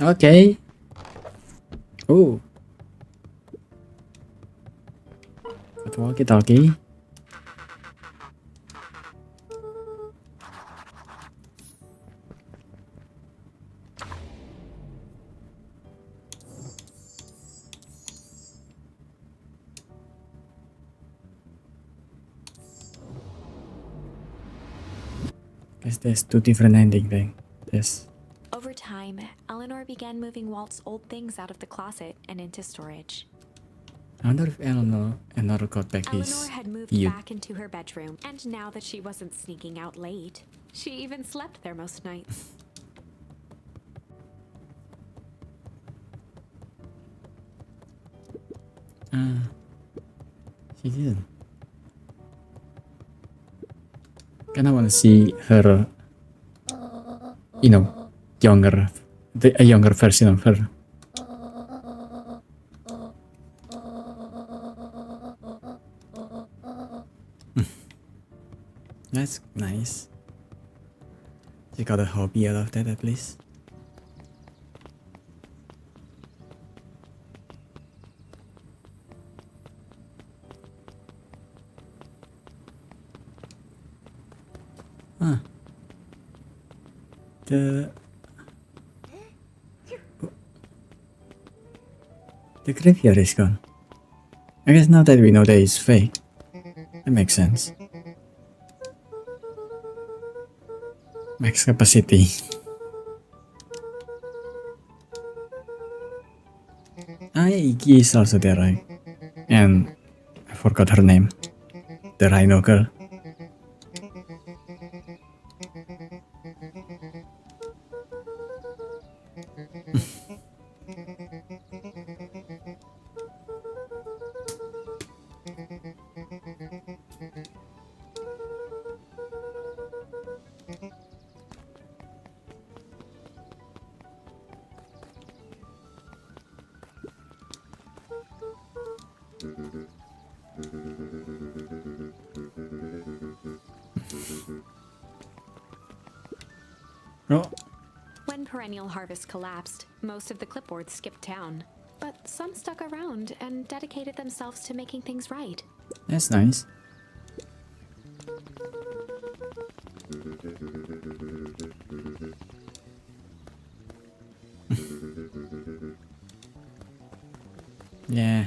Okay. Oh. Got walkie-talkie. Guess there's two different ending thing. This. Over time, Eleanor began moving Walt's old things out of the closet and into storage. I wonder if Eleanor got back Eleanor his had moved youth. back into her bedroom, and now that she wasn't sneaking out late, she even slept there most nights. She didn't. Kinda wanna see her, younger, a younger version of her. That's nice. She got a hobby out of that at least. Huh. The graveyard is gone. I guess now that we know that it's fake, that makes sense. Max capacity. Iggy is also there, right? And I forgot her name. The Rhino girl. Oh, When Perennial Harvest collapsed, most of the clipboards skipped town. But some stuck around and dedicated themselves to making things right. that's nice. Yeah.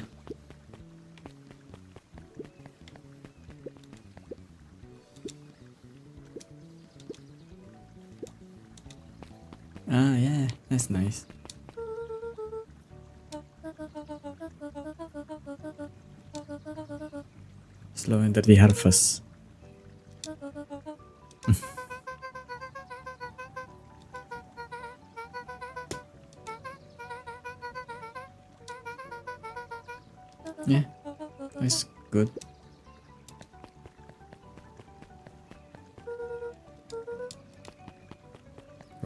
Ah, yeah, that's nice. Slow and dirty harvest. Yeah, that's good.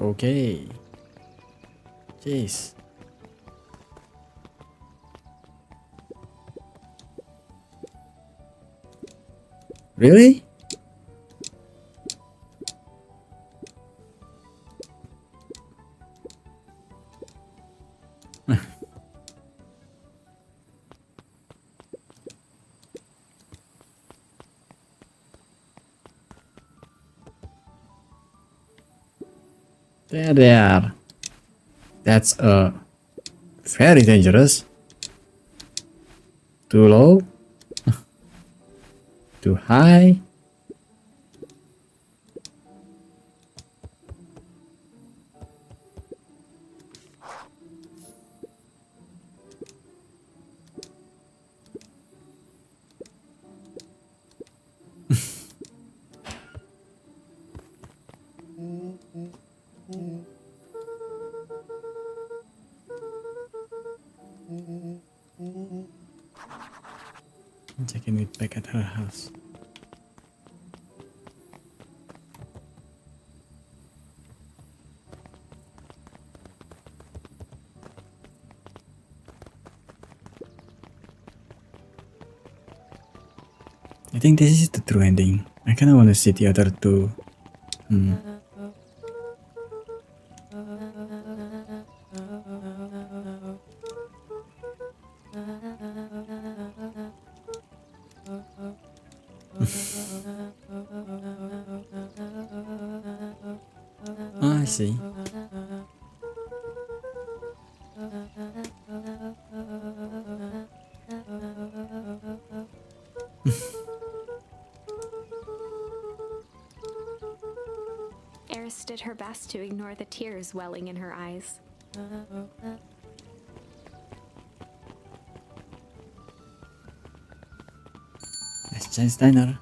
Okay. Jeez. Really? There they are. That's very dangerous. Too low? Too high? Checking it back at her house. I think this is the true ending. I kinda wanna see the other two. Ah, I see. Eris did her best to ignore the tears welling in her eyes. Let's change diner.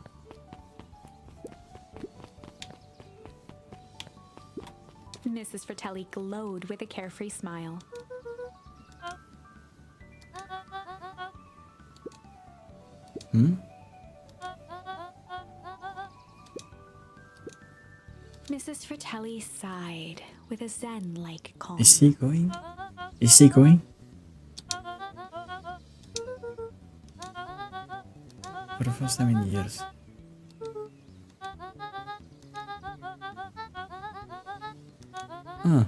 Mrs. Fratelli glowed with a carefree smile. Mrs. Fratelli sighed with a zen-like calm. Is he going? Is he going? For the first time in years. Huh.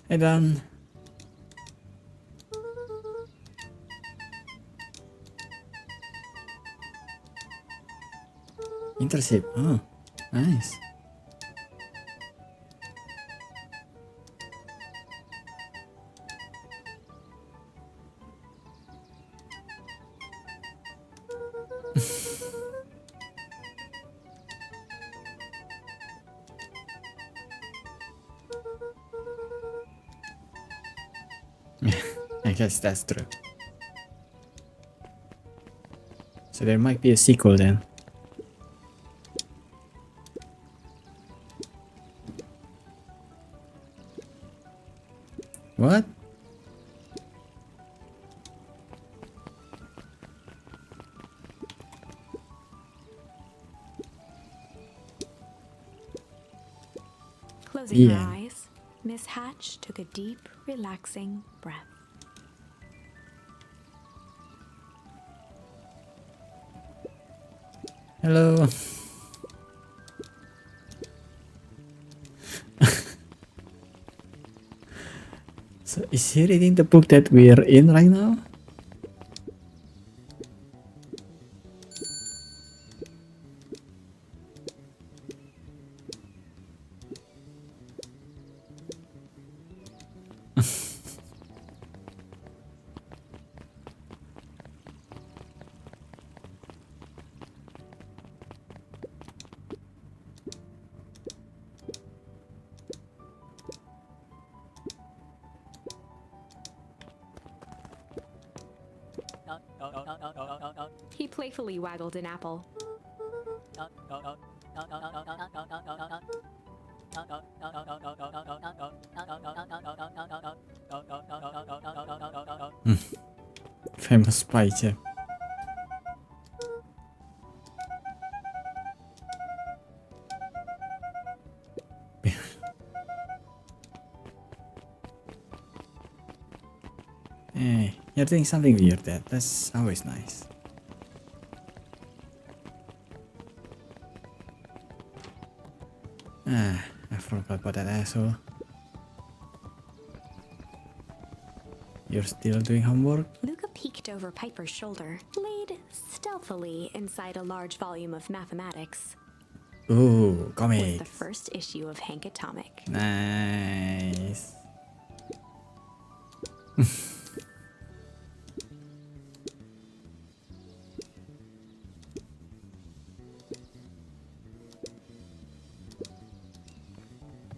Hey Dan. Internship. Oh, nice. I guess that's true. So there might be a sequel then. What? Closing her Yeah. eyes, Miss Hatch took a deep, relaxing breath. Hello. So is he reading the book that we're in right now? He playfully waggled an apple. Famous spy chef. Hey, you're doing something weird there. That's always nice. Ah, I forgot about that asshole. You're still doing homework? Luca peeked over Piper's shoulder, laid stealthily inside a large volume of mathematics. Ooh, Was the comics. first issue of Hank Atomic. Nice.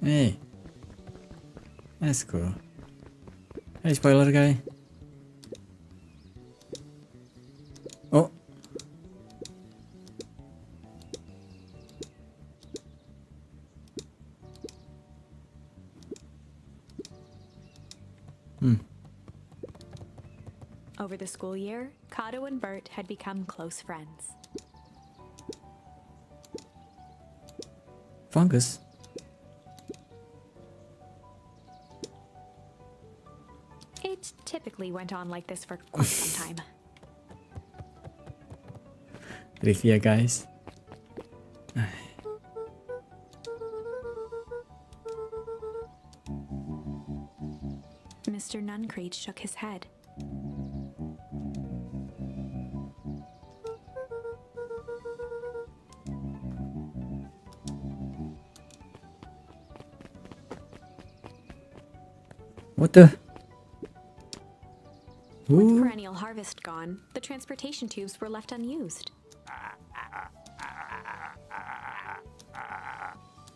Hey, that's cool. Hey, spoiler guy. Oh. Over the school year, Kato and Bert had become close friends. Fungus. It typically went on like this for quite some time. Trivia, guys. Mr. Nuncreed shook his head. What the? With Ooh. perennial harvest gone, the transportation tubes were left unused.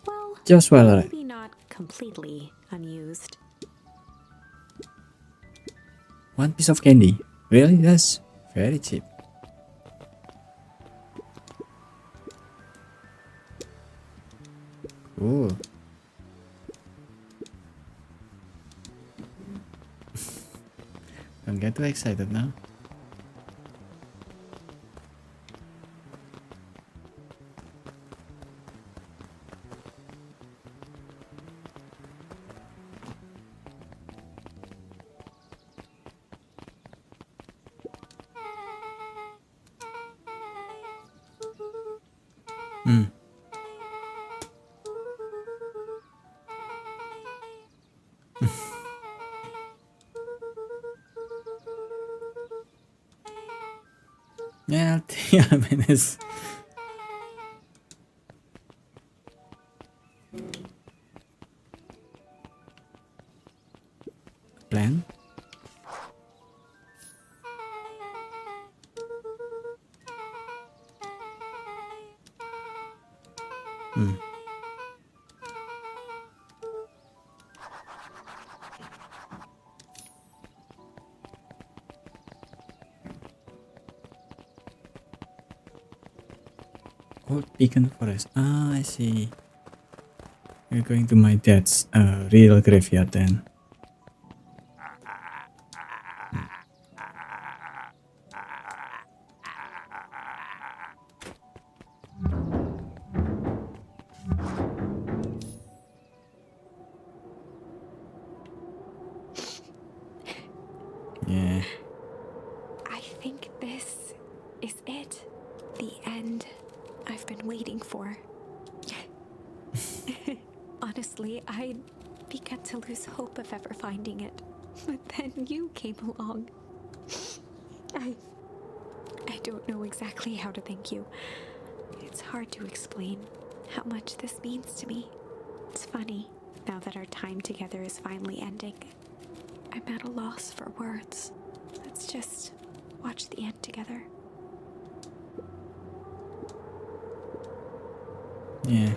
Well, Just well, maybe not completely unused. one piece of candy. Really? That's very cheap. Cool. Don't get too excited now. Yeah, yeah, I mean it's plan. Old Beacon Forest. Ah, I see. We're going to my dad's real graveyard then. Yeah. I think this is it. The end before. Honestly, I began to lose hope of ever finding it. But then you came along. I don't know exactly how to thank you. It's hard to explain how much this means to me. It's funny, now that our time together is finally ending. I'm at a loss for words. Let's just watch the end together. Yeah.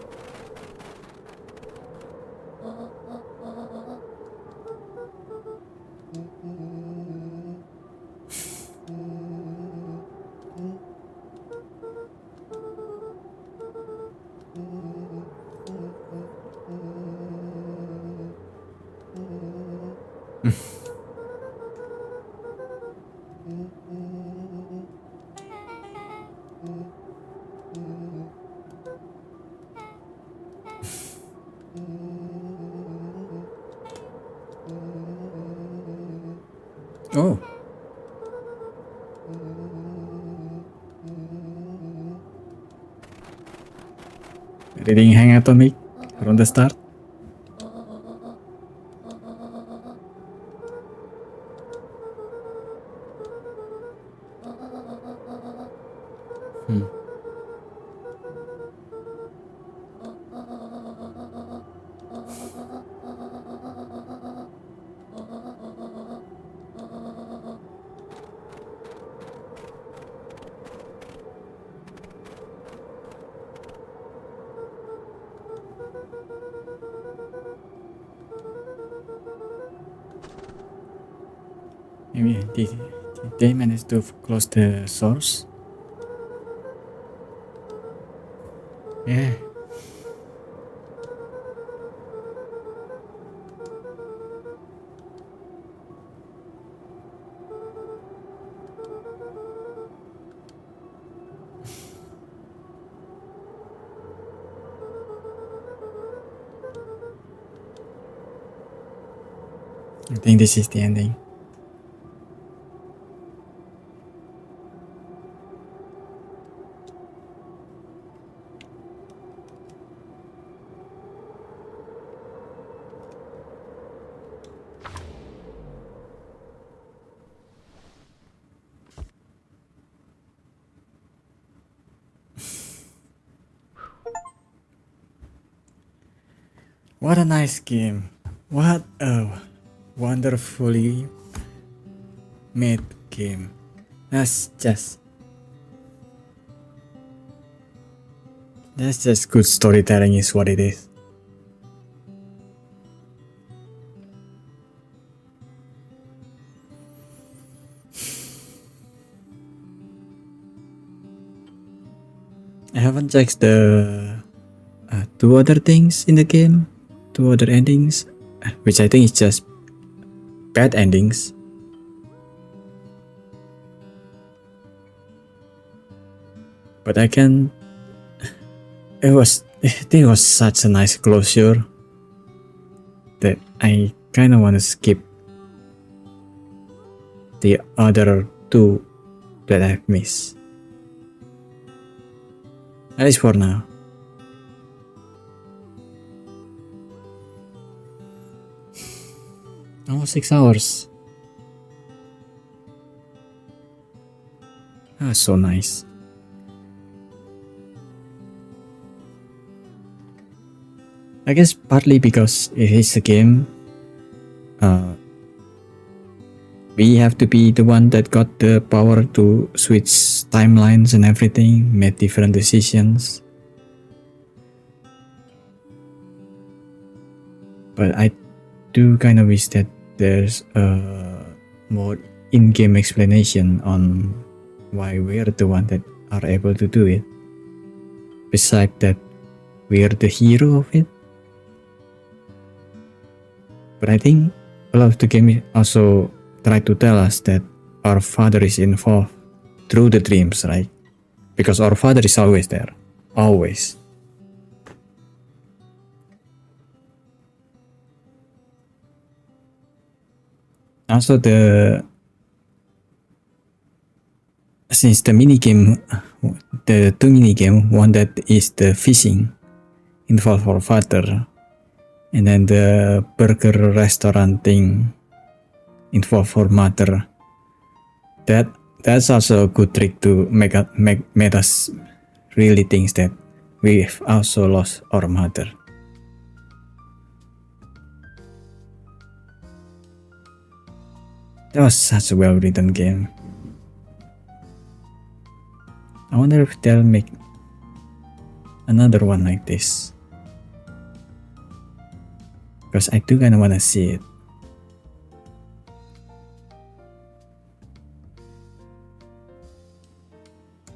Oh. Reading hang atomic from the start. Maybe did they manage to close the source? Yeah. I think this is the ending. What a nice game. What a wonderfully made game. That's just good storytelling is what it is. I haven't checked the two other things in the game, two other endings, which I think is just bad endings. But I can. It was such a nice closure that I kind of want to skip the other two that I've missed. At least for now. Almost 6 hours. Ah, so nice. I guess partly because it is a game. We have to be the one that got the power to switch timelines and everything, made different decisions. But I do kind of wish that there's a more in-game explanation on why we're the one that are able to do it. Besides that, we're the hero of it. But I think a lot of the game also try to tell us that our father is involved through the dreams, right? Because our father is always there. Always. Also since the minigame, the two minigame, one that is the fishing involved for father, and then the burger restaurant thing involved for mother. That's also a good trick to make us really think that we've also lost our mother. That was such a well written game. I wonder if they'll make another one like this, because I do kinda wanna see it.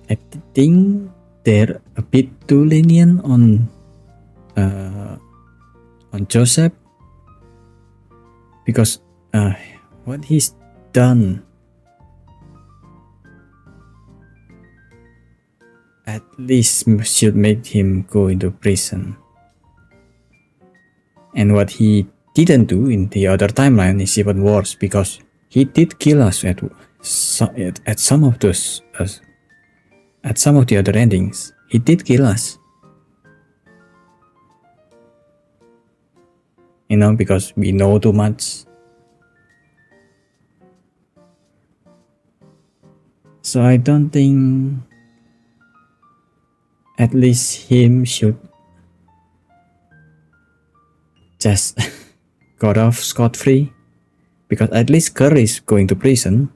I think they're a bit too lenient on Joseph, because what he's done at least should make him go into prison. And what he didn't do in the other timeline is even worse, because he did kill us at some of those at some of the other endings. He did kill us. You know, because we know too much. So I don't think at least him should just got off scot-free, because at least Kerr is going to prison.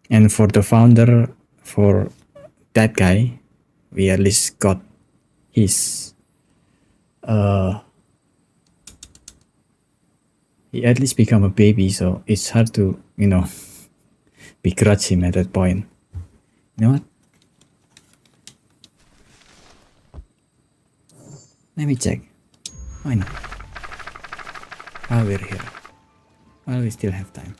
And for the founder, for that guy, we at least got his he at least become a baby, so it's hard to, you know, begrudge him at that point. You know what? Let me check. Why not? While we're here. While we still have time.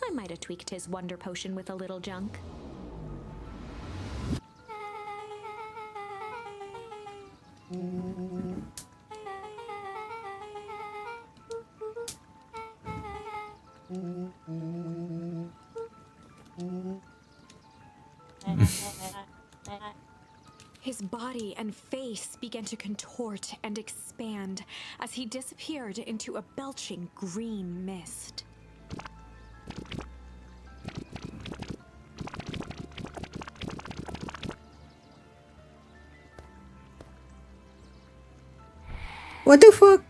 I might have tweaked his wonder potion with a little junk. His body and face began to contort and expand as he disappeared into a belching green mist. What the fuck?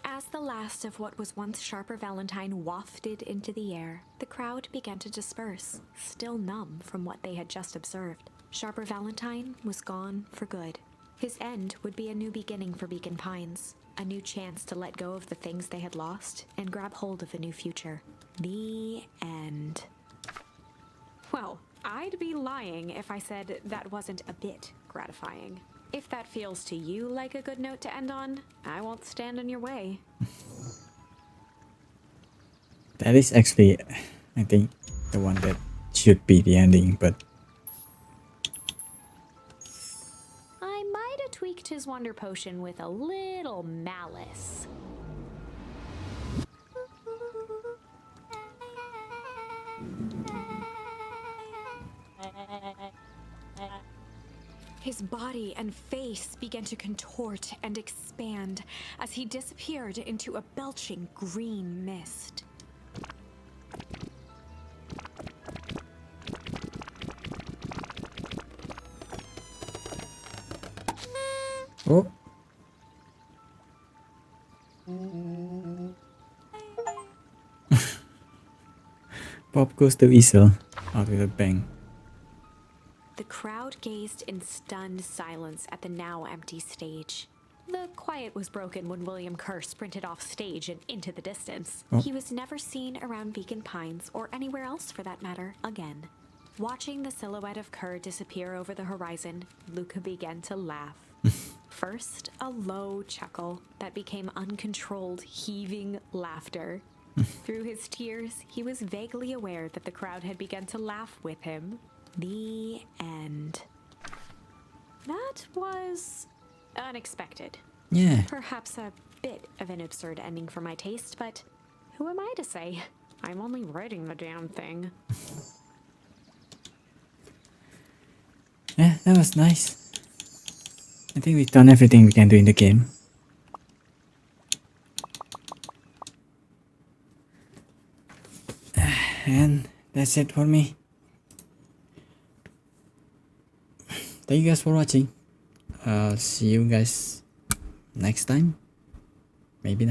As the last of what was once Sharper Valentine wafted into the air, the crowd began to disperse, still numb from what they had just observed. Sharper Valentine was gone for good. His end would be a new beginning for Beacon Pines, a new chance to let go of the things they had lost and grab hold of a new future. The end. Well, I'd be lying if I said that wasn't a bit gratifying. If that feels to you like a good note to end on, I won't stand in your way. That is actually, I think, the one that should be the ending, but I might have tweaked his wonder potion with a little malice. His body and face began to contort and expand as he disappeared into a belching green mist. oh. Pop goes the weasel out with a bang. The crowd gazed in stunned silence at the now empty stage. The quiet was broken when William Kerr sprinted off stage and into the distance. Oh. He was never seen around Beacon Pines, or anywhere else for that matter, again. Watching the silhouette of Kerr disappear over the horizon, Luca began to laugh. First, a low chuckle that became uncontrolled, heaving laughter. Through his tears, he was vaguely aware that the crowd had begun to laugh with him. The end. That was unexpected. Yeah. Perhaps a bit of an absurd ending for my taste, but who am I to say? I'm only writing the damn thing. Yeah, that was nice. I think we've done everything we can do in the game. And that's it for me. Thank you guys for watching. See you guys next time. Maybe next